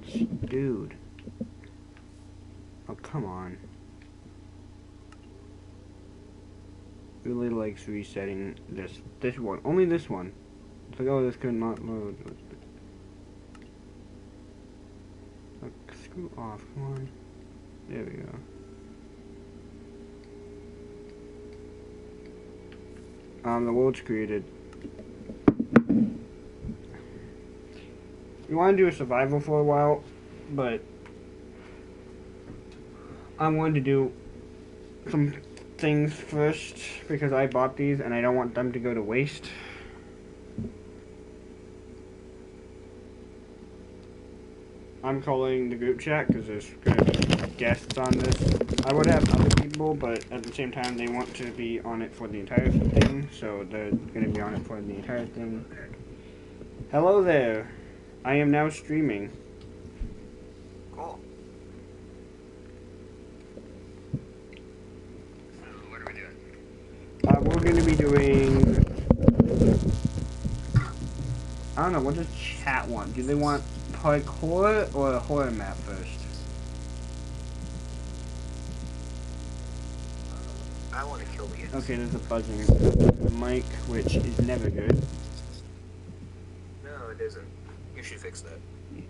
seconds. Dude. Oh, come on. Really likes resetting this one. Only this one. It's like, oh, this could not load. Oh, screw off, come on. There we go. The world's created. We want to do a survival for a while, but I wanted to do some things first because I bought these and I don't want them to go to waste. I'm calling the group chat because there's good guests on this. I would have other people, but at the same time they want to be on it for the entire thing, so they're going to be on it for the entire thing. Hello there. I am now streaming. Cool. What are we doing? We're going to be doing... I don't know, what does chat want? Do they want parkour or a horror map first? I want to kill the kids. Okay, there's a buzzing mic, which is never good. No, it isn't. You should fix that.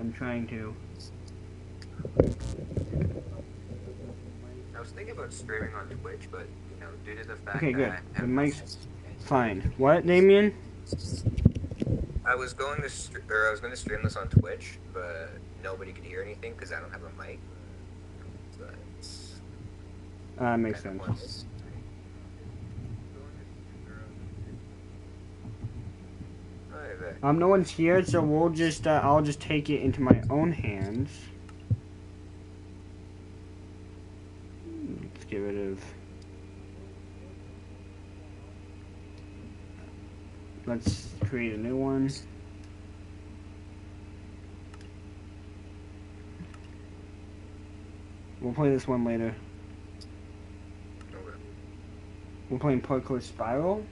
I'm trying to. I was thinking about streaming on Twitch, but, you know, due to the fact Okay, good. that I The have mic's fine. What, Daymein? I was going to stream this on Twitch, but nobody could hear anything because I don't have a mic. So it's Makes kind of sense. pointless. No one's here, so we'll just, I'll just take it into my own hands. Let's get rid of... Let's create a new one. We'll play this one later. Okay. We're playing Parkour Spiral.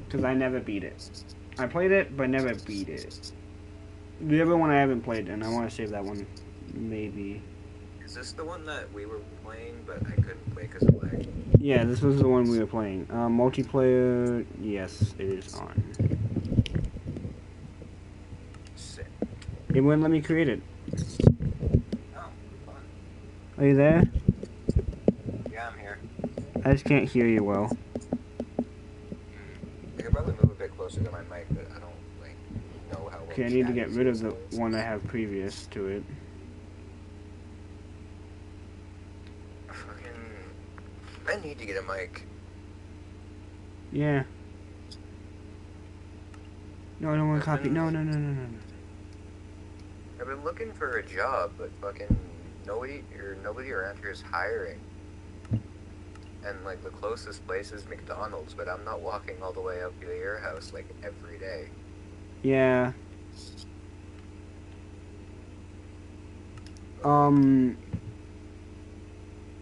Because I never beat it. I played it, but never beat it. The other one I haven't played, and I want to save that one. Maybe. Is this the one that we were playing, but I couldn't play because of lag? Yeah, this was the one we were playing. Multiplayer, yes, it is on. Sick. It wouldn't let me create it. Oh, fun. Are you there? Yeah, I'm here. I just can't hear you well. I could probably move a bit closer to my mic, but I don't, like, know how well Okay, I need to chat get is rid of these the days. one I have previous to it. I need to get a mic. Yeah. No, I don't want to copy. No. I've been looking for a job, but fucking nobody around here is hiring. And like the closest place is McDonald's, but I'm not walking all the way up to your house like every day. Yeah.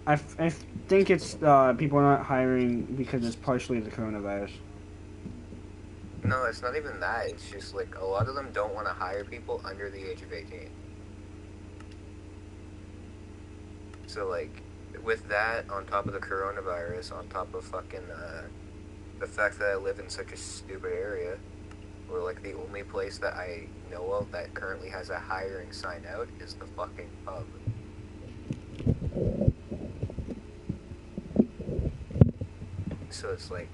I think it's people are not hiring because it's partially the coronavirus. No, it's not even that. It's just like a lot of them don't want to hire people under the age of 18. So like, with that, on top of the coronavirus, on top of fucking the fact that I live in such a stupid area, where like the only place that I know of that currently has a hiring sign out is the fucking pub. So it's like,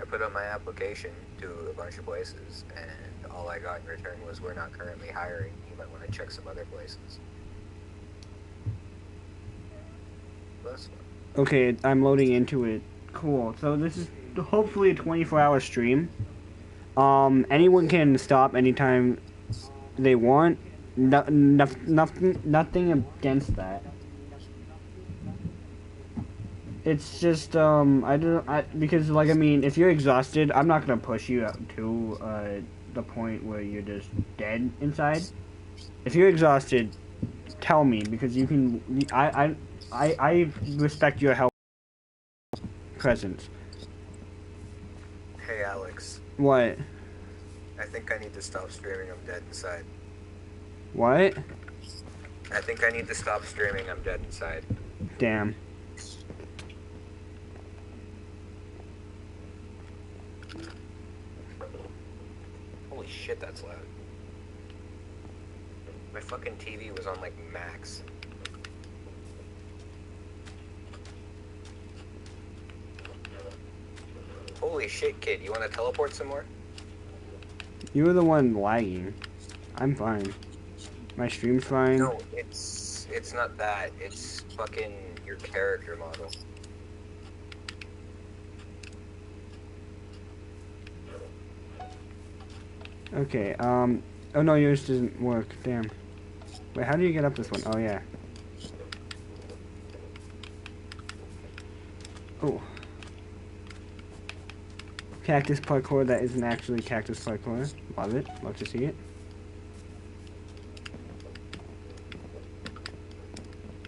I put out my application to a bunch of places, and all I got in return was, we're not currently hiring, you might want to check some other places. That's fun. Okay, I'm loading into it. Cool. So this is hopefully a 24-hour stream. Anyone can stop anytime they want. Nothing against that. It's just because like I mean, if you're exhausted, I'm not gonna push you up to the point where you're just dead inside. If you're exhausted, tell me, because you can. I respect your help presence. Hey Alex, What? I think I need to stop streaming, I'm dead inside. What? I think I need to stop streaming. I'm dead inside. Damn. Holy shit, that's loud. My fucking TV was on like max. Holy shit, kid. You want to teleport some more? You were the one lagging. I'm fine. My stream's fine. No, it's not that. It's fucking your character model. Okay, oh no, yours doesn't work. Damn. Wait, how do you get up this one? Oh, yeah. Oh. Cactus parkour that isn't actually cactus parkour. Love it. Love to see it.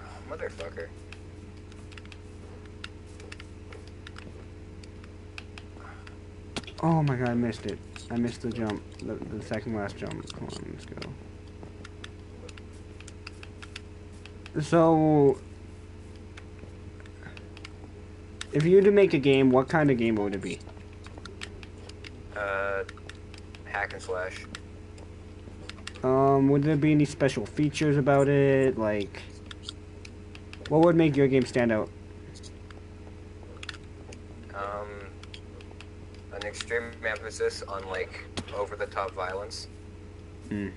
Oh, motherfucker. Oh my god, I missed it. I missed the jump. The second last jump. Come on, let's go. So, if you were to make a game, what kind of game would it be? Hack and slash. Would there be any special features about it? Like, what would make your game stand out? An extreme emphasis on like over-the-top violence. Hmm.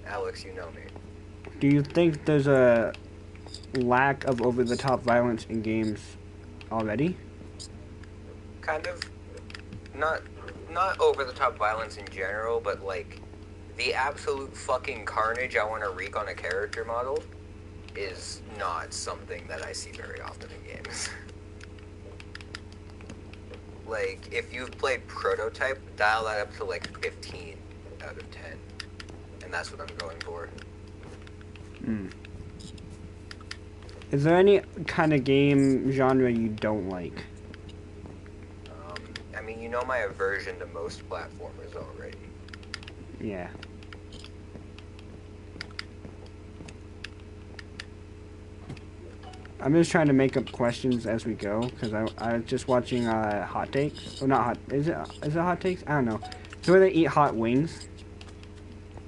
Alex, you know me. Do you think there's a lack of over-the-top violence in games already? Kind of. Not over-the-top violence in general, but like the absolute fucking carnage I want to wreak on a character model is not something that I see very often in games. Like, if you've played Prototype, dial that up to like 15 out of 10. And that's what I'm going for. Hmm. Is there any kind of game genre you don't like? I mean, you know my aversion to most platformers already. Yeah. I'm just trying to make up questions as we go, because I was just watching Hot Takes. Oh, not Hot. Is it Hot Takes? I don't know. It's where they eat hot wings.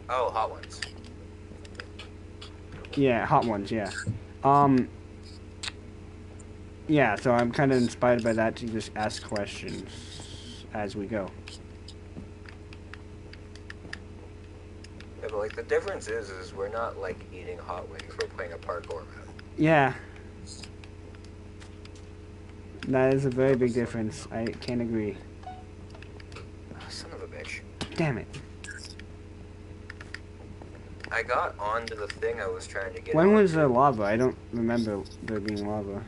Oh, Hot Ones. Yeah, hot ones, yeah. Yeah, so I'm kind of inspired by that to just ask questions as we go. Yeah, but like the difference is we're not like eating hot wings, we're playing a parkour map. Yeah. That is a very big difference. I can't agree. Oh, son of a bitch. Damn it. I got onto the thing I was trying to get When was onto. there lava? I don't remember there being lava.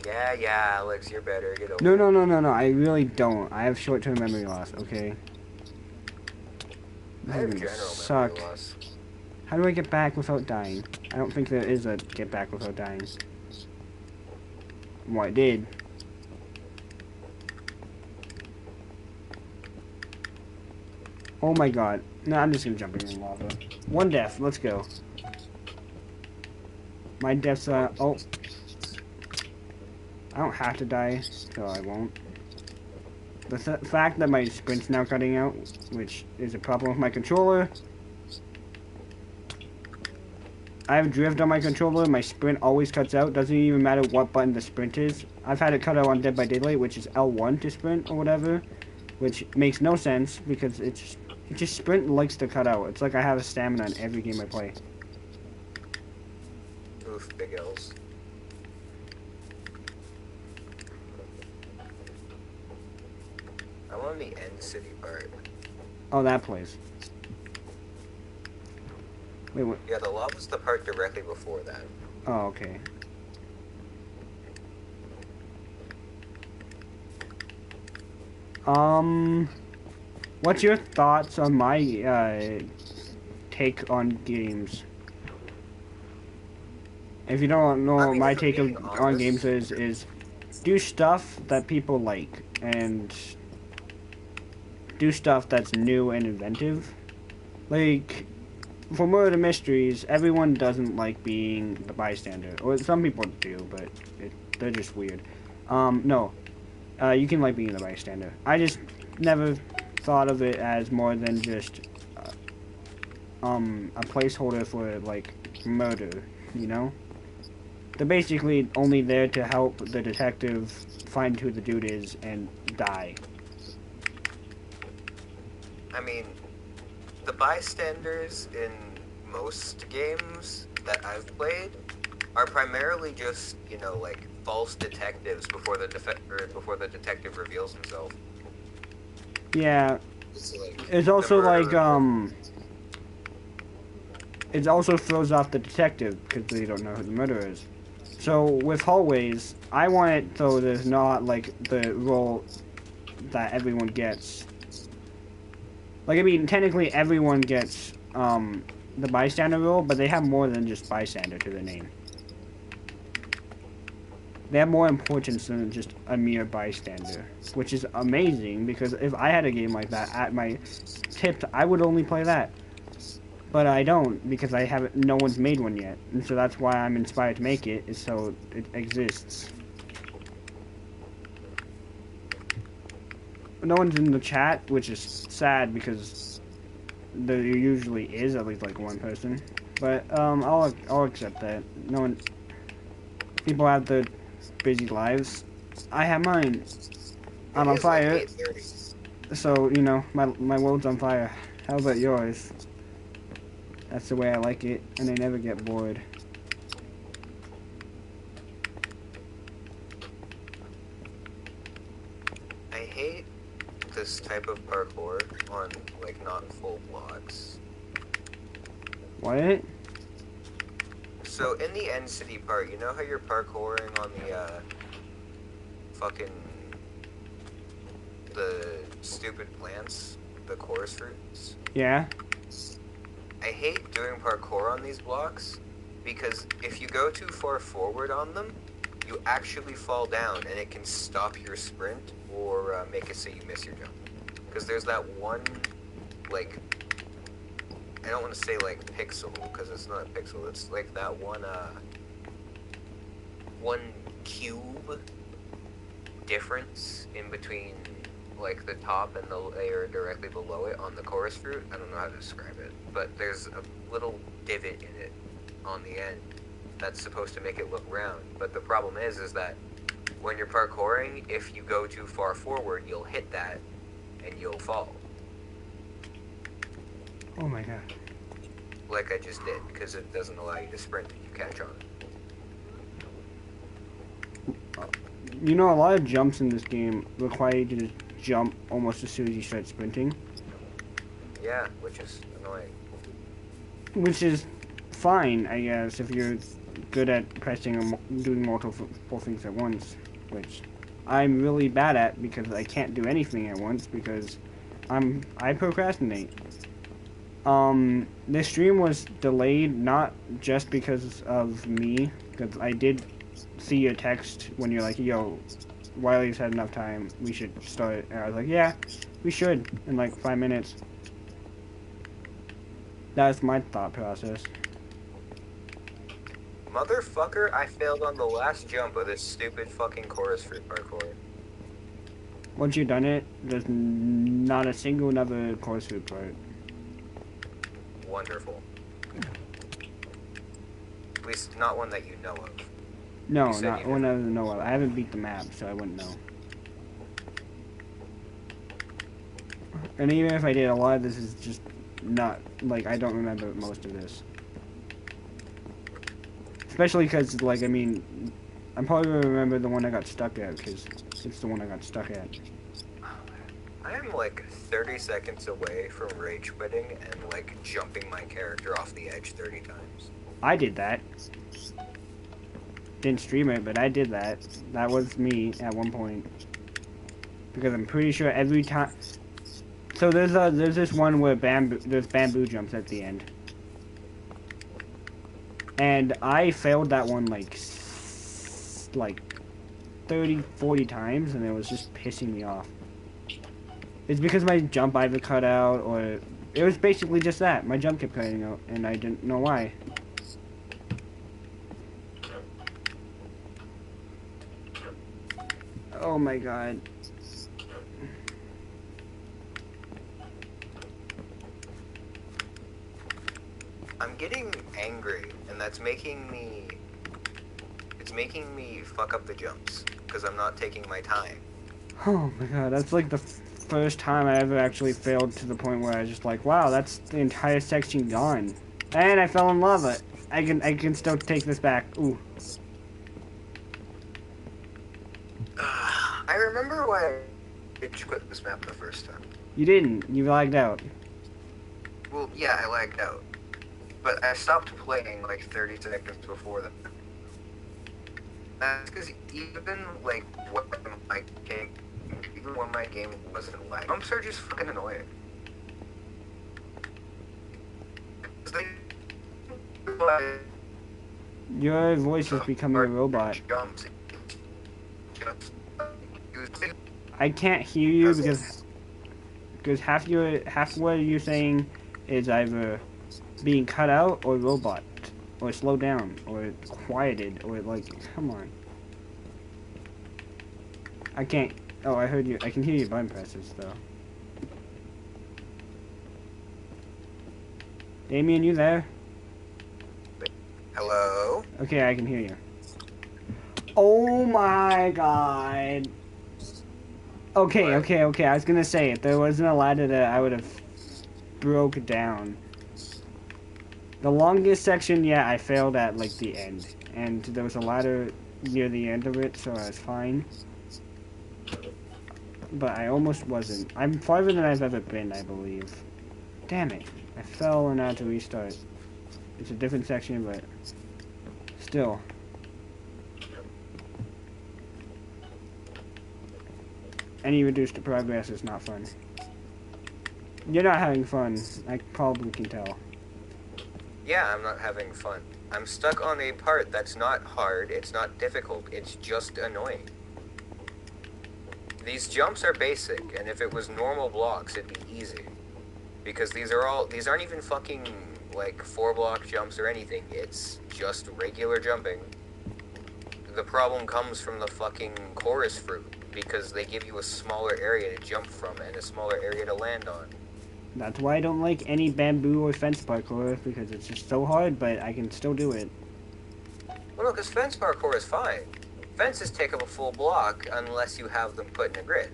Yeah, Alex, you're better. Get over No. I really don't. I have short-term memory loss, okay? I have This is general gonna suck. memory loss. How do I get back without dying? I don't think there is a get back without dying. Well, I did. Oh my god. No, I'm just gonna jump in lava. One death. Let's go. My deaths are... Oh. I don't have to die, so I won't. The fact that my sprint's now cutting out, which is a problem with my controller. I have drift on my controller, my sprint always cuts out, doesn't even matter what button the sprint is. I've had it cut out on Dead by Daylight, which is L1 to sprint or whatever, which makes no sense because it just sprint likes to cut out. It's like I have a stamina in every game I play. Oof, big L's. I'm on the end city part. Oh, that place. Wait, what? Yeah, the lava's the part directly before that. Oh, okay. What's your thoughts on my take on games? If you don't know, I mean, my if I'm take being on honest- games is do stuff that people like and do stuff that's new and inventive. Like, for murder mysteries, everyone doesn't like being the bystander, or some people do, but they're just weird. No, you can like being the bystander. I just never thought of it as more than just a placeholder for like murder. You know, they're basically only there to help the detective find who the dude is and die. I mean, the bystanders in most games that I've played are primarily just, you know, like false detectives before before the detective reveals himself. Yeah, It's like it's the also like murderer. it also throws off the detective because they don't know who the murderer is. So with hallways, I want it so there's not like the role that everyone gets. Like I mean, technically everyone gets the bystander role, but they have more than just bystander to their name. They have more importance than just a mere bystander, which is amazing because if I had a game like that at my tips, I would only play that. But I don't because I haven't. No one's made one yet, and so that's why I'm inspired to make it. Is so it exists. No one's in the chat, which is sad because there usually is at least like one person. But I'll accept that. No one. People have their busy lives. I have mine. It I'm on is like fire, 8:30. so you know my world's on fire. How about yours? That's the way I like it, and I never get bored. I hate this type of parkour on like not full blocks. What? So in the end city part, you know how you're parkouring on the fucking the stupid plants, the chorus fruits? Yeah. I hate doing parkour on these blocks because if you go too far forward on them, you actually fall down and it can stop your sprint or make it so you miss your jump. Because there's that one, like, I don't want to say like pixel because it's not a pixel. It's like that one cube difference in between like the top and the layer directly below it on the chorus fruit. I don't know how to describe it, but there's a little divot in it on the end that's supposed to make it look round. But the problem is that when you're parkouring, if you go too far forward, you'll hit that and you'll fall. Oh my god. Like I just did, because it doesn't allow you to sprint if you catch on it. You know, a lot of jumps in this game require you to just jump almost as soon as you start sprinting. Yeah, which is annoying. Which is fine, I guess, if you're good at pressing and doing multiple things at once. Which I'm really bad at because I can't do anything at once because I procrastinate. This stream was delayed not just because of me, because I did see your text when you're like, yo, Wiley's had enough time, we should start. And I was like, yeah, we should, in like 5 minutes. That's my thought process. Motherfucker, I failed on the last jump of this stupid fucking chorus fruit parkour. Once you've done it, there's not a single another course food part. Wonderful. At least not one that you know of. No, You not you one I know of. I haven't beat the map, so I wouldn't know. And even if I did, a lot of this is just not, like, I don't remember most of this. Especially because, like, I mean, I'm probably going to remember the one I got stuck at, because it's the one I got stuck at. I am like 30 seconds away from rage quitting and like jumping my character off the edge 30 times. I did that. Didn't stream it, but I did that. That was me at one point. Because I'm pretty sure every time... So there's this one where there's bamboo jumps at the end. And I failed that one like 30, 40 times, and it was just pissing me off. It's because my jump either cut out or It was basically just that. My jump kept cutting out, and I didn't know why. Oh my god. I'm getting angry, and that's making me... It's making me fuck up the jumps, because I'm not taking my time. Oh my god, that's like the first time I ever actually failed to the point where I was just like, wow, that's the entire section gone. And I fell in lava. I can still take this back. Ooh. I remember why I quit this map the first time. You didn't. You lagged out. Well, yeah, I lagged out. But I stopped playing like 30 seconds before that. That's because even like even when my game wasn't lagging, jumps are just fucking annoying. Your voice is becoming a robot. Jumps. I can't hear you because half what you're saying is either being cut out or robot or slowed down or quieted or like come on. I can't. Oh, I heard you. I can hear your button presses though. Damien, you there? Hello? Okay, I can hear you. Oh my god. Okay, okay. I was gonna say, if there wasn't a ladder there, I would have broke down. The longest section, yeah, I failed at, like, the end. And there was a ladder near the end of it, so I was fine. But I almost wasn't. I'm farther than I've ever been, I believe. Damn it. I fell and I had to restart. It's a different section, but still. Any reduced progress is not fun. You're not having fun. I probably can tell. Yeah, I'm not having fun. I'm stuck on a part that's not hard, it's not difficult, it's just annoying. These jumps are basic, and if it was normal blocks, it'd be easy. Because these aren't even fucking, like, 4-block jumps or anything. It's just regular jumping. The problem comes from the fucking chorus fruit, because they give you a smaller area to jump from and a smaller area to land on. That's why I don't like any bamboo or fence parkour, because it's just so hard, but I can still do it. Well, no, because fence parkour is fine. Fences take up a full block unless you have them put in a grid.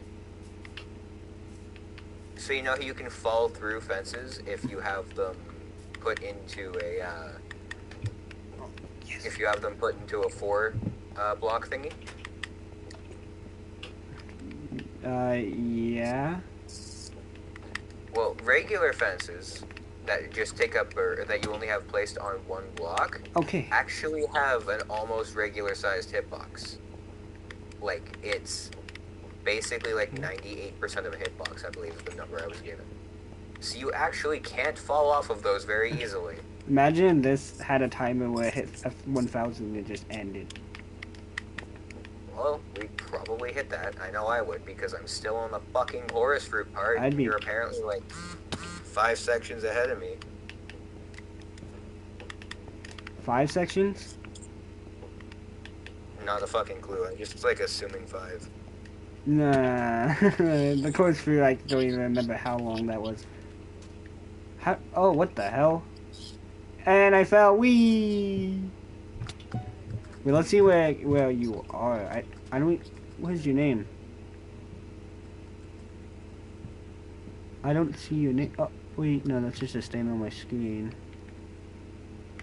So you know how you can fall through fences if you have them put into a, if you have them put into a 4 block thingy? Yeah. Well, regular fences that just take up, or that you only have placed on 1 block, Okay. actually have an almost regular sized hitbox. Like, it's basically like 98% of a hitbox, I believe is the number I was given. So you actually can't fall off of those very easily. Imagine this had a timer where it hit 1,000 and it just ended. Well, we'd probably hit that. I know I would, because I'm still on the fucking chorus fruit part. I'd be- You're apparently like 5 sections ahead of me. 5 sections? Not a fucking clue. I'm just like assuming 5. Nah. The course for I don't even remember how long that was. How? Oh, what the hell? And I fell. Wee. Wait, let's see where you are. I don't. What is your name? I don't see your name. Oh, wait, no, that's just a stain on my screen.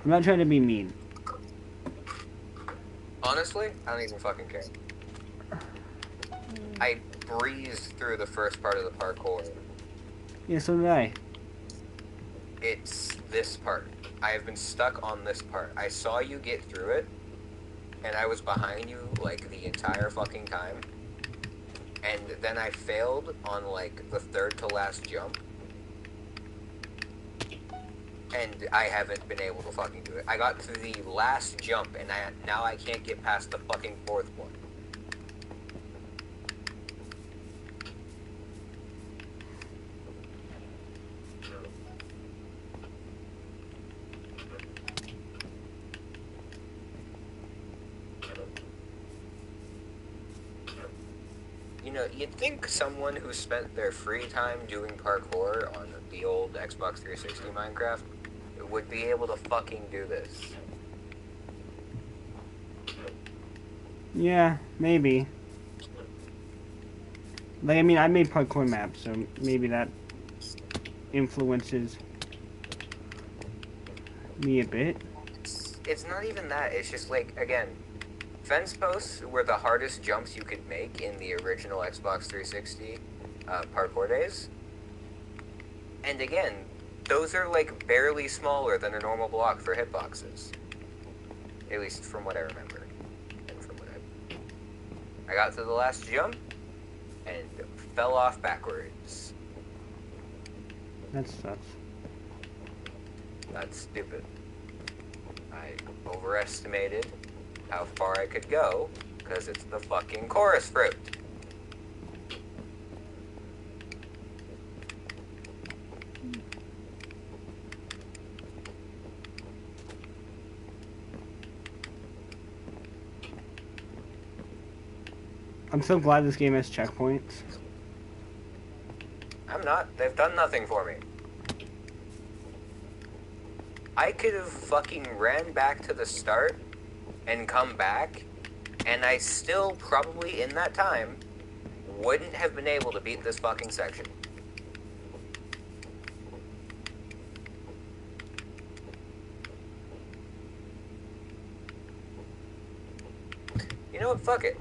I'm not trying to be mean. Honestly, I don't even fucking care. I breezed through the first part of the parkour. Yeah, so did I. It's this part. I have been stuck on this part. I saw you get through it, and I was behind you, like, the entire fucking time. And then I failed on, like, the 3rd to last jump. And I haven't been able to fucking do it. I got to the last jump, and now I can't get past the fucking 4th one. you'd think someone who spent their free time doing parkour on the old Xbox 360 Minecraft would be able to fucking do this. Yeah, maybe. Like, I mean, I made parkour maps, so maybe that influences me a bit. It's not even that. It's just like, again, fence posts were the hardest jumps you could make in the original Xbox 360 parkour days. And again, those are like barely smaller than a normal block for hitboxes. At least from what I remember. And from what I got to the last jump and fell off backwards. That sucks. That's stupid. I overestimated how far I could go because it's the fucking chorus fruit. I'm so glad this game has checkpoints. I'm not. They've done nothing for me. I could have fucking ran back to the start and come back, and I still probably, in that time, wouldn't have been able to beat this fucking section. You know what? Fuck it.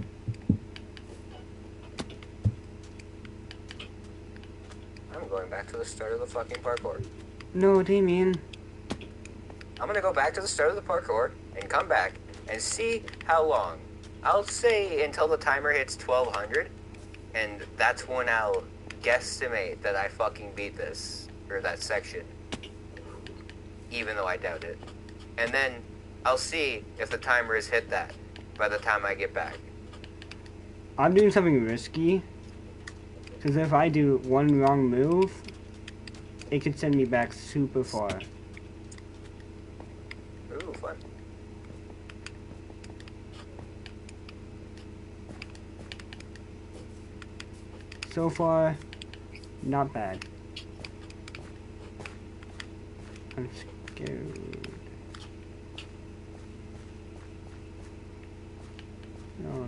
I'm going back to the start of the fucking parkour. No, Daymein. I'm gonna go back to the start of the parkour and come back and see how long. I'll say until the timer hits 1200, and that's when I'll guesstimate that I fucking beat this, or that section. Even though I doubt it. And then I'll see if the timer has hit that by the time I get back. I'm doing something risky. Because if I do one wrong move, it could send me back super far. Ooh, fun. So far, not bad. I'm scared. No.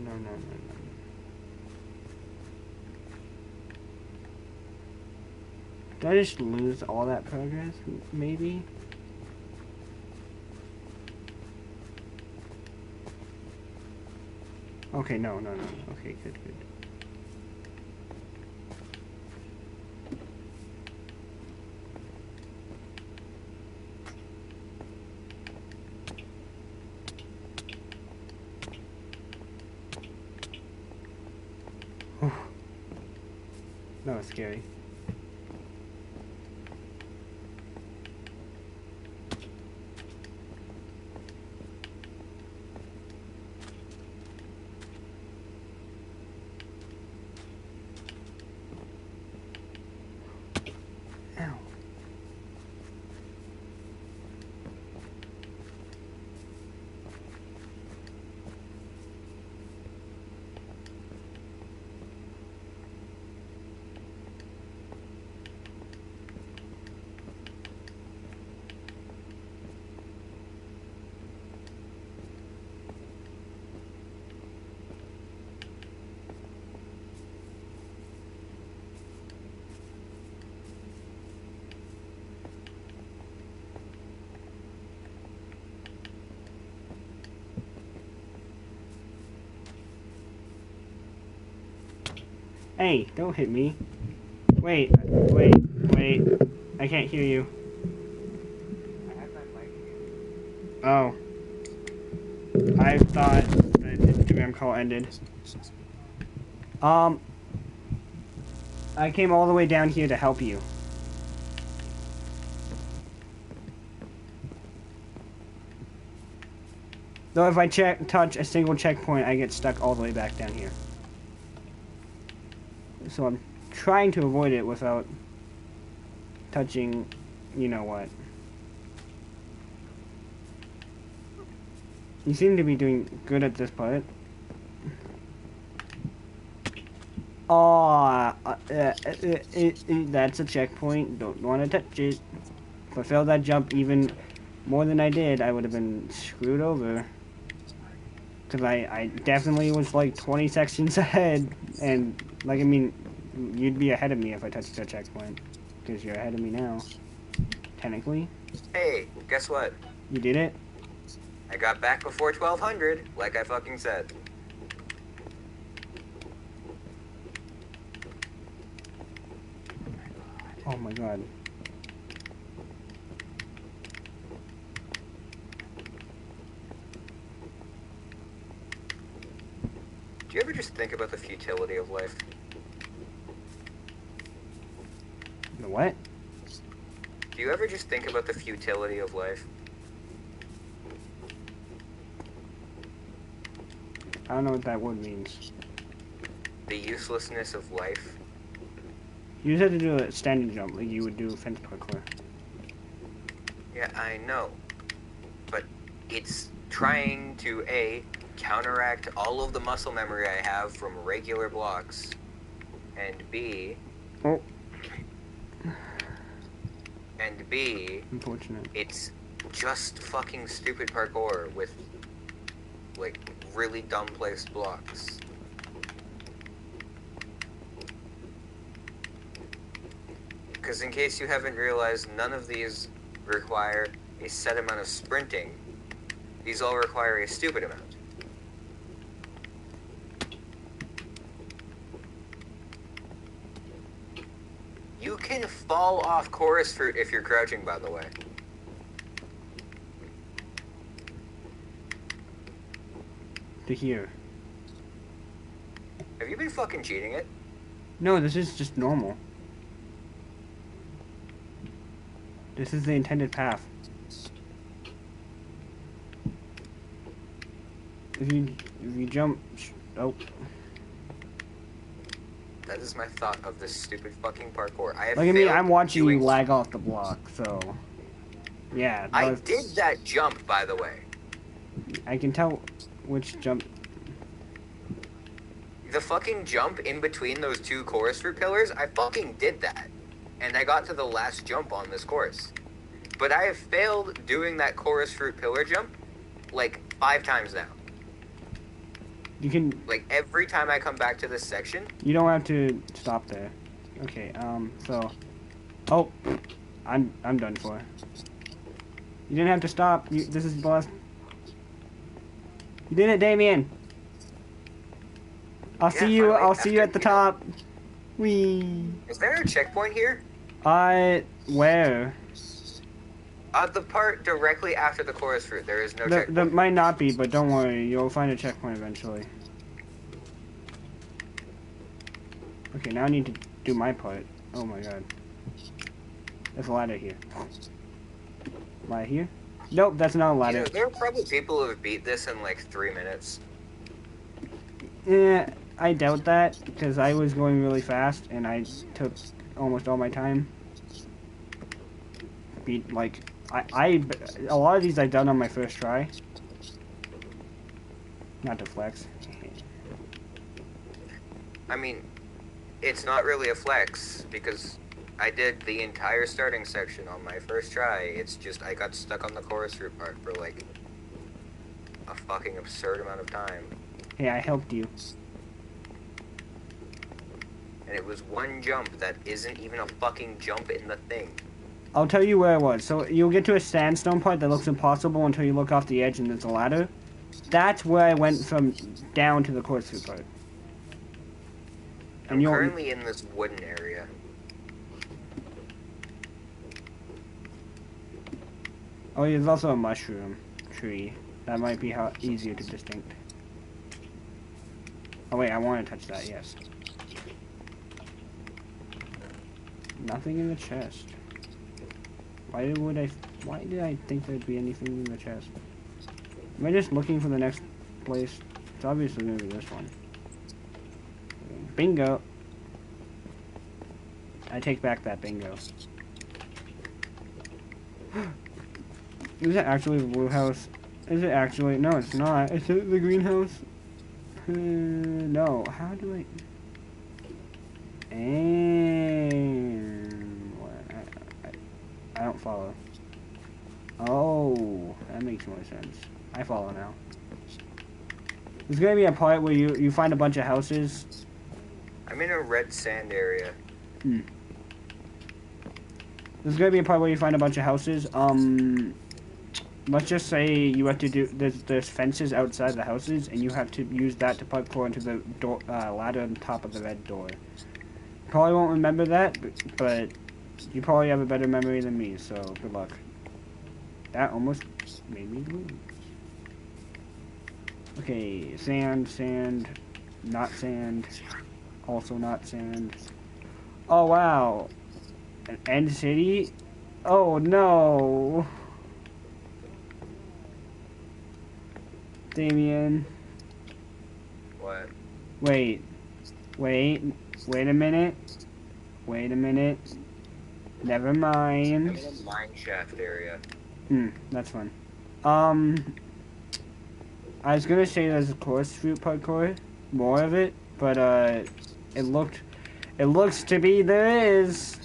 Did I just lose all that progress? Maybe? Okay, no. Okay, good. That was scary. Ow. Hey, don't hit me. Wait. I can't hear you. I have my mic muted. Oh. I thought the Instagram call ended. I came all the way down here to help you. Though if I touch a single checkpoint, I get stuck all the way back down here. So I'm trying to avoid it without touching, you know what. You seem to be doing good at this part. Oh, that's a checkpoint. Don't want to touch it. If I failed that jump even more than I did, I would have been screwed over. Because I definitely was like 20 sections ahead. And, like, I mean, you'd be ahead of me if I touched that checkpoint. Because you're ahead of me now. Technically. Hey, guess what? You did it? I got back before 1200, like I fucking said. Oh my god. Do you ever just think about the futility of life? The what? Do you ever just think about the futility of life? I don't know what that word means. The uselessness of life? You just had to do a standing jump like you would do fence parkour. Yeah, I know. But it's trying to, A, counteract all of the muscle memory I have from regular blocks, and B... Oh. And B... Unfortunate. It's just fucking stupid parkour with, like, really dumb placed blocks. Because in case you haven't realized, none of these require a set amount of sprinting. These all require a stupid amount. You can fall off chorus fruit if you're crouching, by the way. To here. Have you been fucking cheating it? No, this is just normal. This is the intended path. If you jump... Oh. That is my thought of this stupid fucking parkour. I have Look at me, failed I'm watching doing... you lag off the block, so... Yeah. I was... did that jump, by the way. I can tell which jump... The fucking jump in between those two chorus fruit pillars, I fucking did that. And I got to the last jump on this course. But I have failed doing that chorus fruit pillar jump, like, 5 times now. You can... Like, every time I come back to this section... You don't have to stop there. Okay, so... Oh! I'm done for. You didn't have to stop. This is the last... You did it, Daymein! I'll see you at the top! Whee! Is there a checkpoint here? Where? The part directly after the chorus fruit, there is no checkpoint. There might not be, but don't worry, you'll find a checkpoint eventually. Okay, now I need to do my part. Oh my god. There's a ladder here. Ladder here? Nope, that's not a ladder. You know, there are probably people who have beat this in like 3 minutes. Yeah, I doubt that, because I was going really fast, and I took almost all my time. Beat, like, a lot of these I've done on my first try. Not to flex. I mean, it's not really a flex, because I did the entire starting section on my first try. It's just I got stuck on the chorus fruit part for, like, a fucking absurd amount of time. Hey, I helped you. And it was one jump that isn't even a fucking jump in the thing. I'll tell you where it was. So you'll get to a sandstone part that looks impossible until you look off the edge and there's a ladder. That's where I went from down to the chorus fruit part. I'm currently in this wooden area. Oh, there's also a mushroom tree. That might be easier to distinct. Oh wait, I want to touch that, yes. Nothing in the chest. Why did I think there'd be anything in the chest? Am I just looking for the next place? It's obviously gonna be this one. Bingo! I take back that bingo. Is it actually the blue house? Is it actually? No, it's not. Is it the greenhouse? No. How do I... And I don't follow. Oh, that makes more sense. I follow now. There's gonna be a part where you find a bunch of houses. I'm in a red sand area. Hmm. There's gonna be a part where you find a bunch of houses. Let's just say you have to do there's fences outside the houses, and you have to use that to parkour into the door ladder on top of the red door. Probably won't remember that, but you probably have a better memory than me. So good luck. That almost made me lose. Okay, sand, sand, not sand, also not sand. Oh wow, an end city? Oh no, Damien. What? Wait a minute. Wait a minute. Never I'm mind. in a mine shaft area. That's fun. I was gonna say there's a course fruit parkour, more of it, but it looks to be there is.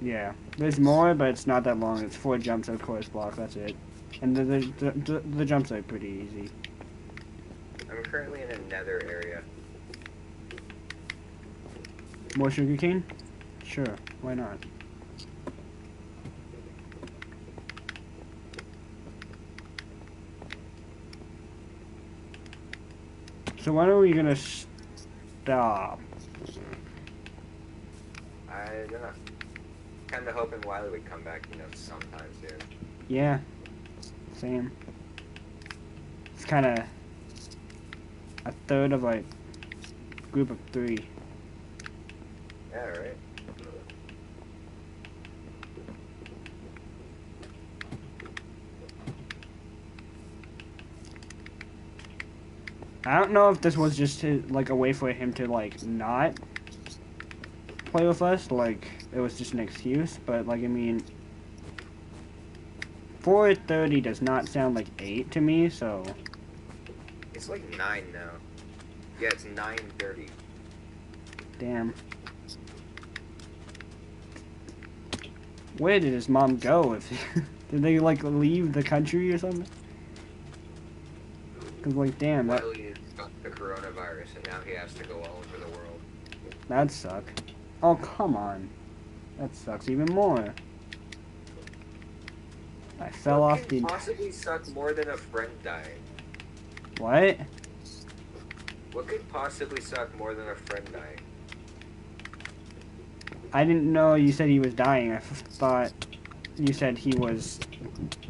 Yeah, there's more, but it's not that long. It's 4 jumps of course block. That's it, and the jumps are pretty easy. I'm currently in a nether area. More sugarcane? Sure, why not? So when are we gonna stop? I don't know. Kinda hoping Wiley would come back, sometime soon. Yeah, same. It's kind of a third of a group of 3. Yeah, right? I don't know if this was just like a way for him to like not play with us, like it was just an excuse, but like I mean 4:30 does not sound like 8 to me, so It's like 9 now. Yeah, it's 9:30. damn. Where did his mom go? If did they like leave the country or something? Cause like damn, Wiley has got the coronavirus and now he has to go all over the world. that'd suck. Oh come on, that sucks even more. I fell What off could the. possibly suck more than a friend dying? What? What could possibly suck more than a friend dying? I didn't know you said he was dying. I thought you said he was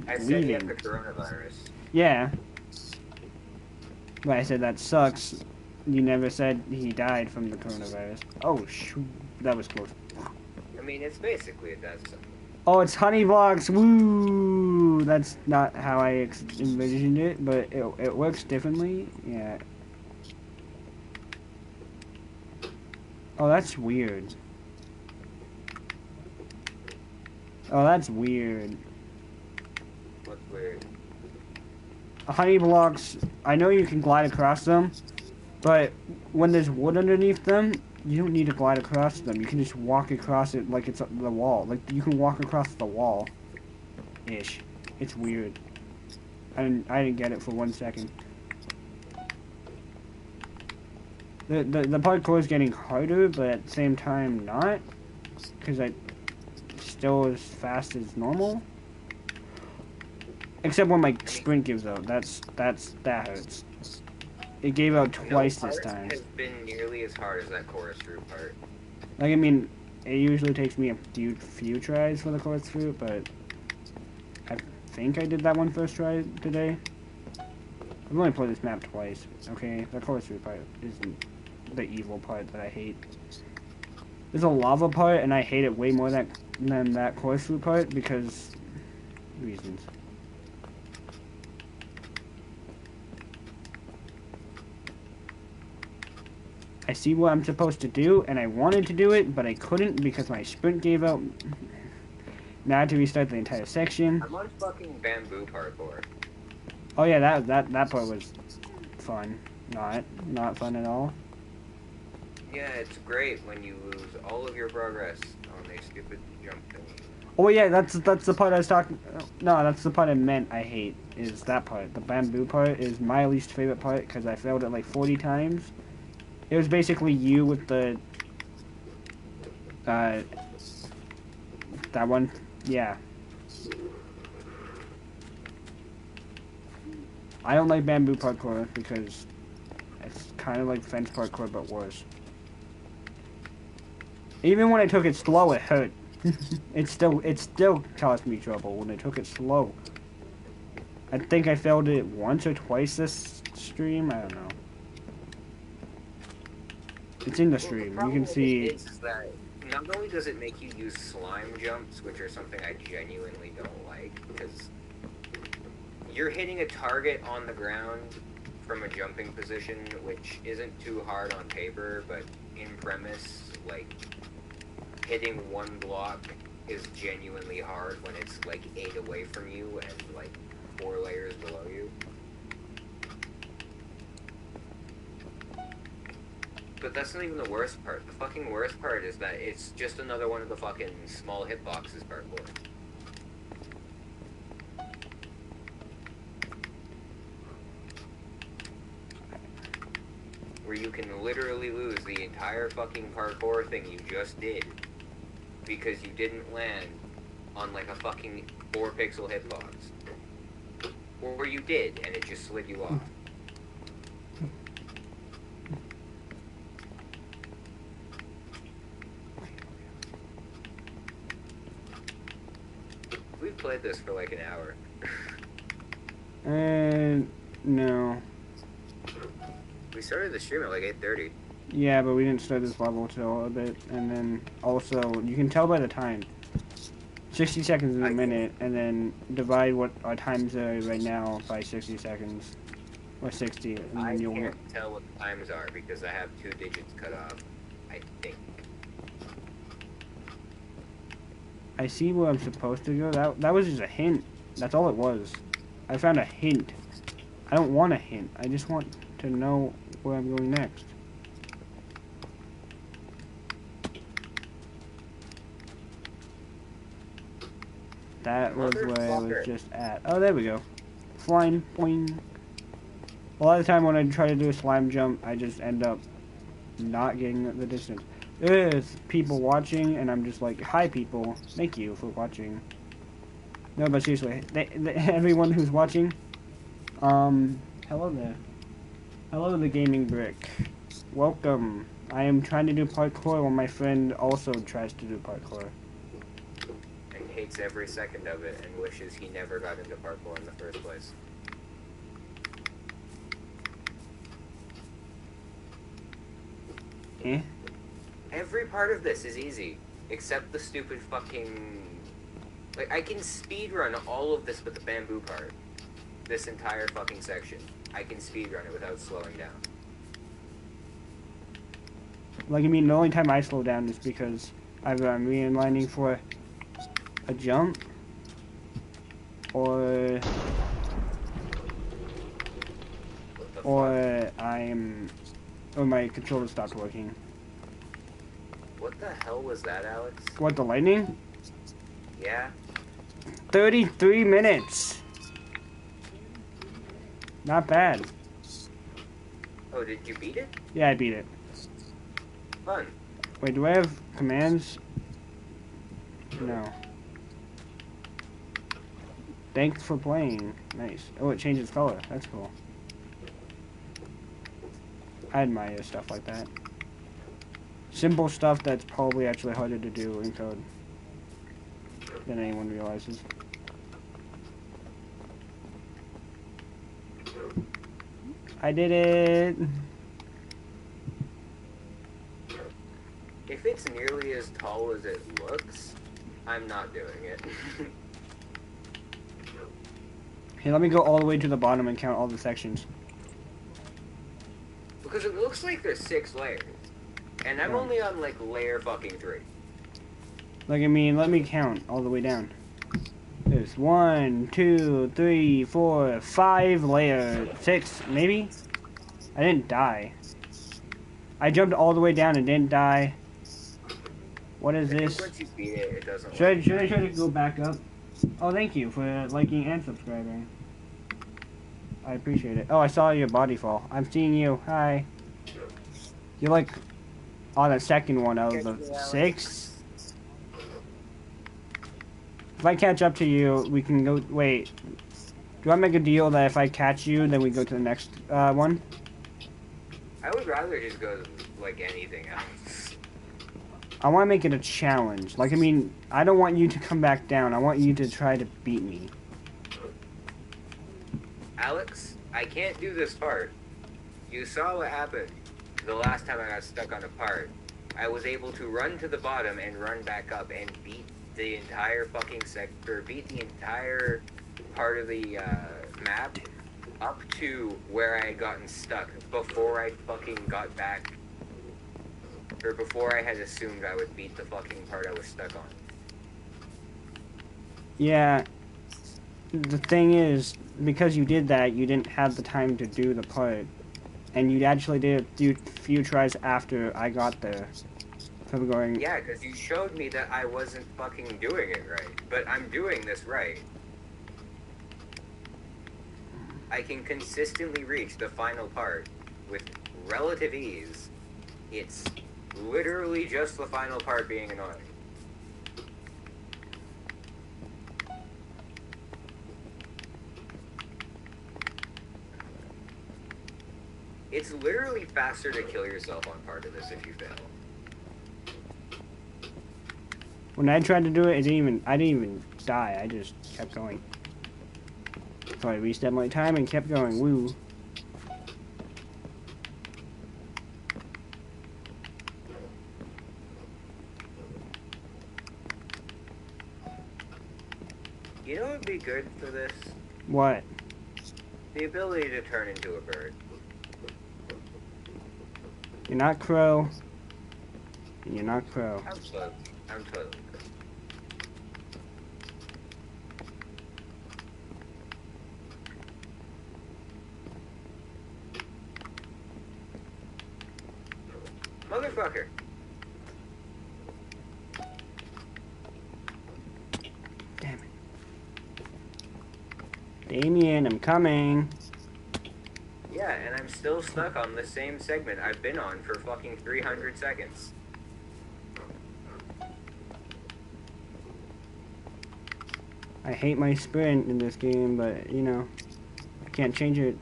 I said he had leaving. the coronavirus. Yeah. But I said that sucks. You never said he died from the coronavirus. Oh, shoot. That was close. I mean, it's basically a death sentence. Oh, it's honey blocks. Woo! That's not how I envisioned it, but it works differently. Yeah. Oh, that's weird. Oh, that's weird. What's weird? Honey blocks, I know you can glide across them, but when there's wood underneath them, you don't need to glide across them. You can just walk across it like it's the wall. Like, you can walk across the wall. Ish. It's weird. I didn't get it for 1 second. The parkour is getting harder, but at the same time not. Because I still as fast as normal. Except when my sprint gives out. That hurts. It gave out twice this time. Has been nearly as hard as that chorus root part. Like, I mean, it usually takes me a few tries for the chorus fruit, but I think I did that one first try today. I've only played this map twice. Okay, the chorus fruit part isn't the evil part that I hate. There's a lava part, and I hate it way more than that chorus fruit part because reasons. I see what I'm supposed to do, and I wanted to do it, but I couldn't because my sprint gave out. Now I have to restart the entire section. I'm on fucking bamboo parkour. Oh yeah, that part was fun. Not fun at all. Yeah, it's great when you lose all of your progress on a stupid jump thingy. Oh yeah, that's the part I was talking. No, that's the part I meant. I hate is that part. The bamboo part is my least favorite part because I failed it like 40 times. It was basically you with the uh that one. Yeah, I don't like bamboo parkour because it's kind of like fence parkour but worse. Even when I took it slow, it hurt. it still caused me trouble when I took it slow. I think I failed it once or twice this stream. I don't know. It's in the stream. You can see. Is that not only does it make you use slime jumps, which are something I genuinely don't like, because you're hitting a target on the ground from a jumping position, which isn't too hard on paper, but in premise, like, hitting one block is genuinely hard when it's like 8 away from you and like 4 layers below you. But that's not even the worst part. The fucking worst part is that it's just another one of the fucking small hitboxes parkour. Where you can literally lose the entire fucking parkour thing you just did because you didn't land on like a fucking 4 pixel hitbox. Or you did and it just slid you off. We've played this for like an hour. No. We started the stream at like 8:30. Yeah, but we didn't start this level till a bit, and then also you can tell by the time. 60 seconds in a minute, and then divide what our times are right now by 60 seconds, or 60, and then you'll. I can't tell what the times are because I have 2 digits cut off. I think. I see where I'm supposed to go. That was just a hint. That's all it was. I found a hint. I don't want a hint. I just want to know where I'm going next. That was where I was just at. Oh, there we go. Slime, boing. A lot of the time when I try to do a slime jump, I just end up not getting the distance. There's people watching, and I'm just like, hi people, thank you for watching. No, but seriously, everyone who's watching, hello there. Hello, the gaming brick. Welcome. I am trying to do parkour while my friend also tries to do parkour. And hates every second of it and wishes he never got into parkour in the first place. Eh? Every part of this is easy, except the stupid fucking... Like, I can speedrun all of this but the bamboo part. This entire fucking section. I can speedrun it without slowing down. Like, I mean, the only time I slow down is because I'm realigning for a jump, or my controller stopped working. What the hell was that, Alex? What, the lightning? Yeah? 33 minutes! Not bad. Oh, did you beat it? Yeah, I beat it. Fun. Wait, do I have commands? No. Thanks for playing. Nice. Oh, it changes color. That's cool. I admire stuff like that. Simple stuff that's probably actually harder to do in code than anyone realizes. I did it! If it's nearly as tall as it looks, I'm not doing it. Hey, let me go all the way to the bottom and count all the sections. Because it looks like there's 6 layers. And I'm only on, like, layer fucking 3. Like, I mean, let me count all the way down. There's 1, 2, 3, 4, 5 layers. 6, maybe? I didn't die. I jumped all the way down and didn't die. What is I think this? once you beat it, it doesn't. Should I try to go back up? Oh, thank you for liking and subscribing. I appreciate it. Oh, I saw your body fall. I'm seeing you. Hi. You're like on the second one out of the 6. If I catch up to you, we can go. Wait. Do I make a deal that if I catch you, then we go to the next one? I would rather just go like anything else. I want to make it a challenge. Like, I mean, I don't want you to come back down. I want you to try to beat me. Alex, I can't do this part. You saw what happened the last time I got stuck on a part. I was able to run to the bottom and run back up and beat the entire fucking sector, beat the entire part of the map up to where I had gotten stuck before I fucking got back, or before I had assumed I would beat the fucking part I was stuck on. Yeah. The thing is, because you did that, you didn't have the time to do the part. And you actually did a few tries after I got there. So I'm going... Yeah, because you showed me that I wasn't fucking doing it right. But I'm doing this right. I can consistently reach the final part with relative ease. It's literally just the final part being annoying. It's literally faster to kill yourself on part of this if you fail. When I tried to do it, I didn't even die. I just kept going. So I reset my time and kept going. Woo. You know what would be good for this? What? The ability to turn into a bird. You're not Crow. And you're not Crow. I'm totally good. Motherfucker. Damn it. Daymein, I'm coming. Yeah, and I'm still stuck on the same segment I've been on for fucking 300 seconds. I hate my sprint in this game, but, you know, I can't change it.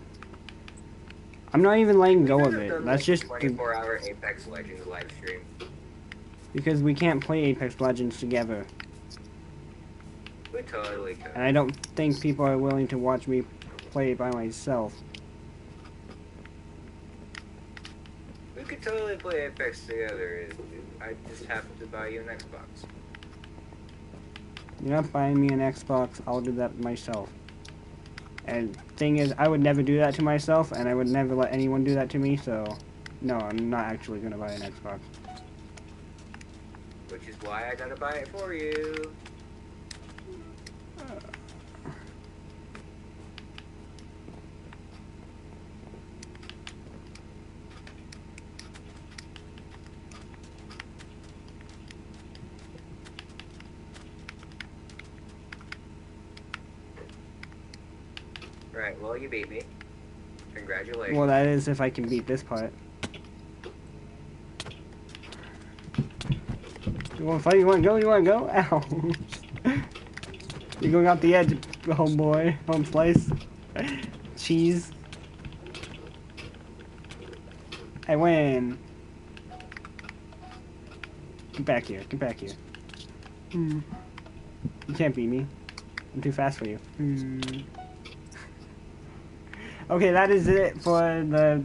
I'm not even letting go of it. That's just 24-hour Apex Legends live stream. because we can't play Apex Legends together. We totally could. And I don't think people are willing to watch me play it by myself. We could totally play Apex together. I just have to buy you an Xbox. You're not buying me an Xbox, I'll do that myself. And thing is, I would never do that to myself, and I would never let anyone do that to me, so no, I'm not actually gonna buy an Xbox. Which is why I gotta buy it for you. Right, well, you beat me. Congratulations. Well, that is if I can beat this part. You wanna fight? You wanna go? You wanna go? Ow. You're going off the edge, homeboy. Home slice. Cheese. I win. Get back here. Get back here. You can't beat me. I'm too fast for you. Okay, that is it for the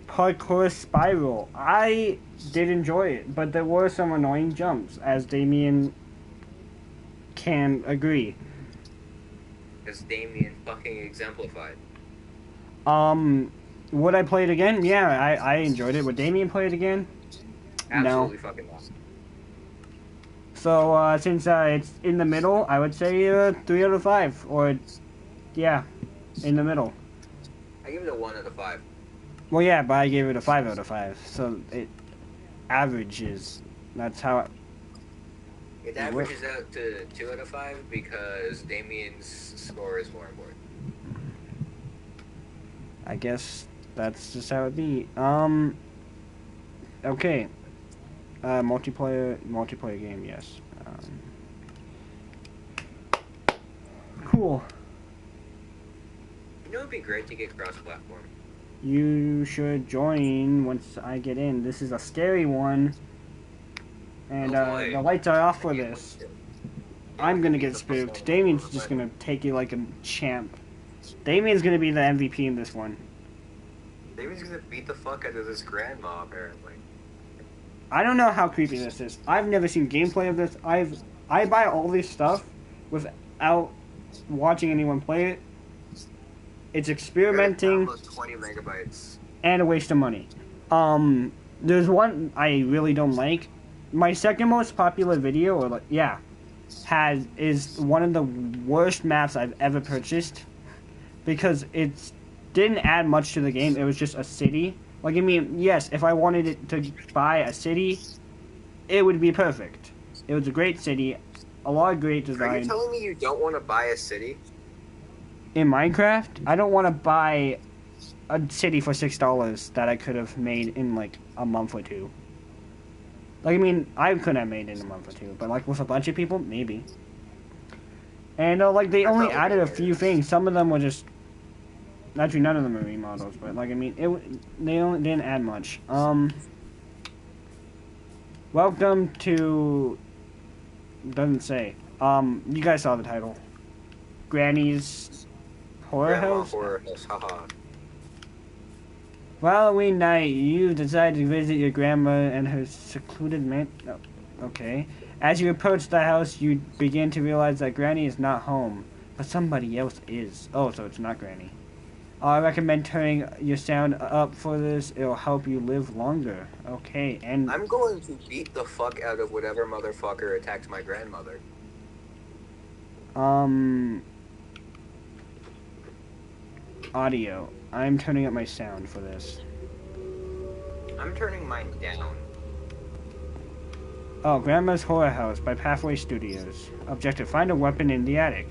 parkour spiral. I did enjoy it, but there were some annoying jumps, as Daymein can agree. As Daymein fucking exemplified. Would I play it again? Yeah, I enjoyed it. Would Daymein play it again? Absolutely No. fucking awesome. So, since it's in the middle, I would say 3 out of 5. Or, yeah, in the middle. I give it a 1 out of 5. Well, yeah, but I gave it a 5 out of 5, so it averages. That's how It averages out to 2 out of 5 because Damien's score is more important. I guess that's just how it be. Okay. Multiplayer game, yes. Cool. You know, it'd be great to get cross-platform. You should join once I get in. This is a scary one. And the lights are off for this. I'm gonna get spooked. Damien's just gonna take it like a champ. Damien's gonna be the MVP in this one. Damien's gonna beat the fuck out of this grandma, apparently. I don't know how creepy this is. I've never seen gameplay of this. I buy all this stuff without watching anyone play it. It's experimenting 20 megabytes and a waste of money. There's one I really don't like. My second most popular video, is one of the worst maps I've ever purchased because it didn't add much to the game. It was just a city. Like, I mean, yes, if I wanted it to buy a city, it would be perfect. It was a great city, a lot of great design. Are you telling me you don't want to buy a city? In Minecraft, I don't want to buy a city for $6 that I could have made in, like, a month or two. Like, I mean, I could have made it in a month or two, but, like, with a bunch of people, maybe. And, like, they only added a few things. Some of them were just... Actually, none of them are remodels, but, like, I mean, they didn't add much. Welcome to... Doesn't say. You guys saw the title. Granny's Horror House? Horror House, haha. Halloween night, you decide to visit your grandma and her secluded oh, okay. As you approach the house, you begin to realize that Granny is not home, but somebody else is. Oh, so it's not Granny. I recommend turning your sound up for this. It'll help you live longer. Okay, and... I'm going to beat the fuck out of whatever motherfucker attacked my grandmother. Audio. I'm turning up my sound for this. I'm turning mine down. Oh, Grandma's Horror House by Pathway Studios. Objective, find a weapon in the attic.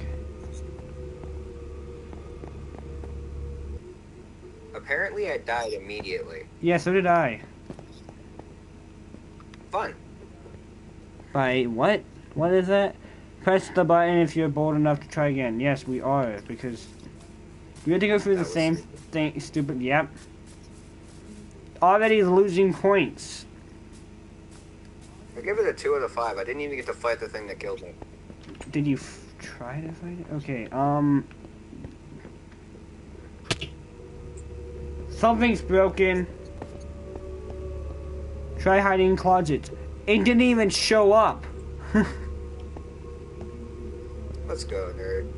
Apparently I died immediately. Yeah, so did I. Fun. By what? What is that? Press the button if you're bold enough to try again. Yes, we are, because we had to go through the same thing. Stupid. Yep. Already losing points. I give it a 2 out of 5. I didn't even get to fight the thing that killed me. Did you try to fight it? Okay, something's broken. Try hiding in closets. It didn't even show up. Let's go, nerd.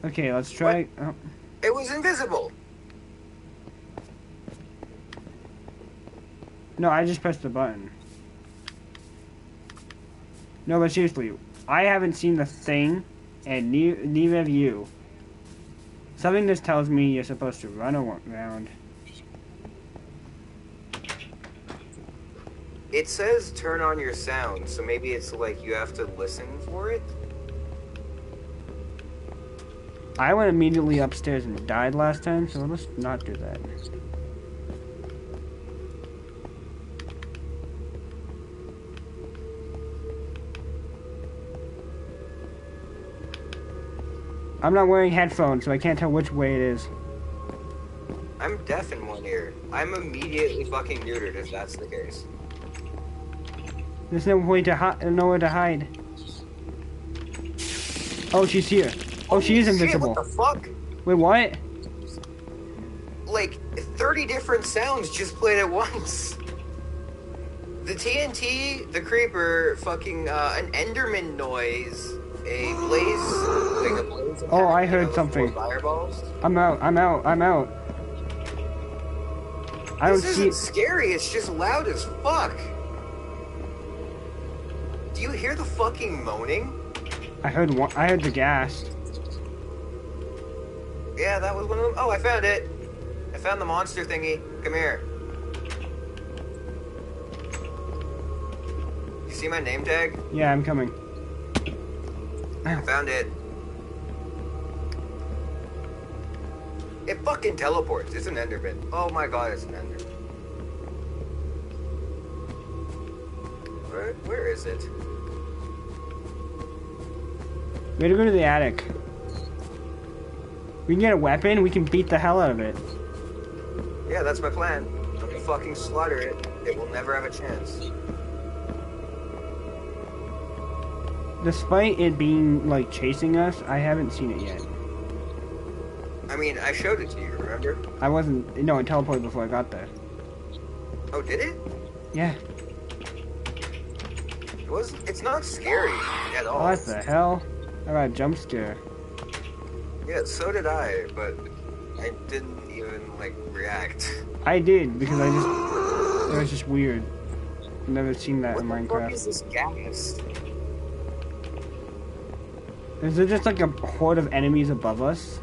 Okay, let's try. Oh. It was invisible. No, I just pressed the button. No, but seriously, I haven't seen the thing, and neither have you. Something just tells me you're supposed to run around. It says turn on your sound, so maybe it's like you have to listen for it? I went immediately upstairs and died last time, so let's not do that. I'm not wearing headphones, so I can't tell which way it is. I'm deaf in one ear. I'm immediately fucking neutered if that's the case. There's no way to nowhere to hide. Oh, she's here. Oh, she is invisible. Shit, what the fuck? Wait, what? Like, 30 different sounds just played at once. The TNT, the creeper, fucking, an Enderman noise, a blaze, like a blaze. Oh, I heard something. Fireballs. I'm out. I don't see. This isn't scary, it's just loud as fuck. Do you hear the fucking moaning? I heard the gas. Yeah, that was one of them. Oh, I found it. I found the monster thingy. Come here. You see my name tag? Yeah, I'm coming. I found it. It fucking teleports. It's an enderman. Oh my god, it's an enderman. Where is it? We gotta go to the attic. We can get a weapon, we can beat the hell out of it. Yeah, that's my plan. I'm gonna fucking slaughter it. It will never have a chance. Despite it being, like, chasing us, I haven't seen it yet. I mean, I showed it to you, remember? I wasn't... No, it teleported before I got there. Oh, did it? Yeah. It's not scary at all. What the hell? I got a jump scare. Yeah, so did I, but I didn't even, like, react. I did, because it was just weird. I've never seen that in Minecraft. What the fuck is this gas? Is there just like a horde of enemies above us?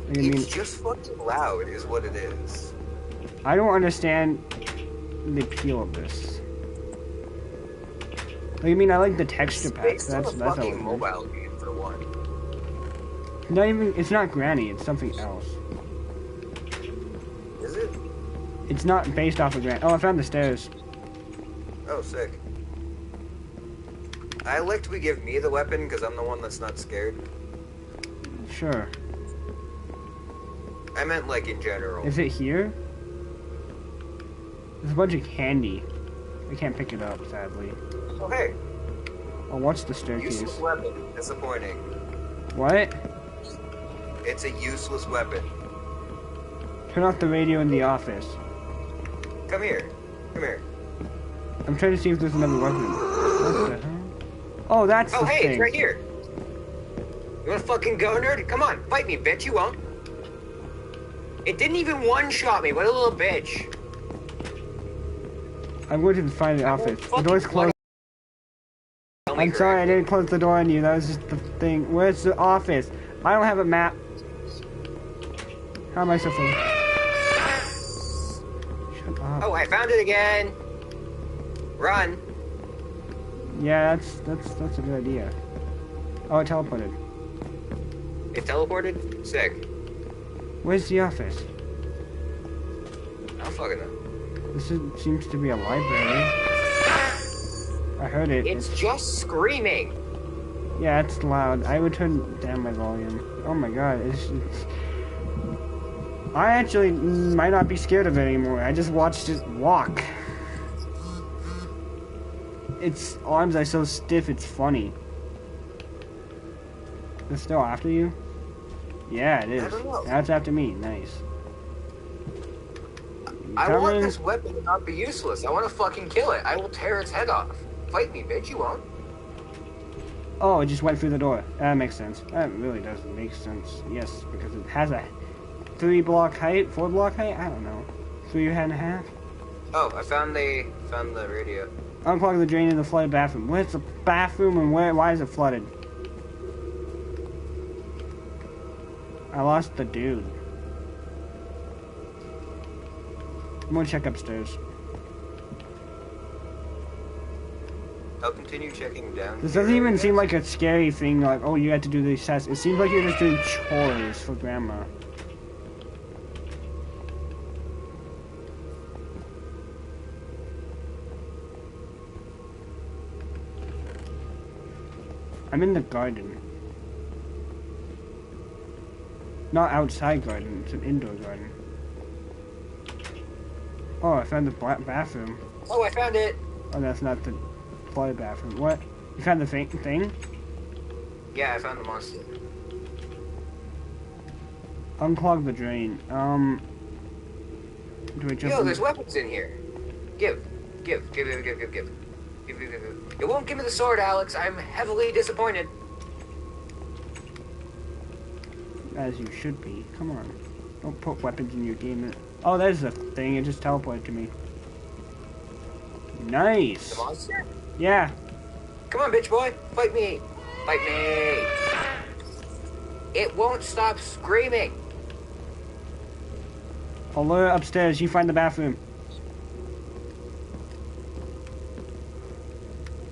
Like, It's just fucking loud, is what it is. I don't understand the appeal of this. Like, I mean, I like the texture packs. That's a fucking mobile game for one. Not even. It's not Granny. It's something else. Is it? It's not based off of Granny. Oh, I found the stairs. Oh, sick. I liked we give me the weapon because I'm the one that's not scared. Sure. I meant like in general. Is it here? There's a bunch of candy. I can't pick it up, sadly. Oh, hey. Oh, what's the staircase? Useless weapon. Disappointing. What? It's a useless weapon. Turn off the radio in the office. Come here. Come here. I'm trying to see if there's another weapon. What the hell? Oh, that's the hey, thing. it's right here. You wanna fucking go, nerd? Come on, fight me, bitch. You won't. It didn't even one-shot me. What a little bitch. I'm going to find the office. The door's closed. I'm sorry, I didn't close the door on you. That was just the thing. Where's the office? I don't have a map. How am I supposed to... Shut up. Oh, I found it again. Run. Yeah, that's a good idea. Oh, it teleported. It teleported? Sick. Where's the office? I don't fucking know. This seems to be a library. I heard it. It's just screaming. Yeah, it's loud. I would turn down my volume. Oh my god, it's... I actually might not be scared of it anymore. I just watched it walk. Its arms are so stiff, it's funny. It's still after you? Yeah, it is. I don't know. Now it's after me. Nice. I want this weapon to not be useless. I want to fucking kill it. I will tear its head off. Fight me, bitch. You won't. Oh, it just went through the door. That makes sense. That really does make sense. Yes, because it has a 3-block height, 4-block height? I don't know. 3.5? Oh, I found the radio. Unclog the drain in the flooded bathroom. Where's the bathroom and why is it flooded? I lost the dude. I'm gonna check upstairs. I'll continue checking down. This doesn't even seem like a scary thing, like, oh, you had to do these tests. It seems like you're just doing chores for Grandma. I'm in the garden. Not outside garden, it's an indoor garden. Oh, I found the bathroom. Oh, I found it. Oh, that's not the flooded bathroom. What? You found the thing? Yeah, I found the monster. Unclog the drain. Do I jump Yo, in? there's weapons in here. Give. It won't give me the sword, Alex. I'm heavily disappointed. As you should be. Come on. Don't put weapons in your game. Oh, there's the thing. It just teleported to me. Nice. The monster? Yeah. Come on, bitch boy. Fight me. Fight me. It won't stop screaming. Alert upstairs. You find the bathroom.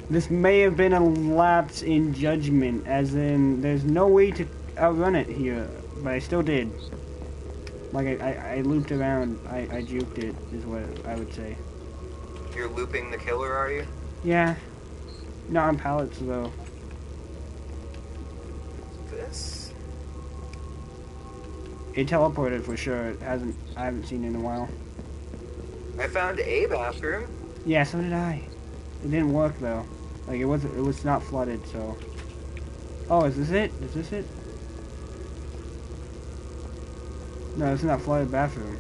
This may have been a lapse in judgment, as in there's no way to outrun it here, but I still did. Like, I looped around, I juked it, is what I would say. You're looping the killer, are you? Yeah. Not on pallets, though. This? It teleported for sure. I haven't seen it in a while. I found a bathroom. Yeah, so did I. It didn't work, though. Like, it was not flooded, so... Oh, is this it? Is this it? No, it's not flooded bathroom.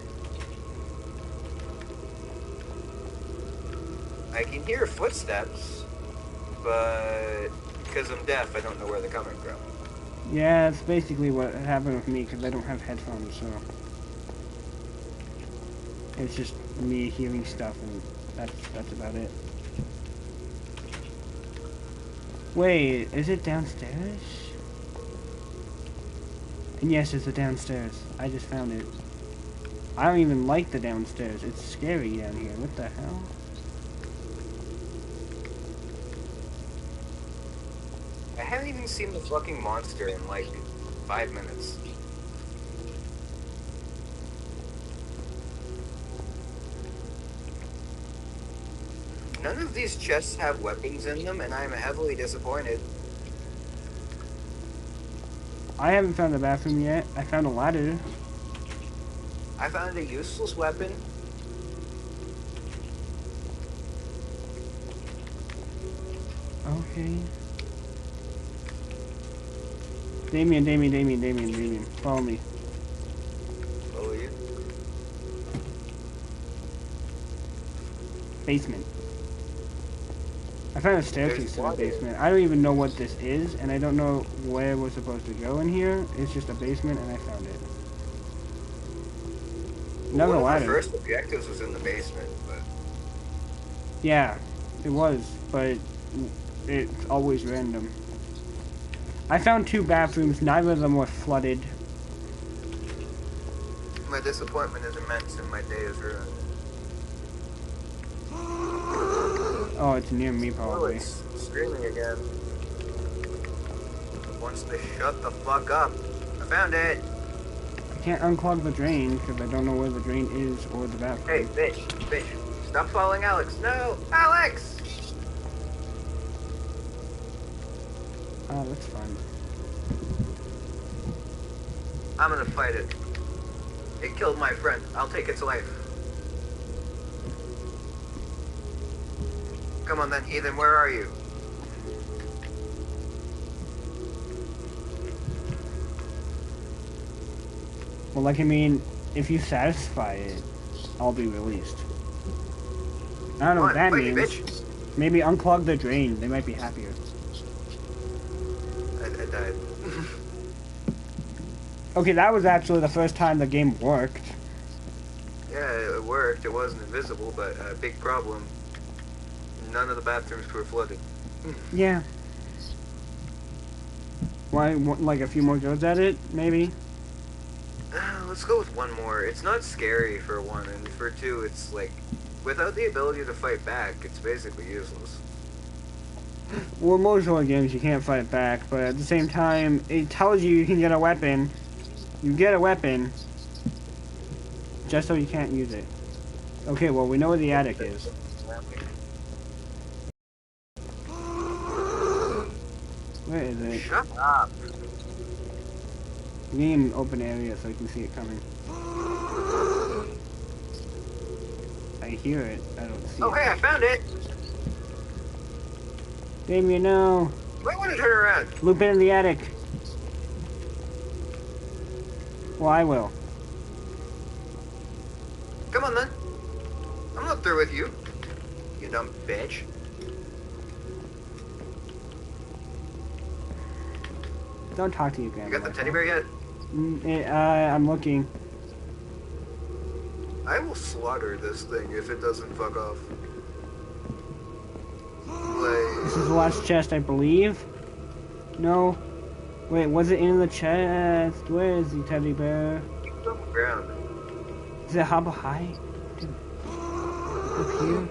I can hear footsteps, but because I'm deaf, I don't know where they're coming from. Yeah, that's basically what happened with me, because I don't have headphones, so... It's just me hearing stuff, and that's about it. Wait, is it downstairs? And yes, it's the downstairs. I just found it. I don't even like the downstairs. It's scary down here. What the hell? I haven't even seen the fucking monster in like 5 minutes. None of these chests have weapons in them, and I'm heavily disappointed. I haven't found the bathroom yet. I found a ladder. I found a useless weapon. Okay. Daymein. Follow me. Follow you? Basement. I found a staircase to the basement. I don't even know what this is, and I don't know where we're supposed to go in here. It's just a basement, and I found it. Another One of ladder. our first objectives was in the basement, but... Yeah, it was, but it's always random. I found 2 bathrooms. Neither of them were flooded. My disappointment is immense and my day is ruined. Oh, it's near me Oh, probably. it's screaming again. Wants to shut the fuck up. I found it! I can't unclog the drain because I don't know where the drain is or the bathroom. Hey, bitch. Stop following Alex. No! Alex! Oh, that's fun. I'm gonna fight it. It killed my friend. I'll take its life. Come on then, Ethan, where are you? Well, like, I mean, if you satisfy it, I'll be released. I don't know what that fight me, means. bitch. Maybe unclog the drain. They might be happier. I died. Okay, that was actually the first time the game worked. Yeah, it worked. It wasn't invisible, but big problem. None of the bathrooms were flooded. Yeah. Why, like a few more goes at it, maybe? Let's go with one more. It's not scary for one, and for two, it's like, without the ability to fight back, it's basically useless. Well, most horror games you can't fight back, but at the same time, it tells you you can get a weapon. You get a weapon, just so you can't use it. Okay, well, we know where the attic is. Where is it? Shut up. We need an open area so I can see it coming. I hear it. I don't see it. Oh, hey, I found it. Daymein, no. Might want to turn around. Loop in the attic. Well, I will. Come on then. I'm not through with you. You dumb bitch. Don't talk to you, You Grandma. got the teddy bear yet? I'm looking. I will slaughter this thing if it doesn't fuck off. This is the last chest, I believe. No. Wait, was it in the chest? Where is the teddy bear? Keep it on the ground. Is it how high? Dude, up here?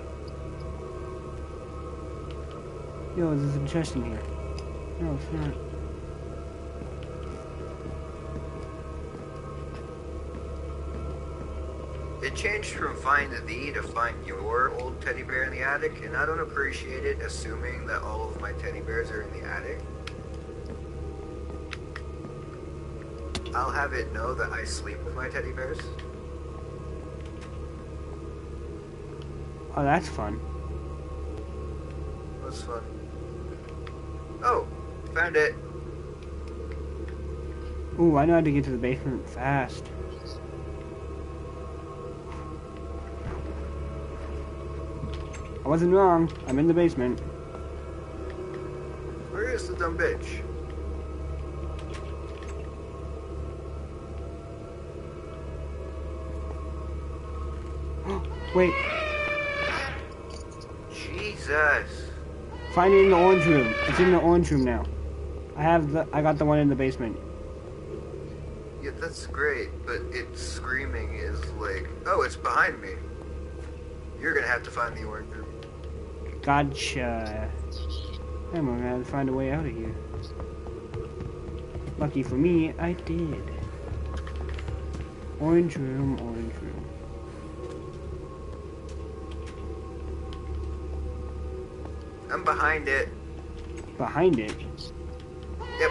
Yo, there's a chest in here. No, it's not. It changed from find thee to find your old teddy bear in the attic, and I don't appreciate it, assuming that all of my teddy bears are in the attic. I'll have it know that I sleep with my teddy bears. Oh, that's fun. That's fun. Oh, found it. Ooh, I know how to get to the basement fast. I wasn't wrong. I'm in the basement. Where is the dumb bitch? Wait, Jesus. find it in the orange room. It's in the orange room now. I got the one in the basement. Yeah, that's great, but its screaming is like, oh, it's behind me. You're gonna have to find the orange room. Gotcha. I'm gonna have to find a way out of here. Lucky for me, I did. Orange room, orange room. I'm behind it. Behind it? Yep.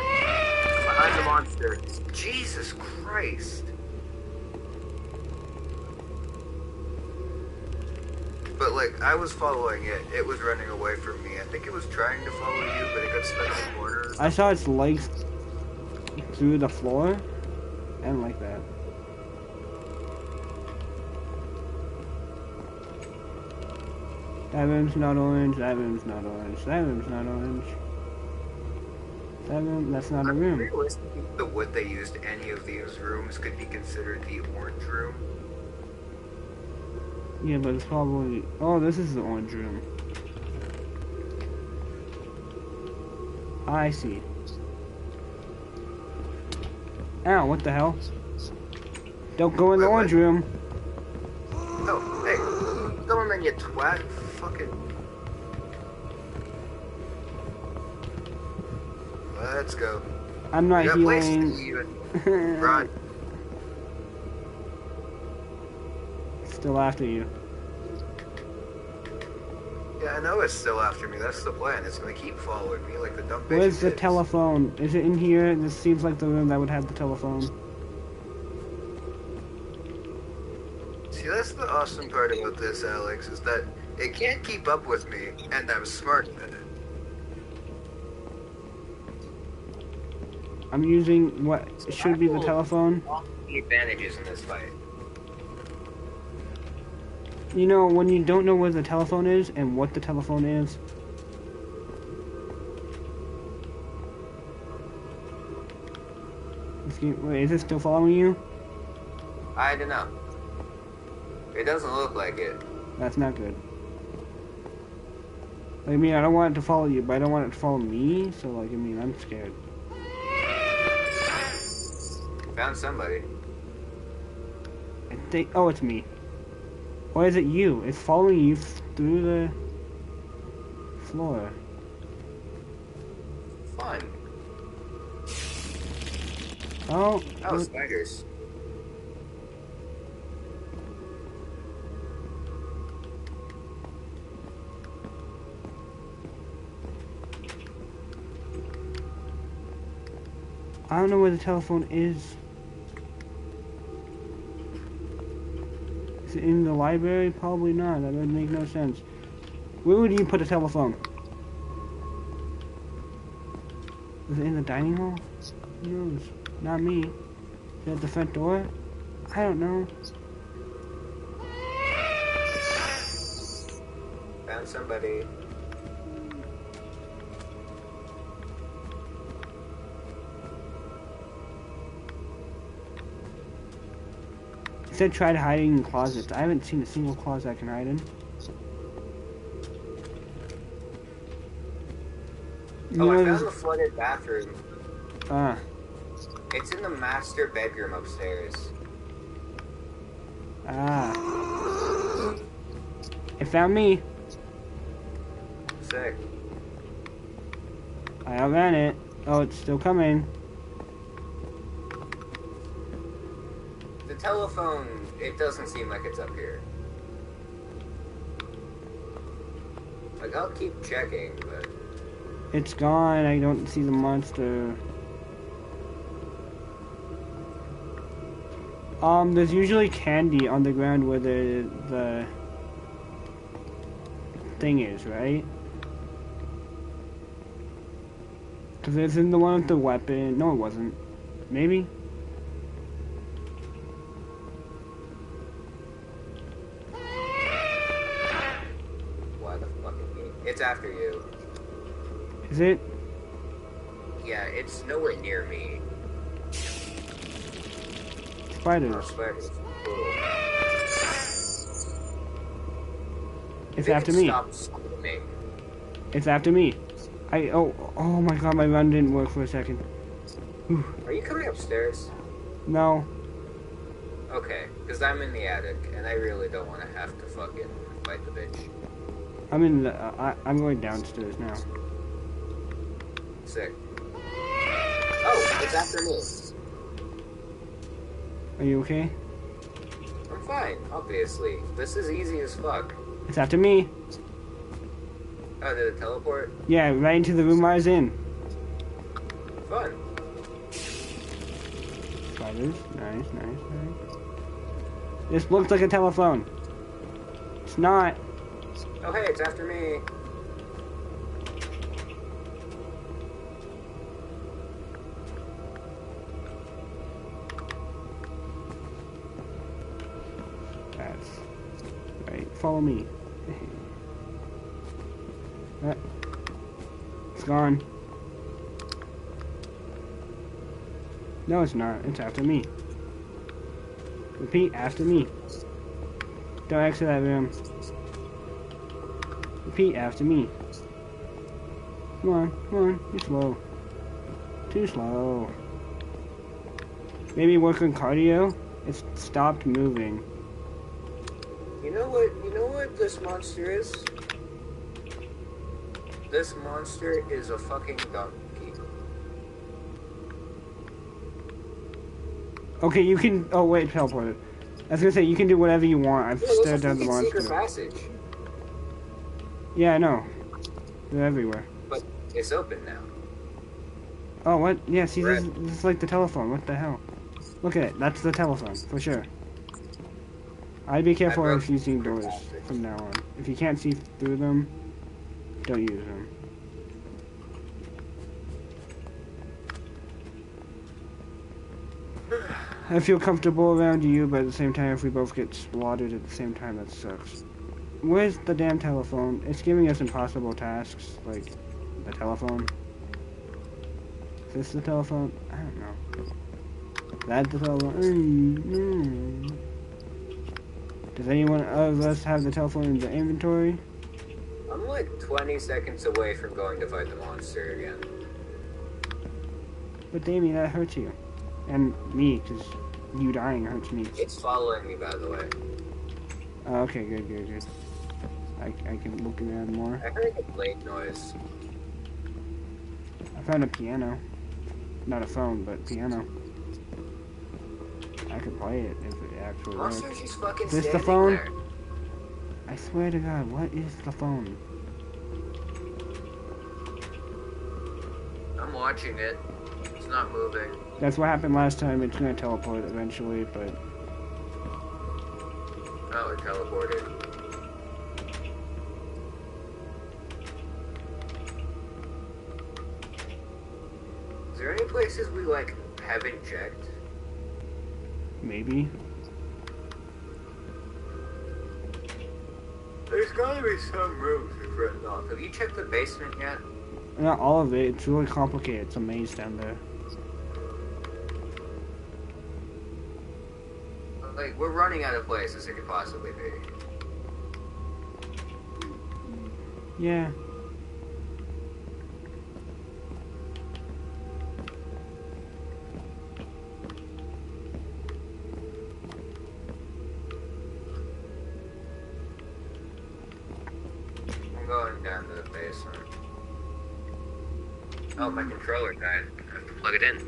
Behind the monster. Jesus Christ. But like, I was following it. It was running away from me. I think it was trying to follow you, but it got stuck in the corner. I saw its legs through the floor. I don't like that. That room's not orange, that room's not orange, that room's not orange. That room, that's not a room. Realistically, the wood they used in any of these rooms could be considered the orange room. Yeah, but it's probably... Oh, this is the orange room. I see. Ow, what the hell? Don't go in the orange room. Oh, hey, come on then, you twat. Fucking... Let's go. I'm not We got places to healing. even. Run. Still after you. Yeah, I know it's still after me. That's the plan. It's gonna keep following me like the dumb bitch. Where's the it is. telephone? Is it in here? This seems like the room that would have the telephone. See, that's the awesome part about this, Alex, is that it can't keep up with me, and I'm smart at it. I'm using what should be the telephone. The advantages in this fight. You know, when you don't know where the telephone is and what the telephone is. Wait, is it still following you? I don't know. It doesn't look like it. That's not good. I mean, I don't want it to follow you, but I don't want it to follow me, so, like, I mean, I'm scared. Found somebody. I think... Oh, it's me. Or is it you? It's following you through the floor. Fun. Oh. Oh, spiders. I don't know where the telephone is. Is it in the library? Probably not. That would make no sense. Where would you put a telephone? Is it in the dining hall? Who knows? Not me. Is it at the front door? I don't know. Found somebody. It said try hiding in closets. I haven't seen a single closet I can hide in. Oh, I found the flooded bathroom. Ah. It's in the master bedroom upstairs. Ah. It found me. Sick. I outran it. Oh, it's still coming. The telephone, it doesn't seem like it's up here. Like, I'll keep checking, but... It's gone. I don't see the monster. There's usually candy on the ground where the thing is, right? Because it's in the one with the weapon. No, it wasn't. Maybe? Why the fucking me? It's after you. Is it? Yeah, it's nowhere near me. Spiders. Spiders. Cool. It's after me. Stop screaming. It's after me. Oh my god, my run didn't work for a second. Whew. Are you coming upstairs? No. Okay, because I'm in the attic, and I really don't want to have to fucking fight the bitch. I'm going downstairs now. Sick. Oh, it's after me. Are you okay? I'm fine, obviously. This is easy as fuck. It's after me. Oh, did it teleport? Yeah, right into the room I was in. Fun. Spiders. Nice, nice, nice. This looks like a telephone. It's not. Oh, hey, it's after me. That's right. Follow me. It's gone. No, it's not. It's after me. Repeat, after me. Don't exit that room. Repeat after me. Come on, come on. You're slow. Too slow. Maybe work on cardio? It's stopped moving. You know what this monster is? This monster is a fucking donkey. Okay, you can... Oh, wait, teleported. I was gonna say, you can do whatever you want. I've stared down the monster. Secret passage. Yeah, I know. They're everywhere. But it's open now. Oh, what? Yeah, see, this is like the telephone. What the hell? Look at it. That's the telephone, for sure. I'd be careful if using doors from now on. If you can't see through them, don't use them. I feel comfortable around you, but at the same time, if we both get slaughtered at the same time, that sucks. Where's the damn telephone? It's giving us impossible tasks, like the telephone. Is this the telephone? I don't know. That's the telephone. Does anyone of us have the telephone in the inventory? I'm like 20 seconds away from going to fight the monster again. But Daymein, that hurts you. And me, because you dying hurts me. It's following me, by the way. Oh, okay, good, good, good. I can look around more. I heard a blade noise. I found a piano. Not a phone, but piano. I could play it if it actually works. Monster's just fucking Is this the phone? There. I swear to God, what is the phone? I'm watching it. It's not moving. That's what happened last time. It's gonna teleport eventually, but... Oh, it teleported. Is there any places we, like, haven't checked? Maybe. There's gotta be some rooms we've written off. Have you checked the basement yet? Not all of it. It's really complicated. It's a maze down there. Like, we're running out of places it could possibly be. Yeah. Oh, my controller died. I have to plug it in.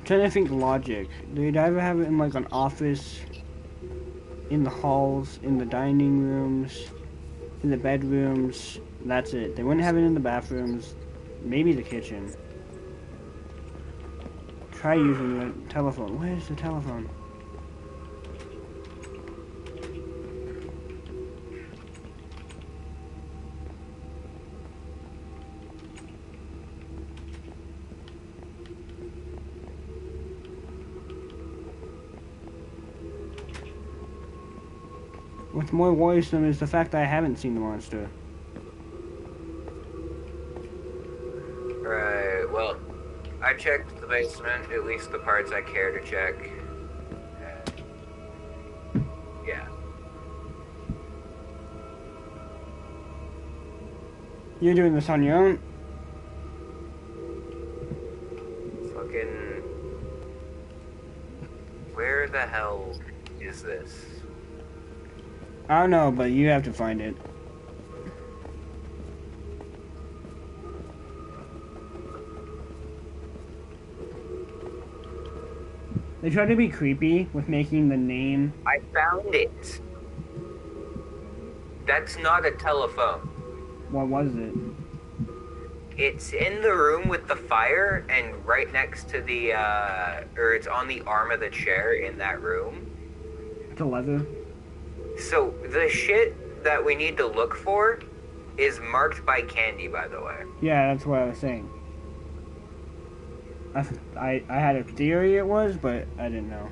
Trying to think logic. They'd either have it in like an office, in the halls, in the dining rooms, in the bedrooms. That's it. They wouldn't have it in the bathrooms. Maybe the kitchen. Try using the telephone. Where's the telephone? What's more worrisome is the fact that I haven't seen the monster. Right, well, I checked the basement, at least the parts I care to check. Yeah. You're doing this on your own? Fucking... Where the hell is this? I don't know, but you have to find it. They try to be creepy with making the name. I found it. That's not a telephone. What was it? It's in the room with the fire and right next to the, or it's on the arm of the chair in that room. It's a leather. So, the shit that we need to look for is marked by candy, by the way. Yeah, that's what I was saying. I had a theory it was, but I didn't know.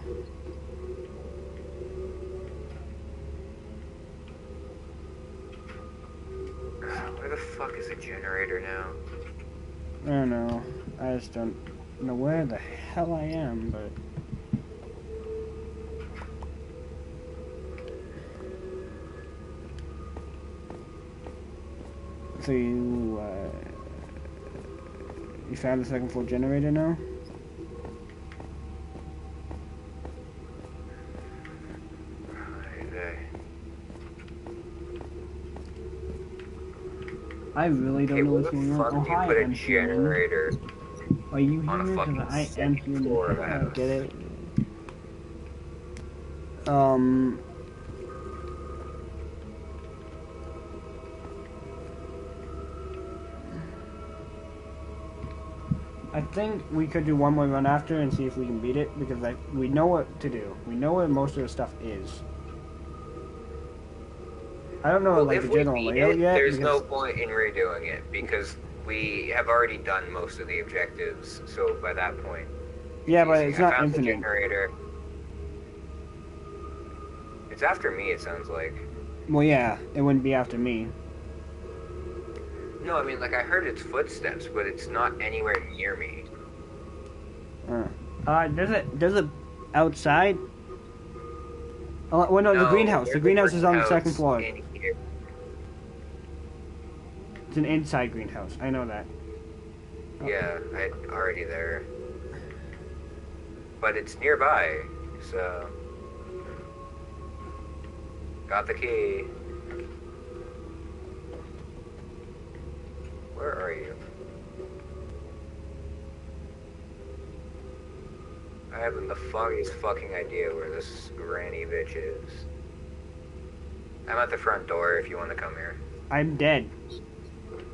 Where the fuck is the generator now? I don't know. I just don't know where the hell I am, but... So you found the second floor generator now? I really don't know what's going on. Oh, hi, put a I'm human. generator Are you on a human? fucking Because I am second floor of human. a I house. get it. I think we could do one more run after and see if we can beat it, because we know what to do. We know where most of the stuff is. I don't know Well, like if the we general beat layout it, yet. there's no because- point in redoing it because we have already done most of the objectives. So by that point, Yeah, but easy. it's I not found the infinite. generator. It's after me. It sounds like. Well, yeah, it wouldn't be after me. No, I mean like I heard its footsteps, but it's not anywhere near me. Does it outside? Oh, well, no, the greenhouse. The there's a greenhouse is on the second greenhouse floor. in here. It's an inside greenhouse. I know that. Yeah, I'm already there. But it's nearby, so... Got the key. Where are you? I haven't the foggiest fucking idea where this granny bitch is. I'm at the front door if you want to come here. I'm dead.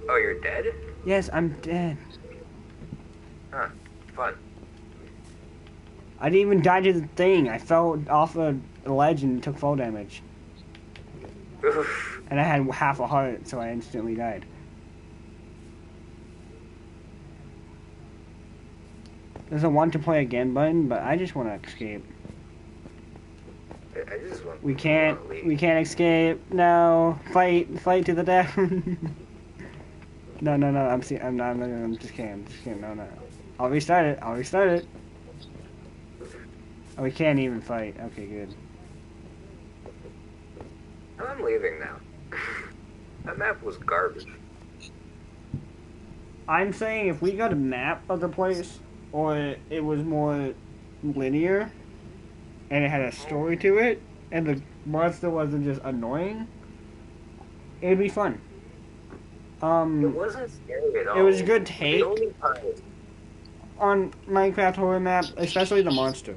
Oh, you're dead? Yes, I'm dead. Huh. Fun. I didn't even die to the thing. I fell off a ledge and took fall damage. Oof. And I had half a heart, so I instantly died. There's a want to play again button, but I just want to escape. I just want. We can't I wanna leave. escape. No, fight to the death. No, I'm just kidding. No. I'll restart it. Oh, we can't even fight. Okay, good. I'm leaving now. That map was garbage. I'm saying if we got a map of the place, or it was more linear, and it had a story to it, and the monster wasn't just annoying, it'd be fun. It Um, wasn't scary at it was a all. good The take only time, on Minecraft horror map, especially the monster.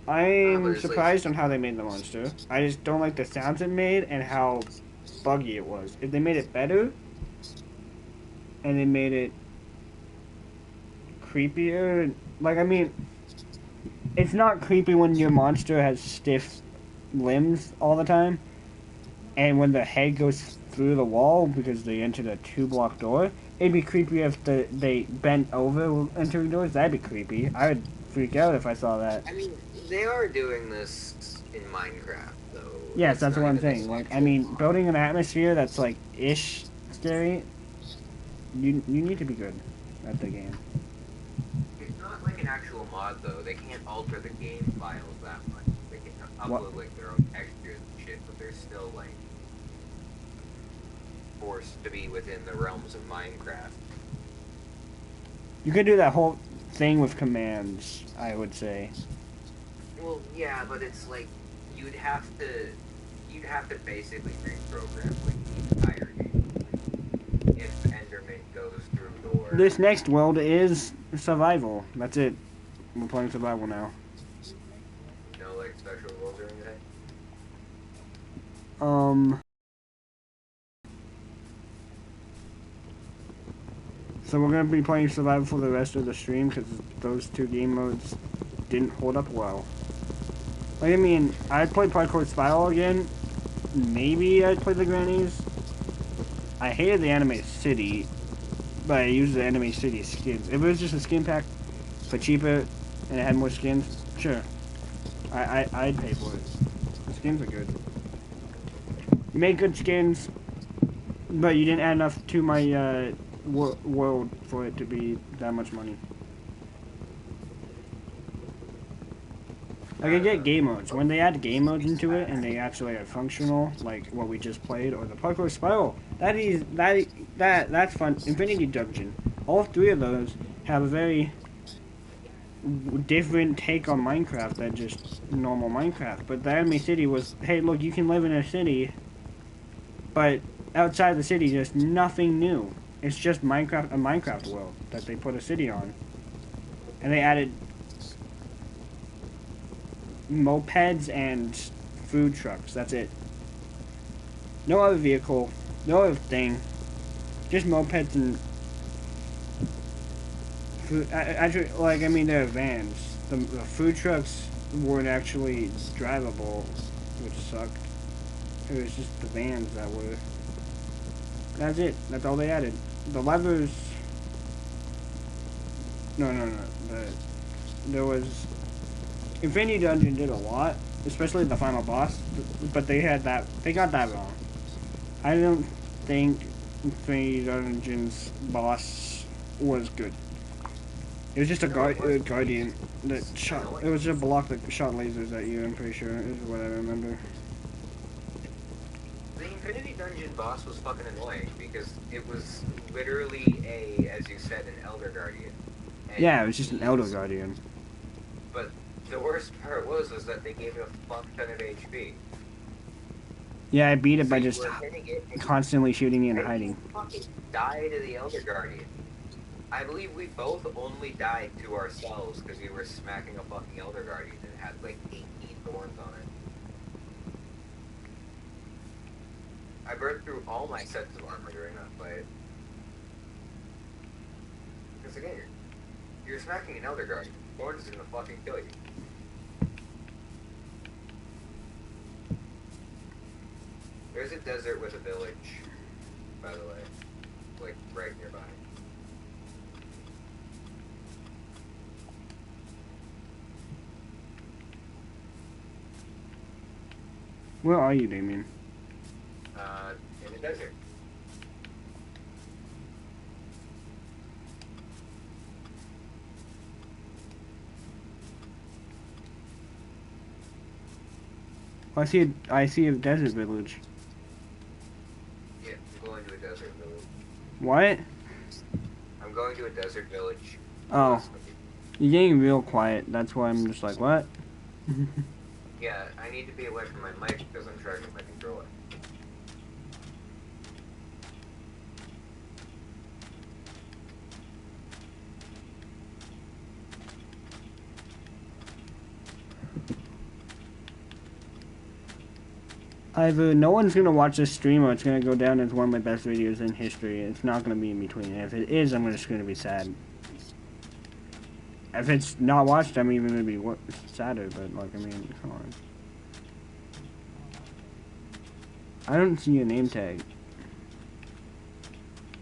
but I'm it's like, surprised on how they made the monster. I just don't like the sounds it made and how buggy it was. If they made it better and they made it creepier, like I mean, it's not creepy when your monster has stiff limbs all the time, and when the head goes through the wall because they entered a 2 block door. It'd be creepy if they bent over entering doors. That'd be creepy. I would freak out if I saw that. I mean, they are doing this in Minecraft, though. Yes, It's that's not what I'm even like saying. an Like, I actual mean, mod. building an atmosphere that's like ish scary. You need to be good at the game. It's not like an actual mod, though. They can't alter the game files that much. They can What upload like their own textures and shit, but they're still like forced to be within the realms of Minecraft. you could do that whole thing with commands. I would say. Well, yeah, but it's like you'd have to you'd have to basically reprogram like the entire game. Like, if Enderman goes through door, This next world is survival. That's it. We're playing survival now. no like special rules or anything. Um. So we're gonna be playing survival for the rest of the stream because those 2 game modes didn't hold up well. Like I mean, I'd play Parkour Spiral again. Maybe I'd play the Grannies. I hated the Anime City, but I used the Anime City skins. If it was just a skin pack for cheaper and it had more skins, sure. I'd pay for it. The skins are good. You made good skins, but you didn't add enough to my world for it to be that much money. Like I get game modes. When they add game modes into it and they actually are functional, like what we just played, or the Parkour Spiral, that's fun. Infinity Dungeon. All 3 of those have a very different take on Minecraft than just normal Minecraft. But the Anime City was, hey, look, you can live in a city, but outside the city, there's nothing new. It's just Minecraft, a Minecraft world that they put a city on, and they added mopeds and food trucks. That's it. No other vehicle, no other thing. Just mopeds and food. Actually, like I mean, they're vans. The food trucks weren't actually drivable, which sucked. It was just the vans that were. That's it. That's all they added. The levers. No. There was Infinity Dungeon did a lot, especially the final boss, but they had that. They got that wrong. I don't think Infinity Dungeon's boss was good. It was just a guardian that shot. It was just a block that shot lasers at you. I'm pretty sure is what I remember. The Infinity Dungeon boss was fucking annoying because it was literally as you said, an Elder Guardian. And Yeah, it was just an Elder Guardian. But the worst part was that they gave it a fuck ton of HP. Yeah, I beat it So by you just were hitting it and constantly shooting me and you hiding. fucking die to the Elder Guardian. I believe we both only died to ourselves because we were smacking a fucking Elder Guardian and had like 18 thorns on it. I burned through all my sets of armor during that fight. Because again, you're smacking an Elder Guardian. Thorns is gonna fucking kill you. There's a desert with a village, by the way. Like, right nearby. Where are you, Daymein? In the desert. I see a desert village. Yeah, I'm going to a desert village. What? I'm going to a desert village. Oh. You're getting real quiet. That's why I'm just like, what? Yeah, I need to be away from my mic because I'm charging my controller. Either no one's gonna watch this stream or it's gonna go down as one of my best videos in history. It's not gonna be in between. And if it is, I'm just gonna be sad. If it's not watched, I'm even gonna be sadder. But like, I mean, come on. I don't see a name tag.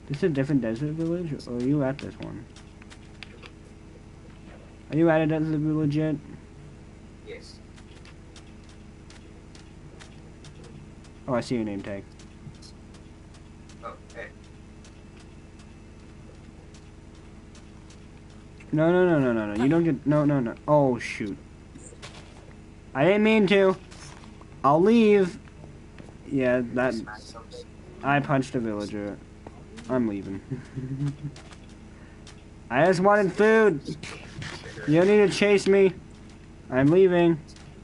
This is a different desert village, or are you at this one? Are you at a desert village yet? Yes. Oh, I see your name tag. Oh, hey. No. You don't get... No. Oh, shoot. I didn't mean to. I'll leave. Yeah, that... I punched a villager. I'm leaving. I just wanted food. You don't need to chase me. I'm leaving.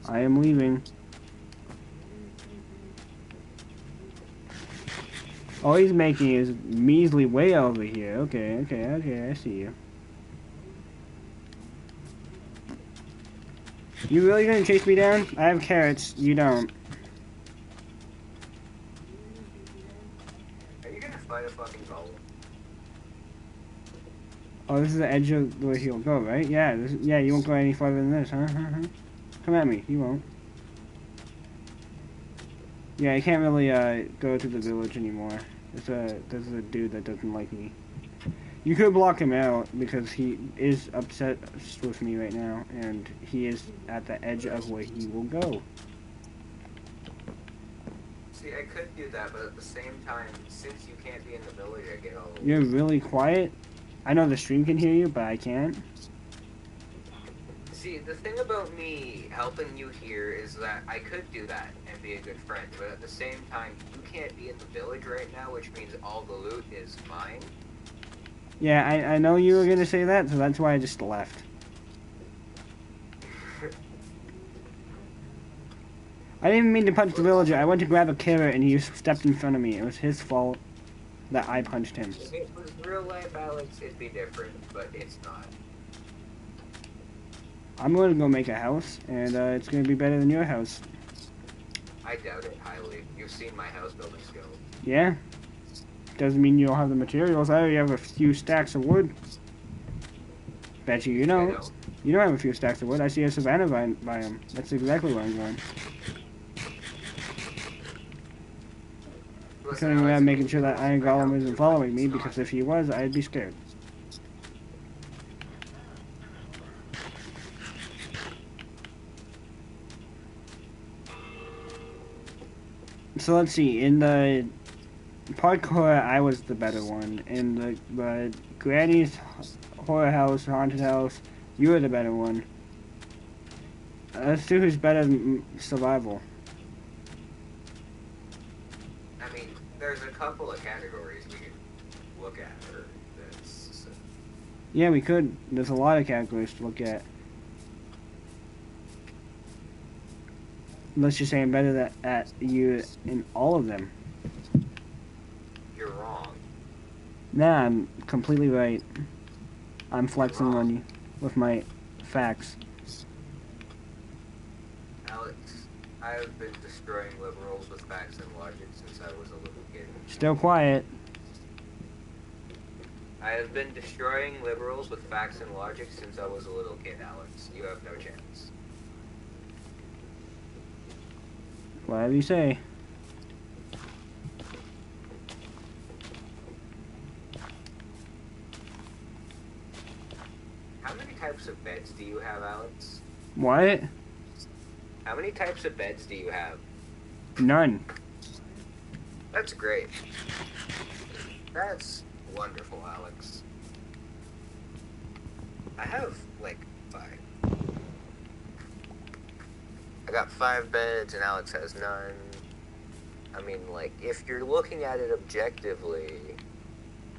I am leaving. All he's making is measly way over here. Okay, I see you. You really gonna chase me down? I have carrots. You don't. Are you gonna fight a fucking golem? Oh, this is the edge of where he'll go, right? Yeah, yeah, you won't go any farther than this, huh? Come at me. You won't. Yeah, I can't really go to the village anymore. There's a dude that doesn't like me. You could block him out because he is upset with me right now, and he is at the edge of where he will go. See, I could do that, but at the same time, since you can't be in the village, I get all... You're really quiet. I know the stream can hear you, but I can't. See, the thing about me helping you here is that I could do that and be a good friend, but at the same time, you can't be in the village right now, which means all the loot is mine. Yeah, I know you were gonna say that, so that's why I just left. I didn't mean to punch the villager. I went to grab a carrot and he stepped in front of me. It was his fault that I punched him. If it was real life, Alex, it'd be different, but it's not. I'm going to go make a house, and it's going to be better than your house. I doubt it highly. You've seen my house building skills. Yeah? Doesn't mean you don't have the materials. I already have a few stacks of wood. Bet you don't. You don't have a few stacks of wood. I see a savanna biome. That's exactly where I'm going. Listen, I'm making sure that Iron Golem isn't following me, because if he was, I'd be scared. So let's see, in the parkour, I was the better one. In the Granny's horror house, haunted house, you were the better one. Let's see who's better than survival. I mean, there's a couple of categories we could look at for this. Yeah, we could. There's a lot of categories to look at. Let's just say I'm better at you in all of them. You're wrong. Nah, I'm completely right. I'm flexing on you with my facts. Alex, I have been destroying liberals with facts and logic since I was a little kid. Still quiet. I have been destroying liberals with facts and logic since I was a little kid, Alex. You have no chance. Whatever you say. How many types of beds do you have, Alex? What? How many types of beds do you have? None. That's great. That's wonderful, Alex. I have, like, 5. I got 5 beds and Alex has none. I mean, like, if you're looking at it objectively,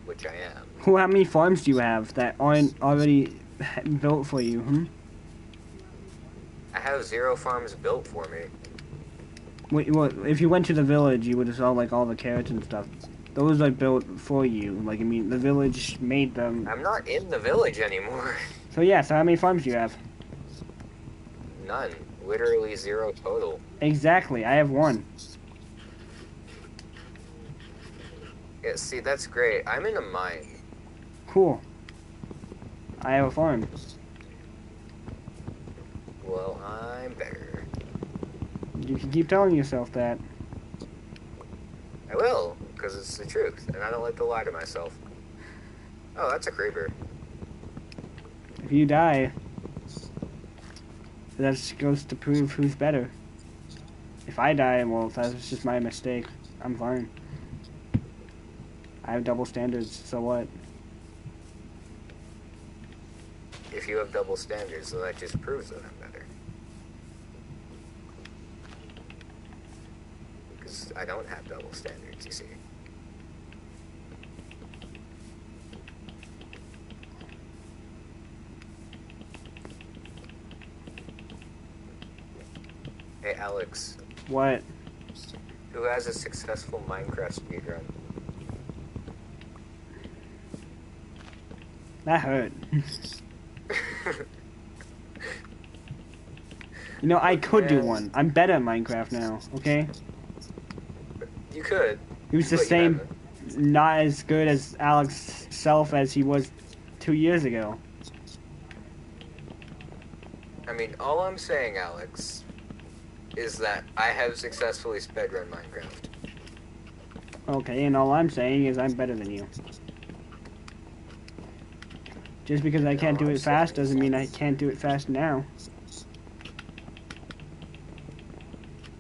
which I am. How many farms do you have that aren't already built for you, hmm? I have 0 farms built for me. Wait, well, if you went to the village, you would have saw like all the carrots and stuff. Those are built for you. Like, I mean, the village made them. I'm not in the village anymore. So yeah, so how many farms do you have? None. Literally 0 total. Exactly, I have one. Yeah, see, that's great. I'm in a mine. Cool. I have a farm. Well, I'm better. You can keep telling yourself that. I will, because it's the truth, and I don't like to lie to myself. Oh, that's a creeper. If you die, that just goes to prove who's better. If I die, well, that's just my mistake. I'm fine. I have double standards, so what? If you have double standards, then that just proves that I'm better. Because I don't have double standards, you see. Hey, Alex. What? Who has a successful Minecraft speedrun? That hurt. You know, I could do one. I'm better at Minecraft now, okay? You could. He was the but you same, haven't. not as good as Alex self as he was 2 years ago. I mean, all I'm saying, Alex, is that I have successfully speedrun Minecraft. Okay, and all I'm saying is I'm better than you. Just because I can't do it fast doesn't mean I can't do it fast now.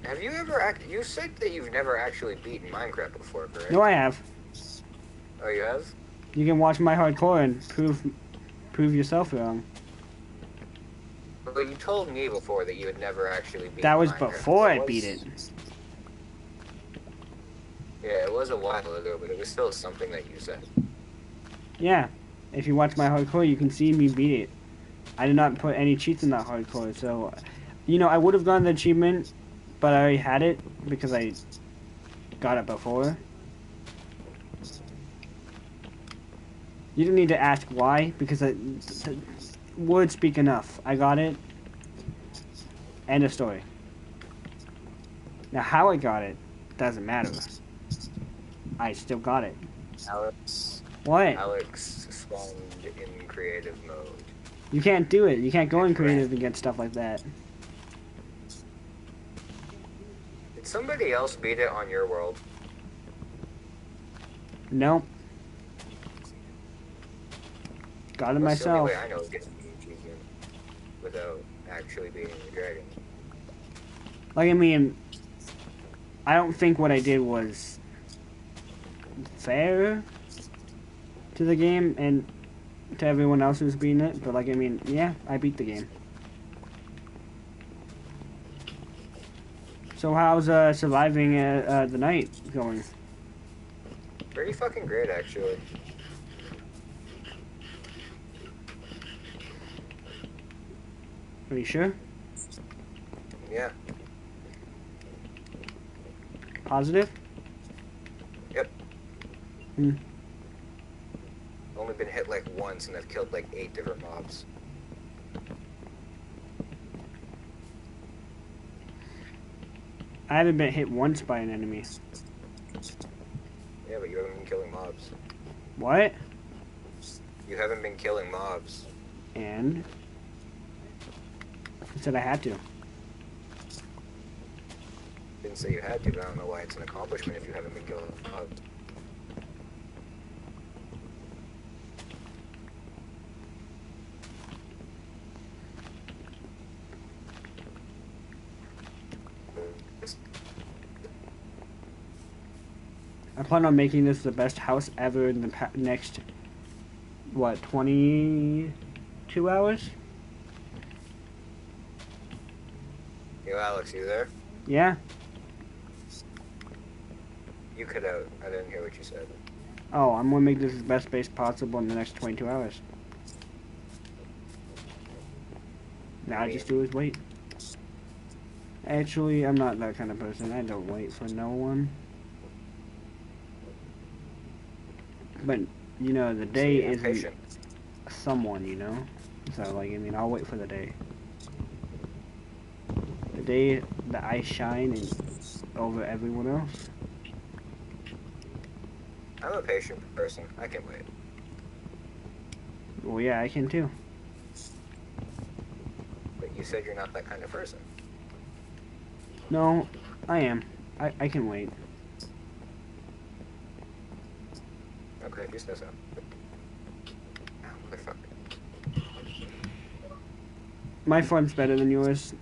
Have you ever you said that you've never actually beaten Minecraft before, correct? No, I have. Oh, you have? You can watch my hardcore and prove yourself wrong. Well, you told me before that you had never actually beaten That was Minecraft. before I beat it. Yeah, it was a while ago, but it was still something that you said. Yeah. If you watch my hardcore, you can see me beat it. I did not put any cheats in that hardcore, so... You know, I would have gotten the achievement, but I already had it because I got it before. You don't need to ask why, because words speak enough. I got it. End of story. Now, how I got it doesn't matter. I still got it. Alex. What? Alex spawned in creative mode. You can't do it. You can't go in creative and get stuff like that. Did somebody else beat it on your world? Nope. Got it What's myself. the only way I know of getting the achievement without actually beating the dragon? Like, I mean, I don't think what I did was fair to the game and to everyone else who's beating it, but like, I mean, yeah, I beat the game. So how's surviving the night going? Pretty fucking great, actually. Are you sure? Yeah. Positive? Yep. Hmm. Only been hit like once, and I've killed like 8 different mobs. I haven't been hit once by an enemy. Yeah, but you haven't been killing mobs. What? You haven't been killing mobs. And? I said I had to. Didn't say you had to, but I don't know why it's an accomplishment if you haven't been killing mobs. I plan on making this the best house ever in the next, what, 22 hours? Yo, Alex, you there? Yeah? You cut out. I didn't hear what you said. Oh, I'm gonna make this the best base possible in the next 22 hours. Now I I mean, just do is wait. Actually, I'm not that kind of person. I don't wait for no one. But, you know, the day see, I'm isn't patient. someone, you know? So, like, I mean, I'll wait for the day. The day that I shine over everyone else. I'm a patient person. I can wait. Well, yeah, I can too. But you said you're not that kind of person. No, I am. I can wait. Okay, if you say so. Oh, motherfucker. My phone's better than yours.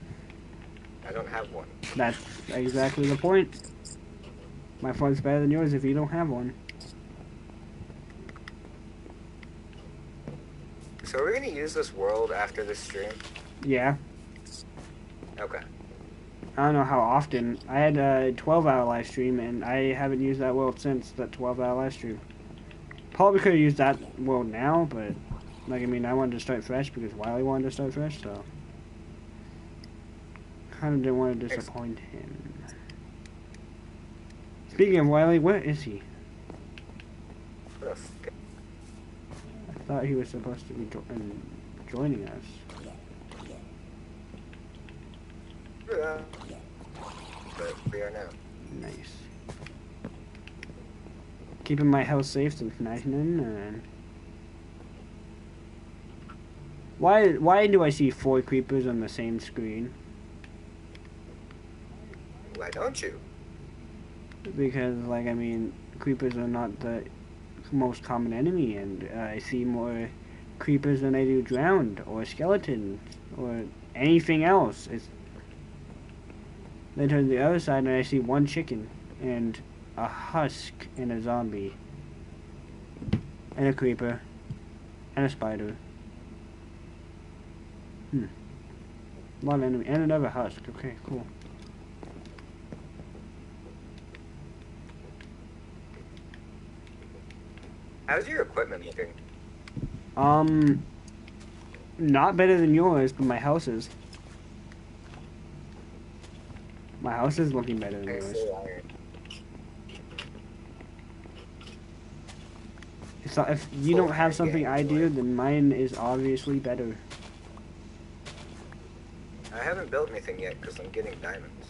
I don't have one. That's exactly the point. My phone's better than yours if you don't have one. So are we gonna use this world after this stream? Yeah. Okay. I don't know how often. I had a 12-hour live stream, and I haven't used that world since that 12-hour live stream. Probably could have used that world now, but, like, I mean, I wanted to start fresh because Wiley wanted to start fresh, so. Kind of didn't want to disappoint him. Speaking of Wiley, where is he? What the fuck? I thought he was supposed to be joining us. Yeah. But we are now. Nice. Keeping my house safe since 1999. Why do I see 4 creepers on the same screen? Why don't you? Because, like, I mean, creepers are not the most common enemy, and I see more creepers than I do drowned, or skeletons, or anything else. Then turn to the other side, and I see 1 chicken, and a husk, and a zombie, and a creeper, and a spider. A lot of enemy, and another husk. Okay, cool. How's your equipment looking? Not better than yours, but my house is. My house is looking better than I yours. full iron. If you Full don't have iron something game, I do, like- then mine is obviously better. I haven't built anything yet because I'm getting diamonds.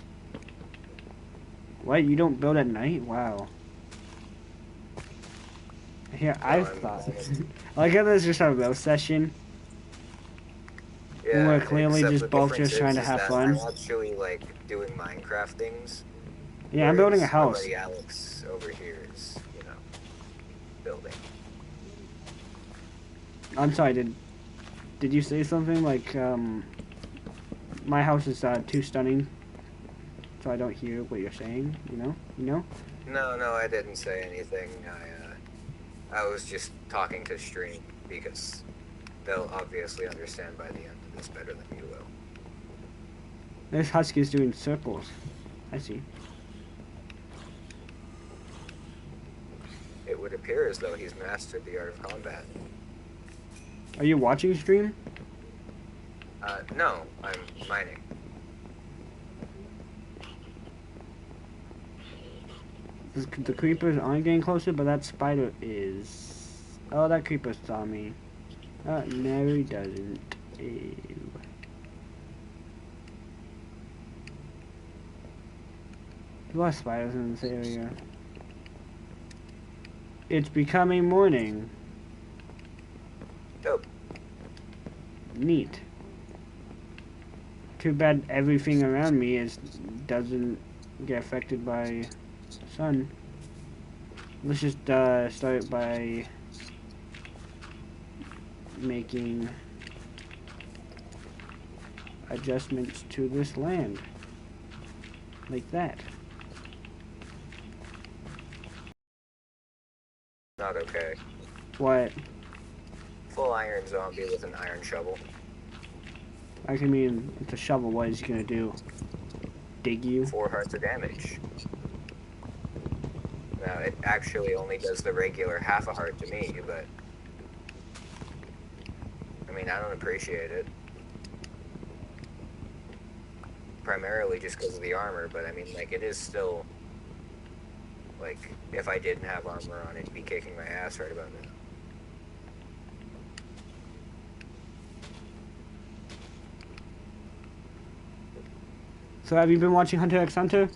What? You don't build at night? Wow. Here, No, I've I'm thought. diamond. I like how this is just a roast session. Yeah, We're clearly except just the both difference just trying to is have that fun. I'm actually like doing Minecraft things. Yeah, I'm building a whereas house. My buddy Alex over here is, building. I'm sorry, did you say something like, my house is, too stunning, so I don't hear what you're saying, you know? No, I didn't say anything. I was just talking to stream because they'll obviously understand by the end of this better than you will. This husky is doing circles. I see. It would appear as though he's mastered the art of combat. Are you watching stream? No, I'm mining. The creepers aren't getting closer, but that spider is. Oh, that creeper saw me. No, he doesn't. Ew. There's a lot of spiders in this area. It's becoming morning. Dope. Neat. Too bad everything around me doesn't get affected by the sun. Let's just start by making adjustments to this land. Like that. Not okay. What? Full iron zombie with an iron shovel. I mean, it's a shovel. What is he gonna do? Dig you? 4 hearts of damage. Now, it actually only does the regular half a heart to me, but... I mean, I don't appreciate it. primarily just because of the armor, but I mean, like, it is still, like, if I didn't have armor on, it'd be kicking my ass right about now. So have you been watching Hunter x Hunter?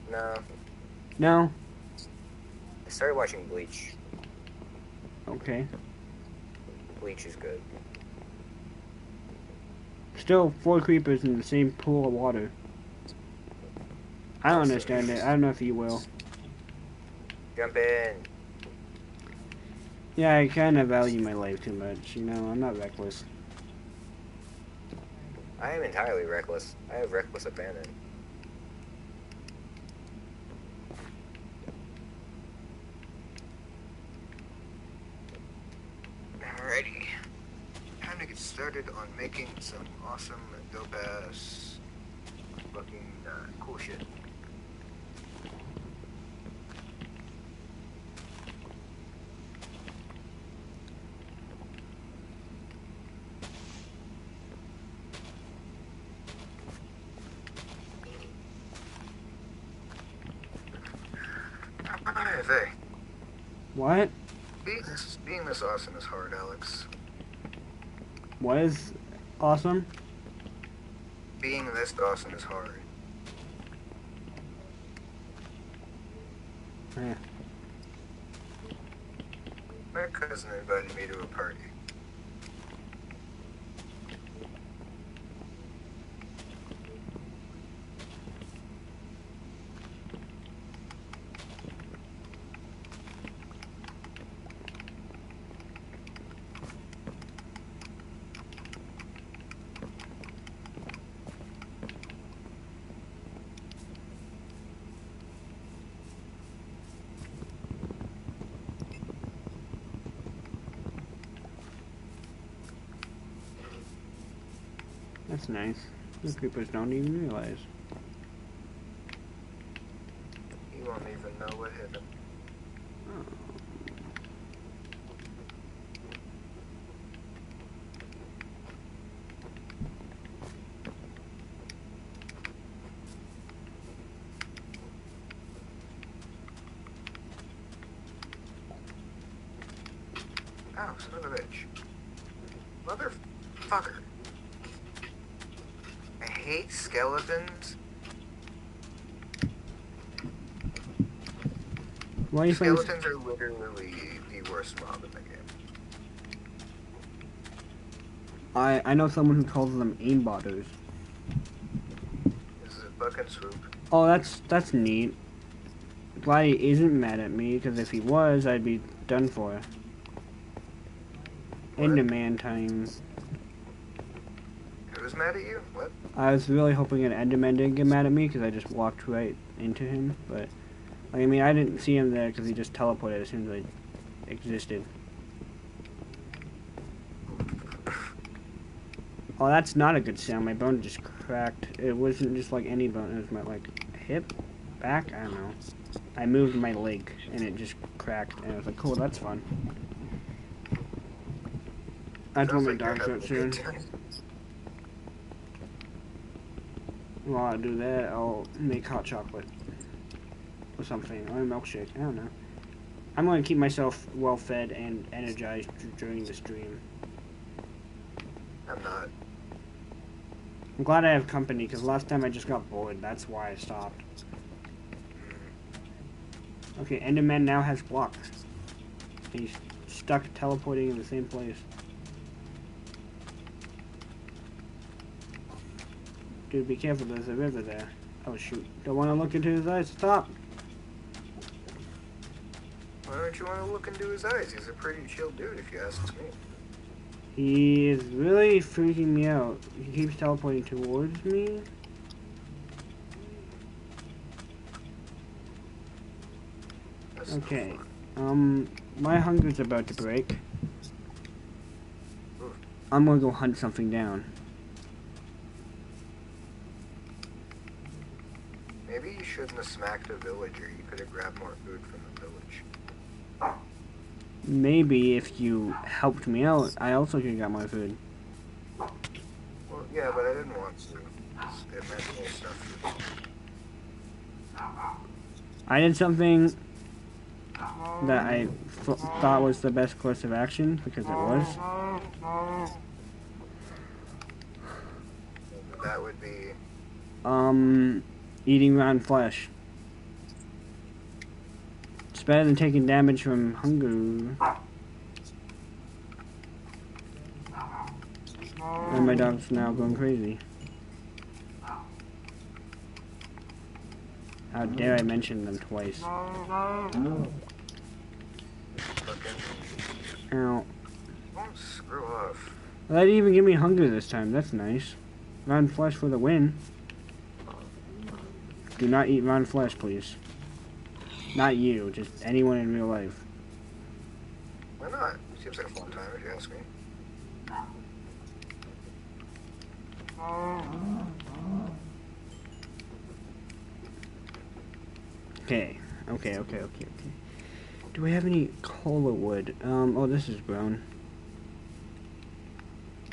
No, No? I started watching Bleach. Okay. Bleach is good. Still 4 creepers in the same pool of water. I don't understand it. I don't know if you will. Jump in. Yeah, I kind of value my life too much. You know, I'm not reckless. I am entirely reckless. I have reckless abandon. Alrighty. Time to get started on making some awesome, dope-ass, fucking cool shit. Hey, What? being this awesome is hard, Alex. What is awesome? Being this awesome is hard. Yeah. My cousin invited me to a party. That's nice. The creepers don't even realize. You won't even know what hit him. Oh, son of a bitch. Motherfucker. I hate skeletons. Why are you playing? Skeletons are literally the worst mob in the game. I know someone who calls them aimbotters. This is a buck and swoop. Oh, that's neat. Glad he isn't mad at me, because if he was, I'd be done for. Enderman time. Who's mad at you? What? I was really hoping an Enderman didn't get mad at me, because I just walked right into him, but... I mean, I didn't see him there, because he just teleported as soon as I existed. Oh, that's not a good sound. My bone just cracked. It wasn't just like any bone. It was my, like, hip, back, I don't know. I moved my leg, and it just cracked, and I was like, cool, that's fun. That's what my dog's out soon. While I do that, I'll make hot chocolate. Or something, or a milkshake, I don't know. I'm going to keep myself well fed and energized during the stream. I'm not. I'm glad I have company, because last time I just got bored. That's why I stopped. Okay, Enderman now has blocks. He's stuck teleporting in the same place. Dude, be careful, there's a river there. Oh shoot, don't want to look into his eyes, stop! Why don't you want to look into his eyes? He's a pretty chill dude, if you ask me. He is really freaking me out. He keeps teleporting towards me. That's Okay, my hunger's about to break. I'm gonna go hunt something down. Maybe you shouldn't have smacked a villager. You could have grabbed more food from the village. Maybe if you helped me out, I also could have got my food. Well, yeah, but I didn't want to. It meant more stuff. I did something that I thought was the best course of action because it was. That would be... Eating rotten flesh. It's better than taking damage from hunger. And my dog's now going crazy. How dare I mention them twice? Fucking... Ow. Oh, screw off. Well, that didn't even give me hunger this time. That's nice. Rotten flesh for the win. Do not eat rotten flesh, please. Not you, just anyone in real life. Why not? Seems like a fun time if you ask me. Okay. Okay. Do we have any cola wood? Oh, this is brown.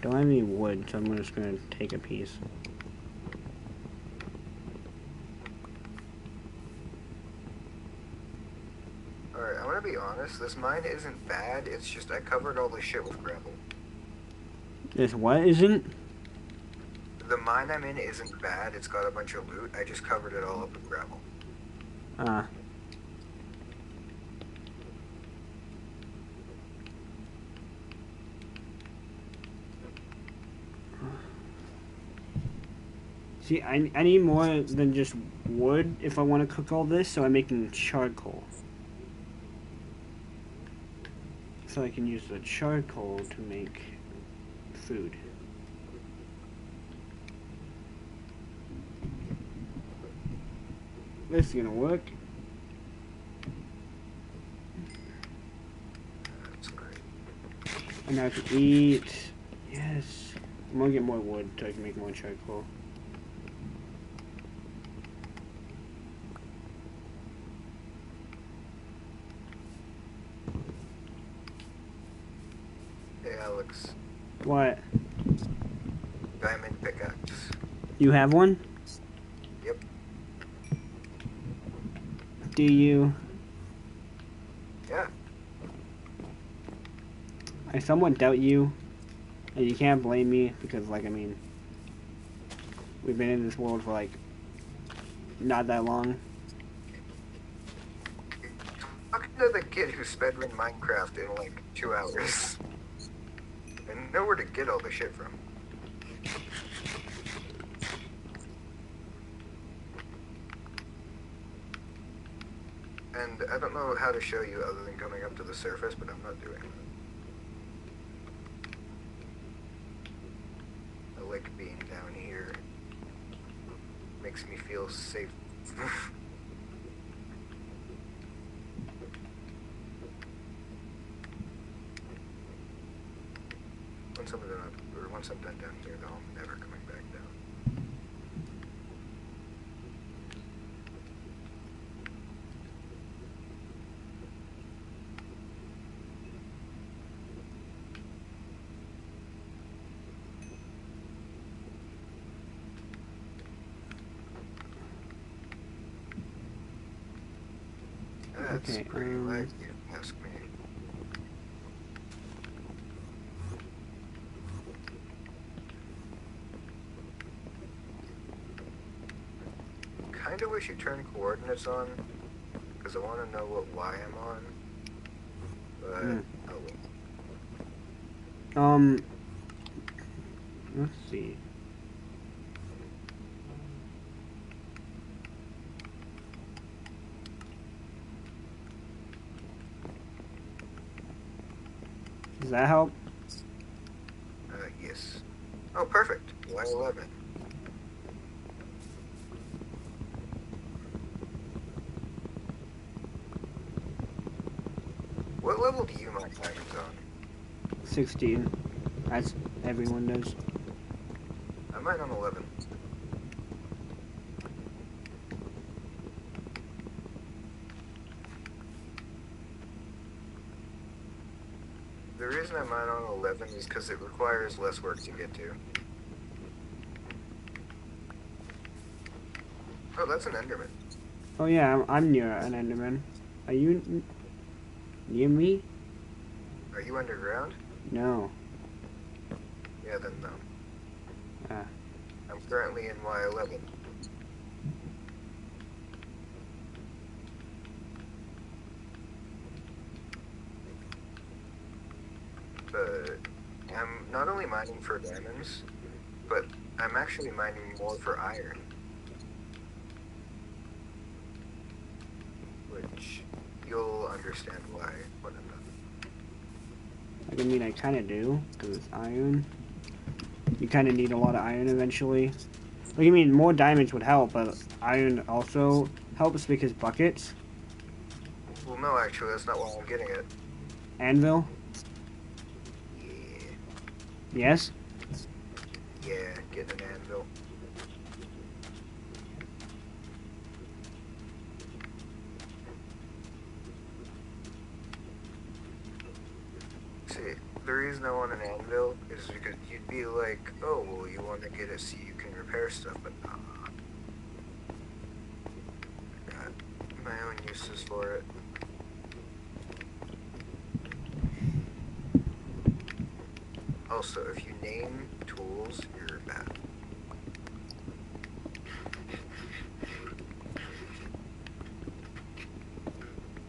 Don't have any wood, so I'm just gonna take a piece. Alright, I'm gonna be honest, this mine isn't bad, it's just I covered all this shit with gravel. This what isn't? The mine I'm in isn't bad, it's got a bunch of loot, I just covered it all up with gravel. Ah. See, I need more than just wood if I want to cook all this, so I'm making charcoal. So I can use the charcoal to make food. This is gonna work. That's great. And now I can eat. Yes. I'm gonna get more wood so I can make more charcoal. Hey Alex. What? Diamond pickaxe. You have one? Yep. Do you? Yeah. I somewhat doubt you. And you can't blame me because, like, I mean, we've been in this world for, like, not that long. Talking to the kid who sped-run Minecraft in like 2 hours. And know where to get all the shit from. And I don't know how to show you other than coming up to the surface, but I'm not doing that. I like being down here. Makes me feel safe. Once I'm done down here, though, I'm never coming back down. That's Okay, pretty light, you ask me. Kinda wish you turned coordinates on, because I want to know what Y I'm on. But, oh well. Let's see. Does that help? Yes. Oh, perfect. Y11. What level do you mine diamonds on? 16. As everyone does. I mine on 11. The reason I mine on 11 is because it requires less work to get to. Oh, that's an Enderman. Oh yeah, I'm near an Enderman. Are you near me? Are you underground? No. Yeah, then no. Ah. I'm currently in Y11. But I'm not only mining for diamonds, but I'm actually mining more for iron, which you'll understand why when I'm done. Like, I mean, I kind of do, because it's iron. You kind of need a lot of iron eventually. Like, I mean, more diamonds would help, but iron also helps because buckets, Well, no, actually, that's not why I'm getting it. anvil, Yeah, yes. yeah, getting an anvil. See, the reason I want an anvil is because you'd be like, oh, well, you want to get it so you can repair stuff, but nah, I got my own uses for it. Also, if you name tools, you're bad.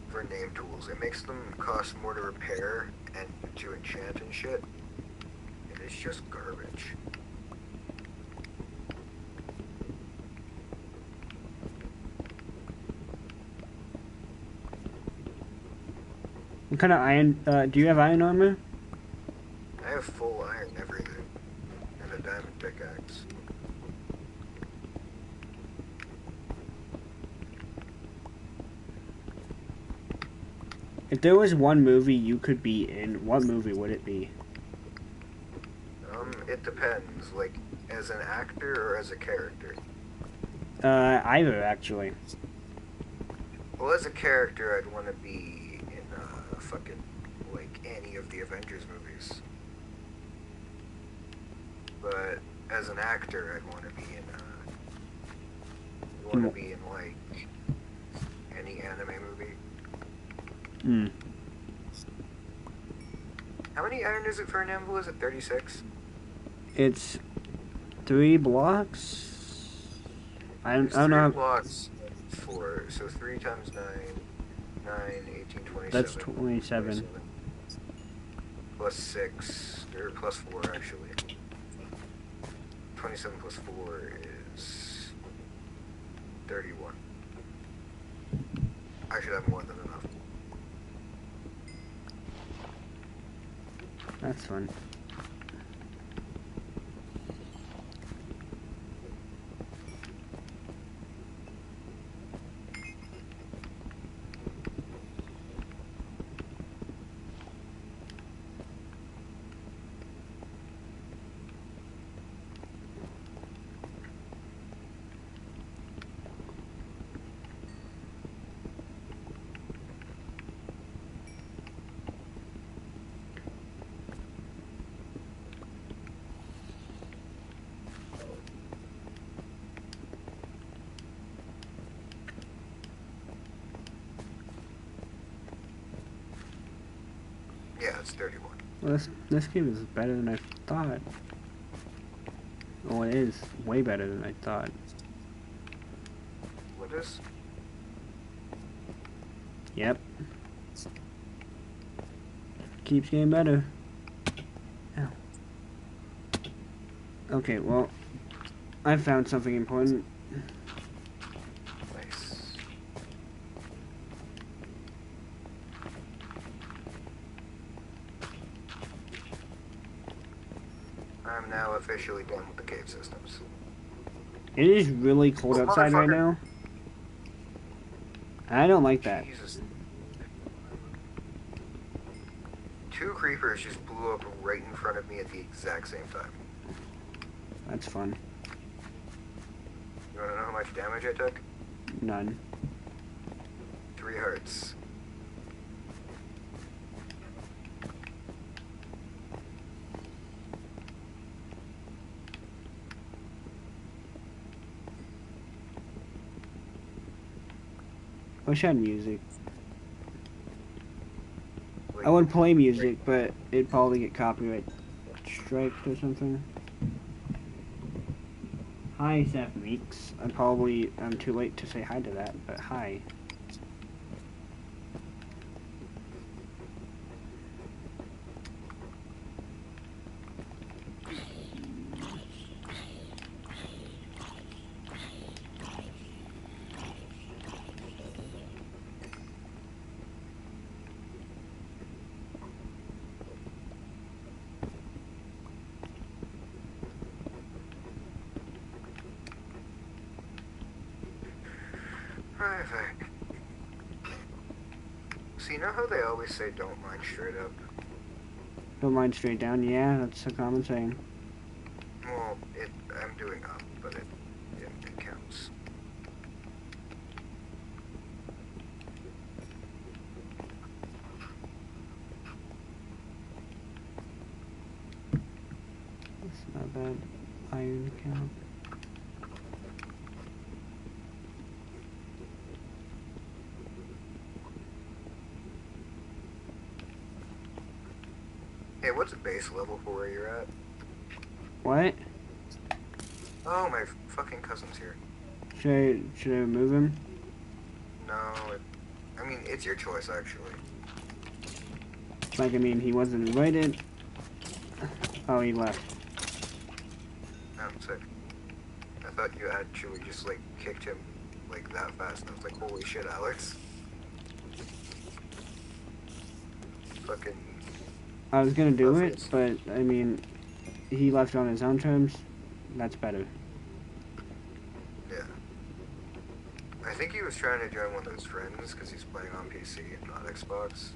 For name tools, it makes them cost more to repair and to enchant and shit, and it's just garbage. What kind of iron, do you have iron armor? I have full iron everything, and a diamond pickaxe. If there was one movie you could be in, what movie would it be? It depends, like, as an actor or as a character. Either, actually. Well, as a character, I'd want to be in, fucking, like, any of the Avengers movies. But as an actor, I'd want to be in, like, any anime movie. Hmm. How many iron is it for an anvil? Is it 36? It's 3 blocks? I There's don't know 3 how... blocks and 4, so 3 times 9, 9, 18, That's 27, 27. 27. Plus 6, or plus 4 actually. 27 plus 4 is 31. I should have more than enough. That's fun. Yeah, it's 31. Well, this game is better than I thought. Oh, it is way better than I thought. What is? Yep. Keeps getting better. Ow. Okay, well, I found something important. Nice. I'm now officially done with the cave systems. It is really cold Oh, outside right motherfucker. now. I don't like that. Jesus. 2 creepers just blew up right in front of me at the exact same time. That's fun. You wanna know how much damage I took? None. 3 hearts. Wish I had music. Like, I would play music, but it'd probably get copyright striked or something. Hi, Seth Meeks. I'm too late to say hi to that, but hi. Right. So you know how they always say don't mind straight up? Don't mind straight down. Yeah, that's a common saying. Well, I'm doing up, but it counts. It's not bad. Iron count. Hey, what's the base level for where you're at? What? Oh, my fucking cousin's here. Should I remove him? No, I mean, it's your choice, actually. Like, I mean, he wasn't invited. Oh, he left. I'm sick. I thought you actually just, like, kicked him, like, that fast, and I was like, holy shit, Alex. Fucking... I was gonna do it, Perfect. but, I mean, he left on his own terms. That's better. Yeah. I think he was trying to join one of his friends, because he's playing on PC and not Xbox.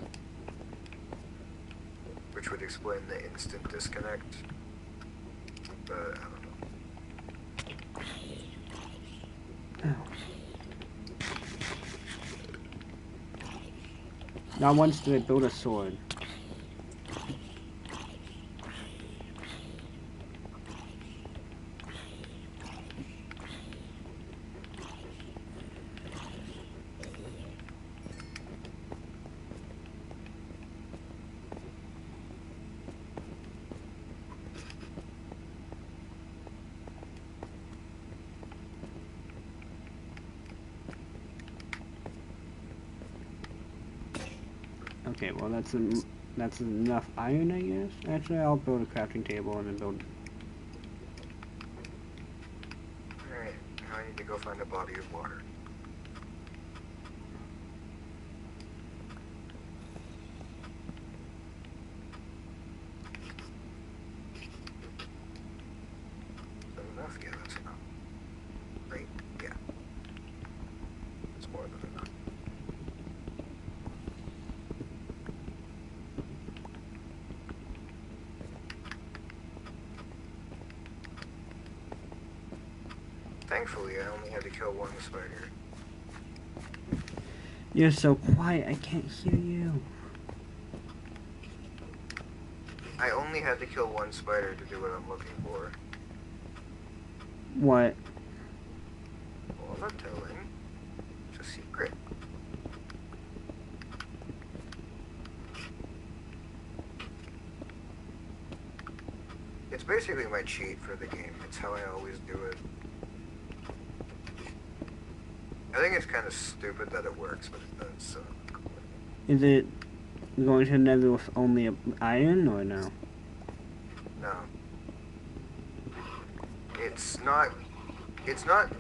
Which would explain the instant disconnect. But, I don't know. Not once did I build a sword. Okay, well that's enough iron, I guess. Actually, I'll build a crafting table and then build. Alright, now I need to go find a body of water. Is that enough? Yeah, that's enough. Right? Yeah. It's more than enough. Thankfully, I only had to kill one spider. You're so quiet, I can't hear you. I only had to kill one spider to do what I'm looking for. What? Well, I'm not telling. It's a secret. It's basically my cheat for the game. It's how I always do it. I think it's kind of stupid that it works, but it does, so... Is it going to nether with only iron or no? No. It's not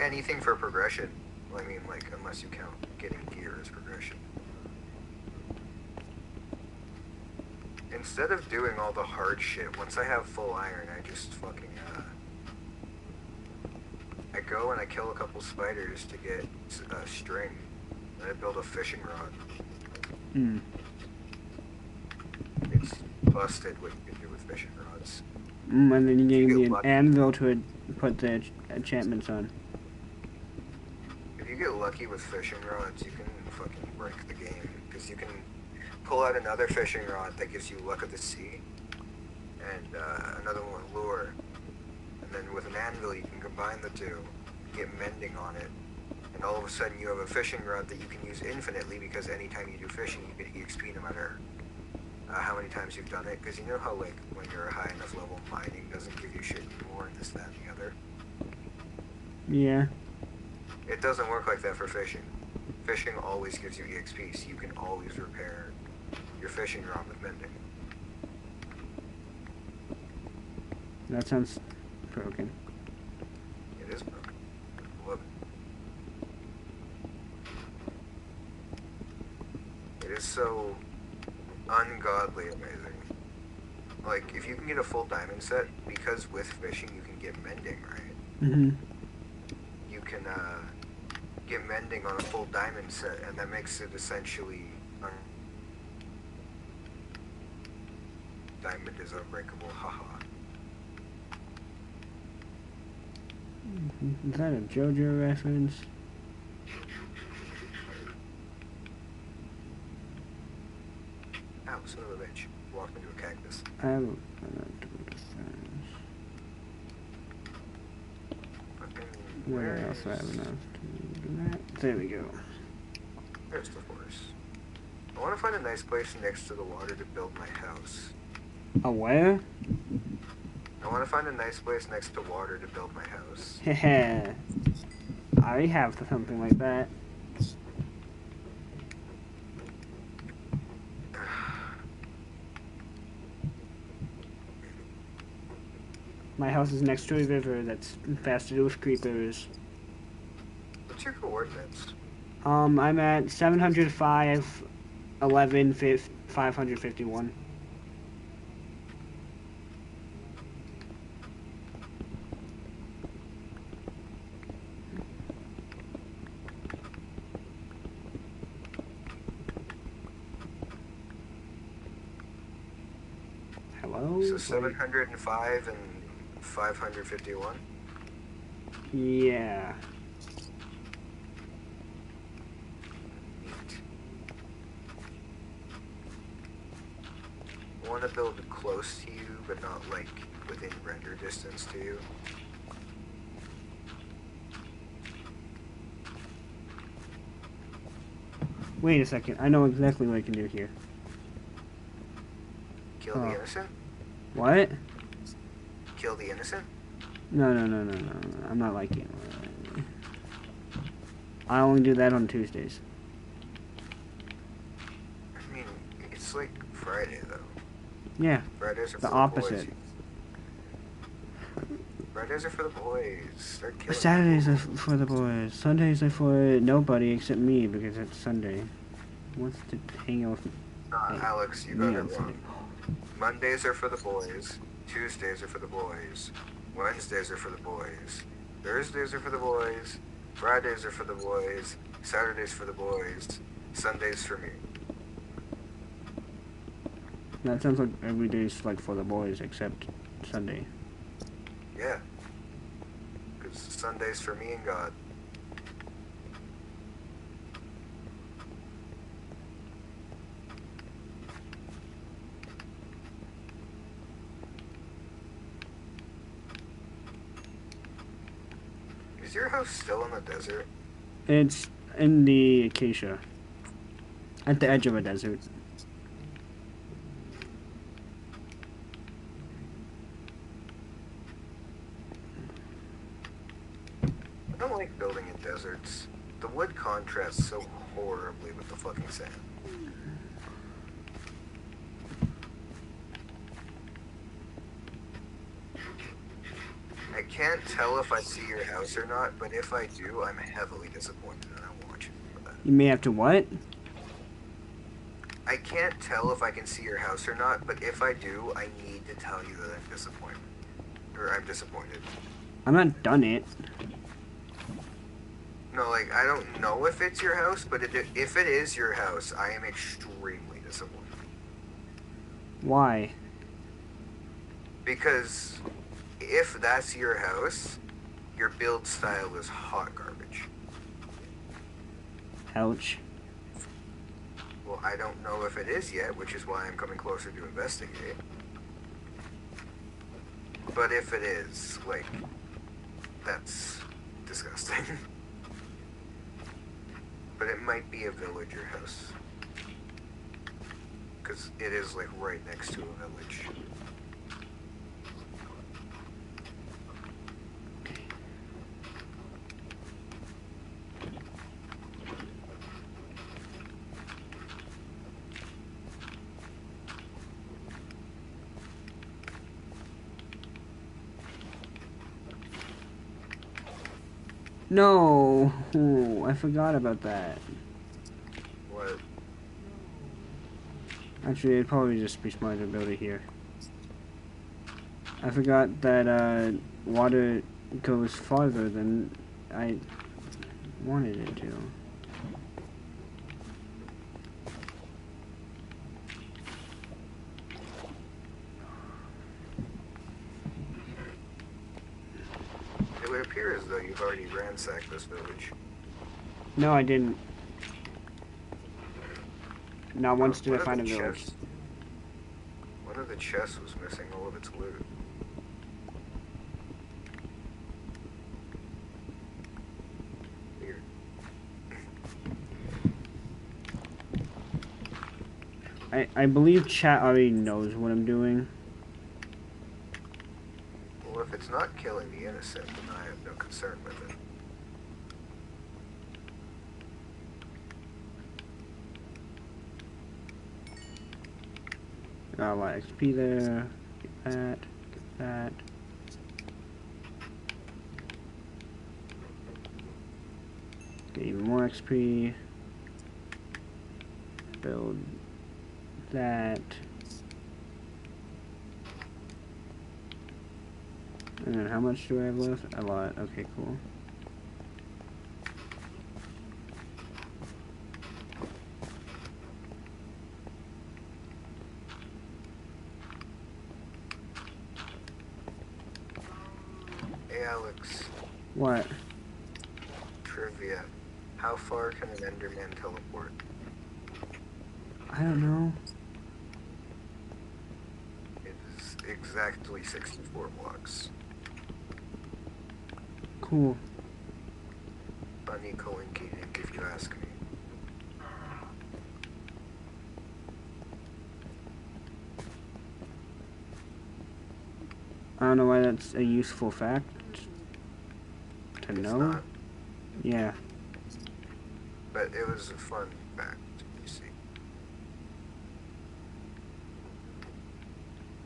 anything for progression. I mean, like, unless you count getting gear as progression. Instead of doing all the hard shit, once I have full iron, I just fucking, I go and I kill a couple spiders to get string, and I build a fishing rod. Hmm. It's busted what you can do with fishing rods. And then you If gave you me get an lucky, anvil to put the enchantments on. if you get lucky with fishing rods, you can fucking break the game, because you can pull out another fishing rod that gives you luck of the sea, and another one with lure, and then with an anvil you can combine the two, get mending on it, and all of a sudden you have a fishing rod that you can use infinitely because anytime you do fishing, you get EXP no matter how many times you've done it. Because you know how, like, when you're a high enough level, mining doesn't give you shit anymore, and this, that, and the other. Yeah. It doesn't work like that for fishing. Fishing always gives you EXP, so you can always repair your fishing rod with mending. That sounds broken. It is broken. I love it. It is so ungodly amazing. Like, if you can get a full diamond set, because with fishing you can get mending, right? Mm-hmm. You can get mending on a full diamond set, and that makes it essentially diamond is unbreakable, haha. Is that a JoJo reference? Ow, son of a bitch. Walked into a cactus. I have where else do I have enough to do that? There we go. There's the forest. I want to find a nice place next to the water to build my house. A where? I want to find a nice place next to water to build my house. Heh. I have something like that. My house is next to a river that's infested with creepers. What's your coordinates? I'm at 705, 11, 551. Hello? So 705 and 551? Yeah. Neat. I want to build close to you, but not like within render distance to you. Wait a second. I know exactly what I can do here. Kill the innocent? What? Kill the innocent? No. I'm not like you. I only do that on Tuesdays. I mean, it's like Friday though. Yeah. Fridays are for The the opposite. boys. Fridays are for the boys. Start killing Saturdays are people. for the boys. Sundays are for nobody except me because it's Sunday. Who wants to hang out with Alex, you me got on it Sunday? wrong. Mondays are for the boys. Tuesdays are for the boys. Wednesdays are for the boys. Thursdays are for the boys. Fridays are for the boys. Saturdays for the boys. Sundays for me. That sounds like every day's like for the boys except Sunday. Yeah. Because Sunday's for me and God. Is your house still in the desert? It's in the acacia. At the edge of a desert. I don't like building in deserts. The wood contrasts so horribly with the fucking sand. I can't tell if I see your house or not, but if I do, I'm heavily disappointed and I want you for that. You may have to what? I can't tell if I can see your house or not, but if I do, I need to tell you that I'm disappointed. Or I'm disappointed. I'm not done it. No, like, I don't know if it's your house, but if it is your house, I am extremely disappointed. Why? Because if that's your house, your build style is hot garbage. Ouch. Well, I don't know if it is yet, which is why I'm coming closer to investigate. But if it is, like, that's disgusting. But it might be a villager house. Because it is like right next to a village. No! Oh, I forgot about that. What? Actually, it'd probably just be smarter to build it here. I forgot that water goes farther than I wanted it to. It would appear as though you've already ransacked this village. No, I didn't. Not once did I One of find the a village. chests- One of the chests was missing all of its loot. Weird. I believe chat already knows what I'm doing. Well, if it's not killing the innocent, then I have no concern with it. Got a lot of XP there. Get that. Get that. Get even more XP. Build that. And then how much do I have left? A lot. Okay, cool. Hey Alex, What? trivia. How far can an Enderman teleport? I don't know. It is exactly 64 blocks. Cool. Funny coinkydink if you ask me. I don't know why that's a useful fact to It's know. not, Yeah. but it was a fun fact, you see.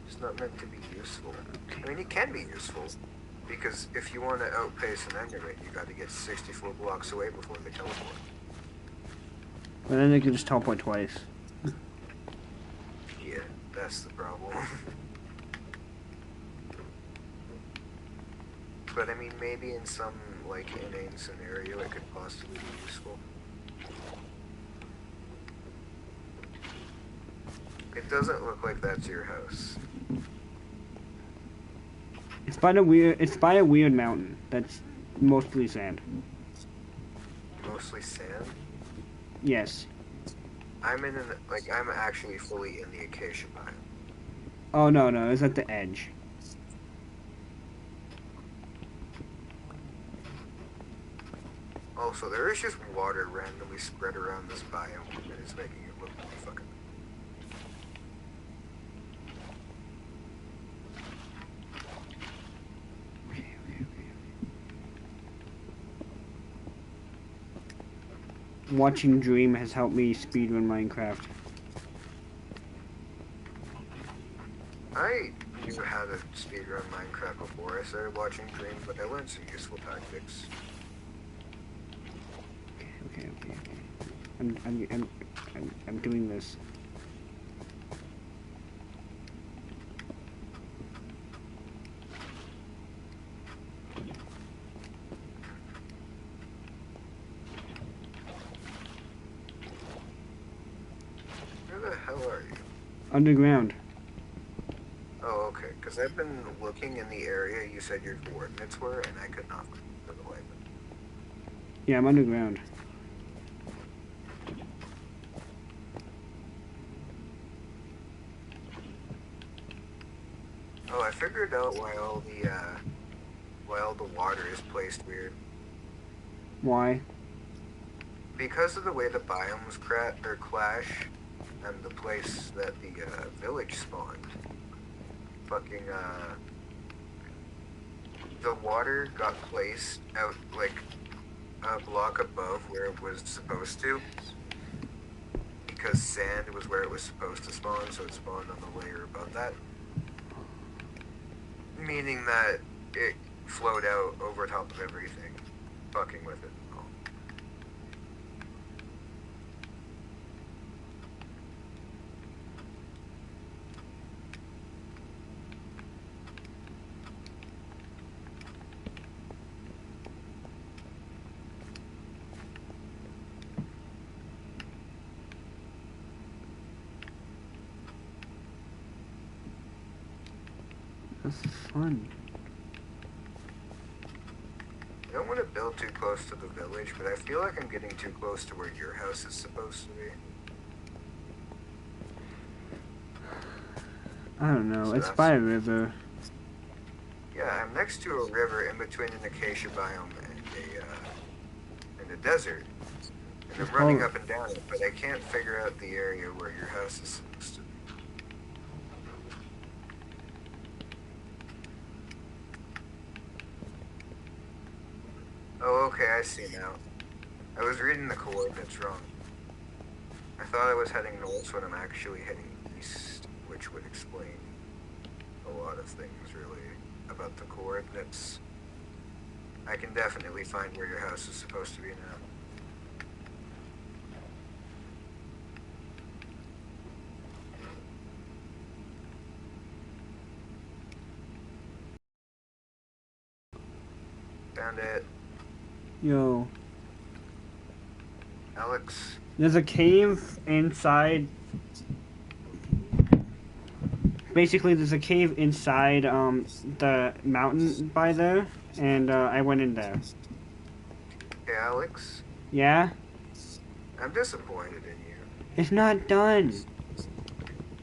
It's not meant to be useful. I mean, it can be useful, because if you want to outpace an Enderman, you got to get 64 blocks away before they teleport. But then they can just teleport twice. Yeah, that's the problem. But I mean, maybe in some, like, inane scenario, it could possibly be useful. It doesn't look like that's your house. It's by a weird mountain that's mostly sand. Mostly sand. Yes. I'm actually fully in the acacia biome. Oh no, it's at the edge. Also, there is just water randomly spread around this biome, and it's making it look really fucking... Watching Dream has helped me speedrun Minecraft. I knew how to speedrun Minecraft before I started watching Dream, but I learned some useful tactics. Okay. I'm doing this. Where the hell are you? Underground. Oh, okay, because I've been looking in the area you said your coordinates were, and I could not find the way. Yeah, I'm underground. Oh, I figured out why all the water is placed weird. Why? because of the way the biomes clash, and the place that the village spawned, fucking the water got placed out like a block above where it was supposed to, because sand was where it was supposed to spawn, so it spawned on the layer above that, meaning that it flowed out over top of everything, fucking with it. That's fun. I don't want to build too close to the village, but I feel like I'm getting too close to where your house is supposed to be. I don't know. So It's by a river. Yeah, I'm next to a river in between an acacia biome and a desert. And I'm running up and down it, but I can't figure out the area where your house is supposed to be. Oh, okay, I see now. I was reading the coordinates wrong. I thought I was heading north when I'm actually heading east, which would explain a lot of things, really, about the coordinates. I can definitely find where your house is supposed to be now. Found it. Yo. Alex. There's a cave inside. Basically, there's a cave inside the mountain by there, and I went in there. Hey, Alex. Yeah? I'm disappointed in you. It's not done.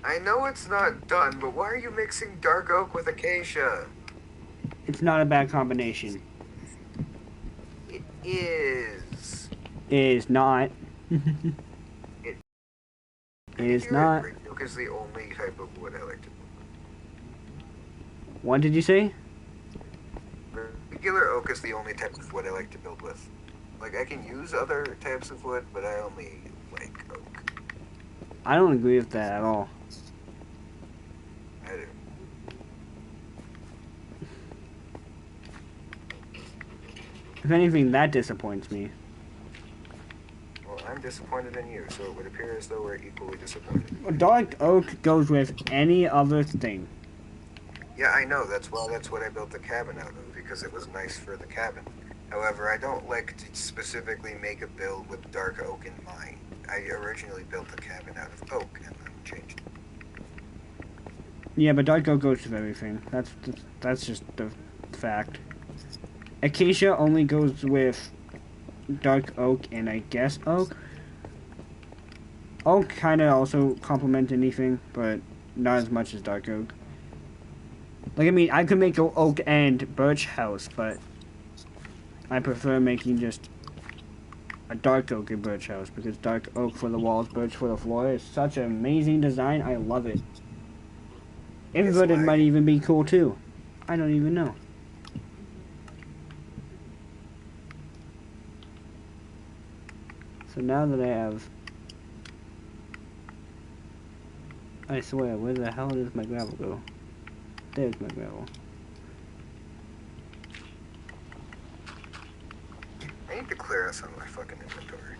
I know it's not done, but why are you mixing dark oak with acacia? It's not a bad combination. It is. It is not. It is not. Regular oak is the only type of wood I like to build What did you say? with. Regular oak is the only type of wood I like to build with. Like, I can use other types of wood, but I only like oak. I don't agree with that at all. I do. If anything, that disappoints me. Well, I'm disappointed in you, so it would appear as though we're equally disappointed. Dark oak goes with any other thing. Yeah, I know. That's what I built the cabin out of, because it was nice for the cabin. However, I don't like to specifically make a build with dark oak in mind. I originally built the cabin out of oak and then changed it. Yeah, but dark oak goes with everything. That's just the fact. Acacia only goes with dark oak and I guess oak. Oak kind of also complements anything, but not as much as dark oak. Like, I mean, I could make an oak and birch house, but I prefer making just a dark oak and birch house, because dark oak for the walls, birch for the floor is such an amazing design. I love it. Inverted might even be cool too. I don't even know. So now that I have... I swear, where the hell does my gravel go? There's my gravel. I need to clear out some of my fucking inventory.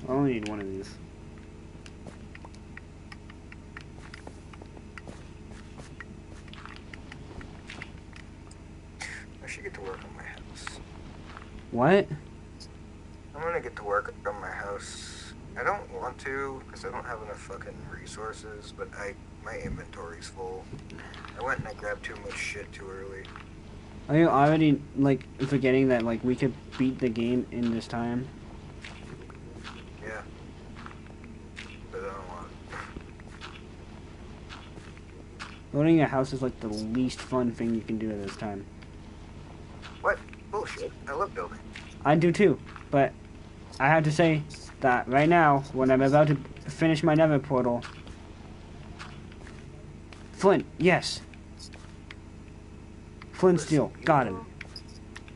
I only need one of these. I should get to work on my house. What? I'm gonna get to work on my house. I don't want to, because I don't have enough fucking resources, but my inventory's full. I went and I grabbed too much shit too early. Are you already, like, forgetting that, like, we could beat the game in this time? Yeah. But I don't want Building a house is, like, the least fun thing you can do at this time. What? bullshit. I love building. I do too, but I have to say that right now, when I'm about to finish my nether portal... Flint, yes. Flint steel, got him.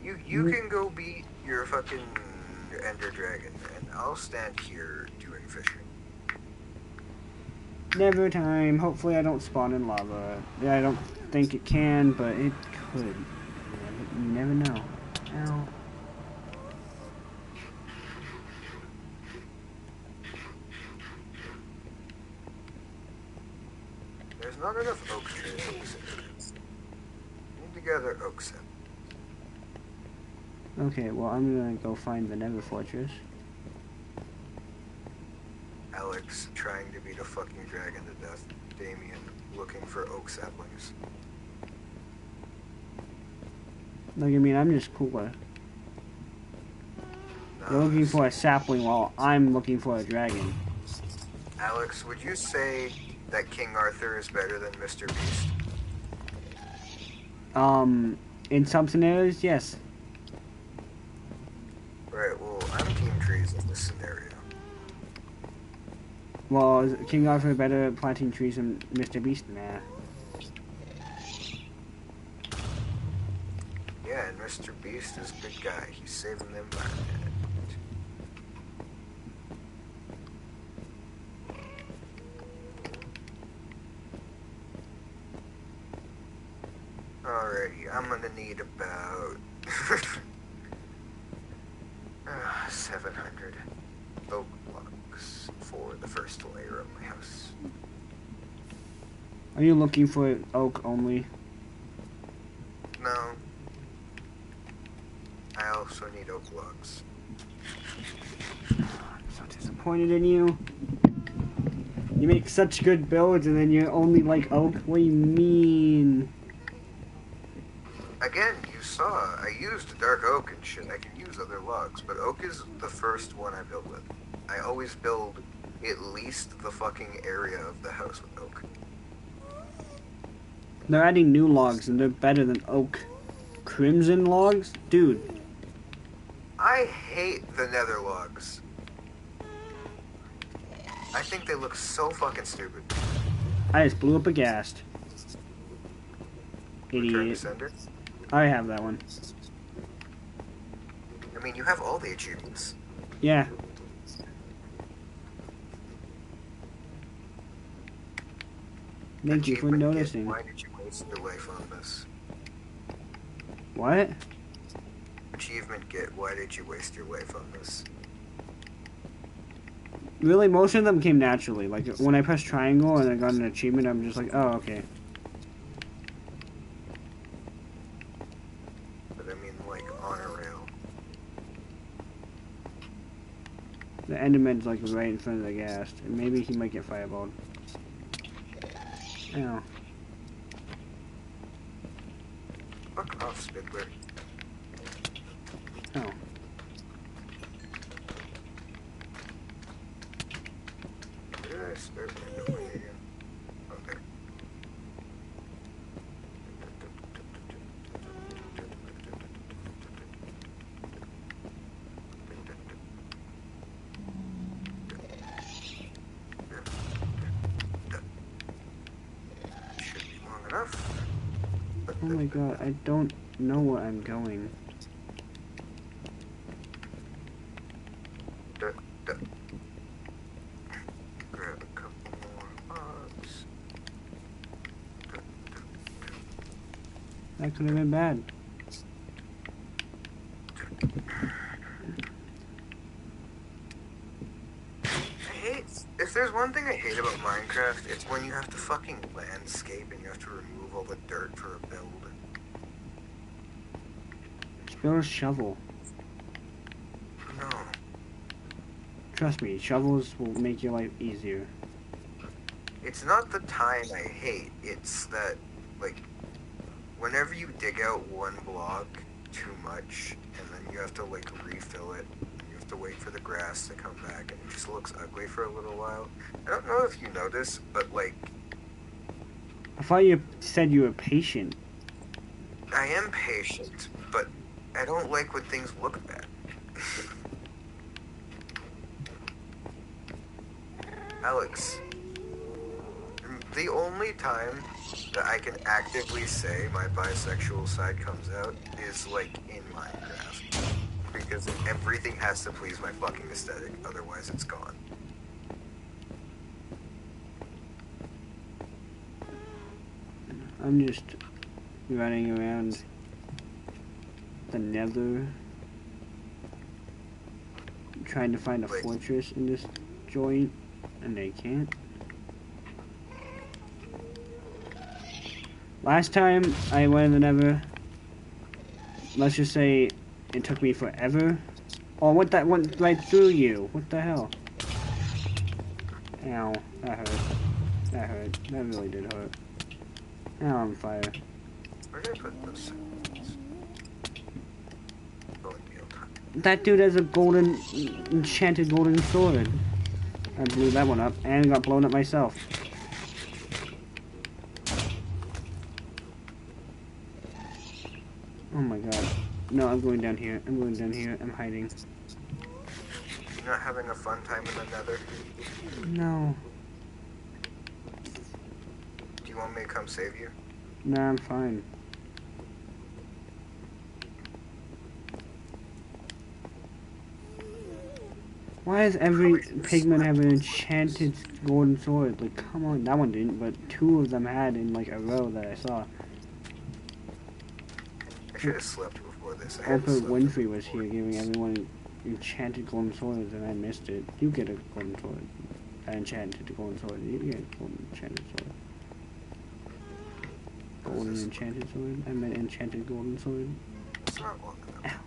You can go beat your fucking ender dragon, and I'll stand here doing fishing. Never time. Hopefully I don't spawn in lava. Yeah, I don't think it can, but it could. You never know. Ow. There's not enough oak trees. Need to gather oak sap. Okay, well I'm gonna go find the Nether Fortress. Alex trying to beat a fucking dragon to death. Daymein looking for oak saplings. Like, I mean, I'm just cooler. You're looking for a sapling while I'm looking for a dragon. Alex, would you say that King Arthur is better than Mr. Beast? In some scenarios, yes. Right, well, I'm team trees in this scenario. Well, is King Arthur better at planting trees than Mr. Beast? Nah. Yeah, and Mr. Beast is a good guy. He's saving the environment. Alrighty, I'm gonna need about 700 oak blocks for the first layer of my house. Are you looking for oak only? No. I also need oak logs. I'm so disappointed in you. You make such good builds and then you only like oak? What do you mean? Again, you saw, I used dark oak and shit. I can use other logs, but oak is the first one I build with. I always build at least the fucking area of the house with oak. They're adding new logs and they're better than oak. Crimson logs? Dude. I hate the nether logs. I think they look so fucking stupid. I just blew up a ghast. Return to Idiot. sender? I have that one. I mean, you have all the achievements. Yeah. Thank you for Achievement noticing. Why did you waste your life on this? What? Achievement get, why did you waste your life on this? Really, most of them came naturally. Like, when I pressed triangle and I got an achievement, I'm just like, oh, okay. But I mean, like, on a rail. The Enderman's, like, right in front of the ghast. And maybe he might get fireballed. Ow. Fuck off, Spidler. Oh. Where did I start doing again? Oh, there. Should be long enough. Oh my god, I don't know where I'm going. Grab a couple more logs. That could have been bad. If there's one thing I hate about Minecraft, it's when you have to fucking landscape and you have to remove all the dirt for a build. Just build a shovel. No. Trust me, shovels will make your life easier. It's not the time I hate, it's that, like, whenever you dig out one block too much, and then you have to, like, refill it, you have to wait for the grass to come back, and it just looks ugly for a little while. I don't know if you know this, but, like... I thought you said you were patient. I am patient, but I don't like when things look bad. Alex, the only time that I can actively say my bisexual side comes out is like in Minecraft. Because everything has to please my fucking aesthetic, otherwise it's gone. I'm just running around the nether trying to find a fortress in this joint, and I can't. Last time I went in the nether, let's just say it took me forever. Oh, what, that went right through you? What the hell? Ow, that hurt. That hurt. That really did hurt. Now I'm on fire. Where did I put those? That dude has a golden, enchanted golden sword. I blew that one up and got blown up myself. Oh my god. No, I'm going down here. I'm going down here. I'm hiding. You're not having a fun time in the nether? No. Do you want me to come save you? Nah, I'm fine. Why does every pigman have an enchanted golden sword? Like, come on. That one didn't, but two of them had in, like, a row that I saw. I should have slept before this. Oprah Winfrey was here giving everyone enchanted golden swords, and I missed it. You get a golden sword. An enchanted golden sword. You get a golden enchanted sword. Golden enchanted sword? I meant enchanted golden sword. It's not long enough.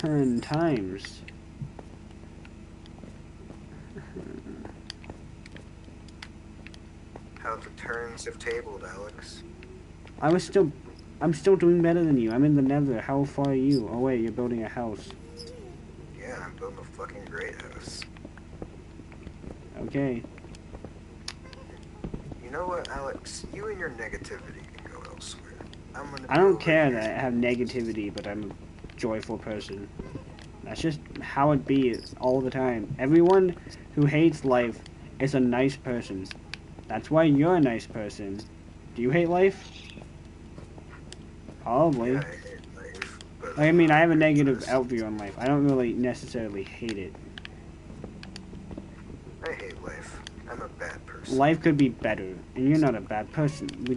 And times. How the turns have tabled, Alex. I'm still doing better than you. I'm in the nether. How far are you? Oh wait, you're building a house. Yeah, I'm building a fucking great house. Okay. You know what, Alex? You and your negativity can go elsewhere. I don't care that I have negativity, but I'm a joyful person. That's just how it be all the time. Everyone who hates life is a nice person. That's why you're a nice person. Do you hate life? Probably. Yeah, I hate life. But I mean, I have a negative outview on life. I don't really necessarily hate it. I hate life. I'm a bad person. Life could be better, and you're not a bad person. We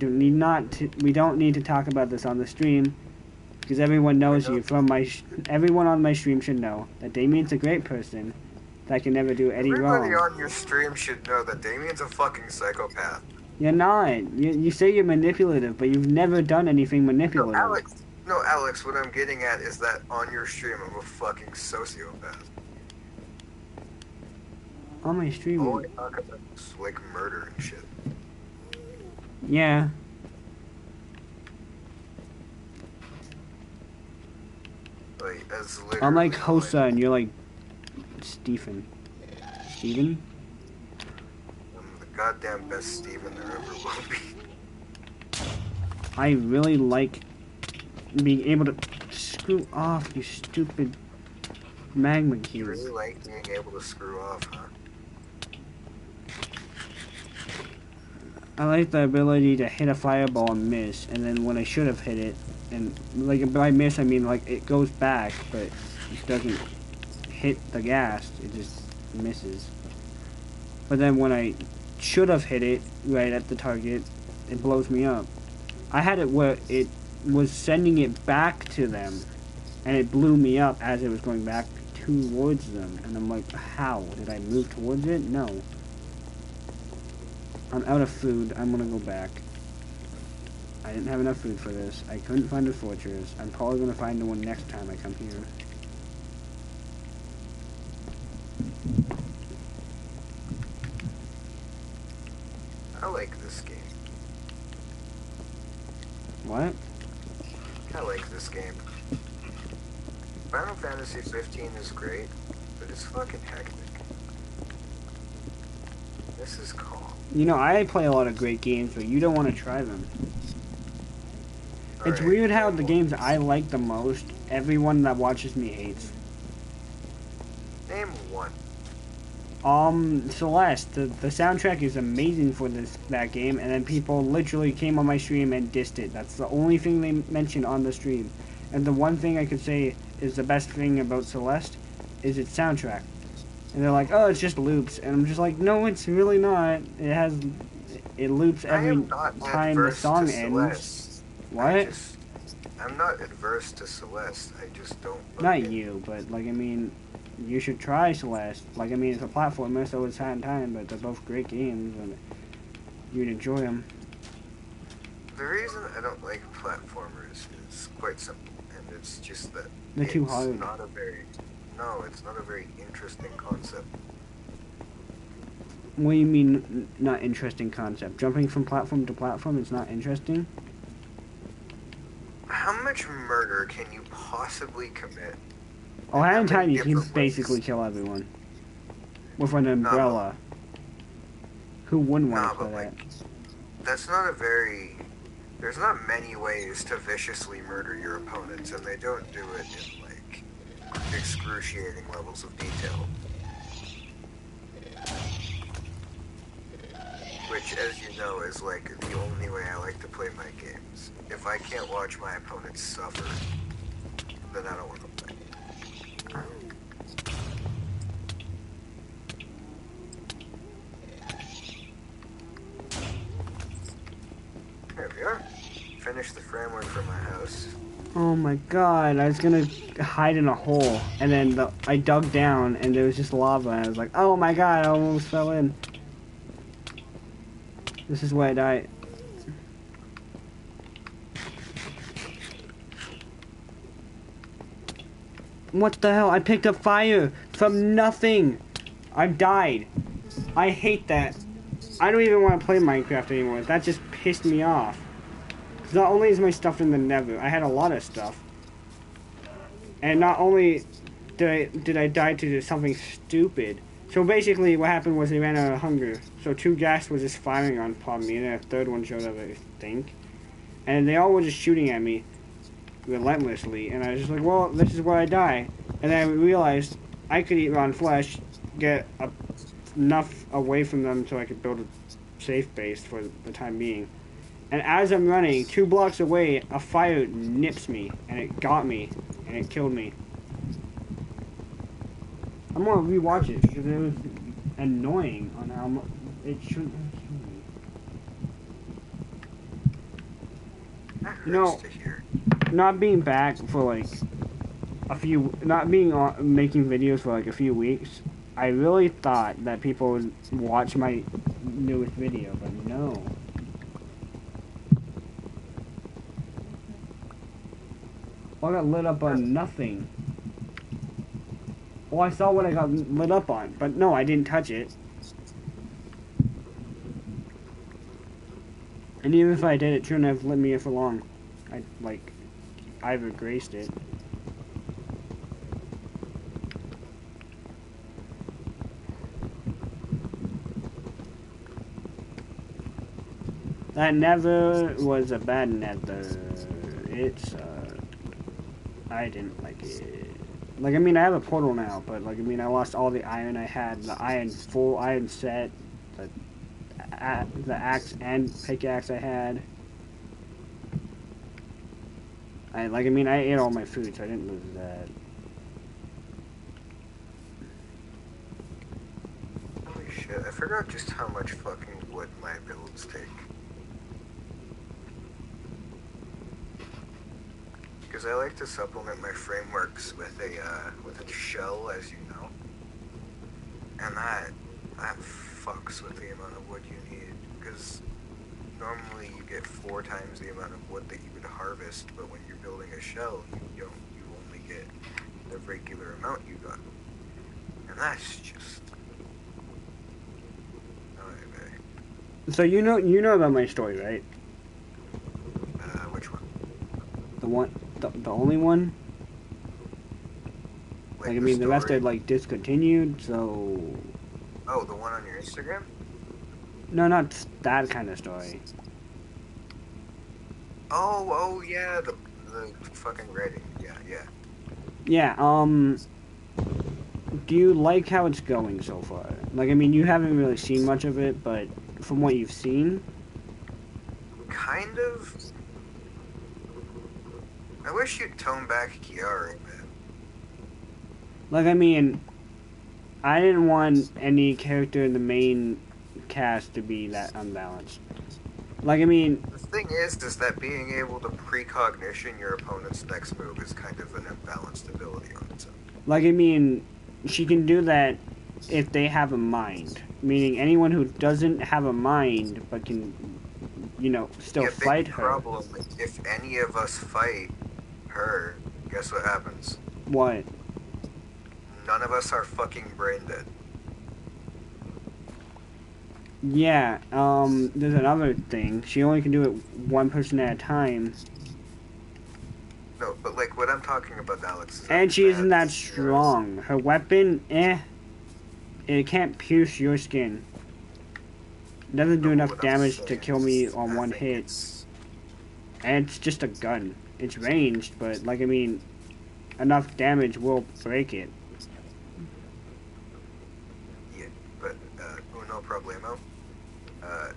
don't need to talk about this on the stream, because everyone knows you from everyone on my stream should know that Daymein's a great person that can never do any wrong. Everybody on your stream should know that Damien's a fucking psychopath. You're not. You say you're manipulative, but you've never done anything manipulative. No, Alex, what I'm getting at is that on your stream I'm a fucking sociopath. On my stream. All I talk about is like murder and shit. Yeah. Like, as literally. I'm like Hosa, and you're like Stephen. Steven? I'm the goddamn best Steven there ever will be. I really like being able to screw off, you stupid magma cubes. You really like being able to screw off, huh? I like the ability to hit a fireball and miss, and then when I should have hit it, and like by miss I mean like it goes back, but it doesn't hit the gas, it just misses. But then when I should have hit it right at the target, it blows me up. I had it where it was sending it back to them, and it blew me up as it was going back towards them, and I'm like, how? Did I move towards it? No. I'm out of food. I'm gonna go back. I didn't have enough food for this. I couldn't find a fortress. I'm probably gonna find the one next time I come here. I like this game. What? I like this game. Final Fantasy 15 is great, but it's fucking hectic. This is calm. You know, I play a lot of great games, but you don't want to try them. It's Alright, weird how name the one. games I like the most, everyone that watches me hates. Name one. Celeste. The soundtrack is amazing for that game, and then people literally came on my stream and dissed it. That's the only thing they mentioned on the stream. And the one thing I could say is the best thing about Celeste is its soundtrack. And they're like, oh, it's just loops. And I'm just like, no, it's really not. It loops I every am not time the adverse to song ends. Celeste. What? I'm not adverse to Celeste. I just don't Not fucking... you, but, like, I mean, you should try Celeste. Like, I mean, it's a platformer, so it's hard time, but they're both great games, and you'd enjoy them. The reason I don't like platformers is quite simple, and it's just that They're too it's hard. not a very... No, it's not a very interesting concept. What do you mean, not interesting concept? Jumping from platform to platform is not interesting? How much murder can you possibly commit? Oh, How hand many time you can different basically ways? kill everyone. With an umbrella. Who wouldn't want Nah, to play but that? like, that's not a very... There's not many ways to viciously murder your opponents, and they don't do it in, like, excruciating levels of detail. Which, as you know, is, like, the only way I like to play my games. If I can't watch my opponents suffer, then I don't want to play. There we are. Finished the framework for my house. Oh my god, I was gonna hide in a hole, and then I dug down, and there was just lava, and I was like, oh my god, I almost fell in. This is where I died. What the hell? I picked up fire from nothing. I died. I hate that. I don't even want to play Minecraft anymore. That just pissed me off. Not only is my stuff in the nether, I had a lot of stuff. And not only did I die to something stupid. So basically what happened was they ran out of hunger. So 2 gas was just firing upon me, and then a 3rd one showed up, I think. And they all were just shooting at me relentlessly, and I was just like, well, this is where I die. And then I realized I could eat raw flesh, get enough away from them so I could build a safe base for the time being. And as I'm running 2 blocks away, a fire nips me, and it got me, and it killed me. I'm gonna rewatch it because it was annoying on how much it shouldn't have killed me. That hurts You know, to hear. not being back for like not being making videos for like a few weeks, I really thought that people would watch my newest video, but no. Well, I got lit up on nothing. Well, I saw what I got lit up on, but no, I didn't touch it. And even if I did, it shouldn't have lit me for long. I regraced it. That nether was a bad nether. It's, I didn't like it. Like, I mean, I have a portal now, but, like, I mean, I lost all the iron I had, the full iron set, the axe and pickaxe I had. I ate all my food, so I didn't lose that. Holy shit, I forgot just how much fucking wood my builds take. Because I like to supplement my frameworks with a shell, as you know. And that fucks with the amount of wood you need, because normally you get 4 times the amount of wood that you would harvest, but when you're building a shell, you only get the regular amount you got. And that's just... Okay. So you know about my story, right? Which one? The only one? Like I mean, the rest story? are, like, discontinued, so... Oh, the one on your Instagram? No, not that kind of story. Oh, yeah, the fucking writing. Yeah, yeah. Yeah. Do you like how it's going so far? Like, I mean, you haven't really seen much of it, but from what you've seen, Kind of. I wish you'd tone back Kiara a bit. like, I mean, I didn't want any character in the main cast to be that unbalanced. Like, I mean, The thing is that being able to precognition your opponent's next move is kind of an imbalanced ability on its own. like, I mean, she can do that if they have a mind. Meaning, anyone who doesn't have a mind but can, still Yeah, big fight her. problem. If any of us fight her, guess what happens? What? None of us are fucking brain dead. Yeah, there's another thing. She only can do it one person at a time. No, but like what I'm talking about, Alex, is And she isn't that advanced heroes. strong. Her weapon, it can't pierce your skin. It doesn't do No, but enough what I'm damage to saying kill me is, on I one think hit. it's And it's just a gun. It's ranged, but, like, I mean, enough damage will break it. yeah, but uno problemo. Uh,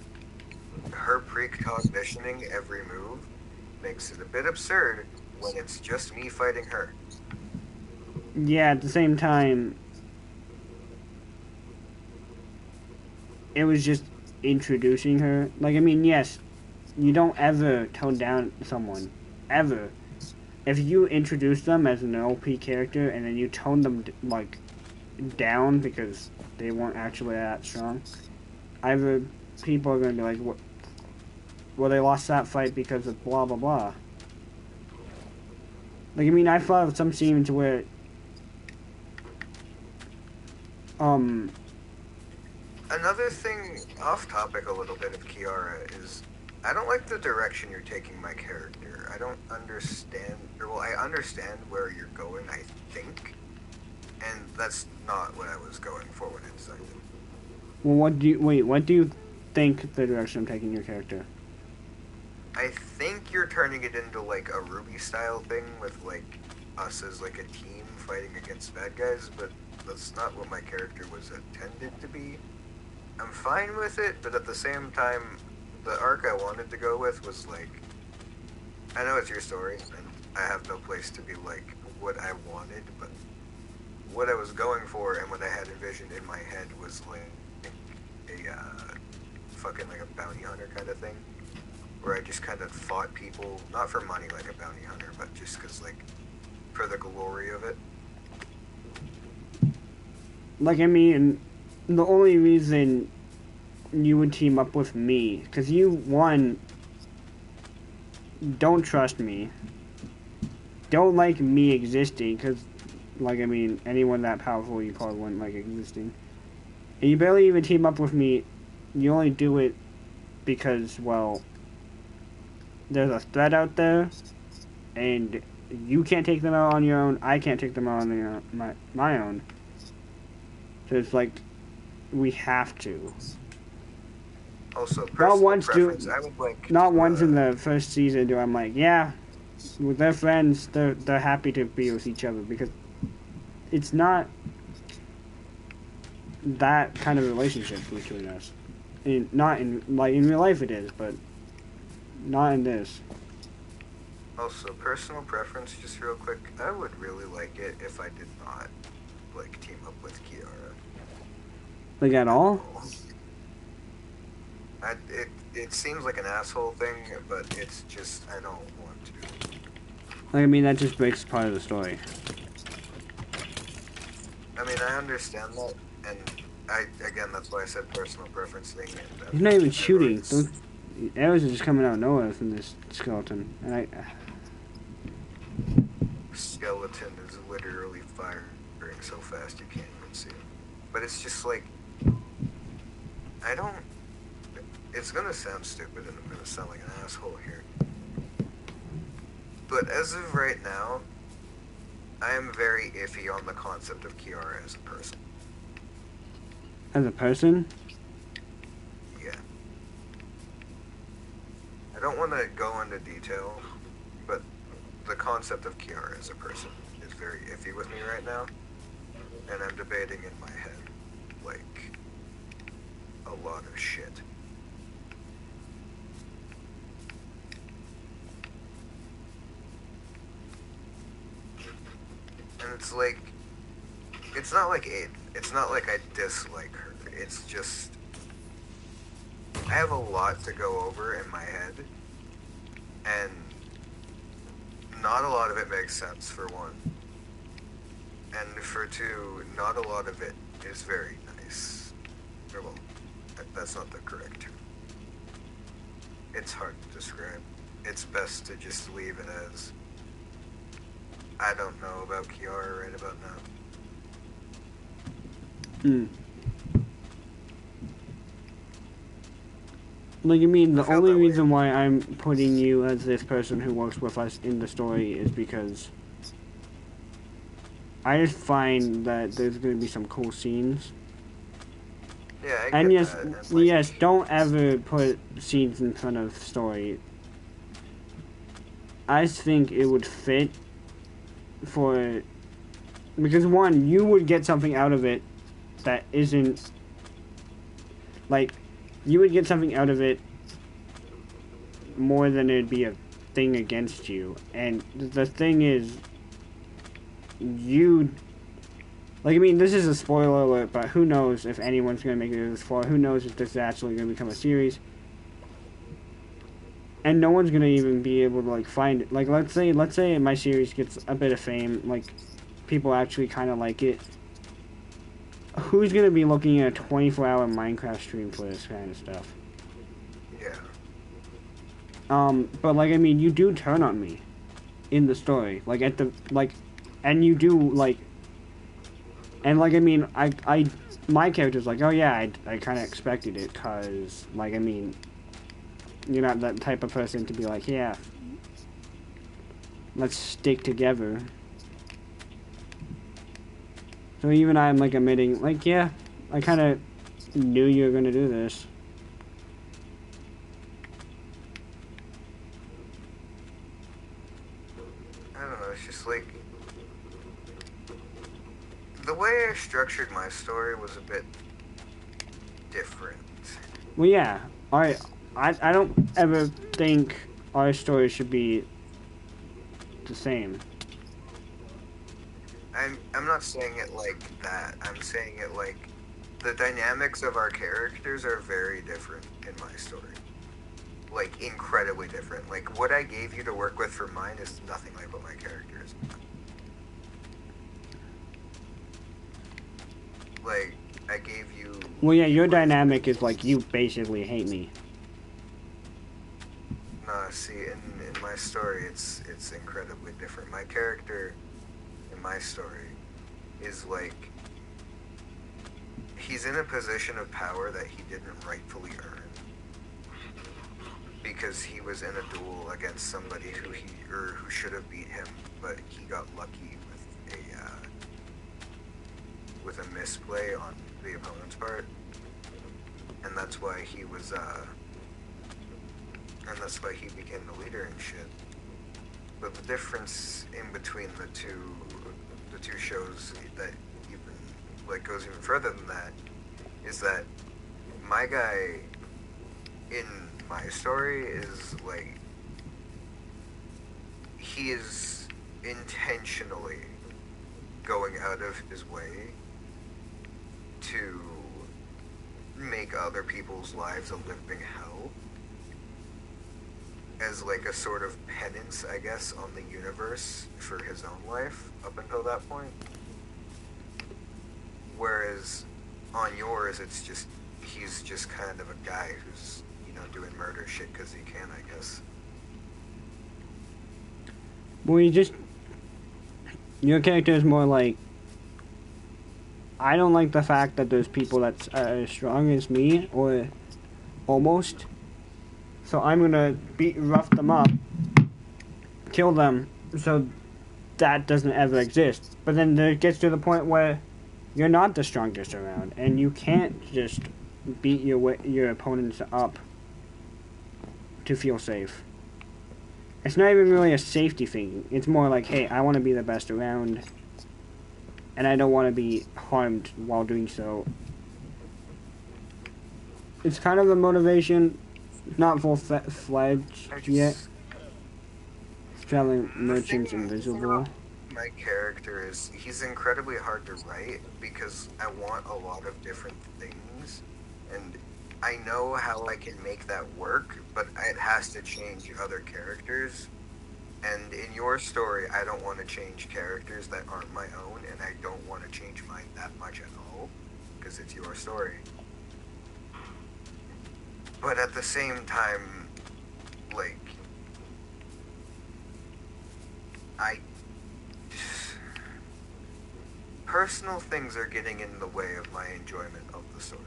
her precognitioning every move makes it a bit absurd when it's just me fighting her. Yeah, at the same time, it was just introducing her. Like, I mean, yes, you don't ever tone down someone. Ever. If you introduce them as an OP character and then you tone them, like, down because they weren't actually that strong, either people are going to be like, what? Well, they lost that fight because of blah, blah, blah. Like, I mean, I thought of some scenes where, um, Another thing, off topic a little bit of Kiara, is I don't like the direction you're taking my character. I don't understand, or well, I understand where you're going, I think, and that's not what I was going for when I designed it. well, what do you think the direction I'm taking your character? I think you're turning it into like a Ruby style thing with like us as like a team fighting against bad guys, but that's not what my character was intended to be. I'm fine with it, but at the same time, the arc I wanted to go with was like, I know it's your story, and I have no place to be like what I wanted, but what I was going for and what I had envisioned in my head was like a fucking like a bounty hunter kind of thing, where I just kind of fought people, not for money like a bounty hunter, but just because like for the glory of it. Like, I mean, the only reason you would team up with me, because you, one, don't trust me, don't like me existing, because, like, I mean, anyone that powerful you probably wouldn't like existing. And you barely even team up with me, you only do it because, well, there's a threat out there, and you can't take them out on your own, I can't take them out on my own. So it's like, we have to. Also, Not personal once preference. I would like not to, once in the first season do I'm like, yeah, with their friends, they're happy to be with each other because it's not that kind of relationship between us. Not in like in real life it is, but not in this. Also, personal preference, just real quick. I would really like it if I did not like team up with Kiara. Like at all? It seems like an asshole thing, but it's just I don't want to. Like I mean that just breaks part of the story. I mean, I understand that, and again that's why I said personal preference thing. And, He's not even shooting. everyone's- Those arrows are just coming out of nowhere from this skeleton. And skeleton is literally firing so fast you can't even see it. But it's just like I don't. It's gonna sound stupid and I'm gonna sound like an asshole here. But as of right now, I am very iffy on the concept of Kiara as a person. as a person, Yeah. I don't want to go into detail, but the concept of Kiara as a person is very iffy with me right now, and I'm debating in my head, like, a lot of shit. And it's like, it's not like I dislike her. It's just, I have a lot to go over in my head, and not a lot of it makes sense, for one. And for two, not a lot of it is very nice. Or, well, that's not the correct term. It's hard to describe. It's best to just leave it as, I don't know about Kiara right about now. Hmm. Like, you mean the only reason why I'm putting you as this person who works with us in the story is because I just find that there's going to be some cool scenes. Yeah, I get and yes, that. And like, yes, don't ever put scenes in front of story. I think it would fit for, because one, you would get something out of it that isn't, like, you would get something out of it more than it'd be a thing against you. And the thing is, you, like, I mean, this is a spoiler alert, but who knows if anyone's going to make it to this far. Who knows if this is actually going to become a series. And no one's going to even be able to, like, find it. Like, let's say my series gets a bit of fame, like, people actually kind of like it. Who's going to be looking at a 24-hour Minecraft stream for this kind of stuff? yeah. But, like, I mean, you do turn on me in the story. Like, at the, like, and you do, like, and, like, I mean, my character's like, oh, yeah, I kind of expected it, because, like, I mean, you're not that type of person to be like, yeah, let's stick together. So even I'm, like, admitting, like, yeah, I kind of knew you were going to do this. I don't know, it's just like, the way I structured my story was a bit different. Well, yeah, I don't ever think our story should be the same. I'm not saying it like that. I'm saying it like, the dynamics of our characters are very different in my story. Like, incredibly different. Like, what I gave you to work with for mine is nothing like what my character is. Like, I gave you... Well, yeah, your dynamic is like, you basically hate me. Nah, see, in my story, it's incredibly different. My character in my story is like, he's in a position of power that he didn't rightfully earn, because he was in a duel against somebody who should have beat him, but he got lucky with a misplay on the opponent's part, and that's why he was and that's why he became the leader and shit. But the difference in between the two shows that even, like, goes even further than that, is that my guy in my story is like, he is intentionally going out of his way to make other people's lives a living hell, as like a sort of penance, I guess, on the universe for his own life up until that point. Whereas on yours, it's just, he's just kind of a guy who's, you know, doing murder shit because he can, I guess. Well, your character is more like, I don't like the fact that there's people that's as strong as me, or almost. So I'm gonna rough them up, kill them, so that doesn't ever exist. But then it gets to the point where you're not the strongest around, and you can't just beat your opponents up to feel safe. It's not even really a safety thing. It's more like, hey, I want to be the best around, and I don't want to be harmed while doing so. It's kind of the motivation, not full-fledged yet. Traveling merchants invisible. My character is, he's incredibly hard to write because I want a lot of different things, and I know how I can make that work, but it has to change other characters. And in your story, I don't want to change characters that aren't my own, and I don't want to change mine that much at all, because it's your story. But at the same time, like, personal things are getting in the way of my enjoyment of the story.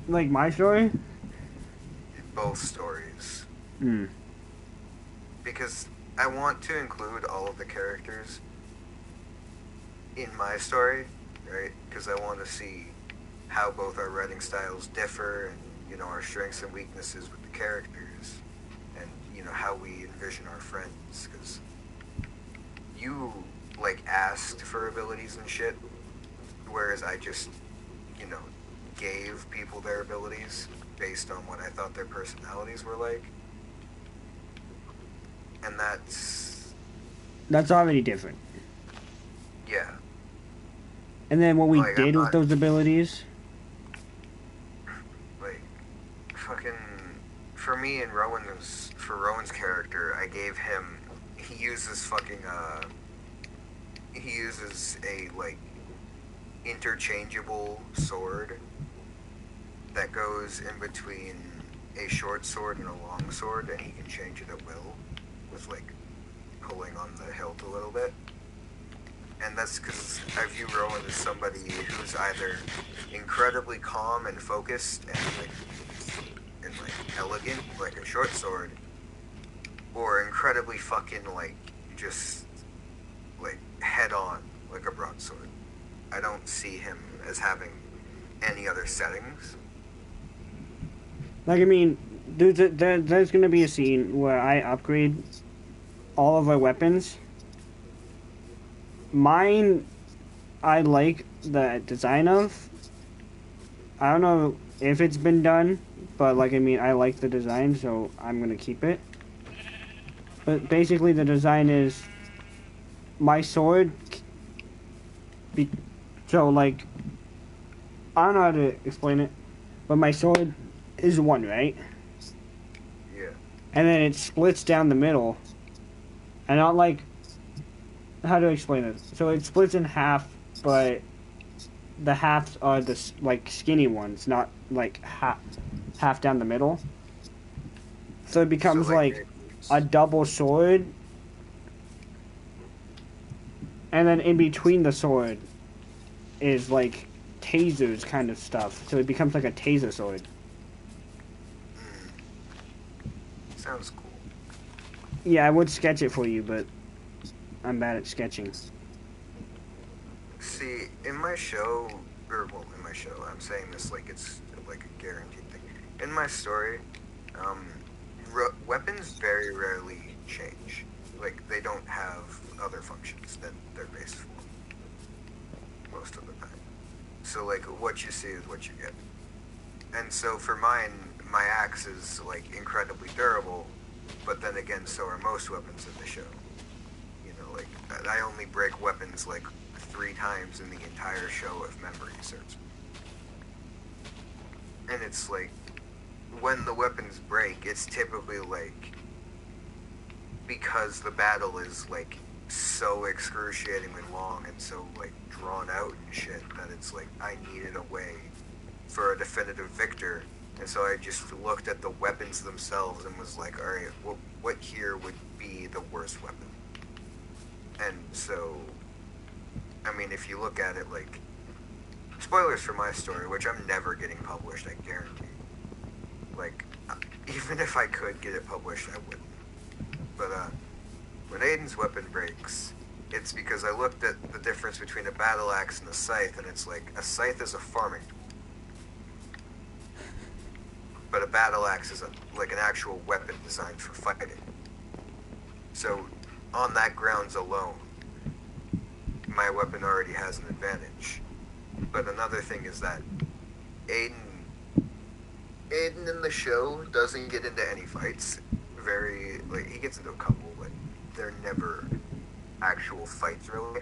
Like my story? Both stories. Hmm. Because I want to include all of the characters in my story, right? Because I want to see how both our writing styles differ, and our strengths and weaknesses with the characters, and how we envision our friends. Because you asked for abilities and shit, whereas I just gave people their abilities based on what I thought their personalities were like. And that's already different. Yeah. And then what we did with those abilities, fucking, for me and Rowan's character, I gave him, he uses a interchangeable sword that goes in between a short sword and a long sword, and he can change it at will with pulling on the hilt a little bit. And that's because I view Rowan as somebody who's either incredibly calm and focused and elegant, like a short sword, or incredibly fucking just head on, like a broadsword. I don't see him as having any other settings. I mean, there's gonna be a scene where I upgrade all of our weapons. Mine, I like the design of. I don't know if it's been done, but I like the design, so I'm gonna keep it. But basically, the design is my sword. I don't know how to explain it, but my sword is one, right? Yeah. And then it splits down the middle, and not how to explain it. So it splits in half, but the halves are the skinny ones, not half down the middle. So it becomes a double sword, and then in between the sword is tasers kind of stuff. So it becomes like a taser sword. Sounds cool. Yeah, I would sketch it for you, but I'm bad at sketching. See, in my show, I'm saying this like it's a guaranteed thing. In my story, weapons very rarely change. They don't have other functions that they're based for most of the time. So what you see is what you get. And so for mine, my axe is incredibly durable, but then again, so are most weapons in the show. I only break weapons 3 times in the entire show if memory serves me. And it's when the weapons break, it's typically because the battle is so excruciatingly long and so drawn out and shit that it's I needed a way for a definitive victor. And so I just looked at the weapons themselves and was alright, what here would be the worst weapon? And so, I mean, if you look at it spoilers for my story, which I'm never getting published, I guarantee. Even if I could get it published, I wouldn't. But, when Aiden's weapon breaks, it's because I looked at the difference between a battle axe and a scythe, and it's a scythe is a farming tool. But a battle axe is like an actual weapon designed for fighting. So, on that grounds alone, my weapon already has an advantage. But another thing is that Aiden in the show doesn't get into any fights. He gets into a couple, but they're never actual fights really.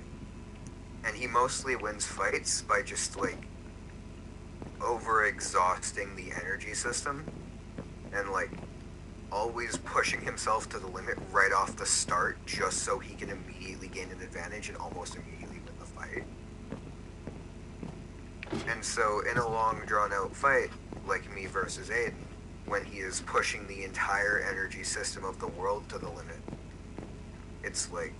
And he mostly wins fights by just like over exhausting the energy system and like always pushing himself to the limit right off the start just so he can immediately gain an advantage and almost immediately win the fight. And so in a long drawn out fight, like me versus Aiden, when he is pushing the entire energy system of the world to the limit, it's like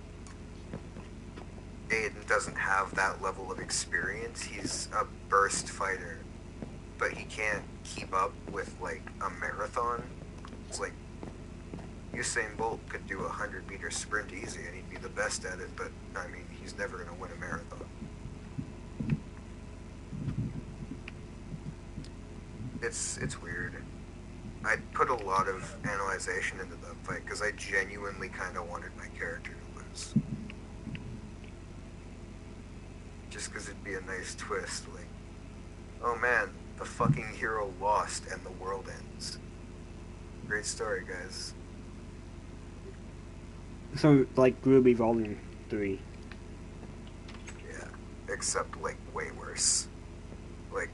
Aiden doesn't have that level of experience. He's a burst fighter, but he can't keep up with like a marathon. It's like Usain Bolt could do 100-meter sprint easy and he'd be the best at it, but I mean, he's never going to win a marathon. It's weird. I put a lot of analyzation into that fight because I genuinely kind of wanted my character to lose. Just because it'd be a nice twist, like, oh man, the fucking hero lost and the world ends. Great story, guys. So, like Ruby Volume 3. Yeah, except, like, way worse. Like,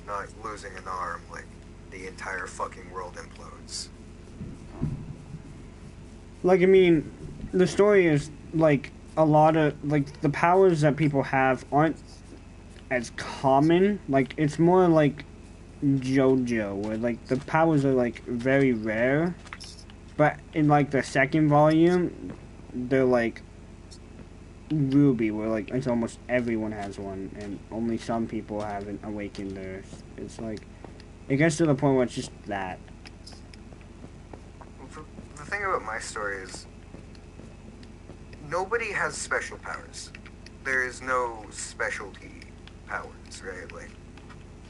not losing an arm, like, the entire fucking world implodes. Like, I mean, the story is, like, a lot of, like, the powers that people have aren't as common. Like, it's more like JoJo, where, like, the powers are, like, very rare. But in, like, the second volume, they're, like, Ruby, where, like, it's almost everyone has one, and only some people haven't awakened theirs. It's, like, it gets to the point where it's just that. The thing about my story is, nobody has special powers. There is no specialty powers, right? Like,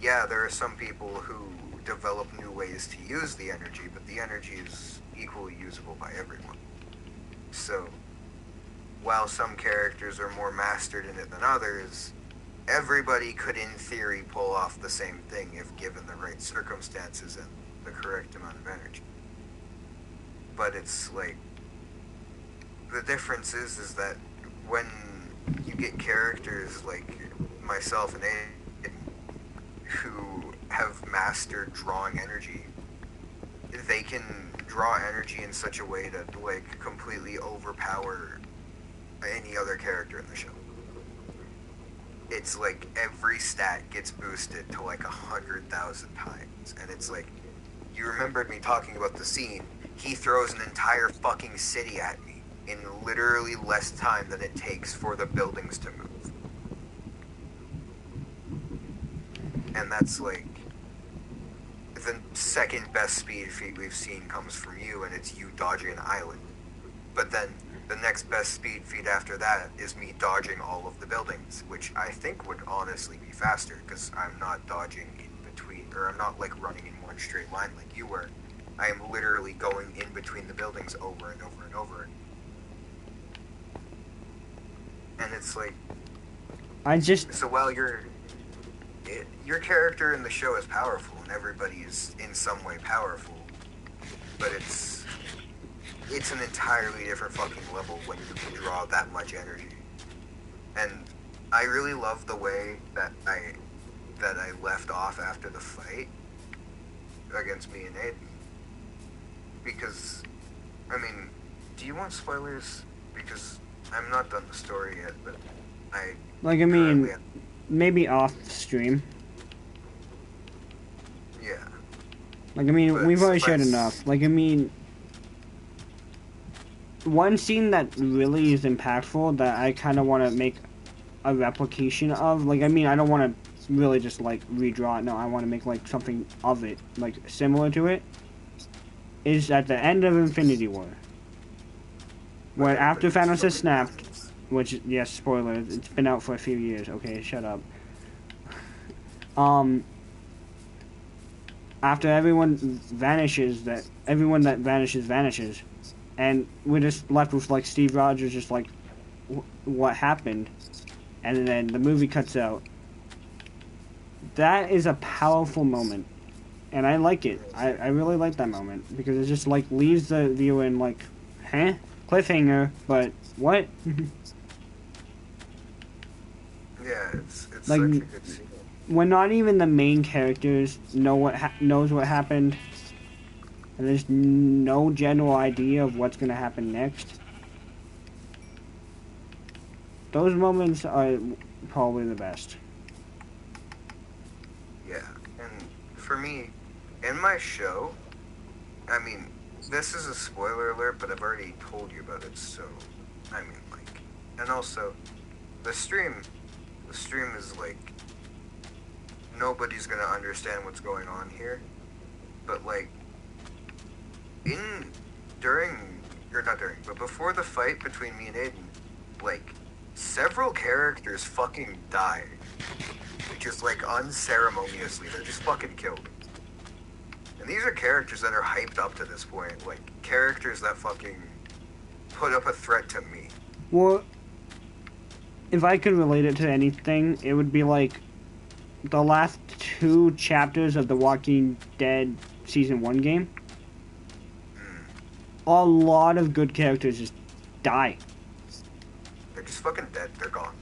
yeah, there are some people who develop new ways to use the energy, but the energy is equally usable by everyone. So, while some characters are more mastered in it than others, everybody could in theory pull off the same thing if given the right circumstances and the correct amount of energy. But it's like, the difference is that when you get characters like myself and Aiden who have mastered drawing energy, they can draw energy in such a way to like completely overpower any other character in the show. It's like every stat gets boosted to like 100,000 times, and it's like, you remembered me talking about the scene. He throws an entire fucking city at me in literally less time than it takes for the buildings to move. And that's like, the second best speed feat we've seen comes from you, and it's you dodging an island. But then the next best speed feat after that is me dodging all of the buildings, which I think would honestly be faster, because I'm not dodging in between, or I'm not like running in one straight line like you were. I am literally going in between the buildings over and over and over. And it's like, so while your character in the show is powerful, and everybody is in some way powerful, but it's an entirely different fucking level when you can draw that much energy. And I really love the way that I left off after the fight against me and Aiden. Because, I mean, do you want spoilers? Because I'm not done the story yet, but maybe off stream. Yeah. Like, I mean, we've already shared enough. Like, I mean, one scene that really is impactful that I kind of want to make a replication of, like, I mean, I don't want to really just, like, redraw it. No, I want to make, like, something of it, like, similar to it, is at the end of Infinity War. When after Thanos has snapped, which, yes, spoiler, it's been out for a few years. Okay, shut up. after everyone vanishes, that everyone that vanishes, and we're just left with like Steve Rogers, just like what happened, and then the movie cuts out. That is a powerful moment, and I like it. I really like that moment because it just like leaves the viewer in like, huh, cliffhanger, but what? Yeah, it's Like, such a good scene. when not even the main characters knows what happened, and there's no general idea of what's gonna happen next. Those moments are probably the best. Yeah, and for me, in my show, I mean, this is a spoiler alert, but I've already told you about it, so I mean, like, and also the stream, the stream is like nobody's gonna understand what's going on here, but like in during or not during, but before the fight between me and Aiden, like several characters fucking die, just like unceremoniously. They're just fucking killed. And these are characters that are hyped up to this point, like characters that fucking put up a threat to me. Well, if I could relate it to anything, it would be like the last 2 chapters of the Walking Dead Season 1 game. A lot of good characters just die. They're just fucking dead. They're gone.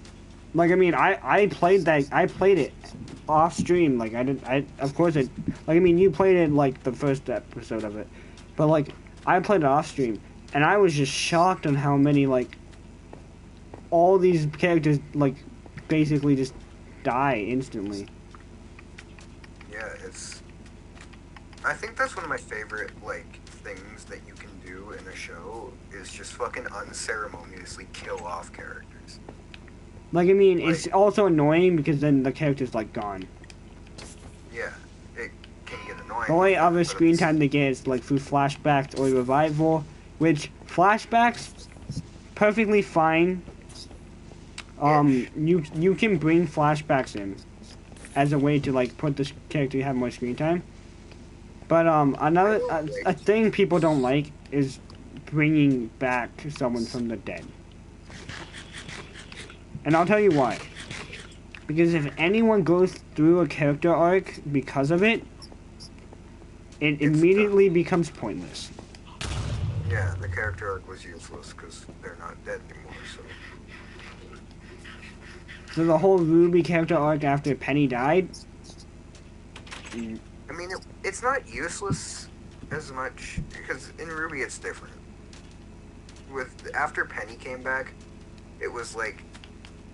Like, I mean, I played it off stream. Like, of course it, like, I mean, you played it, like, the first episode of it. But, like, I played it off stream. And I was just shocked on how many, like, all these characters, like, basically just die instantly. Yeah, I think that's one of my favorite, like, things that you can do in a show is just fucking unceremoniously kill off characters. Like, I mean, Like, it's also annoying because then the character's, like, gone. yeah, it can get annoying. The only other but screen time they get is, like, through flashbacks or revival, which flashbacks, perfectly fine. You can bring flashbacks in as a way to, like, put this character to have more screen time. But another a thing people don't like is bringing back someone from the dead. And I'll tell you why. Because if anyone goes through a character arc because of it, it immediately becomes pointless. Yeah, the character arc was useless because they're not dead anymore, so... So the whole Ruby character arc after Penny died... I mean, it's not useless as much, because in Ruby it's different. After Penny came back, it was like,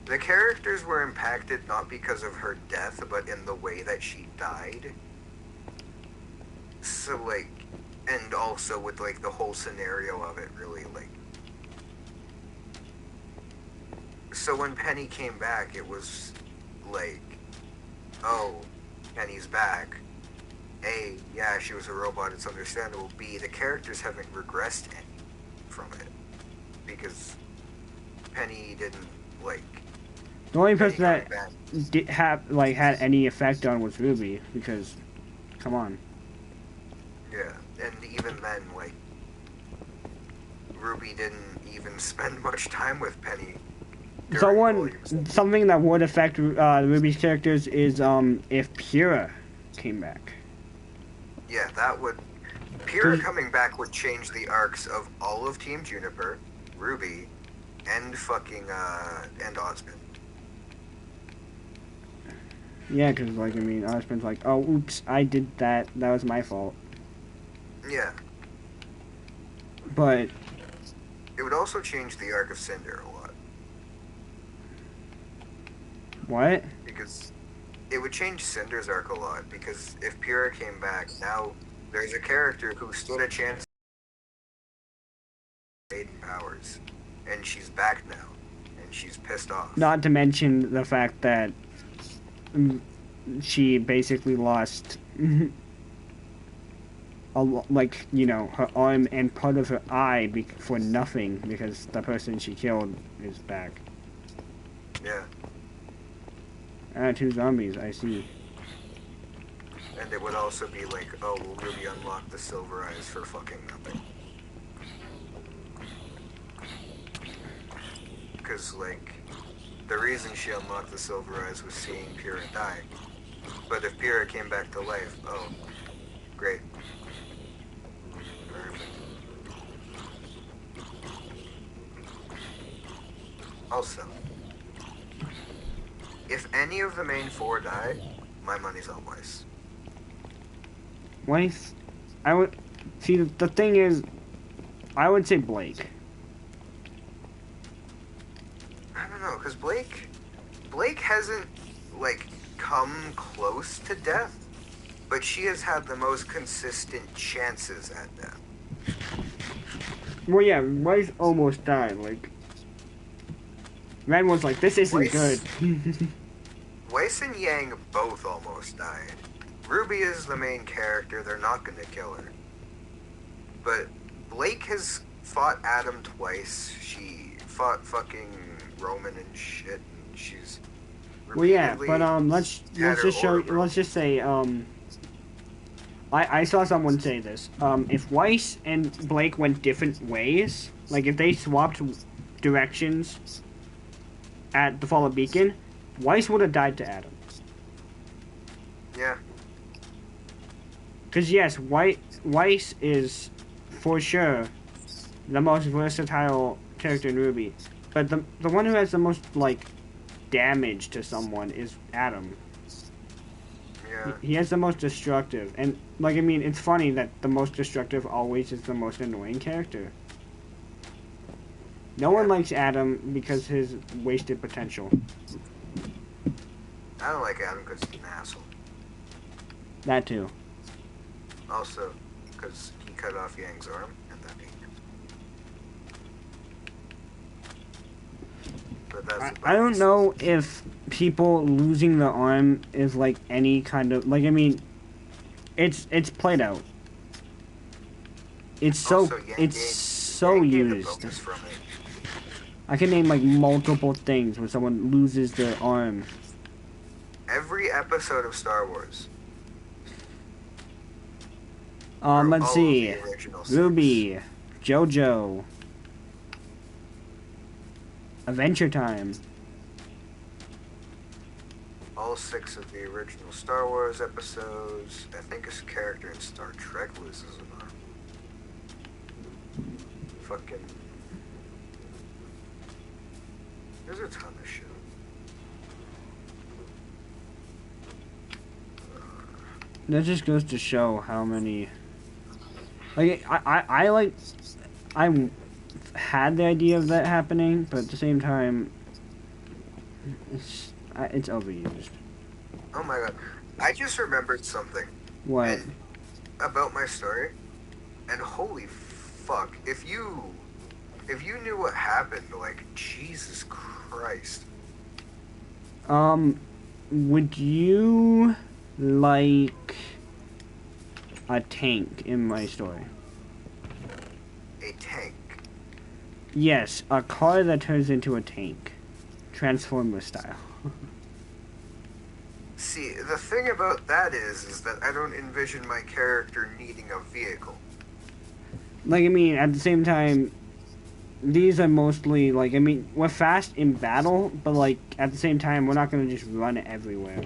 the characters were impacted not because of her death, but in the way that she died. So, like, and also with, like, the whole scenario of it, really, like... So when Penny came back, it was like, oh, Penny's back. A, yeah, she was a robot, it's understandable. B, the characters haven't regressed any from it. Because Penny didn't, like... The only person that had any effect on was Ruby, because, come on. Yeah, and even then, like, Ruby didn't even spend much time with Penny. Something that would affect Ruby's characters is if Pyrrha came back. Yeah, that would... Pyrrha coming back would change the arcs of all of Team Juniper, Ruby, and fucking, and Osmond. Yeah, because, like, I mean, Osmond's like, oh, oops, I did that. That was my fault. Yeah. But... It would also change the arc of Cinder a lot. What? Because it would change Cinder's arc a lot, because if Pyrrha came back, now there's a character who stood a chance of Aiden Powers, and she's back now, and she's pissed off. Not to mention the fact that she basically lost, like, you know, her arm and part of her eye for nothing because the person she killed is back. Yeah. 2 zombies, I see. And it would also be like, oh, we'll really unlock the Silver Eyes for fucking nothing. Because, like, the reason she unlocked the Silver Eyes was seeing Pyrrha die. But if Pyrrha came back to life, oh, great. Perfect. Also, if any of the main four die, my money's on Weiss. Weiss, I would see. The thing is, I would say Blake. I don't know, because Blake hasn't, like, come close to death, but she has had the most consistent chances at death. Well, yeah, Weiss almost died. Like, Ren was like, "This isn't good." Weiss and Yang both almost died. Ruby is the main character, they're not gonna kill her. But Blake has fought Adam twice, she fought fucking Roman and shit, and she's Well, yeah, but let's just say I saw someone say this. If Weiss and Blake went different ways, like if they swapped directions at the Fallen Beacon, Weiss would have died to Adam. Yeah. Because yes, Weiss is for sure the most versatile character in Ruby, but the one who has the most like damage to someone is Adam. Yeah. He has the most destructive, and like I mean, it's funny that the most destructive always is the most annoying character. No one likes Adam because his wasted potential. I don't like Adam because he's an asshole. That too. Also, because he cut off Yang's arm, and that ain't it. But that's I don't know if people losing the arm is like any kind of like I mean, it's played out. It's so also, Yang gave the used. bonus from it. I can name like multiple things when someone loses their arm. Every episode of Star Wars. Let's see. Ruby, JoJo, Adventure Time. All 6 of the original Star Wars episodes. I think his character in Star Trek loses an arm. Fucking... There's a ton of shit. That just goes to show how many. Like I had the idea of that happening, but at the same time, it's overused. Oh my god. I just remembered something. What? About my story. And holy fuck. If you knew what happened, like, Jesus Christ. Would you like a tank in my story? A tank? Yes, a car that turns into a tank. Transformer style. See, the thing about that is that I don't envision my character needing a vehicle. Like, I mean, at the same time, these are mostly, like, I mean, we're fast in battle, but, like, at the same time, we're not gonna just run everywhere.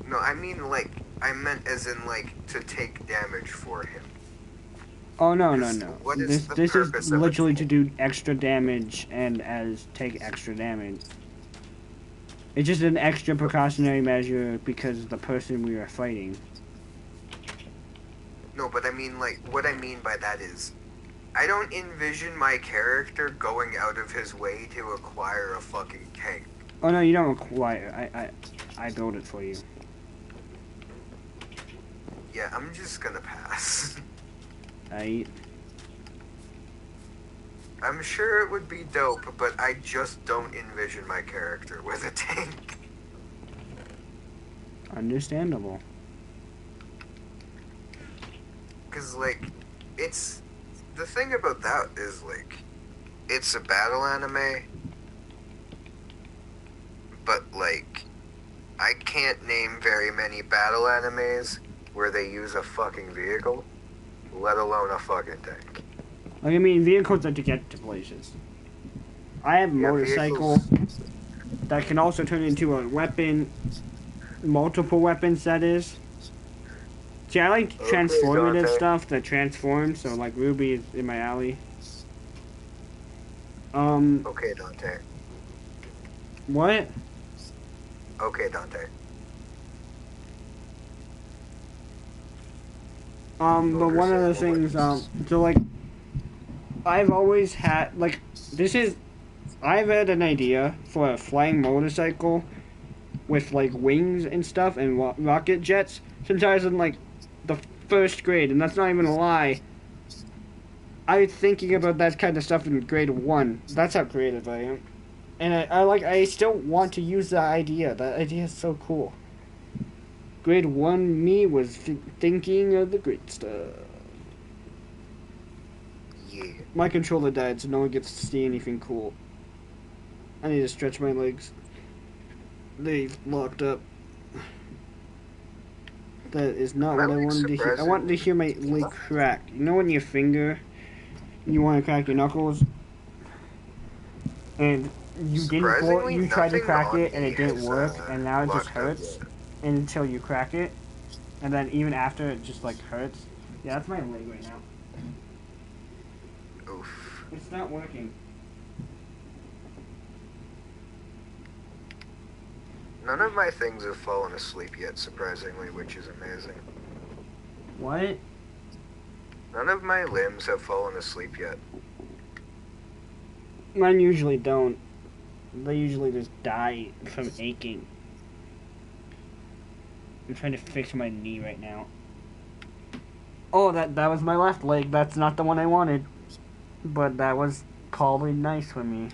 No, I mean, like, I meant as in, like, to take damage for him. Oh, no. What is This is literally to do extra damage and take extra damage. It's just an extra precautionary measure because of the person we are fighting. No, but I mean, like, what I mean by that is, I don't envision my character going out of his way to acquire a fucking tank. Oh, no, you don't acquire. I build it for you. Yeah, I'm just gonna pass. I'm sure it would be dope, but I just don't envision my character with a tank. Understandable. Because, like, it's... The thing about that is, like, it's a battle anime, but, like, I can't name very many battle animes where they use a fucking vehicle, let alone a fucking tank. Like, I mean, vehicles are to get to places. I have a Yeah, motorcycle vehicles. that can also turn into a weapon, multiple weapons, that is. See, I like Okay, transformative Dante. stuff that transforms, so like Ruby is in my alley. Okay, Dante. What? Okay, Dante. But one of the Understandable, things, but so like, I've always had, like, this is, I've had an idea for a flying motorcycle with, like, wings and stuff and rocket jets since I was in, like, the first grade, and that's not even a lie. I was thinking about that kind of stuff in grade 1. That's how creative I am. And I still want to use that idea. That idea is so cool. Grade 1 me was thinking of the great stuff. yeah. My controller died, so no one gets to see anything cool. I need to stretch my legs. They've locked up. That is not My what I leg's wanted to hear. I wanted to surprisingly hear my leg crack. You know when your finger, you want to crack your knuckles, and surprisingly you tried to nothing crack on it and me it didn't has work, and now it just locked up hurts yet. until you crack it, and then even after it just like hurts. Yeah, that's my leg right now. Oof. It's not working. None of my things have fallen asleep yet, surprisingly, which is amazing. What? None of my limbs have fallen asleep yet. Mine usually don't. They usually just die from aching. I'm trying to fix my knee right now. Oh, that was my left leg. That's not the one I wanted. But that was probably nice for me.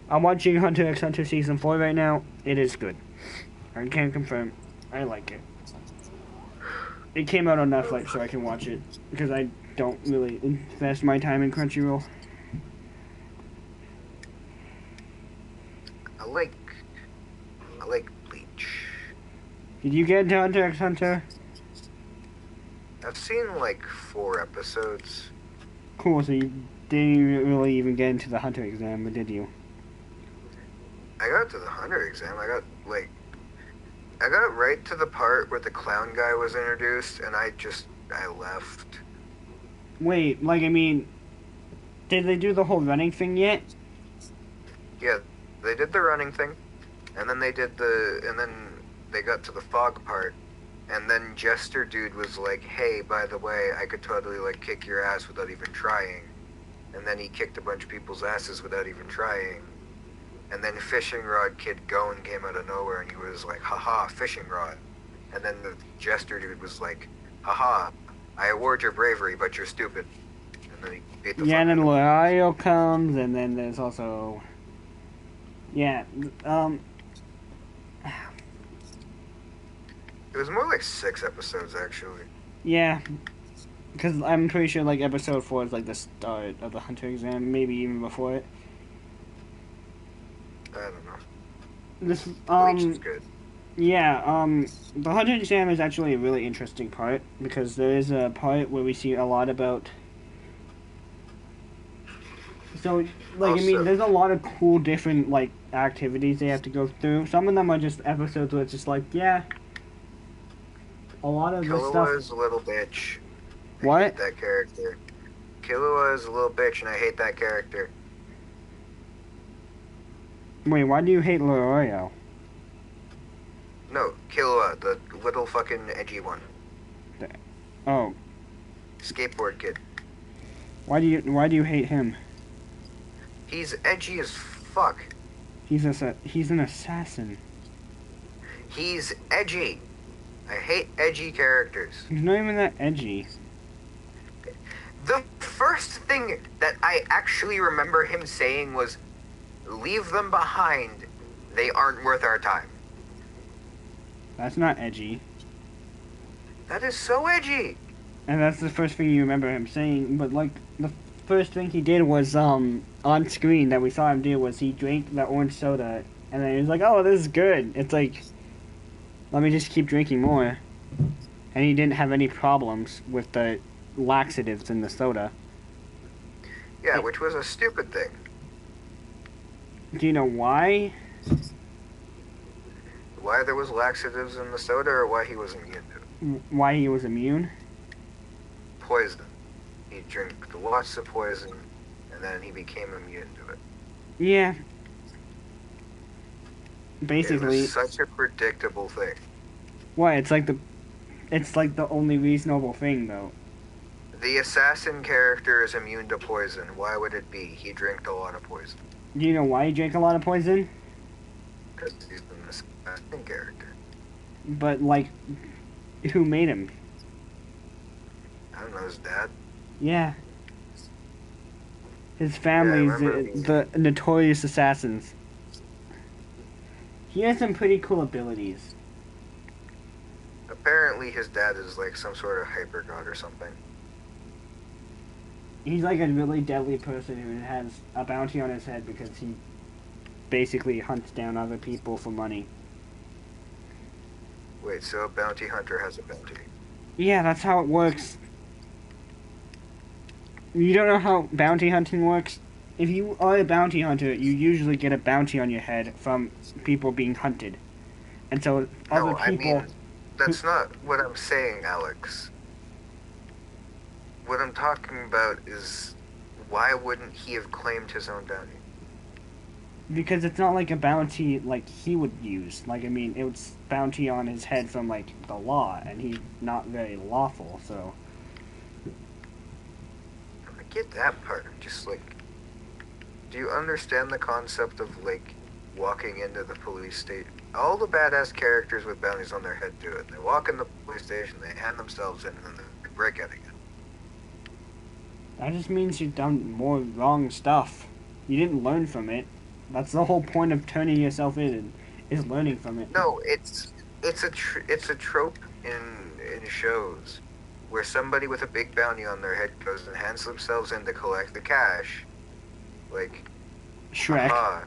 I'm watching Hunter x Hunter Season 4 right now. It is good. I can confirm. I like it. It came out on Netflix, so I can watch it. Because I don't really invest my time in Crunchyroll. I like Bleach. Did you get into Hunter x Hunter? I've seen like 4 episodes. Cool, so you didn't really even get into the Hunter exam, but did you? I got to the Hunter exam. I got right to the part where the clown guy was introduced, and I left. Wait, like, I mean, did they do the whole running thing yet? Yeah, they did the running thing, and then they got to the fog part, and then Jester Dude was like, hey, by the way, I could totally, like, kick your ass without even trying. And then he kicked a bunch of people's asses without even trying. And then Fishing Rod Kid Gon came out of nowhere, and he was like, haha, Fishing Rod. And then the Jester Dude was like, haha, I award your bravery, but you're stupid. And then he beat the Yeah, and then fuck out of him. Lorario comes, and then there's also... Yeah, It was more like 6 episodes, actually. yeah, because I'm pretty sure, like, episode 4 is, like, the start of the Hunter exam, maybe even before it. I don't know. This, Bleach is good. yeah, the Hunter exam is actually a really interesting part, because there is a part where we see a lot about... So, like, I mean, Also- there's a lot of cool different, like, activities they have to go through. Some of them are just episodes where it's just like, yeah. A lot of this stuff... Killua is a little bitch. I What? hate that character. Killua is a little bitch, and I hate that character. Wait, why do you hate Lorario? No, Killua, the little fucking edgy one. Oh, Skateboard kid. why do you hate him? He's edgy as fuck. He's an assassin. He's edgy. I hate edgy characters. He's not even that edgy. The first thing that I actually remember him saying was, leave them behind. They aren't worth our time. That's not edgy. That is so edgy. And that's the first thing you remember him saying. But like the first thing he did was on screen that we saw him do was he drank the orange soda, and then he was like, "Oh, this is good." It's like, let me just keep drinking more. And he didn't have any problems with the laxatives in the soda. Yeah, which was a stupid thing. Do you know why? Why there was laxatives in the soda, or why he was immune to it? Why he was immune? Poison. He drank lots of poison, and then he became immune to it. Yeah. It Basically, was such a predictable thing. why? It's like the only reasonable thing, though. The assassin character is immune to poison. Why would it be? He drank a lot of poison. Do you know why he drank a lot of poison? Because he's an assassin character. But like, who made him? I don't know, his dad? Yeah. His family's the notorious assassins. He has some pretty cool abilities. Apparently his dad is like some sort of hyper god or something. He's like a really deadly person who has a bounty on his head because he basically hunts down other people for money. Wait, so a bounty hunter has a bounty? Yeah, that's how it works. You don't know how bounty hunting works? If you are a bounty hunter, you usually get a bounty on your head from people being hunted. And so other people... I mean, that's not what I'm saying, Alex. What I'm talking about is, why wouldn't he have claimed his own bounty? Because it's not like a bounty like he would use. Like, I mean, it's bounty on his head from, like, the law, and he's not very lawful, so... I get that part. Just, like... Do you understand the concept of, like, walking into the police station? All the badass characters with bounties on their head do it. They walk in the police station, they hand themselves in, and then they break out again. That just means you've done more wrong stuff. You didn't learn from it. That's the whole point of turning yourself in, is learning from it. No, it's a trope in shows where somebody with a big bounty on their head goes and hands themselves in to collect the cash. Like Shrek.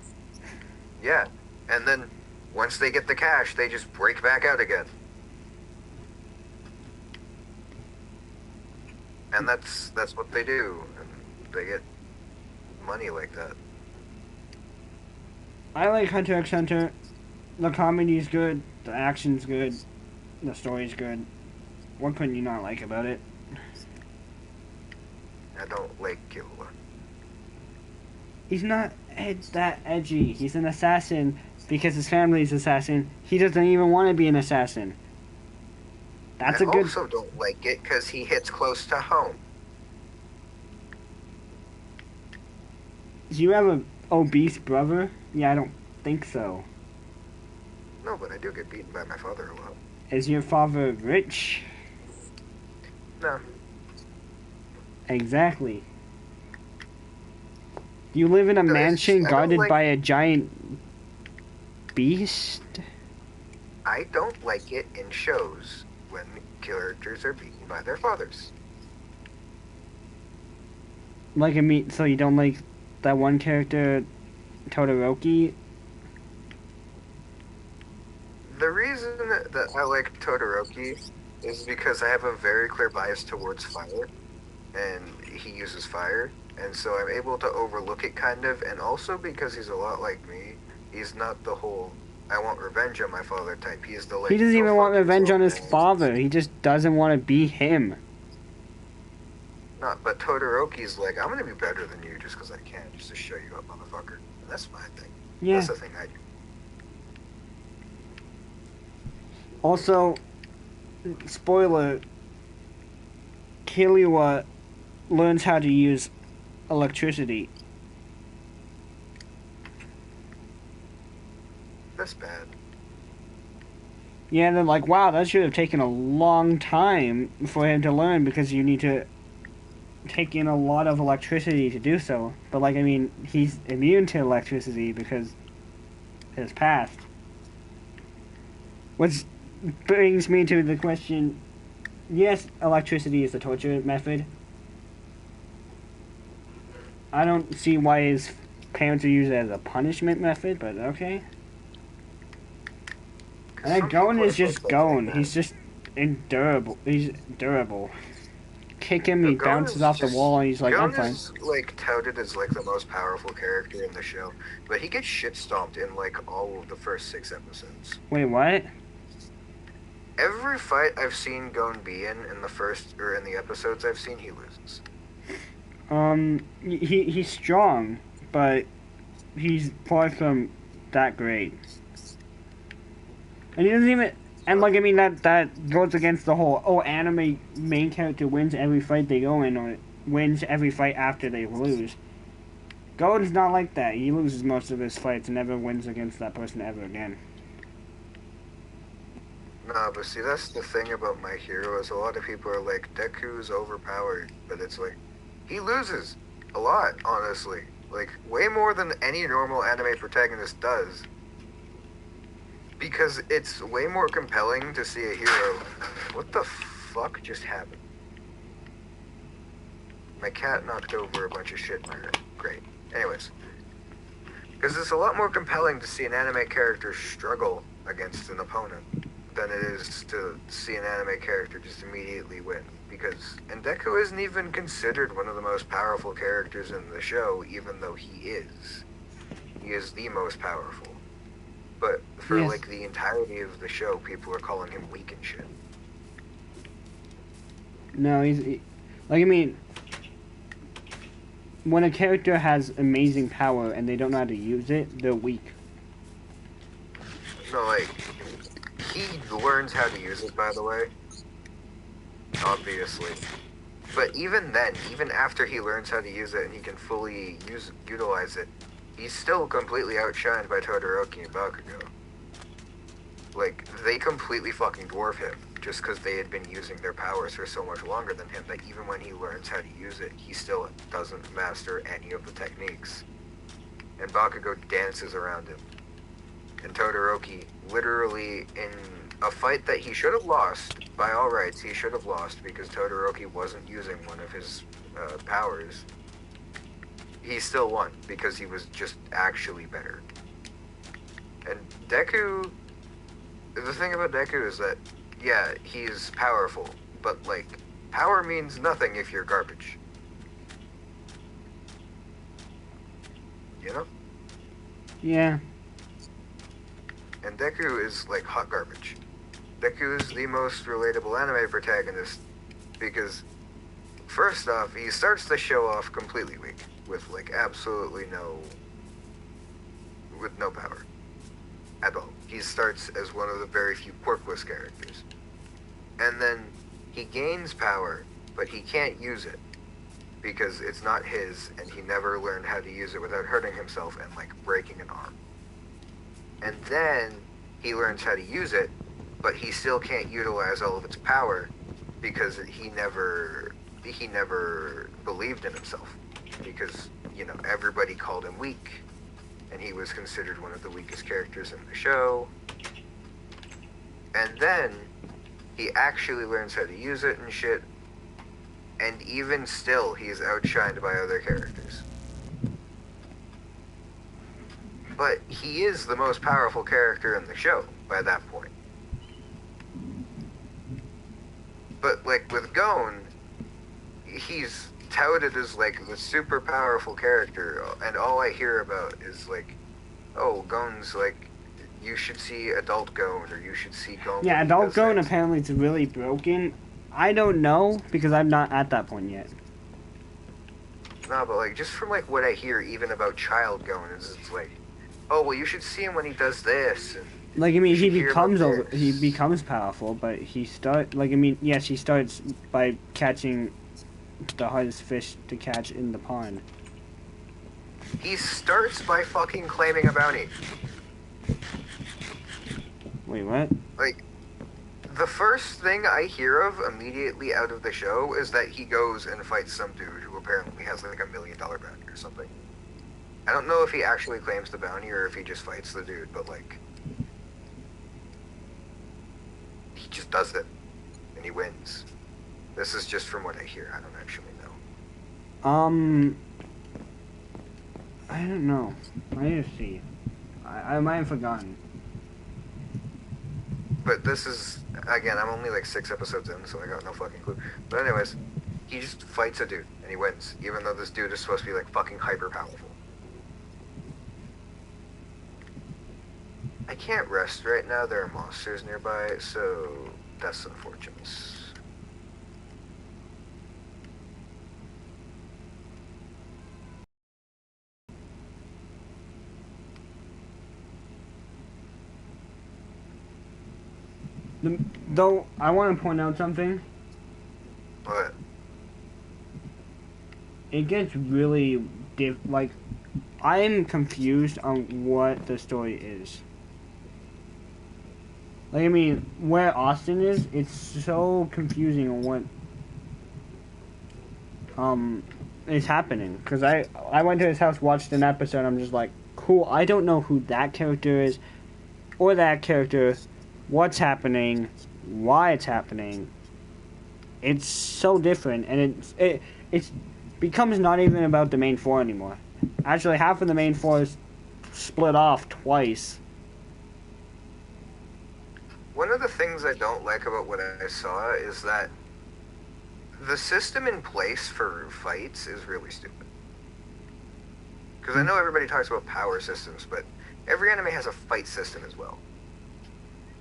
Yeah, and then once they get the cash, they just break back out again. And that's what they do, and they get money like that. I like Hunter x Hunter. The comedy's good, the action's good, the story's good. What couldn't you not like about it? I don't like Killua. He's not that edgy. He's an assassin because his family's assassin. He doesn't even want to be an assassin. That's I a good... also don't like it because he hits close to home. Do you have an obese brother? Yeah, I don't think so. No, but I do get beaten by my father a lot. Is your father rich? No. Exactly. You live in a mansion guarded by a giant beast? I don't like it in shows when characters are beaten by their fathers. Like, I mean, so you don't like that one character, Todoroki? The reason that I like Todoroki is because I have a very clear bias towards fire, and he uses fire, and so I'm able to overlook it kind of, and also because he's a lot like me, he's not the whole I want revenge on my father type. He's the like... He doesn't even want revenge on his father. He just doesn't want to be him. Not, but Todoroki's like, I'm gonna be better than you just because I can, just to show you up, motherfucker. And that's my thing. Yeah. That's the thing I do. Also, spoiler, Killua learns how to use electricity. That's bad. Yeah, and they're like, wow, that should have taken a long time for him to learn because you need to take in a lot of electricity to do so. But, like, I mean, he's immune to electricity because his past. Which brings me to the question, yes, electricity is the torture method. I don't see why his parents are used as a punishment method, but okay. And then Some Gon people is have thought just something like Gon. that. He's just endurable. He's durable. Kick him, No, he bounces off the wall, and he's like, I'm Gon fine. is like touted as like the most powerful character in the show, but he gets shit stomped in like all of the first 6 episodes. Wait, what? Every fight I've seen Gon be in the first or in the episodes I've seen, he loses. He's strong, but he's far from that great. And he doesn't even. And like I mean that goes against the whole anime main character wins every fight they go in or wins every fight after they lose. Gon's not like that. He loses most of his fights and never wins against that person ever again. Nah, but see, that's the thing about My Hero is a lot of people are like, Deku's overpowered, but it's like, he loses a lot, honestly. Like, way more than any normal anime protagonist does. Because it's way more compelling to see a hero. What the fuck just happened? My cat knocked over a bunch of shit in my room. Great. Anyways. Because it's a lot more compelling to see an anime character struggle against an opponent than it is to see an anime character just immediately win. And Deku isn't even considered one of the most powerful characters in the show, even though he is. He is the most powerful. But for like the entirety of the show, people are calling him weak and shit. No, like I mean, when a character has amazing power and they don't know how to use it, they're weak. No, like, he learns how to use it, by the way. Obviously. But even then, even after he learns how to use it and he can fully utilize it, he's still completely outshined by Todoroki and Bakugo. Like, they completely fucking dwarf him, just because they had been using their powers for so much longer than him, that even when he learns how to use it, he still doesn't master any of the techniques. And Bakugo dances around him. And Todoroki, literally, in a fight that he should have lost, by all rights, he should have lost, because Todoroki wasn't using one of his powers, he still won, because he was just actually better. And Deku, the thing about Deku is that, yeah, he's powerful, but, like, power means nothing if you're garbage. You know? Yeah. And Deku is, like, hot garbage. Deku is the most relatable anime protagonist, because, first off, he starts the show off completely weak, with, like, absolutely no power. At all. He starts as one of the very few quirkless characters. And then he gains power, but he can't use it because it's not his, and he never learned how to use it without hurting himself and, like, breaking an arm. And then he learns how to use it, but he still can't utilize all of its power because he never believed in himself. Because, you know, everybody called him weak, and he was considered one of the weakest characters in the show. And then he actually learns how to use it and shit, and even still, he's outshined by other characters. But he is the most powerful character in the show by that point. But, like, with Gon, he's touted as, like, the super powerful character, and all I hear about is, like, oh, Gon's, like, you should see adult Gon, or you should see Gon. Yeah, adult Gon apparently is really broken. I don't know, because I'm not at that point yet. No, but, like, just from, like, what I hear even about child Gon is it's like, oh, well, you should see him when he does this. And like, I mean, he becomes powerful, but he starts by catching the hardest fish to catch in the pond. He starts by fucking claiming a bounty. Wait, what? Like, the first thing I hear of immediately out of the show is that he goes and fights some dude who apparently has, like, $1 million bounty or something. I don't know if he actually claims the bounty or if he just fights the dude, but, like, he just does it, and he wins. This is just from what I hear. I don't actually know. I don't know. I need to see. I might have forgotten. But this is, again, I'm only like 6 episodes in, so I got no fucking clue. But anyways, he just fights a dude, and he wins, even though this dude is supposed to be like fucking hyper powerful. I can't rest right now, there are monsters nearby, so that's unfortunate. Though, I want to point out something. But It gets really like, I'm confused on what the story is. Like, I mean, where Austin is, it's so confusing on what is happening. Because I went to his house, watched an episode, and I'm just like, cool, I don't know who that character is, or that character, what's happening, why it's happening. It's so different, and it becomes not even about the main four anymore. Actually, half of the main four is split off twice. one of the things I don't like about what I saw is that the system in place for fights is really stupid. Because I know everybody talks about power systems, but every anime has a fight system as well.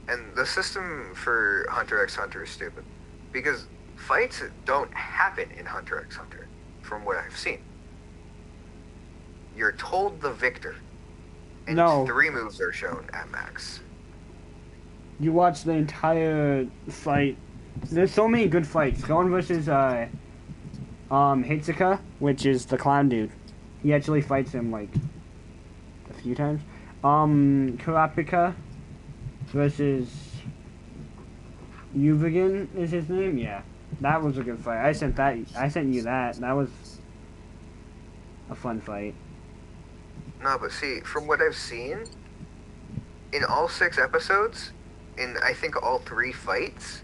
And the system for Hunter x Hunter is stupid. Because fights don't happen in Hunter x Hunter, from what I've seen. You're told the victor, and No. 3 moves are shown at max. You watch the entire fight. There's so many good fights. Gon versus Hitsuka, which is the clown dude. He actually fights him like a few times. Kurapika versus Yuvigan is his name. Yeah, that was a good fight. I sent you that. That was a fun fight. No, but see, from what I've seen, in all 6 episodes, in I think all 3 fights,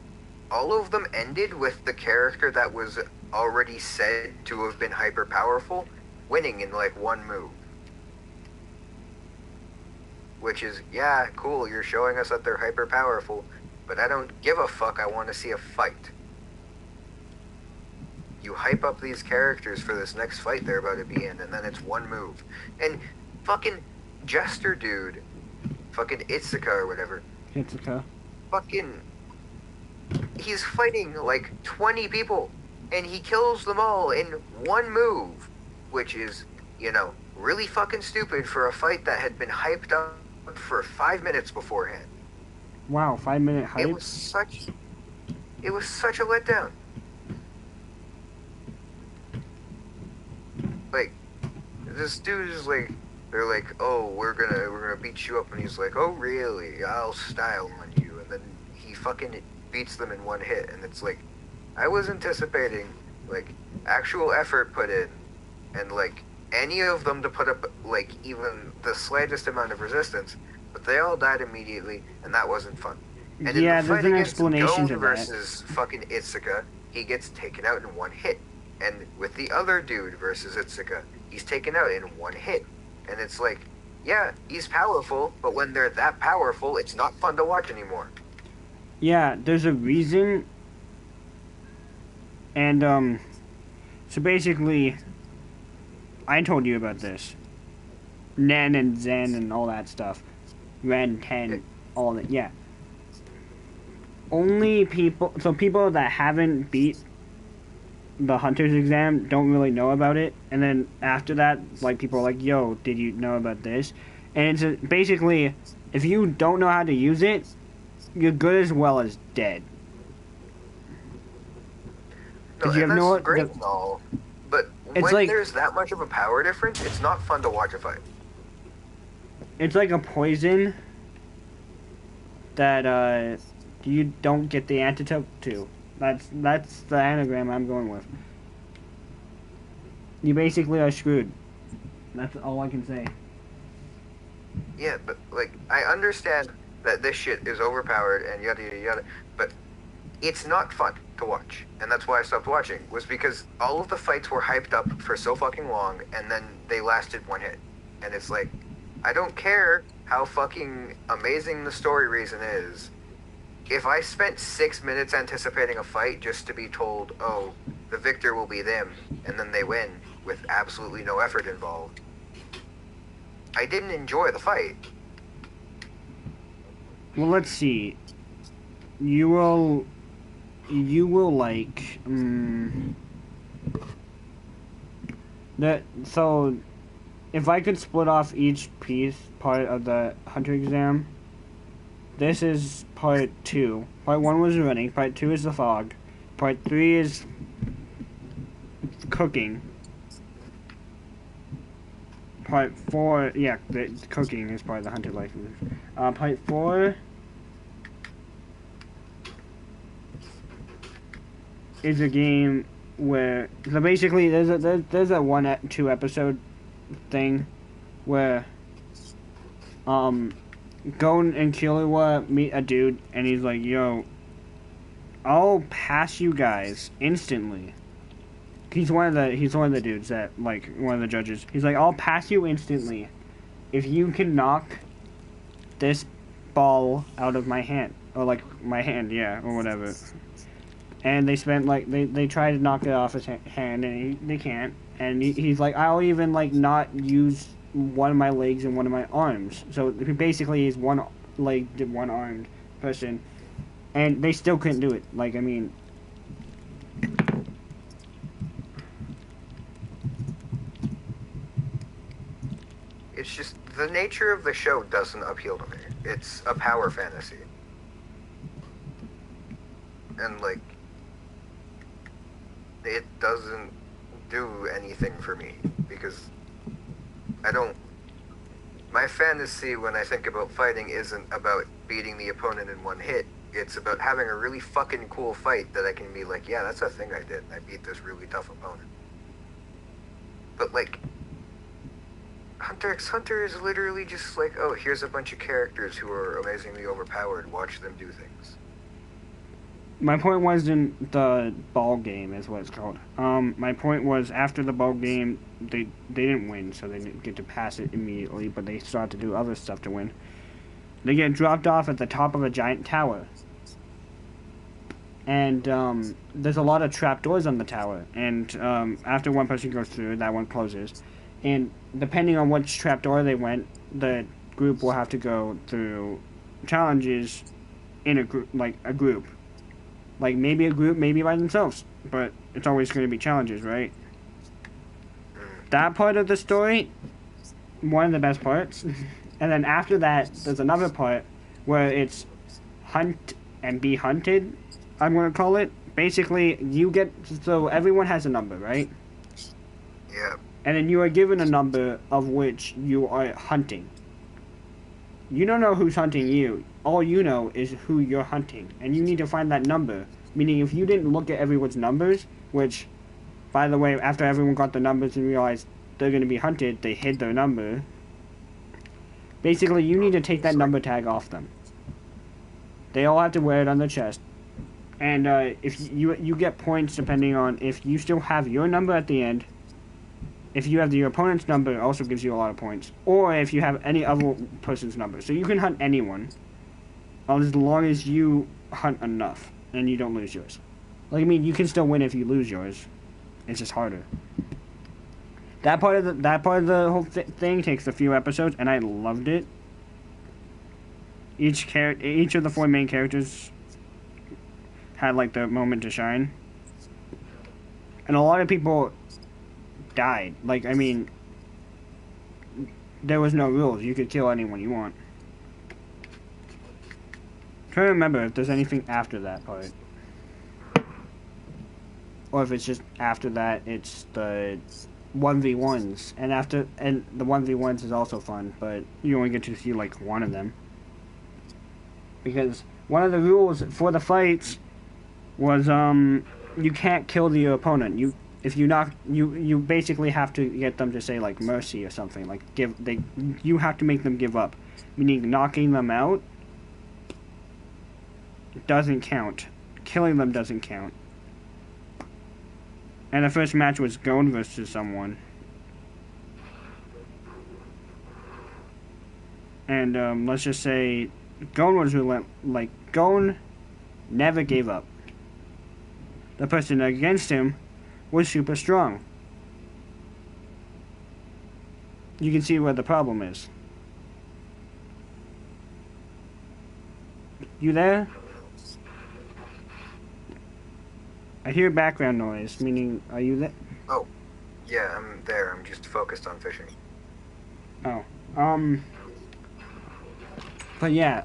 all of them ended with the character that was already said to have been hyper powerful winning in like 1 move. Which is, yeah, cool, you're showing us that they're hyper powerful, but I don't give a fuck, I want to see a fight. You hype up these characters for this next fight they're about to be in, and then it's 1 move. And fucking Jester dude, fucking Itsuka or whatever, Hitsuka. fucking, he's fighting like 20 people, and he kills them all in 1 move, which is, you know, really fucking stupid for a fight that had been hyped up for 5 minutes beforehand. Wow, 5-minute hype. It was such a letdown. Like, this dude is like, they're like, oh, we're gonna beat you up, and he's like, oh really? I'll style on you, and then he fucking beats them in 1 hit, and it's like, I was anticipating like actual effort put in, and like any of them to put up like even the slightest amount of resistance, but they all died immediately, and that wasn't fun. And Yeah, in the there's fight an against explanation Gon to that. versus fucking Itsuka, he gets taken out in 1 hit. And with the other dude versus Itsuka, he's taken out in 1 hit. And it's like, yeah, he's powerful, but when they're that powerful, it's not fun to watch anymore. Yeah, there's a reason. And so basically, I told you about this. Nen and Zen and all that stuff. Ren, Ten, all that. Yeah. Only people that haven't beat the Hunter's exam don't really know about it. And then after that, like, people are like, yo, did you know about this? And it's basically, if you don't know how to use it, you're good as well as dead. No, you and have that's no- great the- and all, but It's when like- there's that much of a power difference, it's not fun to watch a fight. It's like a poison that you don't get the antidote to. That's the anagram I'm going with. You basically are screwed. That's all I can say. Yeah, but like, I understand that this shit is overpowered and yada yada yada, but it's not fun to watch, and that's why I stopped watching, was because all of the fights were hyped up for so fucking long, and then they lasted 1 hit. And it's like, I don't care how fucking amazing the story reason is. If I spent 6 minutes anticipating a fight just to be told, oh, the victor will be them, and then they win with absolutely no effort involved, I didn't enjoy the fight. Well, let's see. You will like that. So, if I could split off each part of the hunter exam, this is part 2. Part 1 was running. Part 2 is the fog. Part 3 is cooking. Part 4, yeah, the cooking is part of the hunter license. Part 4 is a game where, so basically there's a 1-2 episode thing where Gon and Killua meet a dude and he's like, yo, I'll pass you guys instantly. He's one of the dudes that, like, one of the judges. He's like, I'll pass you instantly if you can knock this ball out of my hand. Or, like, my hand, yeah, or whatever. And they spent, like, they try to knock it off his hand, and they can't. And he's like, I'll even, like, not use one of my legs and one of my arms. So, basically, he's one-legged, one-armed person. And they still couldn't do it. Like, I mean... It's just, the nature of the show doesn't appeal to me. It's a power fantasy. And, like, it doesn't do anything for me, because my fantasy when I think about fighting isn't about beating the opponent in one hit. It's about having a really fucking cool fight that I can be like, yeah, that's a thing I did. I beat this really tough opponent. But, like, Hunter x Hunter is literally just like, oh, here's a bunch of characters who are amazingly overpowered. Watch them do things. My point wasn't the ball game, is what it's called. My point was, after the ball game, they didn't win, so they didn't get to pass it immediately, but they still had to do other stuff to win. They get dropped off at the top of a giant tower. And there's a lot of trapdoors on the tower, and after one person goes through, that one closes. And depending on which trapdoor they went, the group will have to go through challenges in a group, like a group. Like, maybe a group, maybe by themselves. But it's always going to be challenges, right? That part of the story, one of the best parts. And then after that, there's another part where it's hunt and be hunted, I'm going to call it. Basically, so everyone has a number, right? Yeah. And then you are given a number of which you are hunting. You don't know who's hunting you. All you know is who you're hunting. And you need to find that number. Meaning, if you didn't look at everyone's numbers, which, by the way, after everyone got the numbers and realized they're going to be hunted, they hid their number. Basically, you need to take that number tag off them. They all have to wear it on their chest. And if you get points depending on if you still have your number at the end. If you have your opponent's number, it also gives you a lot of points. Or if you have any other person's number. So you can hunt anyone. As long as you hunt enough. And you don't lose yours. Like, I mean, you can still win if you lose yours. It's just harder. That part of the whole thing takes a few episodes. And I loved it. Each of the 4 main characters had, like, their moment to shine. And a lot of people died. Like, I mean, there was no rules. You could kill anyone you want. Try to remember if there's anything after that part. Or if it's just after that, it's the 1v1s. And the 1v1s is also fun, but you only get to see, like, one of them. Because one of the rules for the fights was, you can't kill the opponent. You basically have to get them to say, like, mercy or something. Like, you have to make them give up. Meaning, knocking them out doesn't count. Killing them doesn't count. And the first match was Gon versus someone. And let's just say Gon was Gon never gave up. The person against him was super strong. You can see what the problem is. You there? I hear background noise, meaning, are you there? Oh, yeah, I'm there. I'm just focused on fishing. Oh, but yeah,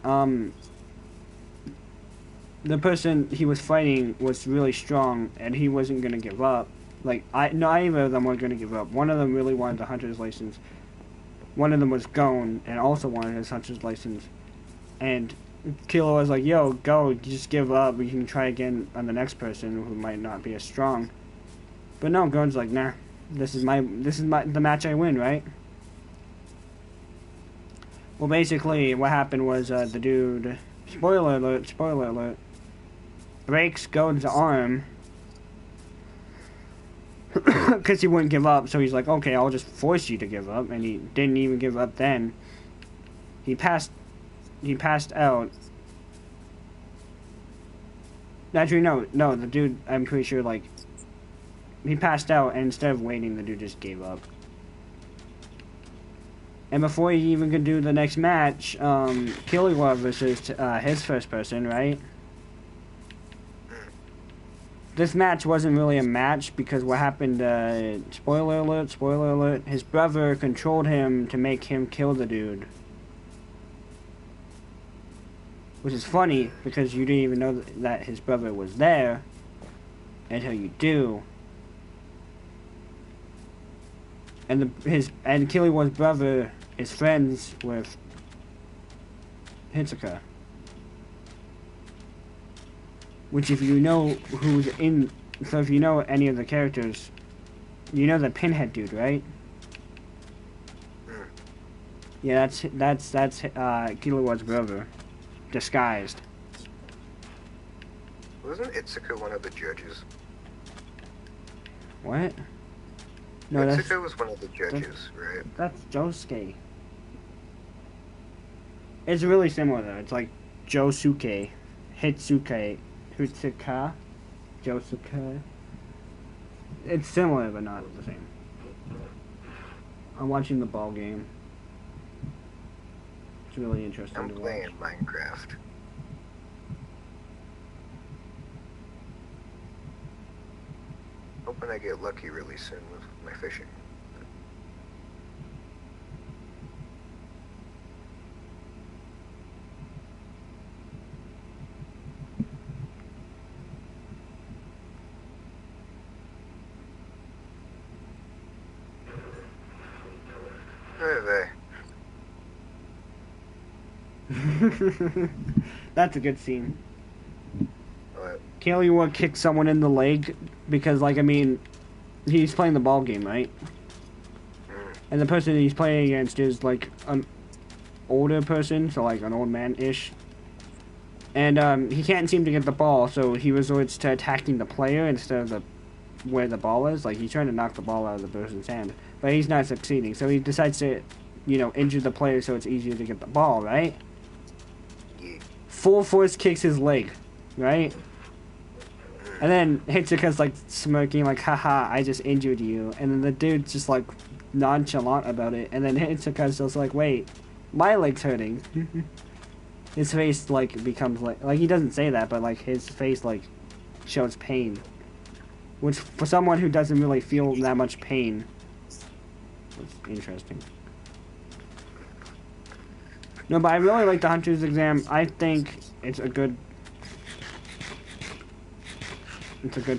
the person he was fighting was really strong, and he wasn't gonna give up. Like, neither of them were gonna give up. One of them really wanted the hunter's license. One of them was Gon, and also wanted his hunter's license. And Kilo was like, "Yo, go, just give up. We can try again on the next person who might not be as strong." But no, Gon's like, "Nah, this is the match I win, right?" Well, basically, what happened was the dude, spoiler alert, breaks Gon's arm because he wouldn't give up. So he's like, "Okay, I'll just force you to give up," and he didn't even give up. Then he passed out. Actually, no, the dude, I'm pretty sure, like, he passed out, and instead of waiting, the dude just gave up. And before he even could do the next match, Killua versus his first person, right? This match wasn't really a match because what happened, spoiler alert, his brother controlled him to make him kill the dude. Which is funny because you didn't even know that his brother was there until you do. And Killua's brother is friends with Hitsuka. Which, if you know who's in, so if you know any of the characters, you know the Pinhead dude, right? Yeah, that's Killua's brother, disguised. Wasn't Itsuka one of the judges? What? No, Itsuka was one of the judges, right? That's Josuke. It's really similar though. It's like Josuke, Hitsuka, Josuke. It's similar but not the same. I'm watching the ball game. It's really interesting I'm to watch. playing Minecraft. Hoping I get lucky really soon with my fishing. That's a good scene. What? Killua kicked someone in the leg because, like, I mean, he's playing the ball game, right? And the person he's playing against is, like, an older person, so, like, an old man-ish. And, he can't seem to get the ball, so he resorts to attacking the player instead of where the ball is. Like, he's trying to knock the ball out of the person's hand, but he's not succeeding. So he decides to, injure the player so it's easier to get the ball, right? Full force kicks his leg, right? And then Hitsuka's like smirking, like, haha, I just injured you. And then the dude's just like nonchalant about it. And then Hitsuka's just like, wait, my leg's hurting. His face like becomes like he doesn't say that, but like his face like shows pain. Which for someone who doesn't really feel that much pain, it's interesting. No, but I really like the Hunter's Exam. I think it's a good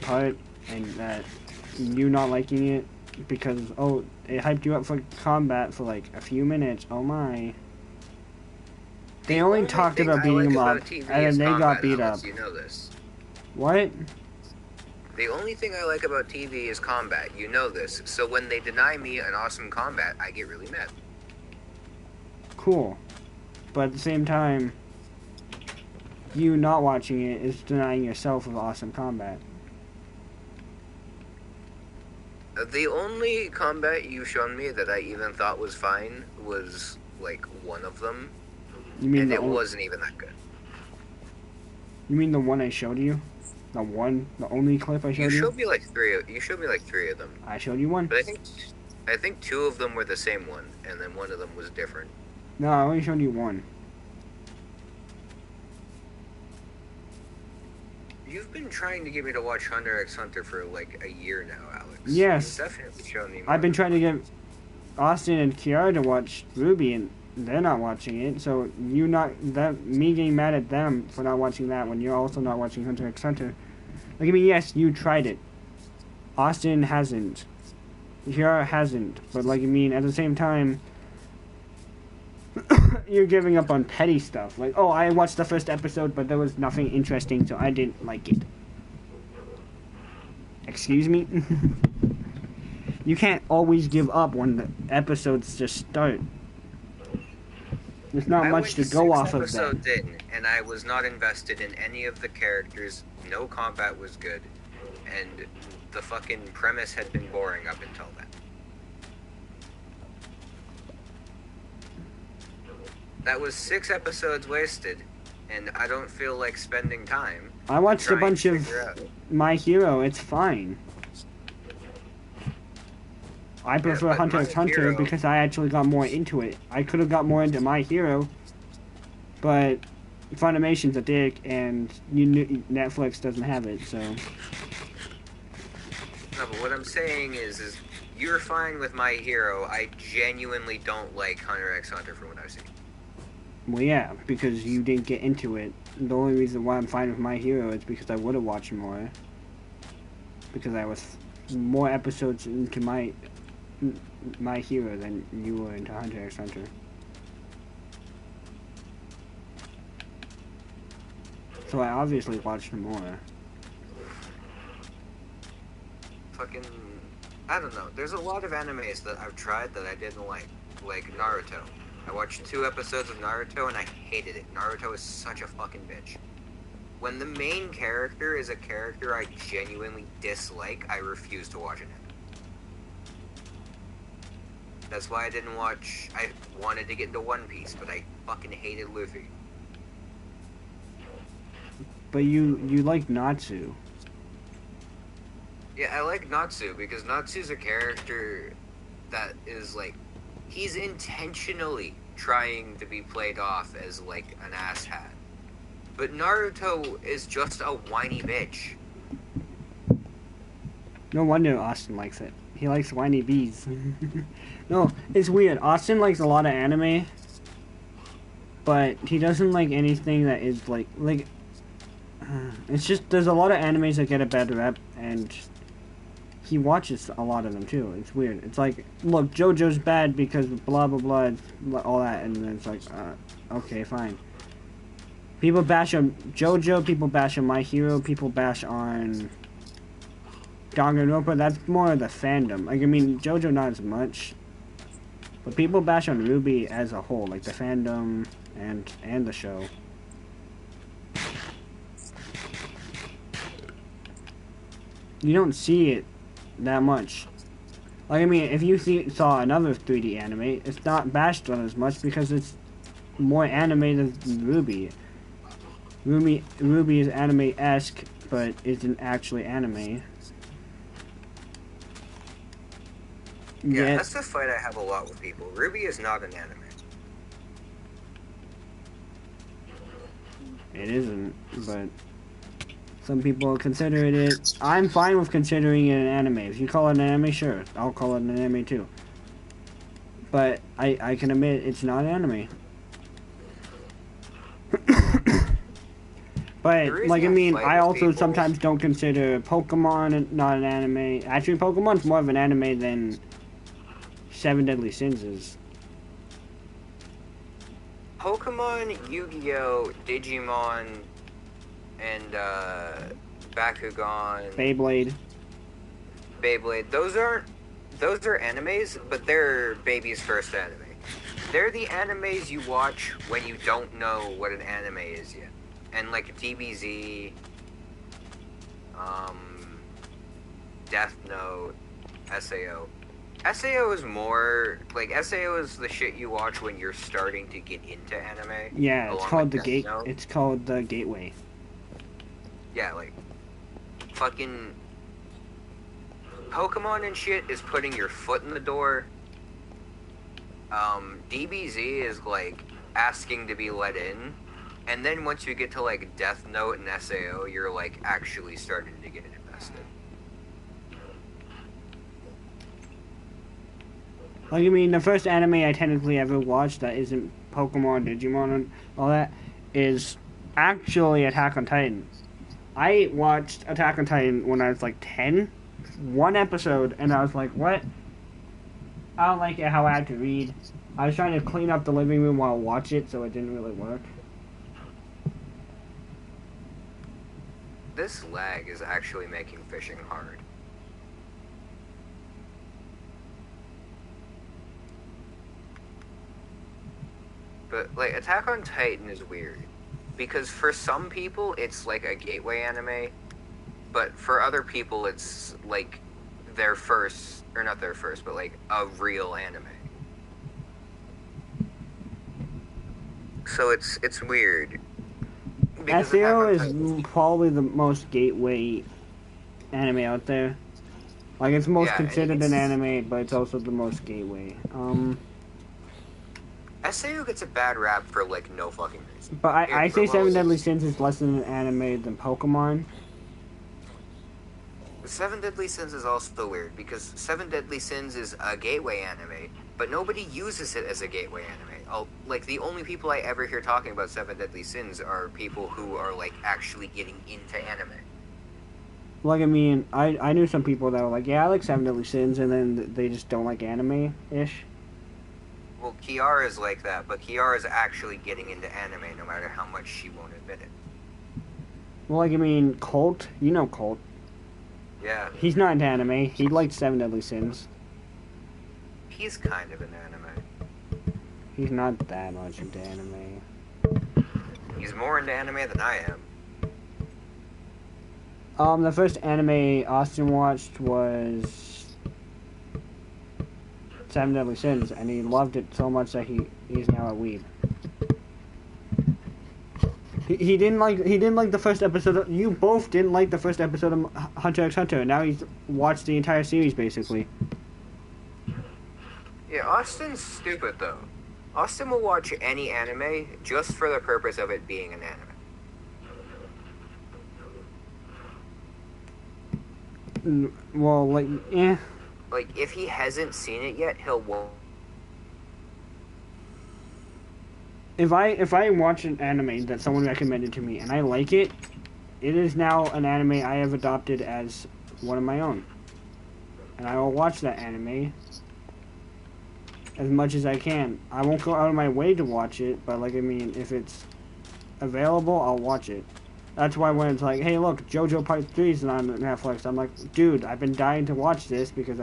part, and that you not liking it because, oh, it hyped you up for combat for like a few minutes. Oh my. They only talked about beating him up, and then they got beat up. You know this. What? The only thing I like about TV is combat. You know this. So when they deny me an awesome combat, I get really mad. Cool. But at the same time, you not watching it is denying yourself of awesome combat. The only combat you've shown me that I even thought was fine was like one of them, You mean and the it wasn't even that good. You mean the one I showed you? The only clip I showed you? You showed me like three. You showed me like three of them. I showed you one. But I think two of them were the same one, and then one of them was different. No, I only showed you one. You've been trying to get me to watch Hunter x Hunter for like a year now, Alex. Yes. You've definitely shown me. I've been trying to get Austin and Kiara to watch Ruby, and they're not watching it. So me getting mad at them for not watching that when you're also not watching Hunter x Hunter. Like, I mean, yes, you tried it. Austin hasn't. Kiara hasn't. But, like, I mean, at the same time, you're giving up on petty stuff. Like, oh, I watched the first episode, but there was nothing interesting, so I didn't like it. Excuse me? You can't always give up when the episodes just start. There's not much to go off of that. Episodes in, and I was not invested in any of the characters. No combat was good, and the fucking premise had been boring up until then. That was 6 episodes wasted, and I don't feel like spending time. I watched a bunch of My Hero. It's fine. I prefer Hunter x Hunter because I actually got more into it. I could have got more into My Hero, but Funimation's a dick, and Netflix doesn't have it, so... No, but what I'm saying is you're fine with My Hero. I genuinely don't like Hunter x Hunter from what I've seen. Well, yeah, because you didn't get into it. The only reason why I'm fine with My Hero is because I would have watched more. Because I was more episodes into My Hero than you were into Hunter x Hunter. So I obviously watched more. Fucking... I don't know. There's a lot of animes that I've tried that I didn't like. Like Naruto. I watched 2 episodes of Naruto and I hated it. Naruto is such a fucking bitch. When the main character is a character I genuinely dislike, I refuse to watch it. That's why I didn't watch... I wanted to get into One Piece, but I fucking hated Luffy. But you like Natsu. Yeah, I like Natsu because Natsu's a character that is like... He's intentionally trying to be played off as like an asshat. But Naruto is just a whiny bitch. No wonder Austin likes it. He likes whiny bees. No, it's weird. Austin likes a lot of anime, but he doesn't like anything that is like it's just there's a lot of animes that get a bad rep, and he watches a lot of them too. It's weird. It's like, look, JoJo's bad because blah blah blah, all that, and then it's like, okay, fine. People bash on JoJo, people bash on My Hero, people bash on Danganronpa. That's more of the fandom. Like, I mean, JoJo not as much, but people bash on Ruby as a whole, like the fandom and the show. You don't see it that much. Like, I mean, if you saw another 3D anime, it's not bashed on as much because it's more animated than Ruby. Ruby is anime-esque, but isn't actually anime. Yeah, that's the fight I have a lot with people. Ruby is not an anime. It isn't, but some people consider it. I'm fine with considering it an anime. If you call it an anime, sure, I'll call it an anime too. But I can admit it's not anime. But, like, I mean, I also sometimes don't consider Pokemon not an anime. Actually, Pokemon's more of an anime than Seven Deadly Sins is. Pokemon, Yu-Gi-Oh!, Digimon, and Bakugan, Beyblade. Those are animes, but they're baby's first anime. They're the animes you watch when you don't know what an anime is yet. And like DBZ, Death Note, SAO. SAO is more like SAO is the shit you watch when you're starting to get into anime, Yeah, it's along with called the Death gate. Note. It's called the gateway. Yeah, like fucking Pokemon and shit is putting your foot in the door. DBZ is like asking to be let in, and then once you get to like Death Note and SAO, you're like actually starting to get invested. Like, I mean, the first anime I technically ever watched that isn't Pokemon, Digimon, and all that is actually Attack on Titan. I watched Attack on Titan when I was like 10, one episode, and I was like, what? I don't like it how I had to read. I was trying to clean up the living room while I watch it, so it didn't really work. This lag is actually making fishing hard. But like Attack on Titan is weird because for some people it's like a gateway anime, but for other people it's like their first, or not their first, but like a real anime. So it's weird. Because SEO Attack on is Titan- probably the most gateway anime out there. Like, it's most Yeah, considered an it's- anime, but it's also the most gateway. SAO gets a bad rap for like no fucking reason. But I It say Seven promotes- Deadly Sins is less than an anime than Pokemon. Seven Deadly Sins is also weird because Seven Deadly Sins is a gateway anime, but nobody uses it as a gateway anime. Like the only people I ever hear talking about Seven Deadly Sins are people who are like actually getting into anime. Like, I mean, I knew some people that were like, yeah, I like Seven Deadly Sins, and then they just don't like anime-ish. Well, Kiara is like that, but Kiara is actually getting into anime no matter how much she won't admit it. Well, like, I mean, Colt, you know Colt. Yeah, He's not into anime. He liked Seven Deadly Sins. he's kind of an anime. He's not that much into anime. He's more into anime than I am. The first anime Austin watched was Seven Deadly Sins, and he loved it so much that he's now a weeb. He didn't like the first episode. You both didn't like the first episode of Hunter x Hunter, and now he's watched the entire series basically. Yeah, Austin's stupid though. Austin will watch any anime just for the purpose of it being an anime. Well, like, eh. Like, if he hasn't seen it yet, he'll watch. If I watch an anime that someone recommended to me and I like it, it is now an anime I have adopted as one of my own, and I will watch that anime as much as I can. I won't go out of my way to watch it, but like, I mean, if it's available, I'll watch it. That's why when it's like, hey, look, JoJo Part 3 is on Netflix, I'm like, dude, I've been dying to watch this because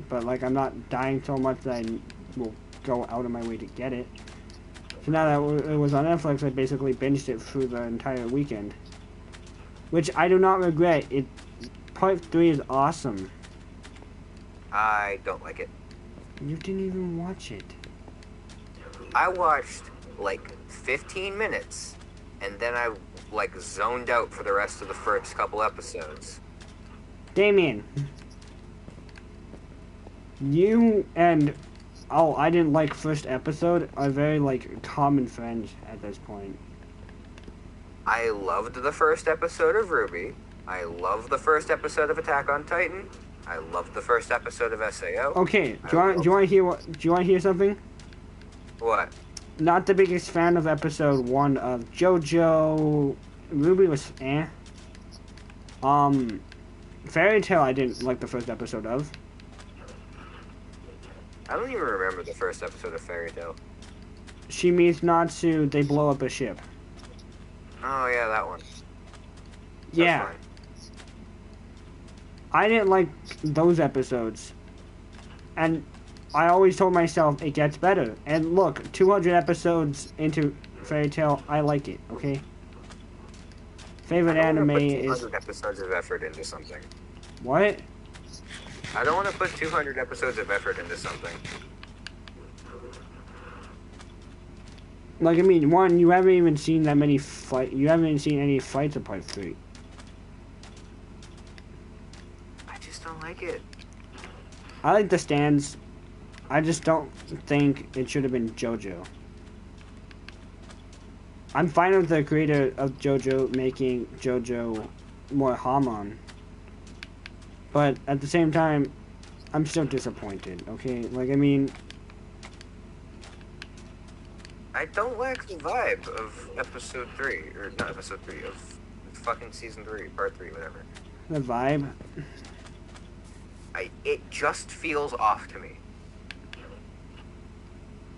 but like, I'm not dying so much that I will go out of my way to get it. So now that it was on Netflix, I basically binged it through the entire weekend, which I do not regret. Part 3 is awesome. I don't like it. You didn't even watch it. I watched like 15 minutes, and then I like zoned out for the rest of the first couple episodes. Daymein, you and I didn't like first episode are very like common friends at this point. I loved the first episode of Ruby. I loved the first episode of Attack on Titan. I loved the first episode of SAO. Okay, do you want to hear something? What? Not the biggest fan of episode 1 of JoJo. Ruby was eh. Fairy Tail I didn't like the first episode of. I don't even remember the first episode of Fairy Tail. She meets Natsu, they blow up a ship. Oh yeah, that one. That's Yeah. fine. I didn't like those episodes. And I always told myself it gets better. And look, 200 episodes into Fairy Tail, I like it, okay? Favorite I don't anime wanna put is 200 episodes of effort into something. what? I don't want to put 200 episodes of effort into something. Like, I mean, one, you haven't even seen that many you haven't even seen any fights of part 3. I just don't like it. I like the stands. I just don't think it should have been JoJo. I'm fine with the creator of JoJo making JoJo more Hamon. But at the same time, I'm still disappointed, okay? Like, I mean... I don't like the vibe of episode 3, or not episode 3, of fucking season 3, part 3, whatever. The vibe? It just feels off to me.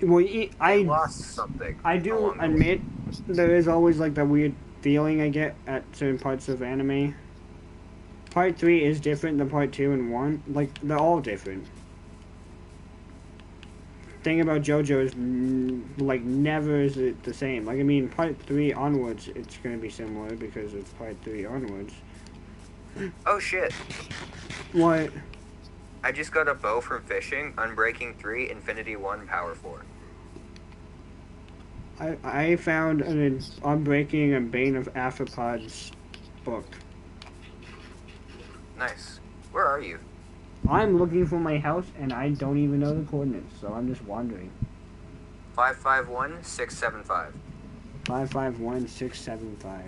Well, I lost something. I do admit there is always like that weird feeling I get at certain parts of anime. Part 3 is different than part 2 and 1. Like, they're all different. Thing about JoJo is, like, never is it the same. Like, I mean, part 3 onwards, it's gonna be similar because it's part 3 onwards. Oh shit. What? I just got a bow from fishing, Unbreaking 3, Infinity 1, Power 4. I found an Unbreaking and Bane of Arthropods book. Nice. Where are you? I'm looking for my house and I don't even know the coordinates, so I'm just wandering. 551-675. 551-675.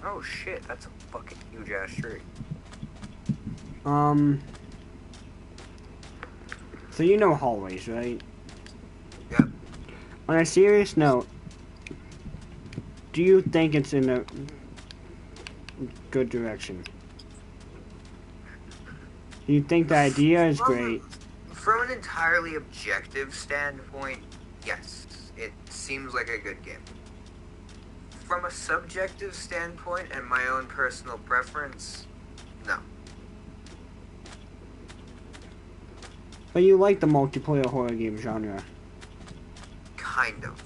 Oh shit, that's a fucking huge ass tree. So you know hallways, right? Yep. On a serious note, do you think it's in a good direction? Do you think the idea is great? From an entirely objective standpoint, yes. It seems like a good game. From a subjective standpoint and my own personal preference, no. But you like the multiplayer horror game genre. Kind of.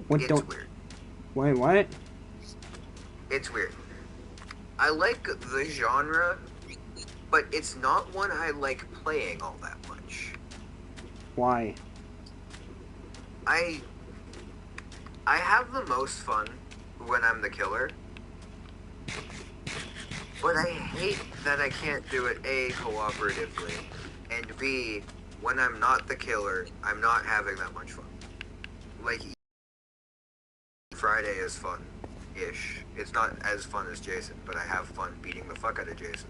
What It's weird. Wait, what? It's weird. I like the genre, but it's not one I like playing all that much. Why? I have the most fun when I'm the killer, but I hate that I can't do it A, cooperatively, and B, when I'm not the killer, I'm not having that much fun. Like, Friday is fun-ish. It's not as fun as Jason, but I have fun beating the fuck out of Jason.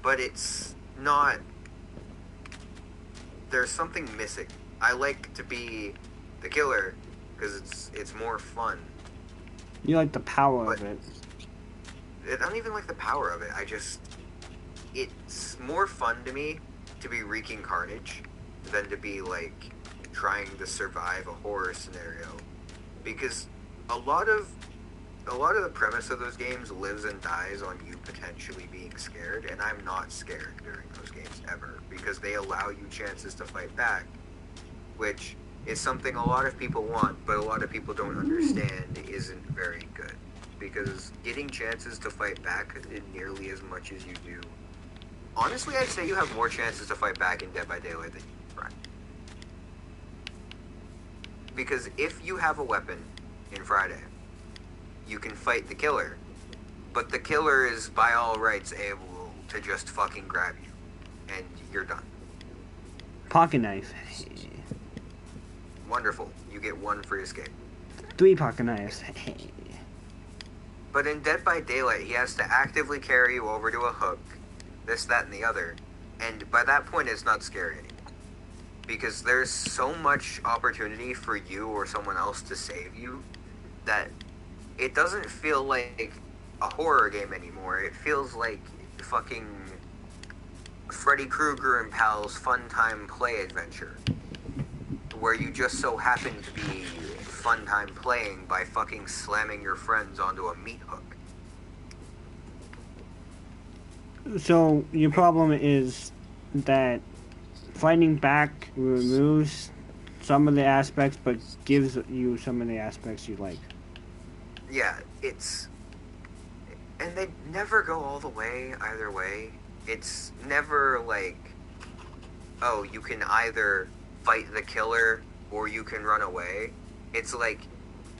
But it's not... There's something missing. I like to be the killer because it's more fun. You like the power of it. I don't even like the power of it. It's more fun to me to be wreaking carnage than to be like trying to survive a horror scenario, because a lot of the premise of those games lives and dies on you potentially being scared, and I'm not scared during those games ever because they allow you chances to fight back, which is something a lot of people want, but a lot of people don't understand isn't very good. Because getting chances to fight back nearly as much as you do... Honestly, I'd say you have more chances to fight back in Dead by Daylight than you do in Friday. Because if you have a weapon in Friday, you can fight the killer, but the killer is by all rights able to just fucking grab you, and you're done. Pocket knife. Wonderful. You get one free escape. 3 pocket knives. But in Dead by Daylight, he has to actively carry you over to a hook, this, that, and the other, and by that point it's not scary anymore. Because there's so much opportunity for you or someone else to save you that it doesn't feel like a horror game anymore. It feels like fucking Freddy Krueger and pals fun time play adventure, where you just so happen to be fun time playing by fucking slamming your friends onto a meat hook. So your problem is that fighting back removes some of the aspects, but gives you some of the aspects you like. Yeah, and they never go all the way either way. It's never like, oh, you can either fight the killer or you can run away. It's like,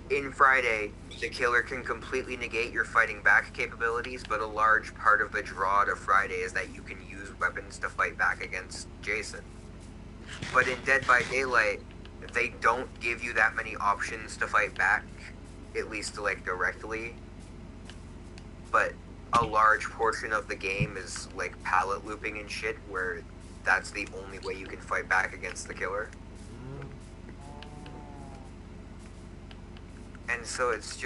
in Friday, the killer can completely negate your fighting back capabilities, but a large part of the draw to Friday is that you can use weapons to fight back against Jason. But in Dead by Daylight, they don't give you that many options to fight back, at least like directly. But a large portion of the game is like pallet looping and shit, where that's the only way you can fight back against the killer. And so it's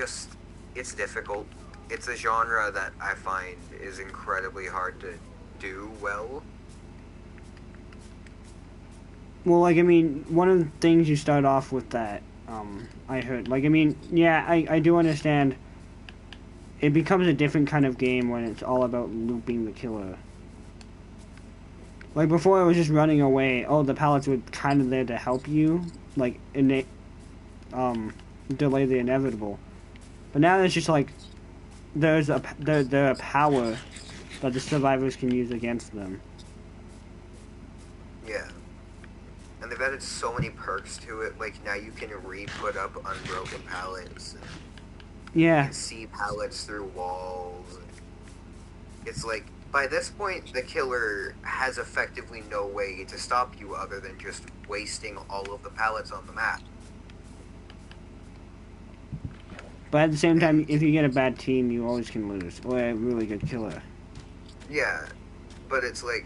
difficult. It's a genre that I find is incredibly hard to do well. Well, like, I mean, one of the things you start off with that, I heard, like, I mean, yeah, I do understand it becomes a different kind of game when it's all about looping the killer. Like, before it was just running away. Oh, the pallets were kind of there to help you, like, delay the inevitable. But now it's just like, there's a power that the survivors can use against them. Yeah. And they've added so many perks to it, like now you can re-put up unbroken pallets, and Yeah. you can see pallets through walls. It's like, by this point, the killer has effectively no way to stop you other than just wasting all of the pallets on the map. But at the same time, if you get a bad team, you always can lose. Or a really good killer. Yeah, but it's like,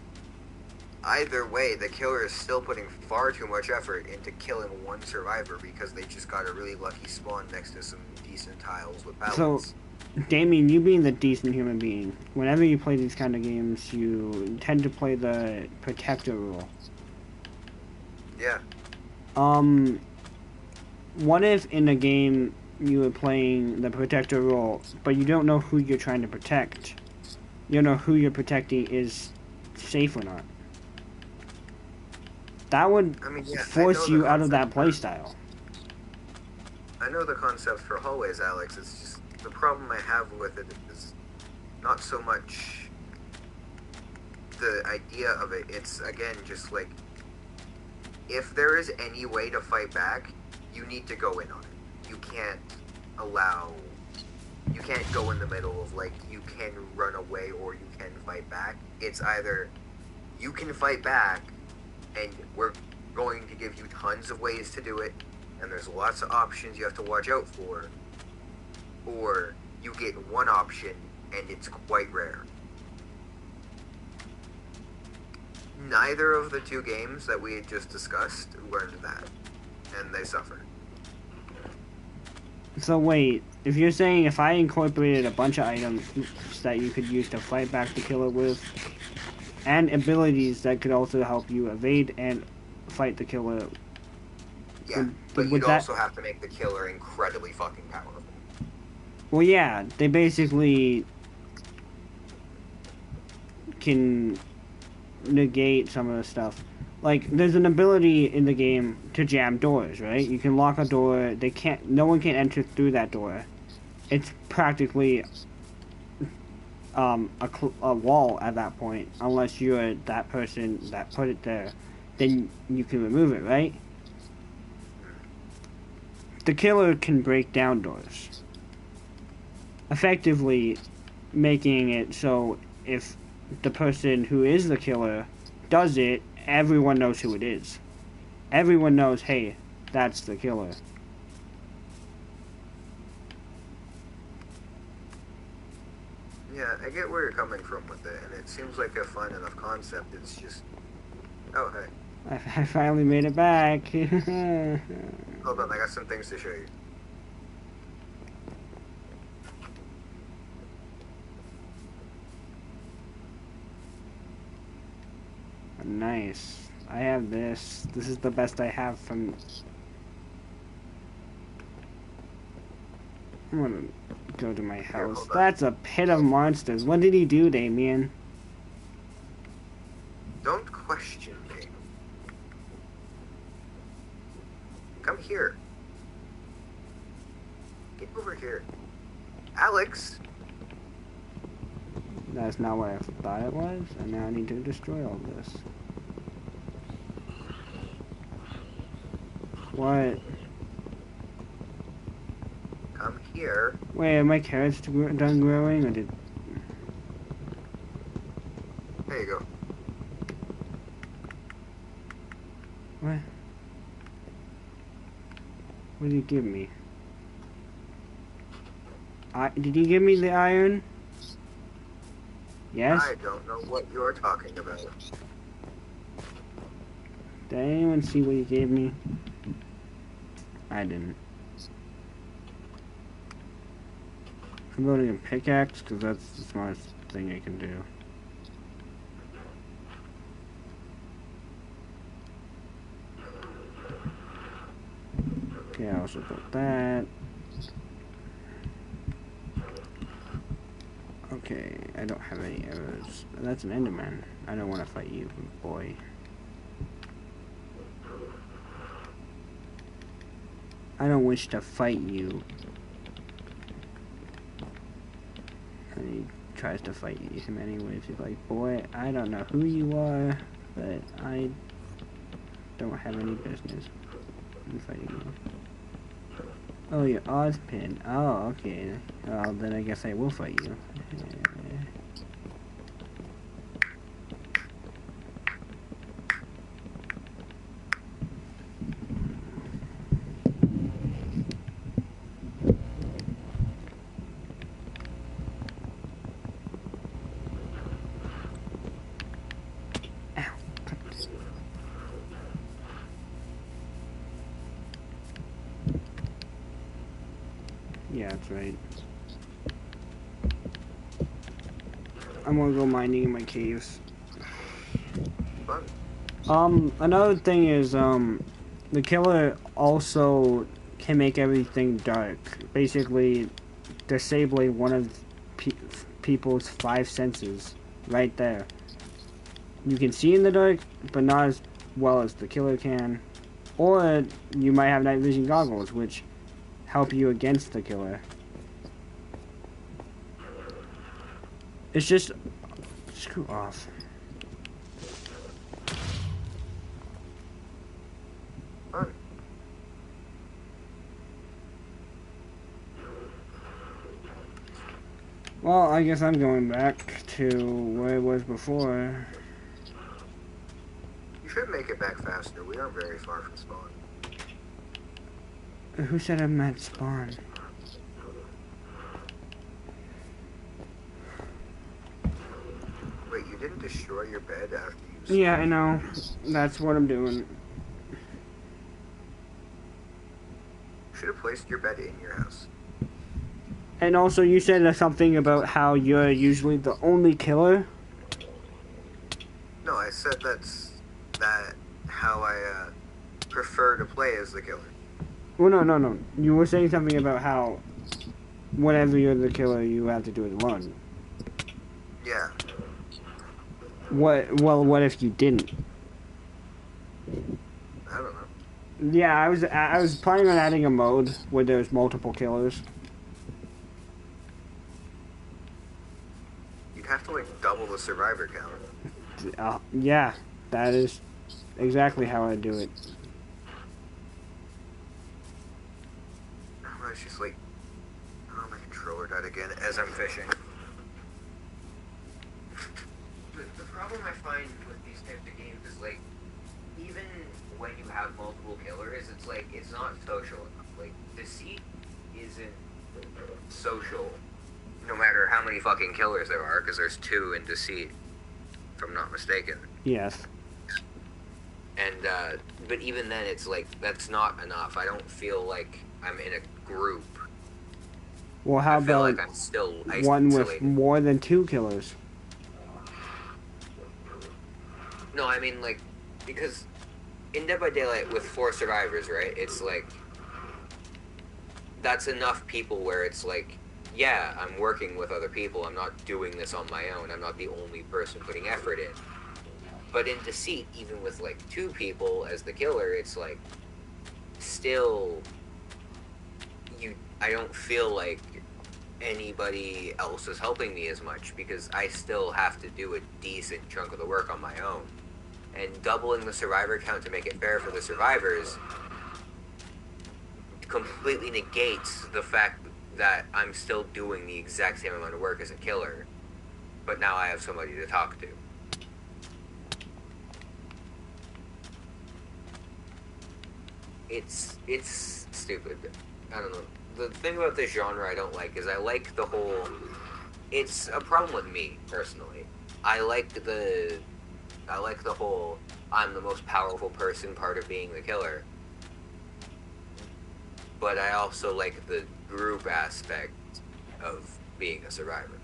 either way, the killer is still putting far too much effort into killing one survivor because they just got a really lucky spawn next to some decent tiles with pallets. So, Daymein, you being the decent human being, whenever you play these kind of games, you tend to play the protector rule. Yeah. What if in a game you were playing the protector role, but you don't know who you're trying to protect? You don't know who you're protecting is safe or not. That would force you out of that playstyle. I know the concept for hallways, Alex. It's just the problem I have with it is not so much the idea of it. It's, again, just like, if there is any way to fight back, you need to go in on it. You can't go in the middle of, like, you can run away or you can fight back. It's either you can fight back and we're going to give you tons of ways to do it, and there's lots of options you have to watch out for, or you get one option and it's quite rare. Neither of the two games that we had just discussed learned that, and they suffered. So wait, if you're saying if I incorporated a bunch of items that you could use to fight back the killer with, and abilities that could also help you evade and fight the killer. Yeah, but you'd also have to make the killer incredibly fucking powerful. Well, yeah, they basically can negate some of the stuff. Like, there's an ability in the game to jam doors, right? You can lock a door. No one can enter through that door. It's practically a wall at that point, unless you're that person that put it there. Then you can remove it, right? The killer can break down doors, effectively making it so if the person who is the killer does it, everyone knows who it is. Everyone knows, hey, that's the killer. Yeah, I get where you're coming from with it, and it seems like a fun enough concept. It's just... Oh, hey. I finally made it back. Hold on, I got some things to show you. Nice. I have this. This is the best I have from... I'm gonna go to my Here, house. hold on. That's a pit of monsters. What did he do, Damien? Don't question me. Come here. Get over here. Alex! That's not what I thought it was, and now I need to destroy all this. What? Come here. Wait, are my carrots done growing, or did... There you go. What? What did he give me? Did he give me the iron? Yes? I don't know what you're talking about. Did anyone see what he gave me? I didn't. I'm building a pickaxe because that's the smartest thing I can do. Okay, I also built that. Okay, I don't have any arrows. That's an Enderman. I don't want to fight you, boy. I don't wish to fight you. And he tries to fight him anyways. He's like, boy, I don't know who you are, but I don't have any business in fighting you. Oh, you're Ozpin. Oh, okay. Well, then I guess I will fight you. Yeah, that's right. I'm gonna go mining in my caves. Fun. Another thing is, the killer also can make everything dark. Basically, disabling one of people's 5 senses right there. You can see in the dark, but not as well as the killer can. Or you might have night vision goggles, which help you against the killer. It's just... Screw off. Fun. Well, I guess I'm going back to where it was before. You should make it back faster. We aren't very far from spawn. Who said I'm at spawn? Wait, you didn't destroy your bed after you... Yeah, I know. That's what I'm doing. You should have placed your bed in your house. And also, you said something about how you're usually the only killer. No, I said that how I prefer to play as the killer. Well, no. You were saying something about how whenever you're the killer, you have to do it alone. Yeah. What if you didn't? I don't know. Yeah, I was planning on adding a mode where there's multiple killers. You'd have to like double the survivor count. Yeah, that is exactly how I do it. Oh, it's just like, oh, my controller died again as I'm fishing. The problem I find with these types of games is like, even when you have multiple killers, it's like, it's not social enough. Like, deceit isn't social, no matter how many fucking killers there are, because there's 2 in deceit, if I'm not mistaken. Yes. And, but even then, it's like, that's not enough. I don't feel like I'm in a group. Well, how I feel about like I'm still one with isolated. more than 2 killers? No, I mean, like, because in Dead by Daylight with 4 survivors, right, it's like, that's enough people where it's like, yeah, I'm working with other people. I'm not doing this on my own. I'm not the only person putting effort in. But in Deceit, even with like 2 people as the killer, it's like still I don't feel like anybody else is helping me as much because I still have to do a decent chunk of the work on my own. And doubling the survivor count to make it fair for the survivors completely negates the fact that I'm still doing the exact same amount of work as a killer, but now I have somebody to talk to. It's stupid. I don't know. The thing about this genre I don't like is I like the whole. It's a problem with me personally. I like the whole I'm the most powerful person part of being the killer, but I also like the group aspect of being a survivor.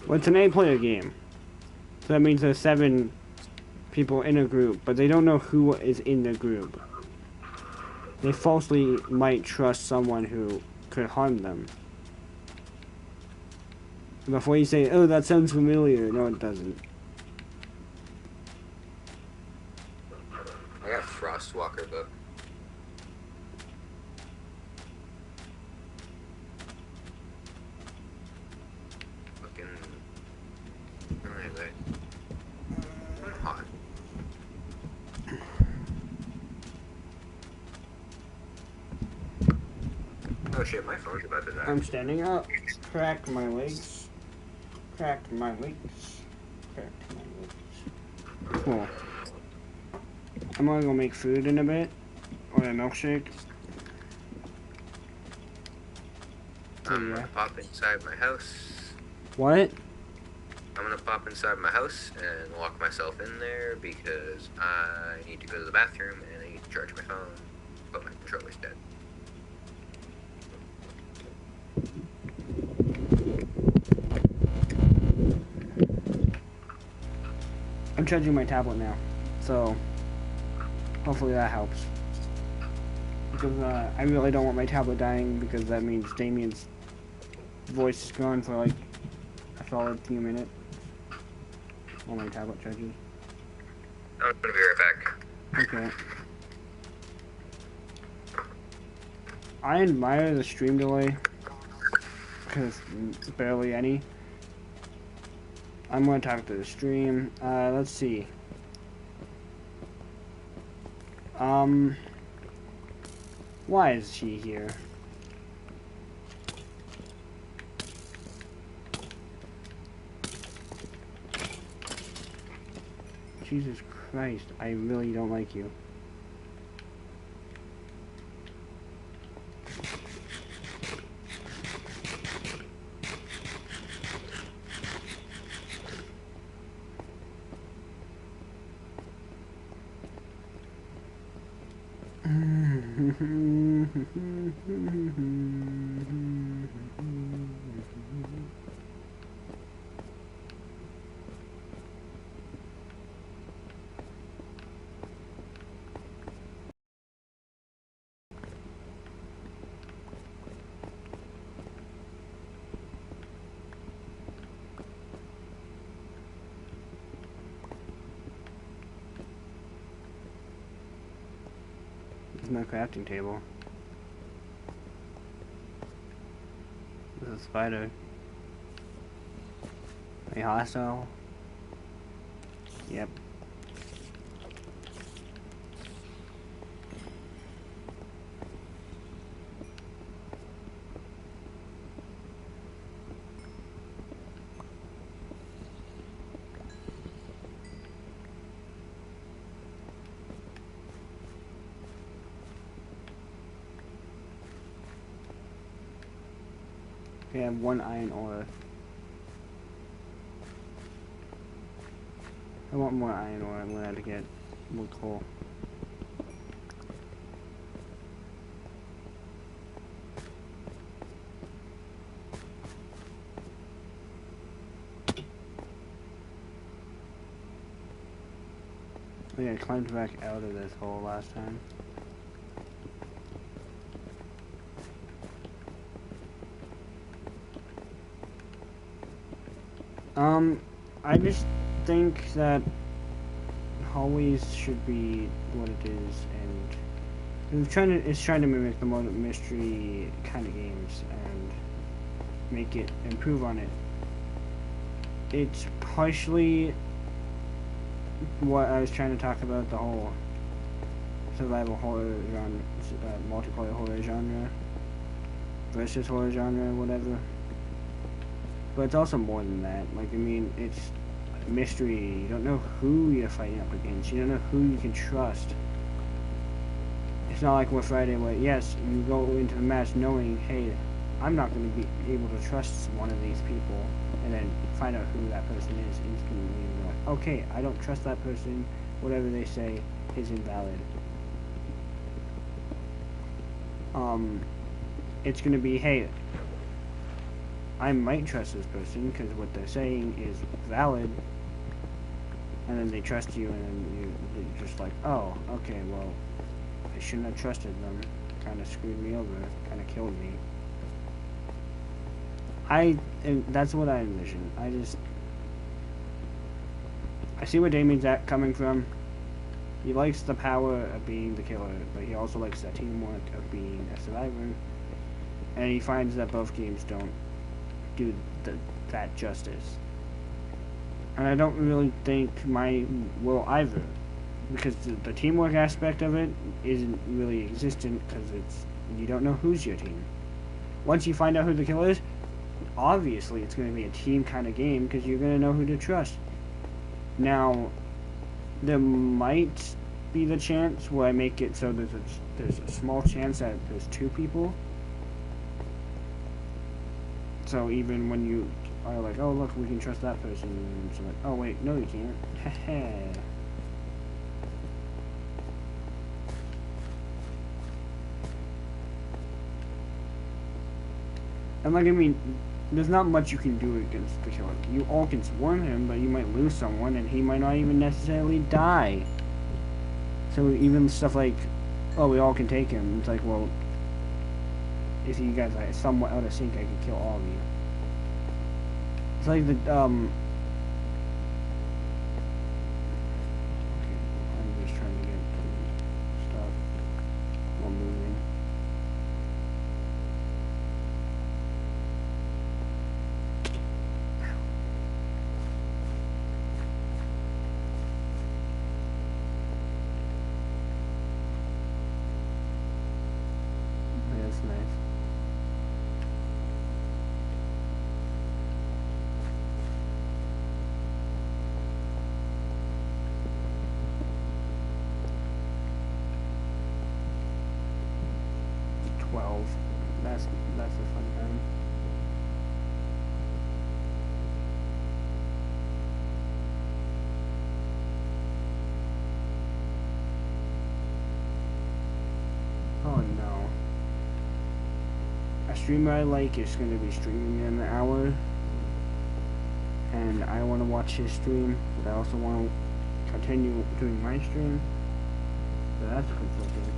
Well, it's an 8-player game. So that means there's 7 people in a group, but they don't know who is in the group. They falsely might trust someone who could harm them. Before you say, oh, that sounds familiar. No, it doesn't. I got Frostwalker book. Fucking. I'm hot. Oh shit, my phone's about to die. I'm standing up. Crack my legs. Cracked my legs. Cracked my legs. Cool. I'm gonna go make food in a bit. Or a milkshake. I'm gonna pop inside my house. What? I'm gonna pop inside my house and lock myself in there because I need to go to the bathroom and I need to charge my phone, but my controller's dead. I'm charging my tablet now, so hopefully that helps. Because I really don't want my tablet dying because that means Damien's voice is gone for like a solid few minutes while my tablet charges. I'm gonna be right back. Okay. I admire the stream delay because barely any. I'm gonna talk to the stream. Let's see. Why is she here? Jesus Christ, I really don't like you. There's no crafting table. There's a spider. Are you hostile? Yep. We have 1 iron ore. I want more iron ore. I'm gonna have to get more coal. Oh yeah, I climbed back out of this hole last time. Um, I just think that hallways should be what it is, and it's trying to mimic the more mystery kind of games and make it improve on it. It's partially what I was trying to talk about, the whole survival horror genre, multiplayer horror genre versus horror genre, whatever. But it's also more than that. Like, I mean, it's mystery. You don't know who you're fighting up against. You don't know who you can trust. It's not like with Friday where, yes, you go into the match knowing, hey, I'm not going to be able to trust one of these people, and then find out who that person is instantly. And you're like, okay, I don't trust that person. Whatever they say is invalid. It's going to be, hey, I might trust this person because what they're saying is valid, and then they trust you, and then you're just like, oh, okay, well, I shouldn't have trusted them. Kind of screwed me over. Kind of killed me. And that's what I envision. I see where Daymein's coming from. He likes the power of being the killer, but he also likes that teamwork of being a survivor. And he finds that both games don't do that justice. And I don't really think mine will either, because the teamwork aspect of it isn't really existent, because you don't know who's your team. Once you find out who the killer is, obviously it's going to be a team kind of game, because you're going to know who to trust. Now, there might be the chance where I make it so there's a small chance that there's two people. So even when you are like, oh look, we can trust that person, and it's like, oh wait, no you can't. And like, I mean, there's not much you can do against the killer. You all can swarm him, but you might lose someone, and he might not even necessarily die. So even stuff like, oh, we all can take him, it's like, well, if you guys are somewhat out of sync, I can kill all of you. It's like the, I'm just trying to get some stuff while moving. That's nice. That's a fun time. Oh no. A streamer I like is going to be streaming in an hour, and I want to watch his stream, but I also want to continue doing my stream, so that's conflicting.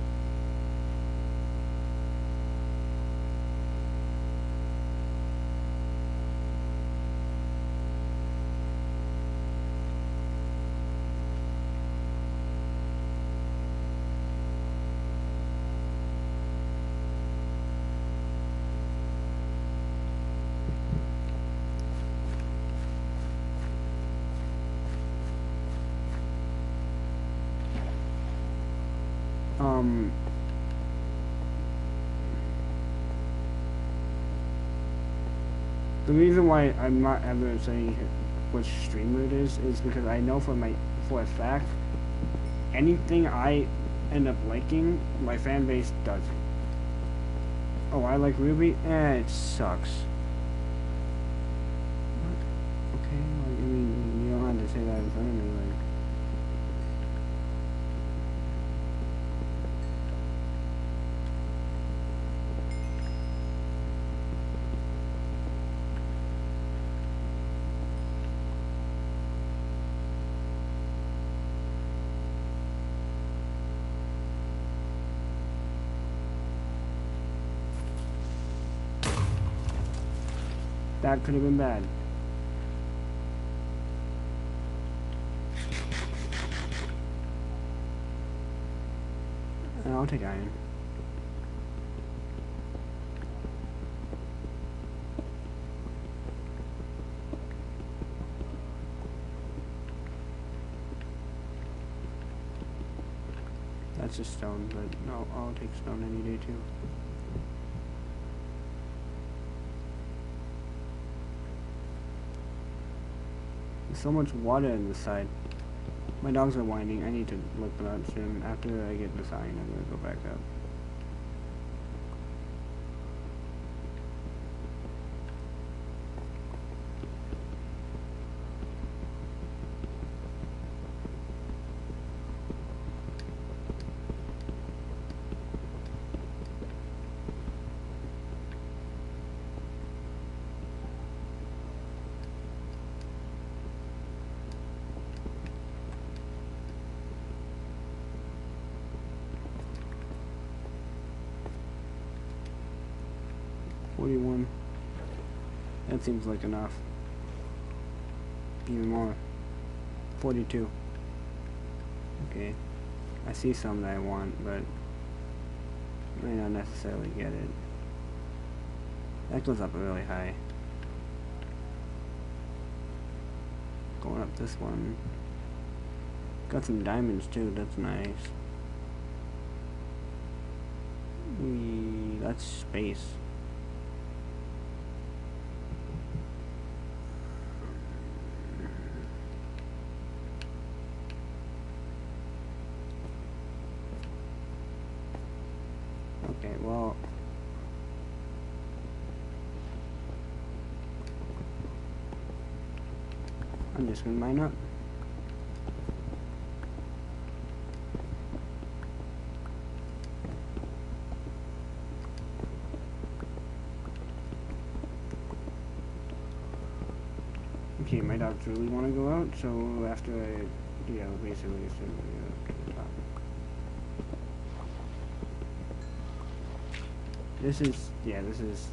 The reason why I'm not ever saying which streamer it is because I know for a fact, anything I end up liking, my fan base doesn't. Oh, I like Ruby? It sucks. What? Okay, like, I mean, you don't have to say that in front of me, like. That could have been bad. I'll take iron. That's a stone, but no, I'll take stone any day too. There's so much water in this side. My dogs are whining. I need to look them up soon. After I get this iron, I'm gonna go back up. That seems like enough. Even more. 42. Okay. I see some that I want, but may not necessarily get it. That goes up really high. Going up this one. Got some diamonds too, that's nice. That's space. Okay, well, I'm just gonna mine up. Okay, my dogs really want to go out, so after I, yeah, basically send me to the top. This is, yeah, this is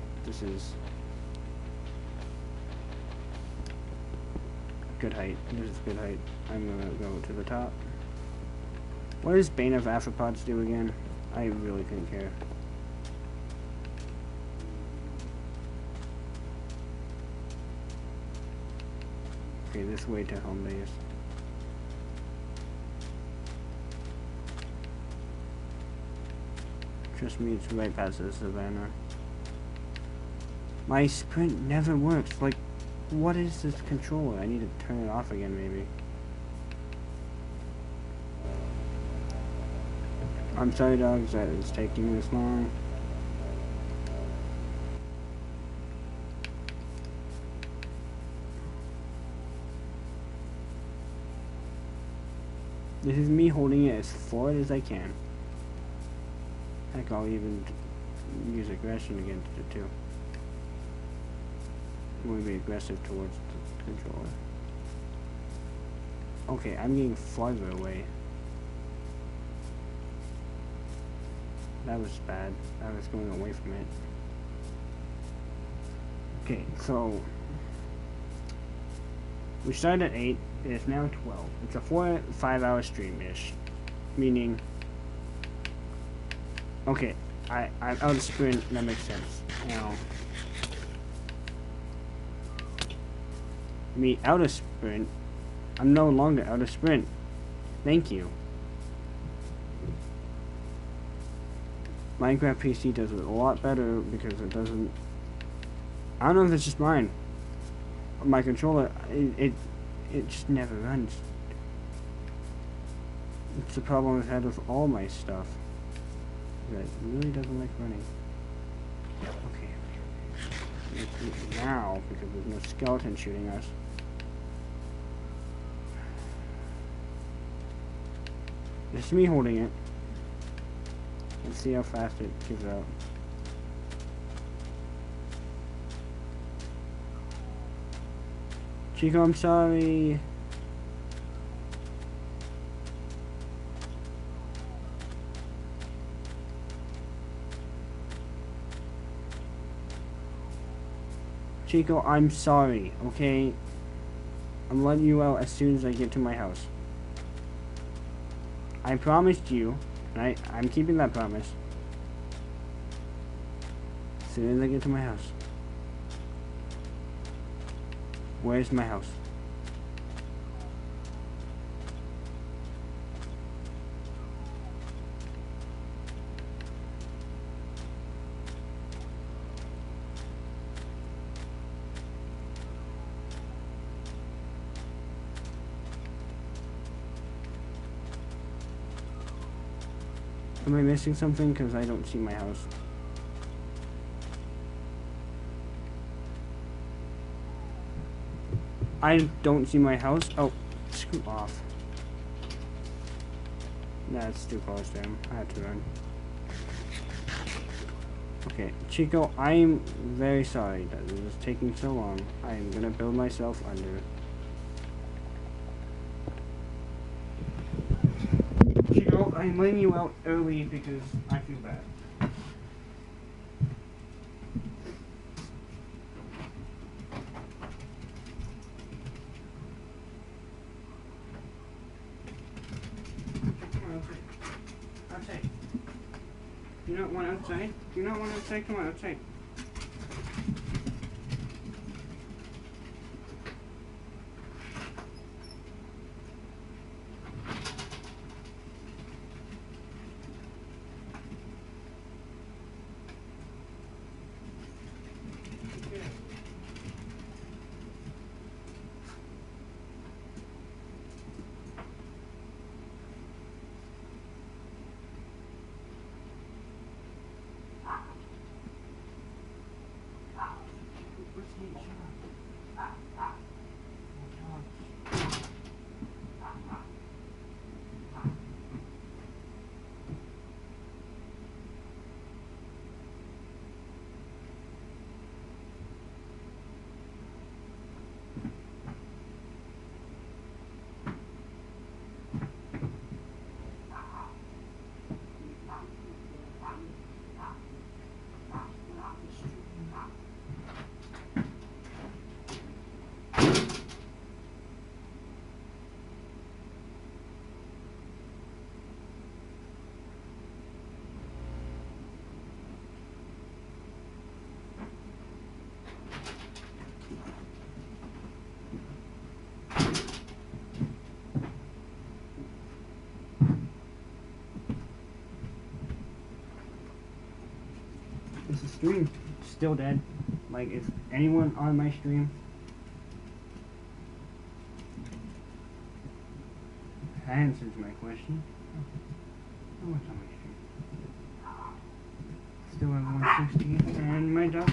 good height. This is good height. I'm gonna go to the top. What does Bane of Arthropods do again? I really couldn't care. Okay, this way to home base. Trust me, it's right past the savannah. My sprint never works. Like, what is this controller? I need to turn it off again, maybe. I'm sorry, dogs, that it's taking this long. This is me holding it as forward as I can. Heck, I'll even use aggression against it too. I'm going to be aggressive towards the controller. Okay, I'm getting farther away. That was bad. I was going away from it. Okay, so we started at 8. It's now 12. It's a 4-5 hour stream-ish. Meaning, okay, I'm out of sprint. That makes sense. Now, me out of sprint. I'm no longer out of sprint. Thank you. Minecraft PC does it a lot better because it doesn't. I don't know if it's just mine. My controller, it just never runs. It's the problem I've had with all my stuff. It really doesn't like running. Okay. Let's do it now because there's no skeleton shooting us. It's me holding it. Let's see how fast it gives out. Chico, I'm sorry. Chico, I'm sorry, okay? I'm letting you out as soon as I get to my house. I promised you I'm keeping that promise. As soon as I get to my house. Where's my house? Am I missing something? Because I don't see my house. I don't see my house. Oh, screw off. That's too close to him. I had to run. Okay, Chico, I'm very sorry that this is taking so long. I'm gonna build myself under. Chico, I'm letting you out early because I feel bad. Come on, outside. Outside. You not want outside? You not want outside? Come on, outside. Is the stream still dead? Like, is anyone on my stream? That answers my question. No one's on my stream. Still at 160, and my dog.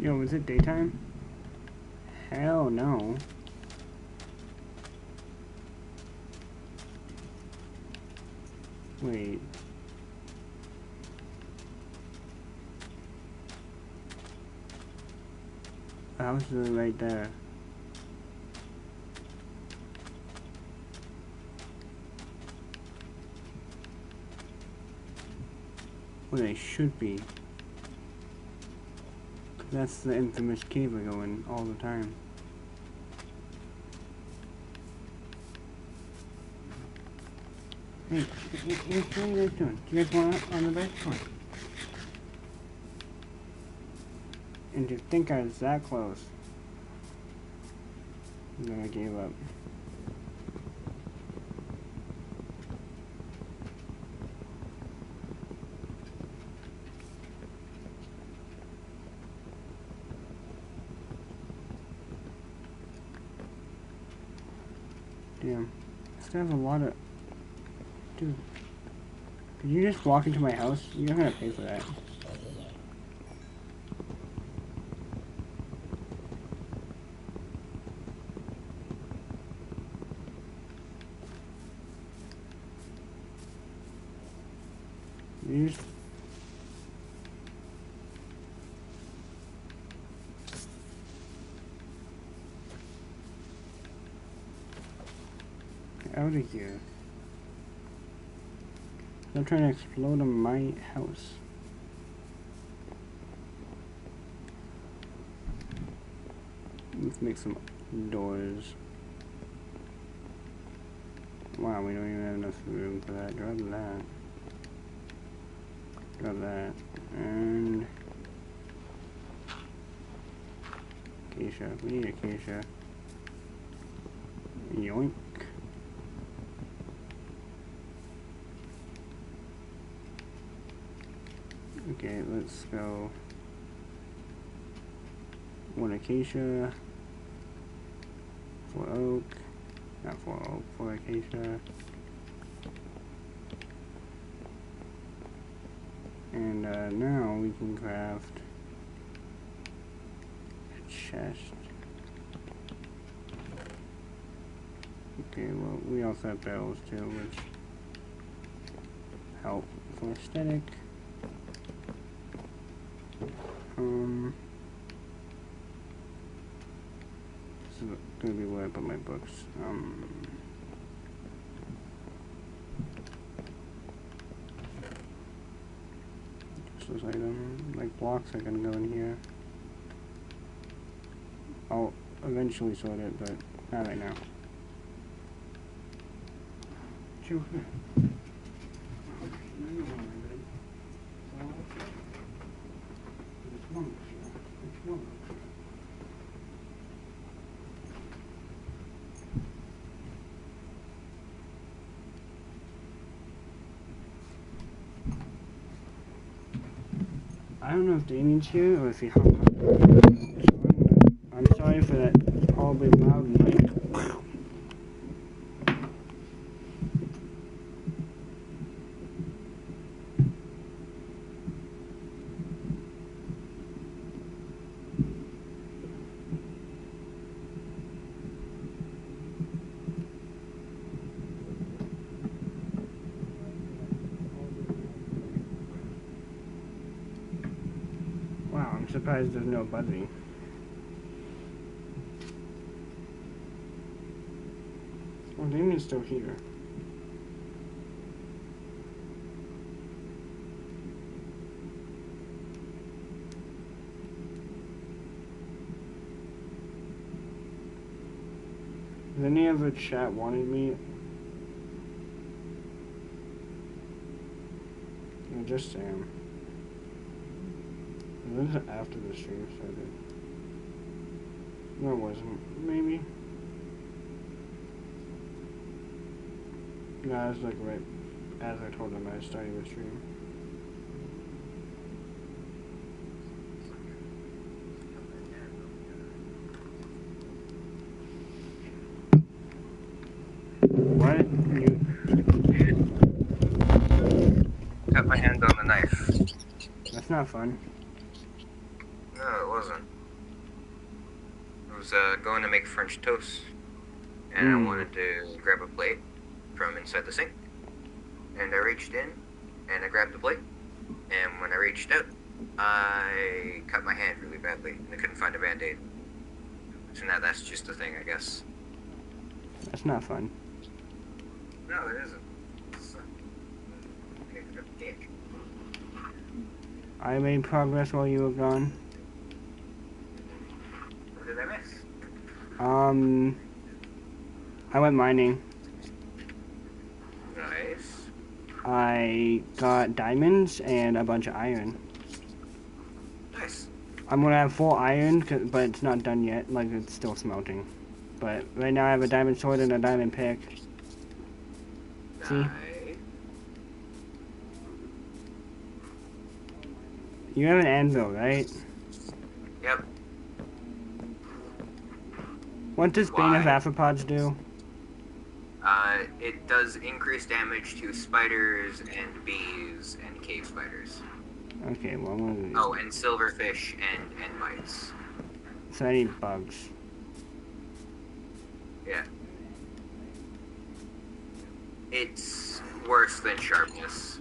Yo, is it daytime? Hell no. Wait. The house is right there. Well, they should be. That's the infamous cave I go in all the time. Hey, what are you guys doing? Do you guys want up on the bed? Come on. And to think I was that close. And then I gave up. Damn. I still have a lot of... Dude. Did you just walk into my house? You're not gonna pay for that. You just... Get out of here. I'm trying to explode on my house. Let's make some doors. Wow, we don't even have enough room for that. Grab that. Grab that. And... acacia. We need acacia. Yoink. Okay, let's go. One acacia. 4 oak. Not 4 oak, 4 acacia. And now we can craft a chest. Okay, well, we also have barrels too, which help for aesthetic. This is gonna be where I put my books. Useless item, like blocks are gonna go in here. I'll eventually sort it, but not right now. Chew. I don't know if Daymein here or if he hung up. So I'm sorry for that probably loud mic. Wow, I'm surprised there's no buzzing. Oh, Daymein still here. Has any other chat wanted me? No, just Sam. This is after the stream started. No, it wasn't. Maybe. No, it was like right as I told him I was starting the stream. What? You... Cut my hand on the knife. That's not fun. No, it wasn't. I was going to make French toast, and I Mm. wanted to grab a plate from inside the sink. And I reached in, and I grabbed the plate. And when I reached out, I cut my hand really badly, and I couldn't find a band-aid. So now that's just a thing, I guess. That's not fun. No, it isn't. It's, dick. I made progress while you were gone. What did I miss? I went mining. Nice. I got diamonds and a bunch of iron. Nice. I'm gonna have full iron, but it's not done yet. Like, it's still smelting. But right now I have a diamond sword and a diamond pick. See? Nice. You have an anvil, right? Yep. What does Bane of Why? Arthropods do? It does increase damage to spiders and bees and cave spiders. Okay, well, I'm gonna... Oh, and silverfish and mites. So I need bugs. Yeah. It's worse than sharpness.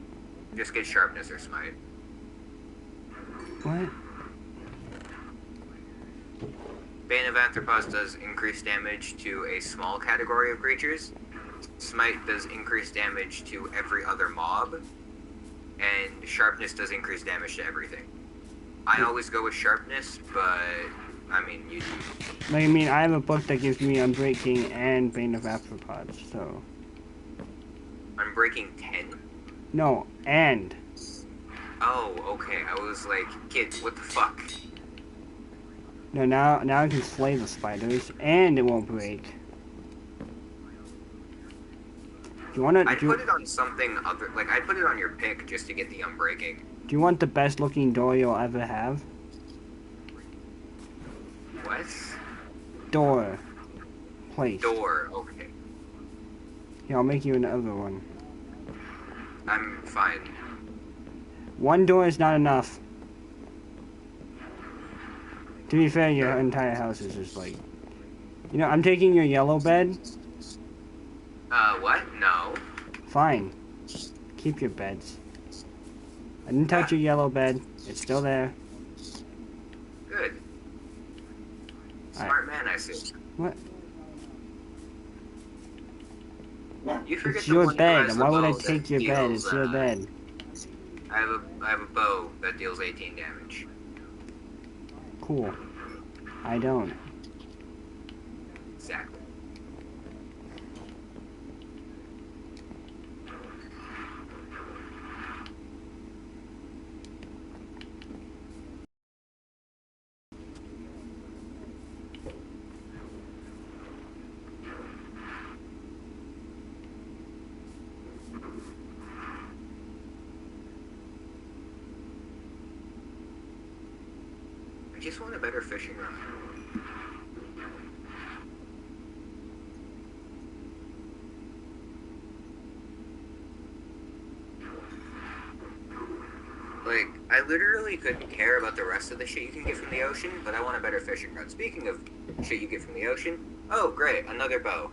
Just get sharpness or smite. What? Bane of Arthropods does increase damage to a small category of creatures. Smite does increase damage to every other mob. And sharpness does increase damage to everything. I always go with sharpness, but I mean, you. Like, I mean, I have a book that gives me Unbreaking and Bane of Arthropods, so... I'm breaking 10. No, and... Oh, okay. I was like, kid, what the fuck? No, now I can slay the spiders, and it won't break. Do you want to? I'd put it on something other, like I'd put it on your pick just to get the unbreaking. Do you want the best looking door you'll ever have? What? Door. Place. Door. Okay. Here, I'll make you another one. I'm fine. One door is not enough. To be fair, your entire house is just like... You know, I'm taking your yellow bed. What? No. Fine. Keep your beds. I didn't touch your yellow bed. It's still there. Good. Smart man, I see. What? You forget It's the your one who bed. has Why the would I bow take that your bed? deals, It's your bed. I have a bow that deals 18 damage. Cool. I don't. Exactly. I just want a better fishing rod. Like, I literally couldn't care about the rest of the shit you can get from the ocean, but I want a better fishing rod. Speaking of shit you get from the ocean, oh great, another bow.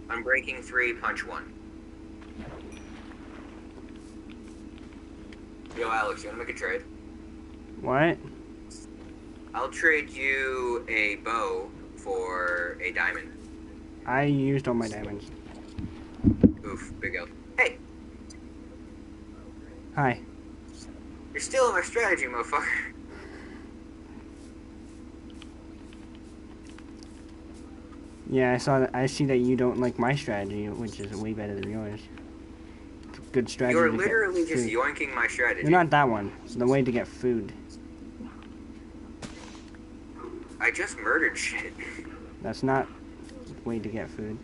Unbreaking 3, punch 1. Yo, Alex, you wanna make a trade? What? I'll trade you a bow for a diamond. I used all my diamonds. Oof, big L. Hey, Hi. you're still in my strategy, motherfucker. Yeah, I saw that. I see that you don't like my strategy, which is way better than yours. It's a good strategy. You're to literally get just food. yoinking my strategy. You're not that one. It's the way to get food. I just murdered shit. That's not the way to get food.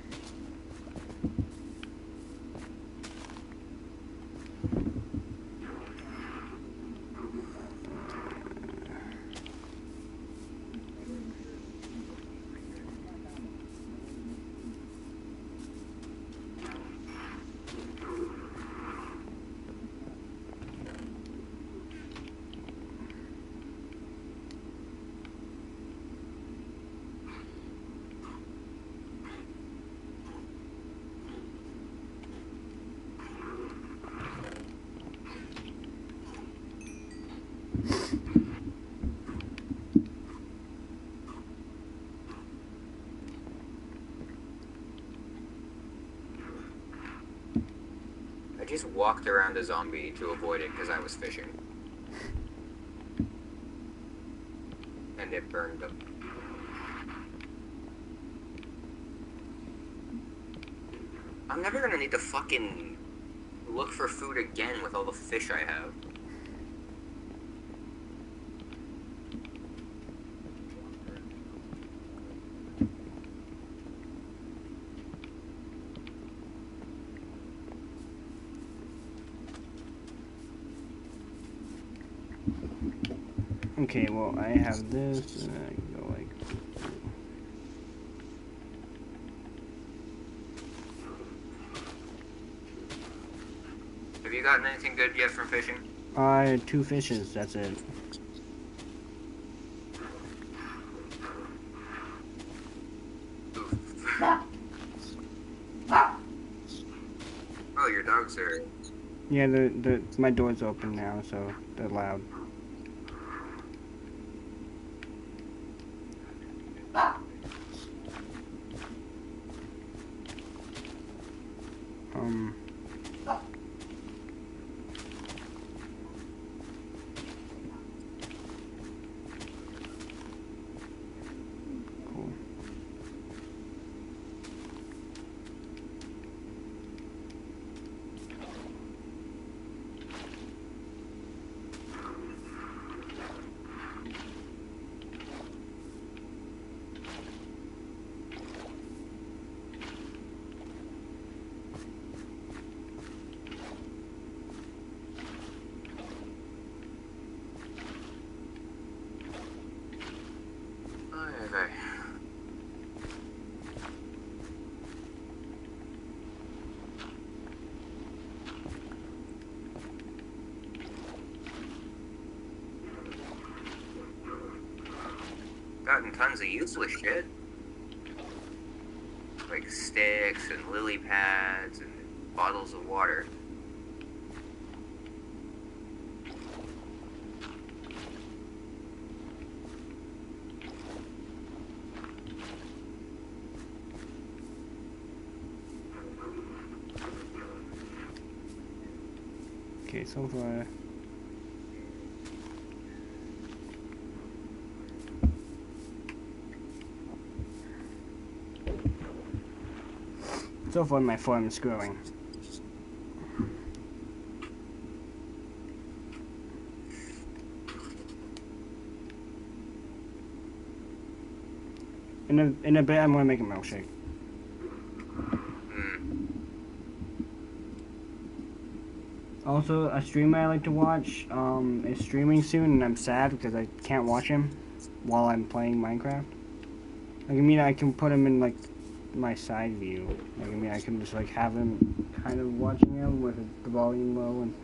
just walked around a zombie to avoid it because I was fishing. And it burned up. I'm never gonna need to fucking look for food again with all the fish I have. Okay, well, I have this, and I can go like... Have you gotten anything good yet from fishing? 2 fishes, that's it. Oof. Oh, your dogs are... Yeah, my door's open now, so they're loud. Cool. Okay. Gotten tons of useless shit. Like sticks and lily pads and bottles of water. Okay, so far... So far, my farm is growing. In a bit, I'm gonna make a milkshake. Also, a streamer I like to watch is streaming soon, and I'm sad because I can't watch him while I'm playing Minecraft. Like, I mean, I can put him in, like, my side view. Like, I mean, I can just, like, have him kind of watching him with the volume low and,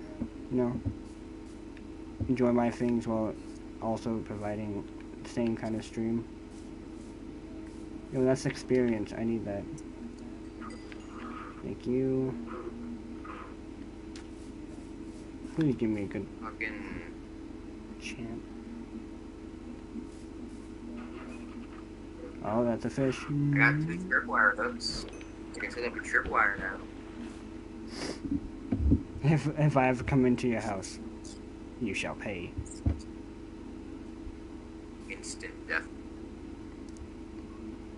you know, enjoy my things while also providing the same kind of stream. Yo, that's experience. I need that. Thank you. Please give me a good Fucking... chant. Oh, that's a fish. I got 2 tripwire hooks. I can set up a tripwire now. If I ever come into your house, you shall pay. Instant death.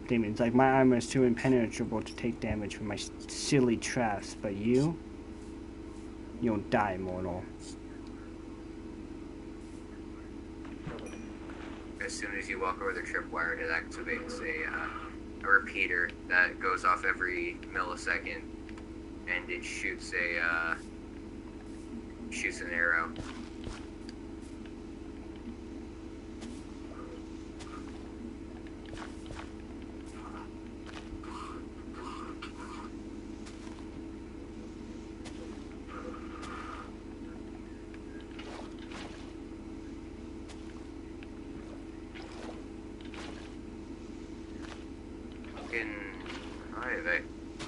Daymein, it's like my armor is too impenetrable to take damage from my silly traps, but you'll die, mortal. As soon as you walk over the tripwire, it activates a repeater that goes off every millisecond, and it shoots an arrow.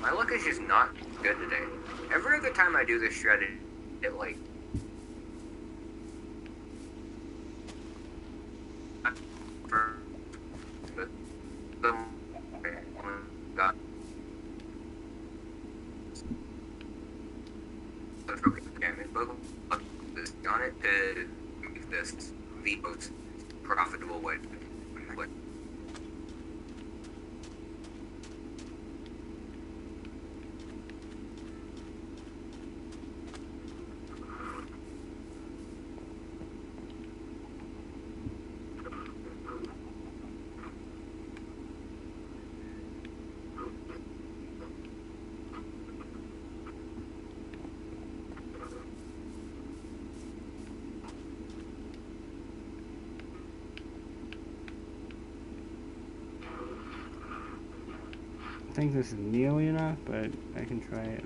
My luck is just not good today. Every other time I do this shredded, it like... to make this the most profitable way. I think this is nearly enough, but I can try it.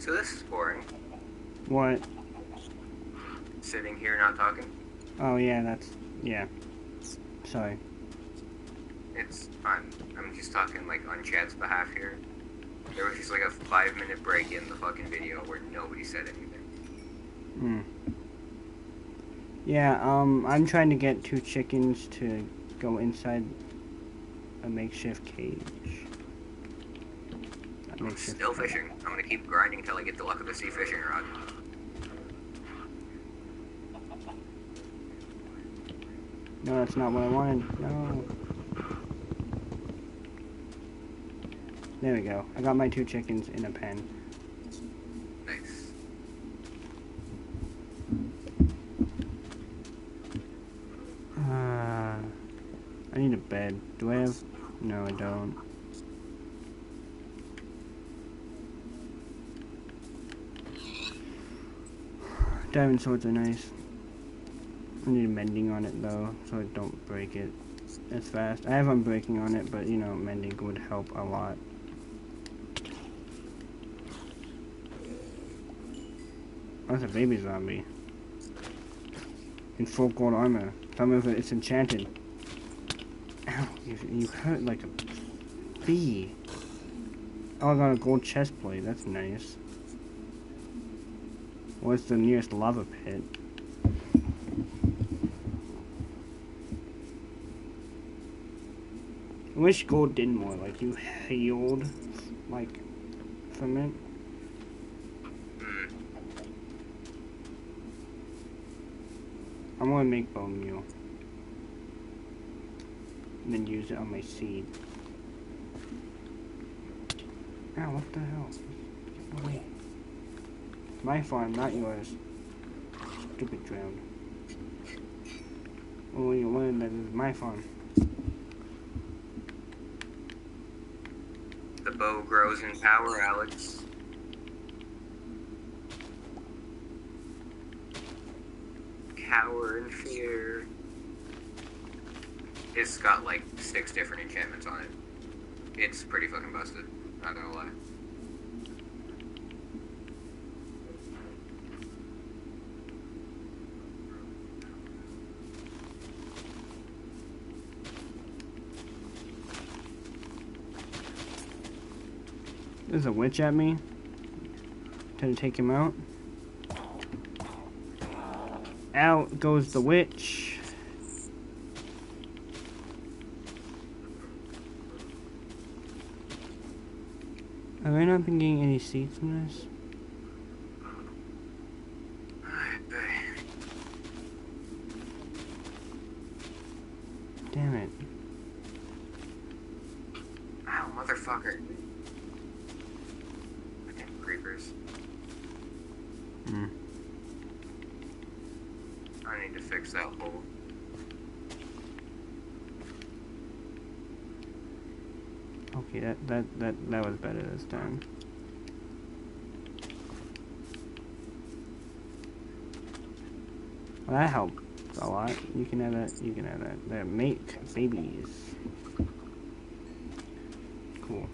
So this is boring. What? Sitting here not talking. Oh yeah, yeah. Sorry. It's fine. I'm just talking like on chat's behalf here. There was just like a 5-minute break in the fucking video where nobody said anything. Hmm. Yeah, I'm trying to get 2 chickens to go inside a makeshift cage. I'm still fishing. I'm gonna keep grinding until I get the luck of the sea fishing rod. No, that's not what I wanted. No. There we go. I got my 2 chickens in a pen. Nice. I need a bed. Do I have? No, I don't. Diamond swords are nice. I need mending on it though, so I don't break it as fast. I have unbreaking on it, but you know, mending would help a lot. Oh, that's a baby zombie. In full gold armor. Tell me if it's enchanted. Ow, you hurt like a bee. Oh, I got a gold chest plate. That's nice. What's the nearest lava pit? I wish gold did more. Like, you healed, like, from it. I'm gonna make bone meal. And then use it on my seed. Ow, what the hell? Get away. My farm, not yours. Stupid drowned. Oh, you learned that is my farm. The bow grows in power, Alex. Cower in fear. It's got like 6 different enchantments on it. It's pretty fucking busted, not gonna lie. There's a witch at me. Trying to take him out. Out goes the witch. Have I not been getting any seeds from this? Damn it. first. Hmm. I need to fix that hole. Okay, that was better this time. Well, that helped a lot. You can have that. You can have that. There, make babies. Cool.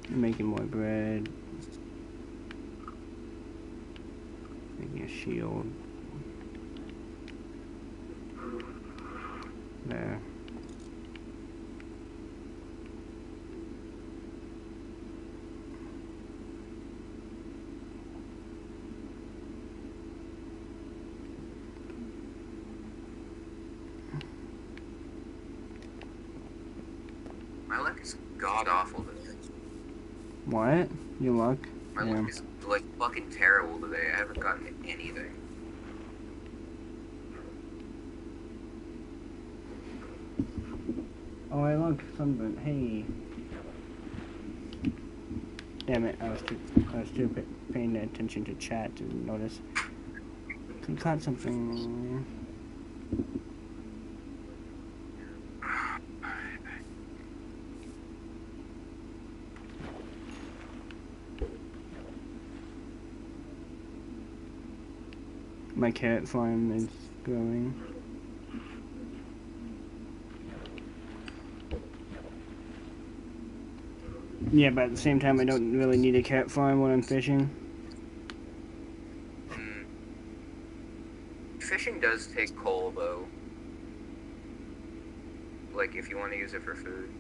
Making more bread. Making a shield. There. My luck is god awful today. What? Your luck? My luck is like fucking terrible today. I haven't gotten anything. Oh, I look something. Hey. Damn it! I was too paying attention to chat to notice. I caught something. My carrot farm is growing. Yeah, but at the same time, I don't really need a carrot farm when I'm fishing. Fishing does take coal, though. Like, if you want to use it for food.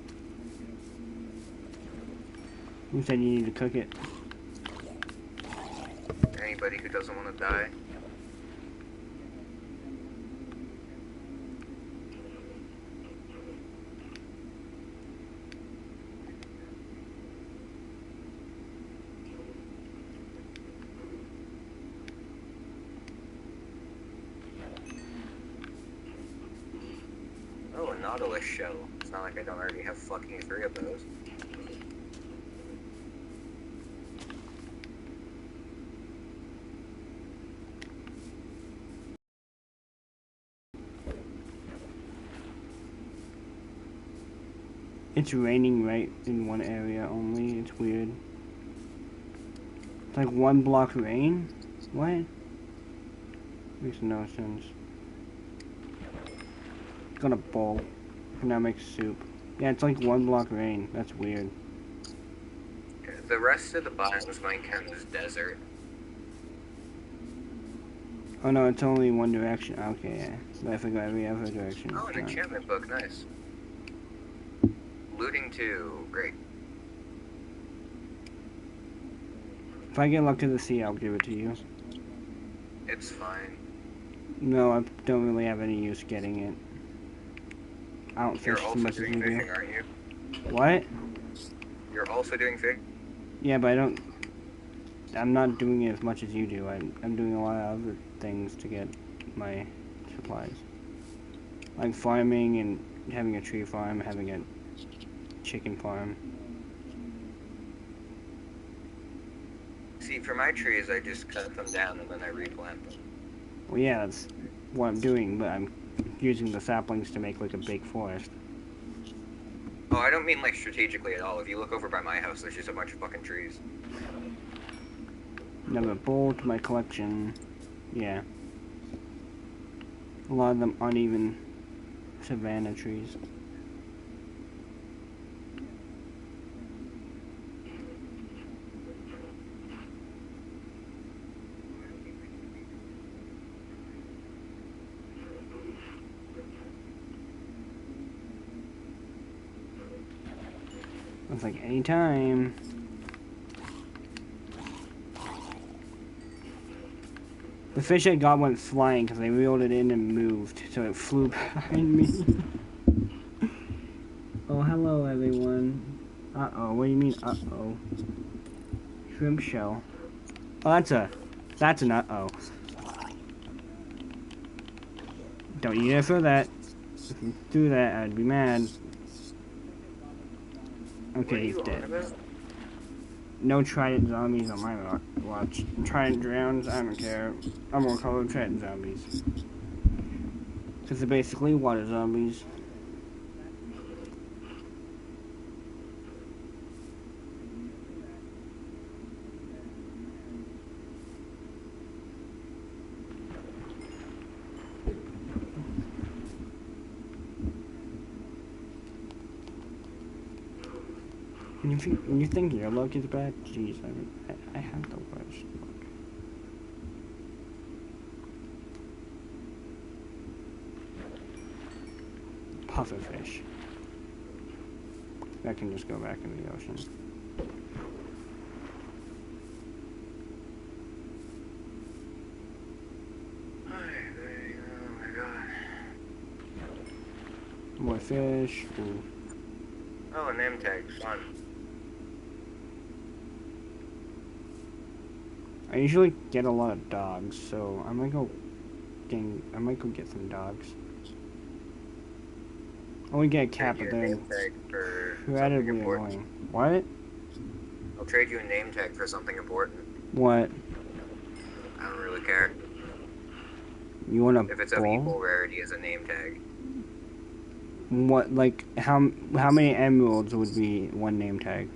Who said you need to cook it? Anybody who doesn't want to die. Oh, a nautilus shell. It's not like I don't already have fucking 3 of those. It's raining right in one area only. It's weird. It's like 1 block rain? What? Makes no sense. Got a bowl. Now make soup. Yeah, it's like 1 block rain. That's weird. The rest of the biomes might count as desert. Oh no, it's only one direction. Okay, yeah. So I forgot every other direction. Oh, an enchantment book. Nice. Looting 2. Great. If I get luck to the sea, I'll give it to you. It's fine. No, I don't really have any use getting it. I don't fish as much as you do. You're also doing fishing, aren't you? What? You're also doing fishing? Yeah, but I'm not doing it as much as you do. I'm doing a lot of other things to get my supplies. Like farming and having a tree farm, having a chicken farm. See, for my trees, I just cut them down and then I replant them. Well, yeah, that's what I'm doing, but I'm using the saplings to make like a big forest. Oh, I don't mean like strategically at all. If you look over by my house, there's just a bunch of fucking trees. Another bowl to my collection. Yeah. A lot of them aren't even savanna trees. It's like any time. The fish I got went flying because I reeled it in and moved, so it flew behind me. Oh, hello everyone. Uh-oh, what do you mean uh-oh? Shrimp shell. Oh, that's an uh-oh. Don't eat it for that. If you do that, I'd be mad. What are Okay, he's you on dead. about? No Trident zombies on my watch. Trident drowns, I don't care. I'm gonna call them Trident zombies. Because they're basically water zombies. When you think your luck is bad, jeez, I have the worst luck. Pufferfish. That can just go back into the ocean. Oh my god. More fish. Ooh. Oh, a name tag. Fun. I usually get a lot of dogs, so I might go get some dogs. I would get a cat, but they're incredibly annoying. What? I'll trade you a name tag for something important. What? I don't really care. You want a If it's of ball? equal rarity as a name tag. What, like, how many emeralds would be one name tag?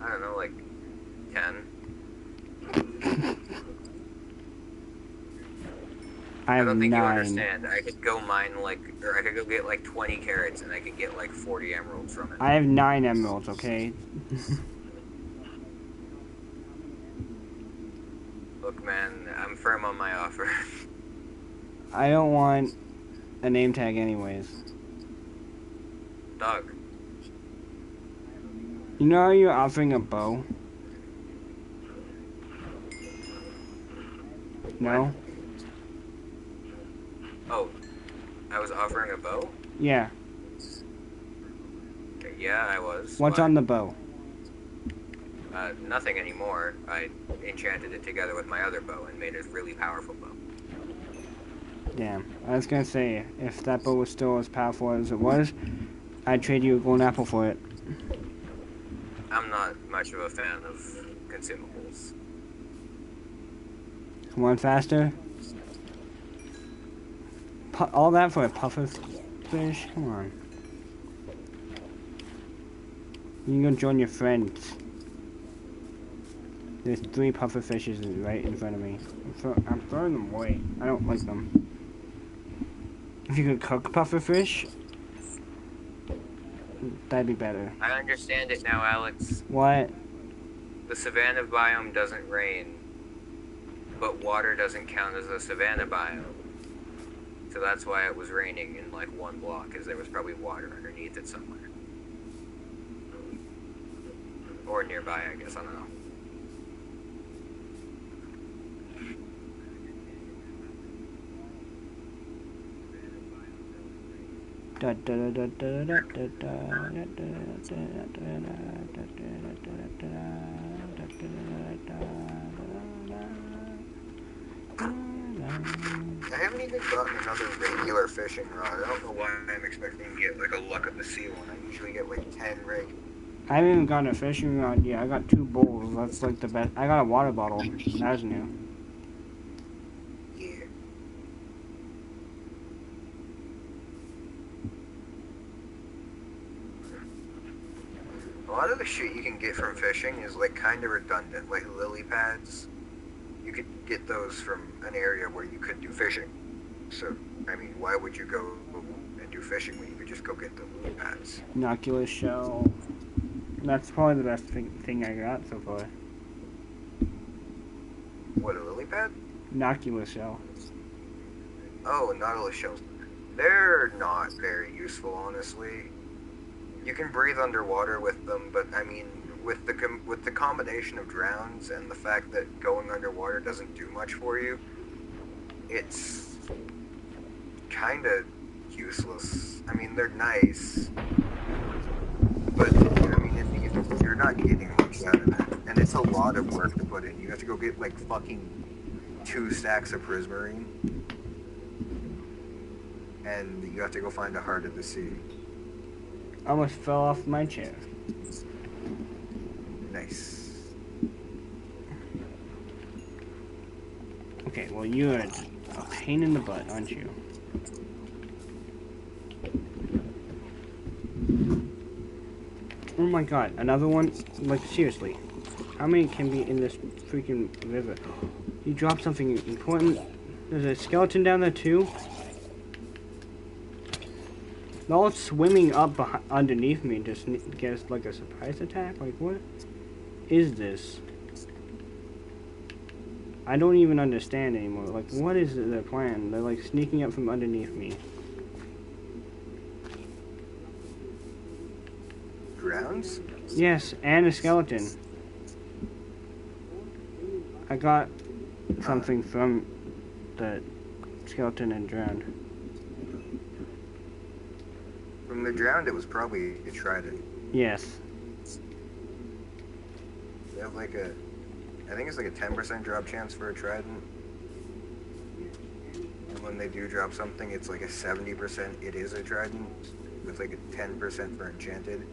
I don't know, like 10. I don't think 9. you understand. I could go mine or I could go get like 20 carrots and I could get like 40 emeralds from it. I have 9 emeralds, okay? Look, man, I'm firm on my offer. I don't want a name tag anyways. Dog. You know how you're offering a bow? No? Oh, I was offering a bow? Yeah. Okay, yeah, I was. What's on the bow? Nothing anymore. I enchanted it together with my other bow and made a really powerful bow. Damn. I was gonna say, if that bow was still as powerful as it was, I'd trade you a golden apple for it. I'm not much of a fan of consumables. Come on, faster. All that for a puffer fish? Come on. You can go join your friends. There's 3 puffer fishes right in front of me. I'm throwing them away. I don't like them. If you could cook puffer fish, that'd be better. I understand it now, Alex. What? The savanna biome doesn't rain, but water doesn't count as a savanna biome. So that's why it was raining in like one block, because there was probably water underneath it somewhere. Or nearby, I guess, I don't know. I haven't even gotten another regular fishing rod. I don't know why I'm expecting to get like a luck of the sea one. I usually get like 10 rig. I haven't even gotten a fishing rod yet. I got 2 bowls. That's like the best. I got a water bottle. That's new. Yeah. A lot of the shit you can get from fishing is like kind of redundant, like lily pads. You could get those from an area where you could do fishing. So, I mean, why would you go and do fishing when you could just go get the lily pads? Innocuous shell. That's probably the best thing I got so far. What, a lily pad? Innocuous shell. Oh, nautilus shells. They're not very useful, honestly. You can breathe underwater with them, but I mean, with the combination of drowns and the fact that going underwater doesn't do much for you, it's kind of useless. I mean, they're nice, but I mean, if you're not getting much out of it, and it's a lot of work to put in. You have to go get like fucking 2 stacks of prismarine. and you have to go find a heart of the sea. I almost fell off my chair. Nice. Okay, well you're a pain in the butt, aren't you? Oh my god, another one? Like, seriously. How many can be in this freaking river? You dropped something important. There's a skeleton down there too. They're all swimming up underneath me just get us like a surprise attack? Like, what is this? I don't even understand anymore. Like, what is their plan? They're like sneaking up from underneath me. Drowns? Yes, and a skeleton. I got something from the skeleton and drowned. From the drowned, it was probably a trident. Yes. They have like a, I think it's like a 10% drop chance for a trident. And when they do drop something, it's like a 70% it is a trident, with like a 10% for enchanted.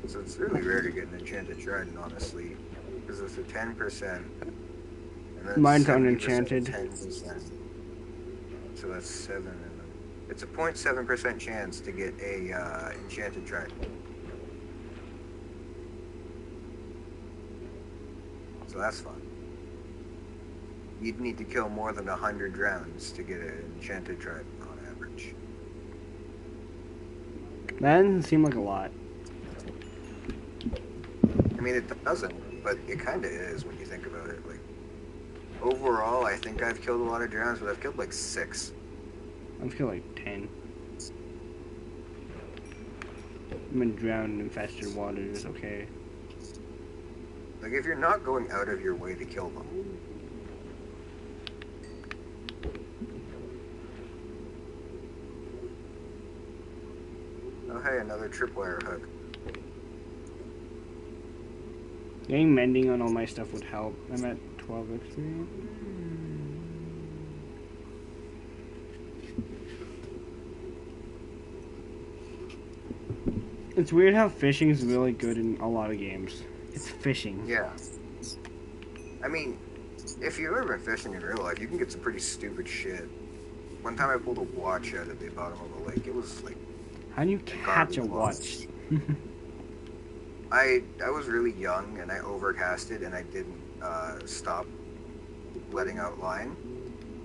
So it's really rare to get an enchanted trident, honestly, because it's a 10%. And then Mine's 70%, unenchanted. 10%. So that's 7, and then it's a 0.7% chance to get a enchanted trident. So that's fun. You'd need to kill more than 100 rounds to get an enchanted trident on average. That doesn't seem like a lot. I mean, it doesn't, but it kind of is when you think about it. Like, overall, I think I've killed a lot of drowns, but I've killed like 6. I've killed like 10. I'm in drowned in infested waters, okay. Like, if you're not going out of your way to kill them. Oh, hey, another tripwire hook. Getting mending on all my stuff would help. I'm at 12 experience. It's weird how fishing is really good in a lot of games. It's fishing. Yeah. I mean, if you've ever been fishing in real life, you can get some pretty stupid shit. One time I pulled a watch out of the bottom of the lake. It was like... How do you catch a watch? I was really young and I overcasted and I didn't stop letting out line.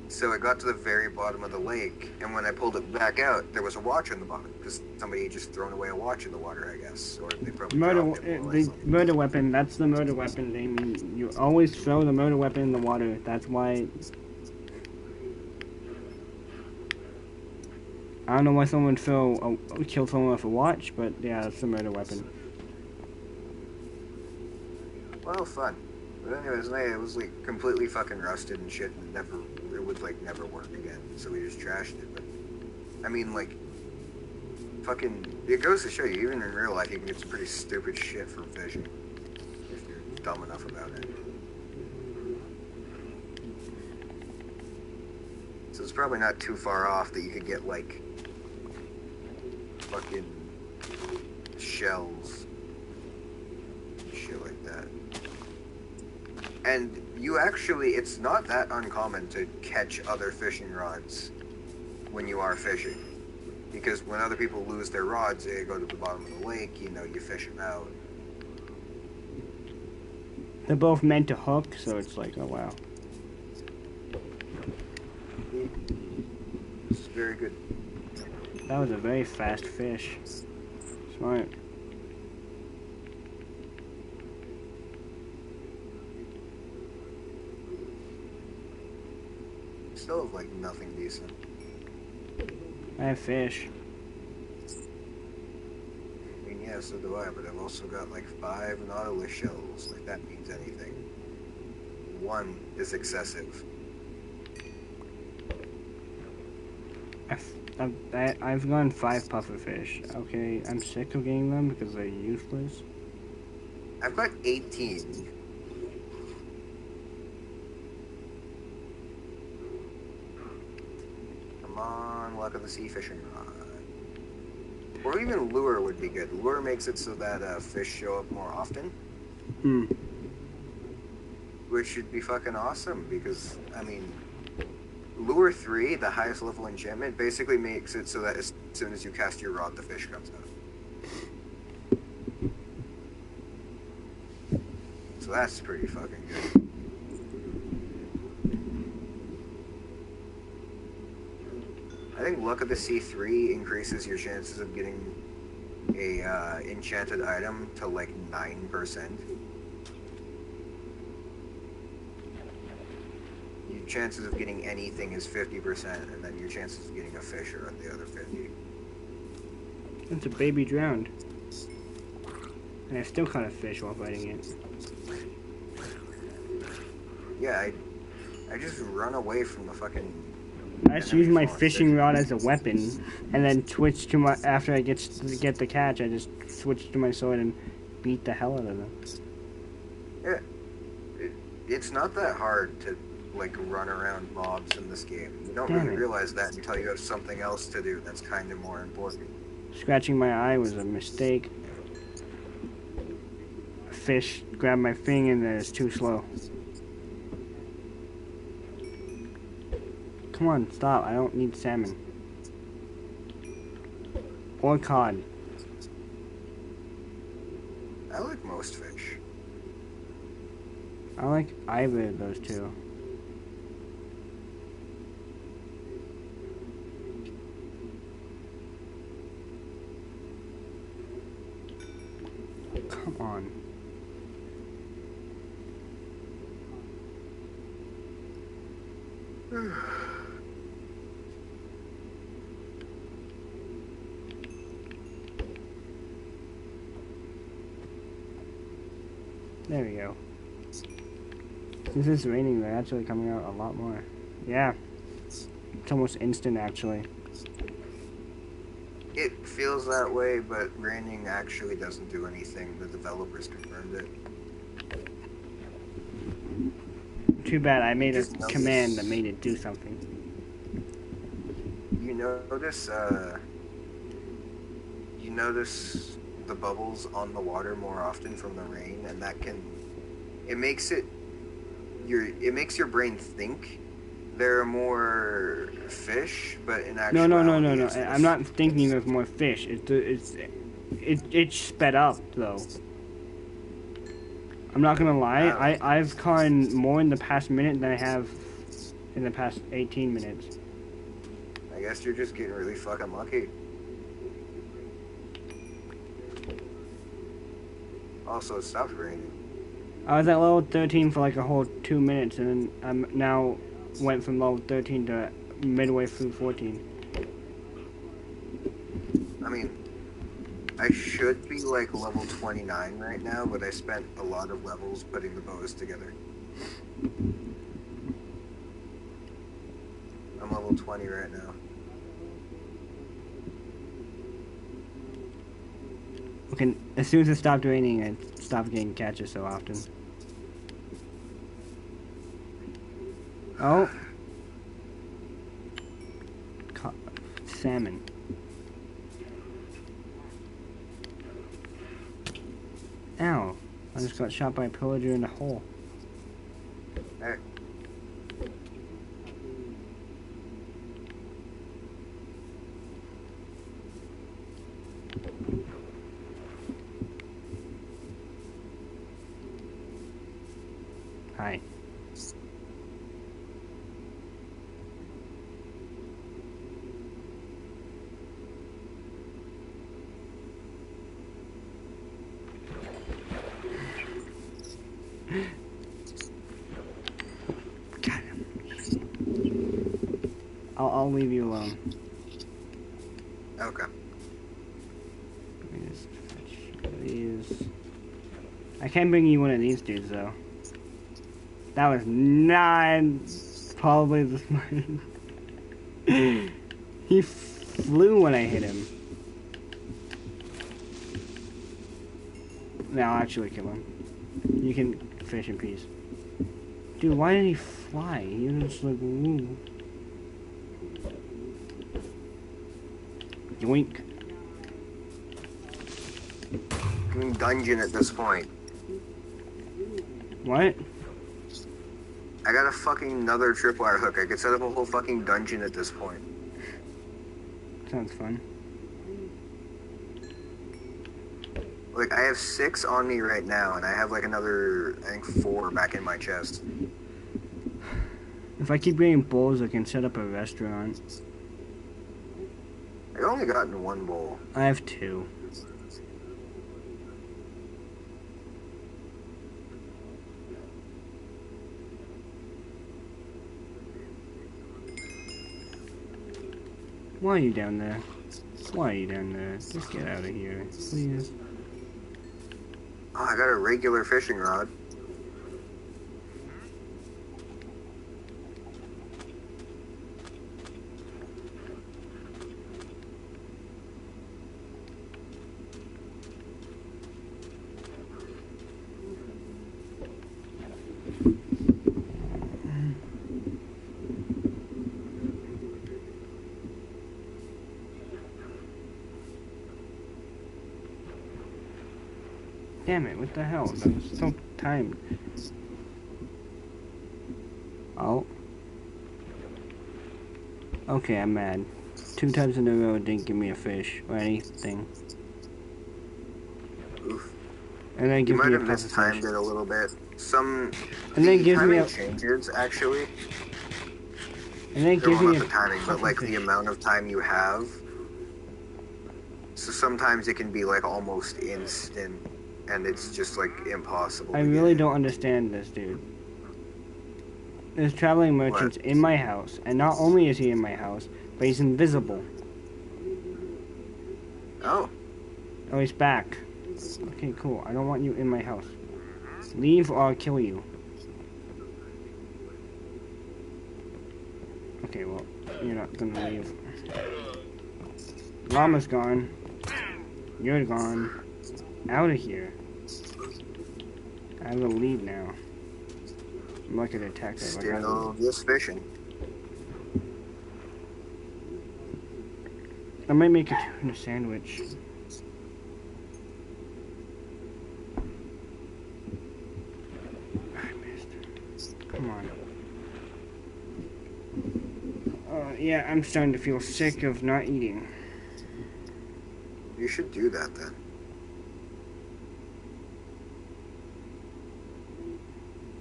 So I got to the very bottom of the lake, and when I pulled it back out, there was a watch on the bottom because somebody had just thrown away a watch in the water, I guess, or they probably dropped it. The murder weapon. That's the murder weapon. Daymein. You always throw the murder weapon in the water. That's why. I don't know why someone would kill someone with a watch, but yeah, that's the murder weapon. Well, fun. But anyways, it was like completely fucking rusted and shit, and it would like never work again. So we just trashed it. But I mean, like, fucking, it goes to show you, even in real life, you can get some pretty stupid shit from fishing if you're dumb enough about it. So it's probably not too far off that you could get like fucking shells and shit like that. And you actually, it's not that uncommon to catch other fishing rods when you are fishing. Because when other people lose their rods, they go to the bottom of the lake, you know, you fish them out. They're both meant to hook, so it's like, oh wow. This is very good. That was a very fast fish. Smart. Still have like nothing decent. I have fish. I mean, yeah, so do I, but I've also got like 5 Nautilus shells, like that means anything. 1 is excessive. I've gotten 5 pufferfish. Okay, I'm sick of getting them because they're useless. I've got 18. Come on, luck of the sea fishing rod. Or even lure would be good. Lure makes it so that fish show up more often. Hmm. Which should be fucking awesome because, I mean, Lure 3, the highest level enchantment, basically makes it so that as soon as you cast your rod, the fish comes out. So that's pretty fucking good. I think Luck of the Sea 3 increases your chances of getting a enchanted item to like 9%. Your chances of getting anything is 50%, and then your chances of getting a fish are at the other 50. It's a baby drowned. And I still caught a fish while fighting it. Yeah, I just run away from the fucking... I just use my fishing rod as a weapon, and then switch to my... After I get the catch, I just switch to my sword and beat the hell out of them. Yeah. It's not that hard to, like, run around mobs in this game. You don't really realize that until you have something else to do that's kind of more important. Scratching my eye was a mistake. A fish grabbed my thing and it's too slow. Come on, stop. I don't need salmon. Or cod. I like most fish. I like either of those two. Come on. There we go. Since it's raining, they're actually coming out a lot more. Yeah. It's almost instant, actually. It feels that way, but raining actually doesn't do anything. The developers confirmed it. Too bad I made a command that made it do something. You notice the bubbles on the water more often from the rain, and that makes your brain think there are more fish, but in actuality... No. I'm not thinking there's more fish. It's sped up, though. I'm not gonna lie, I've caught more in the past minute than I have in the past 18 minutes. I guess you're just getting really fucking lucky. Also, it stopped raining. I was at level 13 for like a whole 2 minutes, and then I'm now went from level 13 to midway through 14. I mean, I should be like level 29 right now, but I spent a lot of levels putting the bows together. I'm level 20 right now. Okay, as soon as it stopped raining, I stopped getting catches so often. Oh. Salmon. Ow. I just got shot by a pillager in the hole. Hey. Hi. Got him. I'll leave you alone. Okay. Let me just fetch these. I can't bring you one of these dudes though. That was not probably the smartest. He flew when I hit him. Now I'll actually kill him. You can fish in peace. Dude, why did he fly? He was just like, woo. Yoink. I'm in dungeon at this point. What? I got a fucking another tripwire hook. I could set up a whole fucking dungeon at this point. Sounds fun. Like, I have 6 on me right now, and I have like another, I think 4 back in my chest. If I keep getting bowls, I can set up a restaurant. I only gotten 1 bowl. I have 2. Why are you down there? Why are you down there? Just get out of here, please. Oh, I got a regular fishing rod. Damn it, what the hell? That was so timed. Oh. Okay, I'm mad. 2 times in a row it didn't give me a fish or anything. Oof. And then it You gives might me a have puffer mistimed fish. it a little bit. Some... And then it gives me timing a... changes, actually. And then it Well, gives me not a the timing, but like puffer the fish. amount of time you have. So sometimes it can be like almost instant, and it's just like impossible. I to really get. don't understand this, dude. There's traveling merchants in my house, and not only is he in my house, but he's invisible. Oh, Oh, he's back. Okay, cool. I don't want you in my house. Leave or I'll kill you. Okay, well, you're not gonna leave. Llama's gone. You're gone. Out of here. I have a lead now. I'm like a detective. still just fishing. I might make a tuna sandwich. I missed. Come on. Yeah, I'm starting to feel sick of not eating. You should do that then.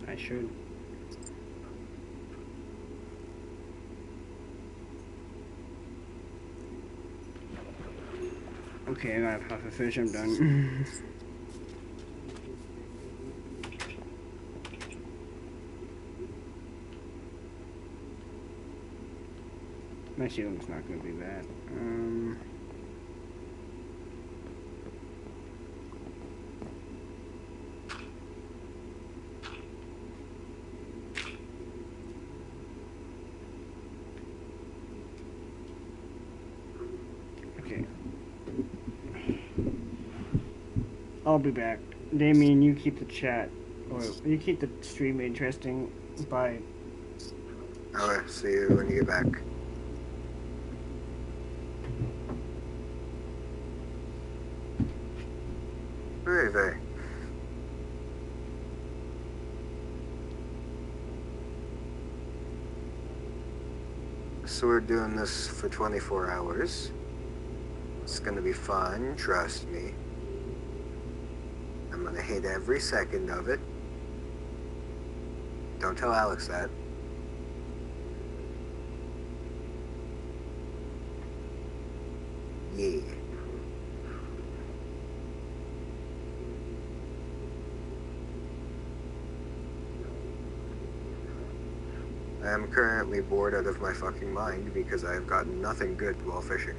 I should. Okay, I got half a fish, I'm done. My ceiling's not gonna be bad. Okay. I'll be back. Daymein, you keep the chat, or you keep the stream interesting. Bye. Okay, see you when you get back. Very, very. So we're doing this for 24 hours. It's gonna be fun, trust me. I'm gonna hate every second of it. Don't tell Alex that. Yeah. I am currently bored out of my fucking mind because I have gotten nothing good while fishing.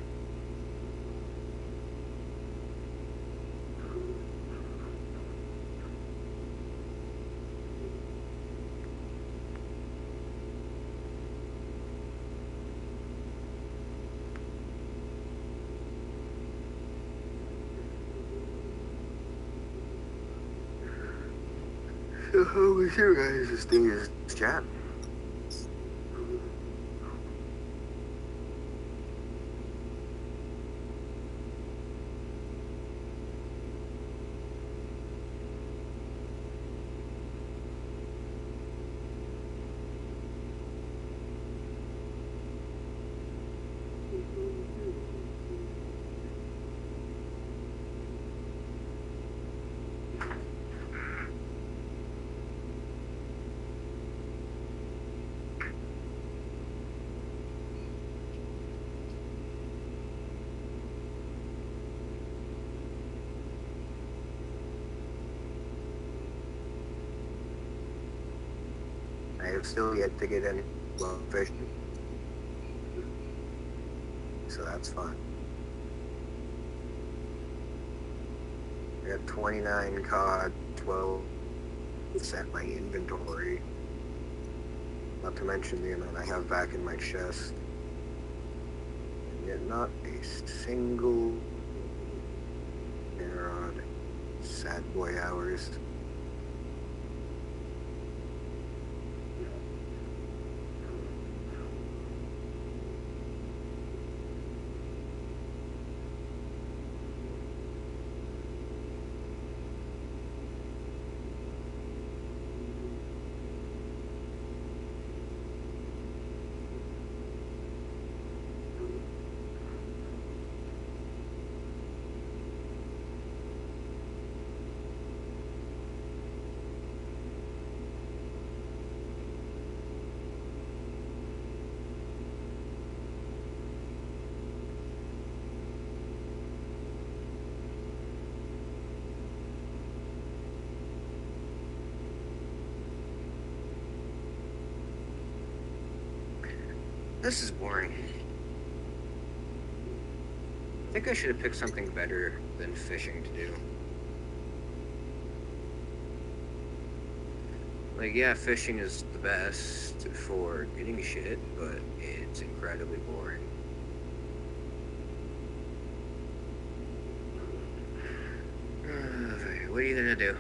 So how was your guys' thing chat? still yet to get any well fishing, so that's fun. I got 29 cod, 12 set my inventory. Not to mention the amount I have back in my chest. And yet not a single rod. Sad boy hours. This is boring. I think I should have picked something better than fishing to do. Like, yeah, fishing is the best for getting shit, but it's incredibly boring. What are you gonna do?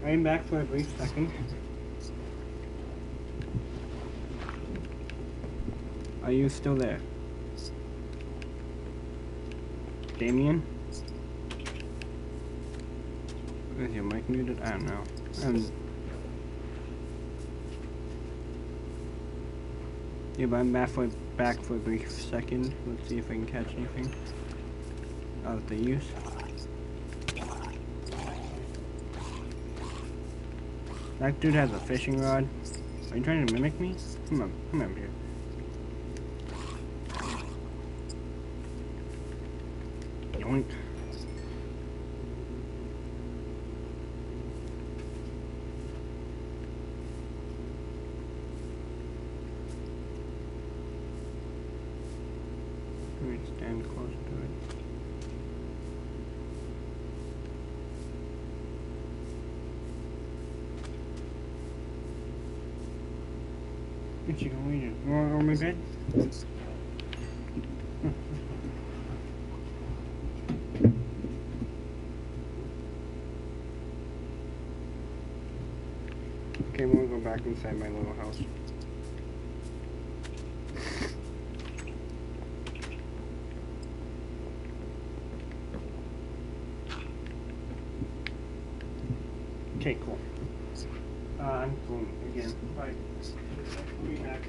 I'm back for a brief second. Are you still there? Damien? Is your mic muted? I don't know. Yeah, but I'm back for a brief second. Let's see if I can catch anything out of the use. That dude has a fishing rod. Are you trying to mimic me? Come on here. Yoink. Let me stand close to it. What you gonna eat? You want on my bed? Okay, we'll go back inside my little house. Okay, cool. I'm going again. Bye. I'll be back.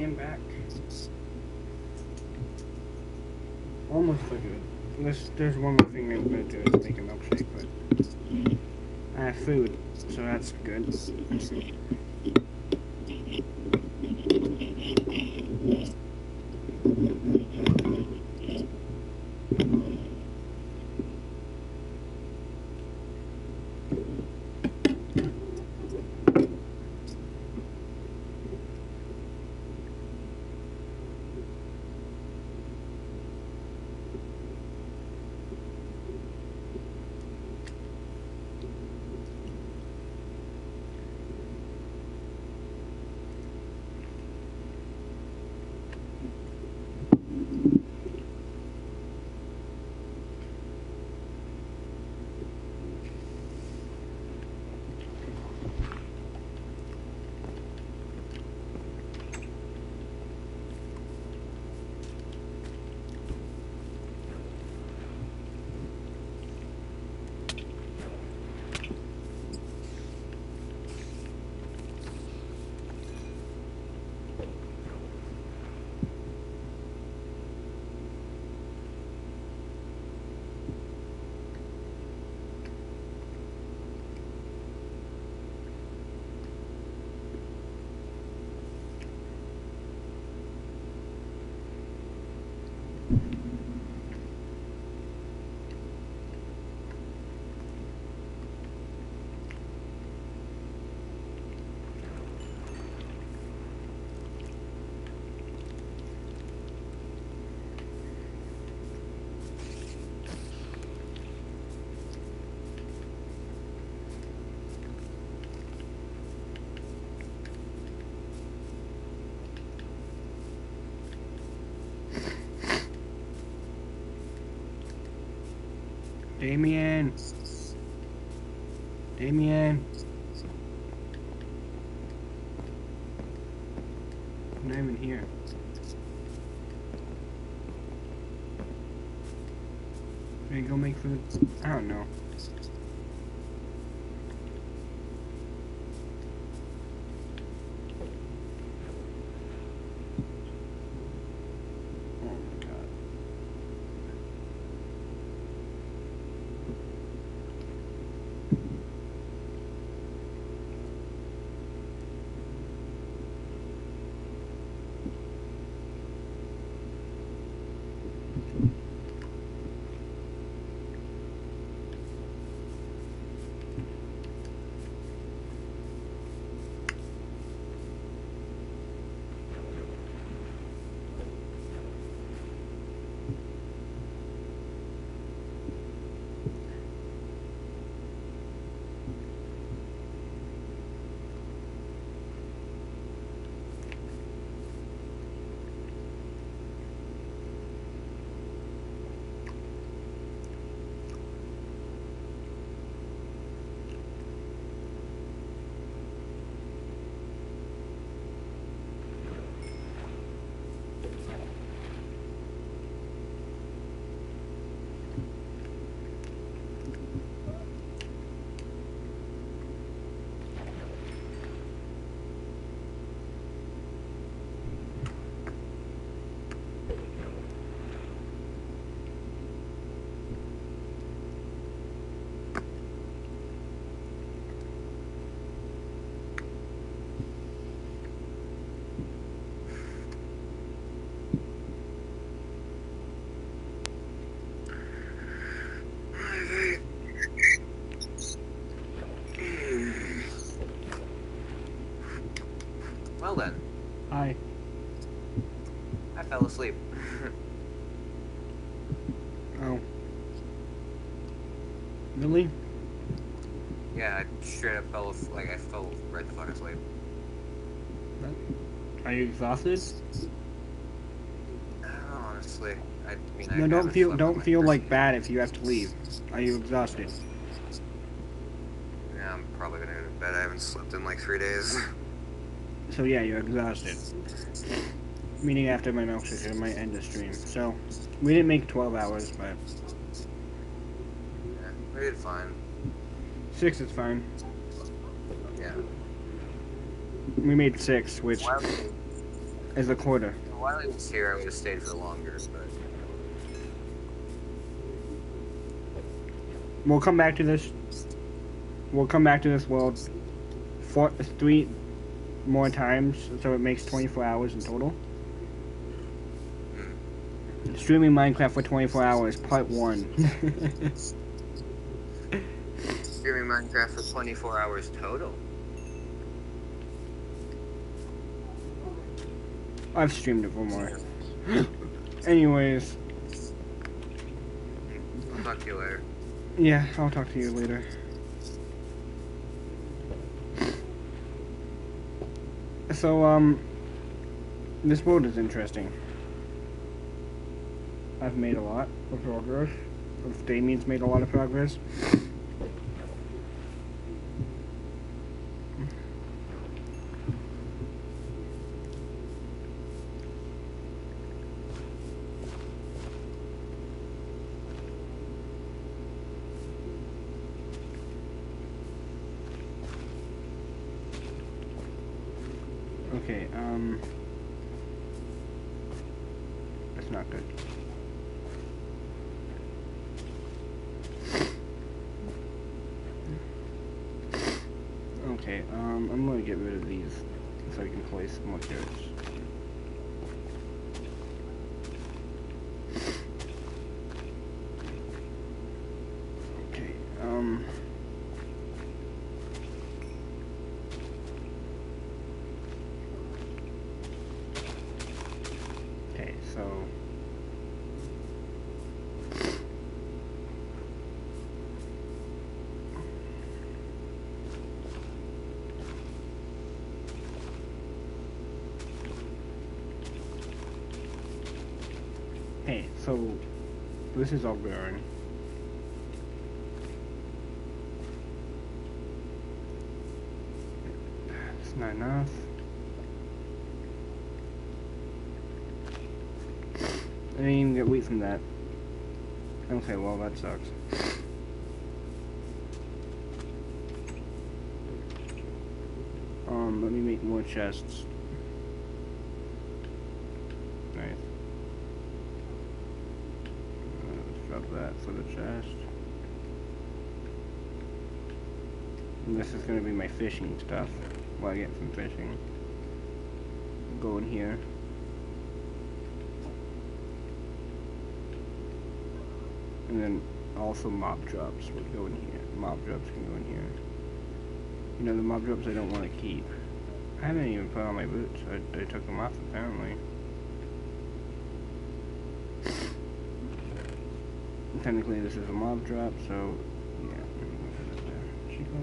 am back. Almost forgot. There's one more thing I'm gonna do is make a milkshake, but I have food, so that's good. Daymein. Daymein. I'm not even here. Can I go make food? I don't know. Oh my god. Well then, Hi. I fell asleep. Oh. Really? Yeah, I straight up I fell right the fuck asleep. Are you exhausted? I don't know, honestly. I mean, I No, haven't slept don't on my feel first like day. bad if you have to leave. Are you exhausted? Yeah, I'm probably gonna go to bed. I haven't slept in like 3 days. So yeah, you're exhausted. Meaning after my milkshake, I might end the stream. So, we didn't make 12 hours, but Yeah, we did fine. 6 is fine. Yeah. We made 6, which Well, It's a quarter. While I was here, I would have stayed for longer, but We'll come back to this. We'll come back to this world 3 more times, so it makes 24 hours in total. Streaming Minecraft for 24 hours, part 1. streaming Minecraft for 24 hours total. I've streamed it for more. Anyways. I'll talk to you later. Yeah, I'll talk to you later. So, this world is interesting. I've made a lot of progress. Daymein made a lot of progress. Okay, that's not good. Okay, I'm gonna get rid of these so I can place more carrots. Okay, okay, so hey, so this is all barren. It's not enough. I didn't even get wheat from that. Okay, well that sucks. Let me make more chests. Nice. Let's drop that for the chest. And this is gonna be my fishing stuff. While I get some fishing. Go in here. And then also mob drops would go in here. Mob drops can go in here. You know, the mob drops I don't want to keep. I haven't even put on my boots. I took them off apparently. Technically this is a mob drop, so yeah. Chico.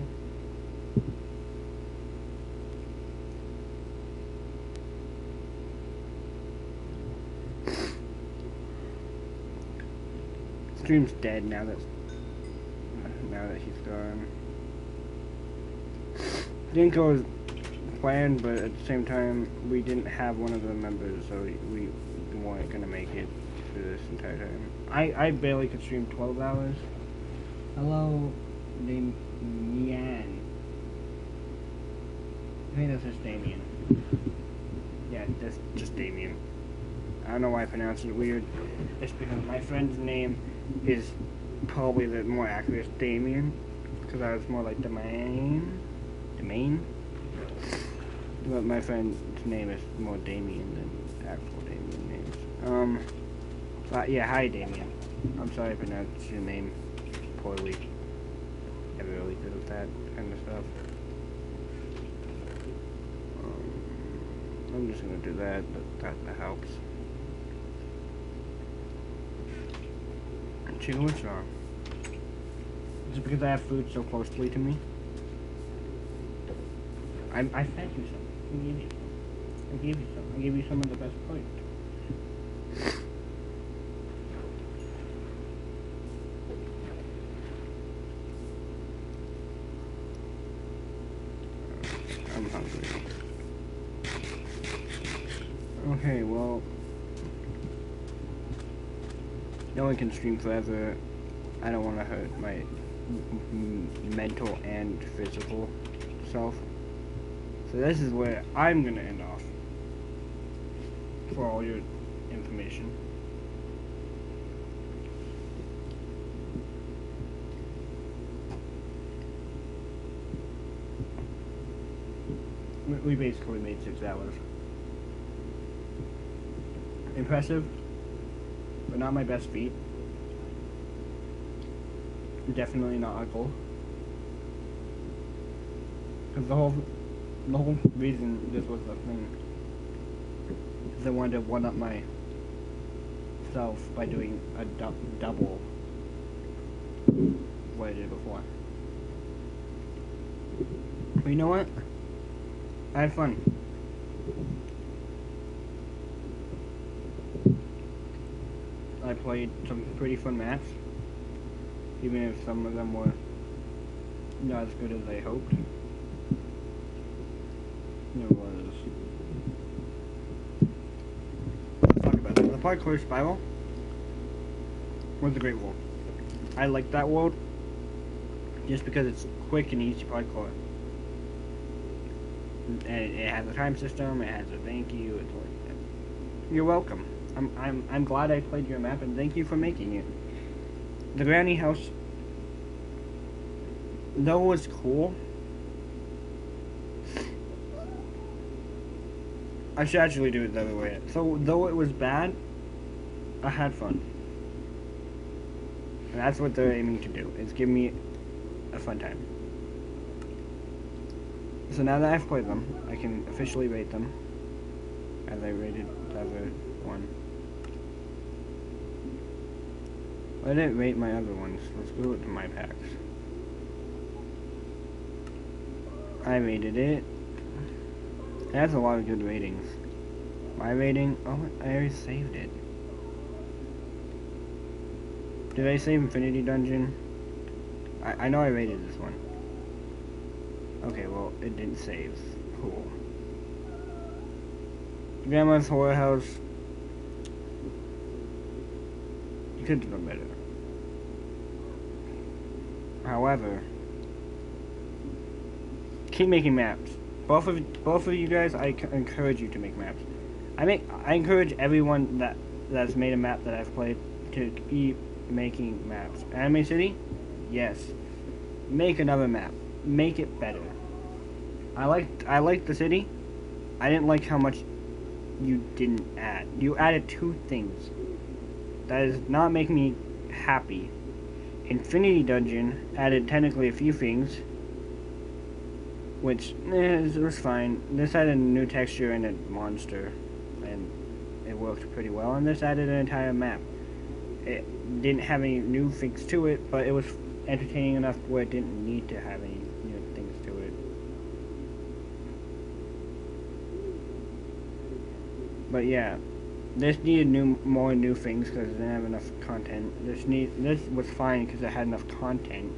Stream's dead now that he's gone. Didn't go as planned, but at the same time we didn't have one of the members, so we weren't gonna make it for this entire time. I barely could stream 12 hours. Hello, Daymein. I think that's just Daymein. Yeah, that's just Daymein. I don't know why I pronounced it weird. It's because my friend's name is probably the more accurate Daymein, because I was more like Daymein. But my friend's name is more Daymein than actual Daymein names. Yeah, hi Daymein. I'm sorry I pronounced your name poorly. Never really good at that kind of stuff. I'm just gonna do that, but that helps. Chico, what's wrong? Is it because I have food so closely to me? I fed you some. I gave you some. I gave you some of the best part. I'm hungry. Okay, well, no one can stream forever. I don't want to hurt my mental and physical self. So this is where I'm gonna end off. for all your information. We basically made 6 hours. Impressive, but not my best feat. Definitely not our goal. Because the whole reason this was the thing is I wanted to one-up myself by doing a double what I did before. But you know what? I had fun. I played some pretty fun maps, even if some of them were not as good as I hoped. It was. Let's talk about it. The parkour spiral was a great world. I like that world just because it's quick and easy parkour. And it has a time system. It has a thank you. It's like, you're welcome. I'm glad I played your map and thank you for making it. The granny house, though, was cool. I should actually do it the other way. So though it was bad, I had fun. And that's what they're aiming to do, is give me a fun time. So now that I've played them, I can officially rate them as I rated the other one. I didn't rate my other ones. Let's go to my packs. I rated it. It has a lot of good ratings. My rating, oh, I already saved it. Did I save Infinity Dungeon? I know I rated this one. Okay, well, it didn't save. Cool. Grandma's Horror House. You could have done better. However, keep making maps. Both of you guys, I encourage you to make maps. I encourage everyone that's made a map that I've played to keep making maps. Anime City, yes. Make another map. Make it better. I liked the city. I didn't like how much you didn't add. You added 2 things. That is not making me happy. Infinity Dungeon added technically a few things, which it was fine. This added a new texture and a monster, and it worked pretty well. And this added an entire map. It didn't have any new things to it, but it was entertaining enough where it didn't need to have any new things to it. But yeah, this needed more new things because it didn't have enough content. This was fine because it had enough content.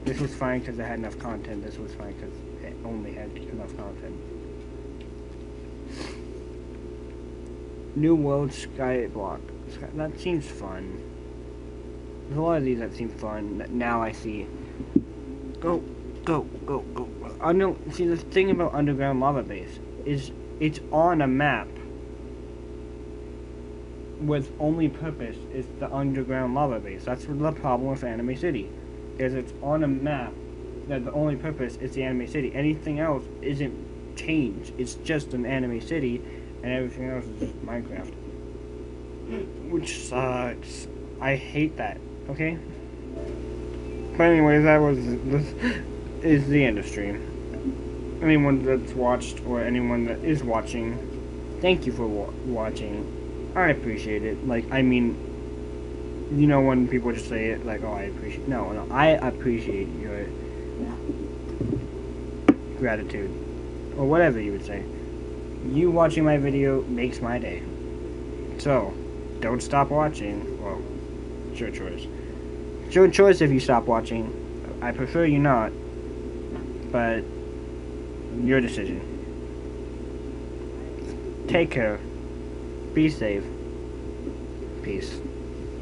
This was fine because it had enough content. This was fine because it only had enough content. New World Skyblock. That seems fun. There's a lot of these that seem fun that now I see. Go. See, the thing about Underground Lava Base is it's on a map with only purpose is the Underground Lava Base. That's the problem with Anime City. Is it's on a map that the only purpose is the Anime City. Anything else isn't changed. It's just an Anime City, and everything else is just Minecraft. Which sucks. I hate that. Okay? But anyways, this is the end of stream. Anyone that's watched, or anyone that is watching, thank you for watching. I appreciate it. Like, I mean, you know when people just say it, like, oh, I appreciate... No, I appreciate your gratitude. Or whatever you would say. You watching my video makes my day. So, don't stop watching. Well, it's your choice. It's your choice if you stop watching. I prefer you not. But, your decision. Take care. Be safe. Peace.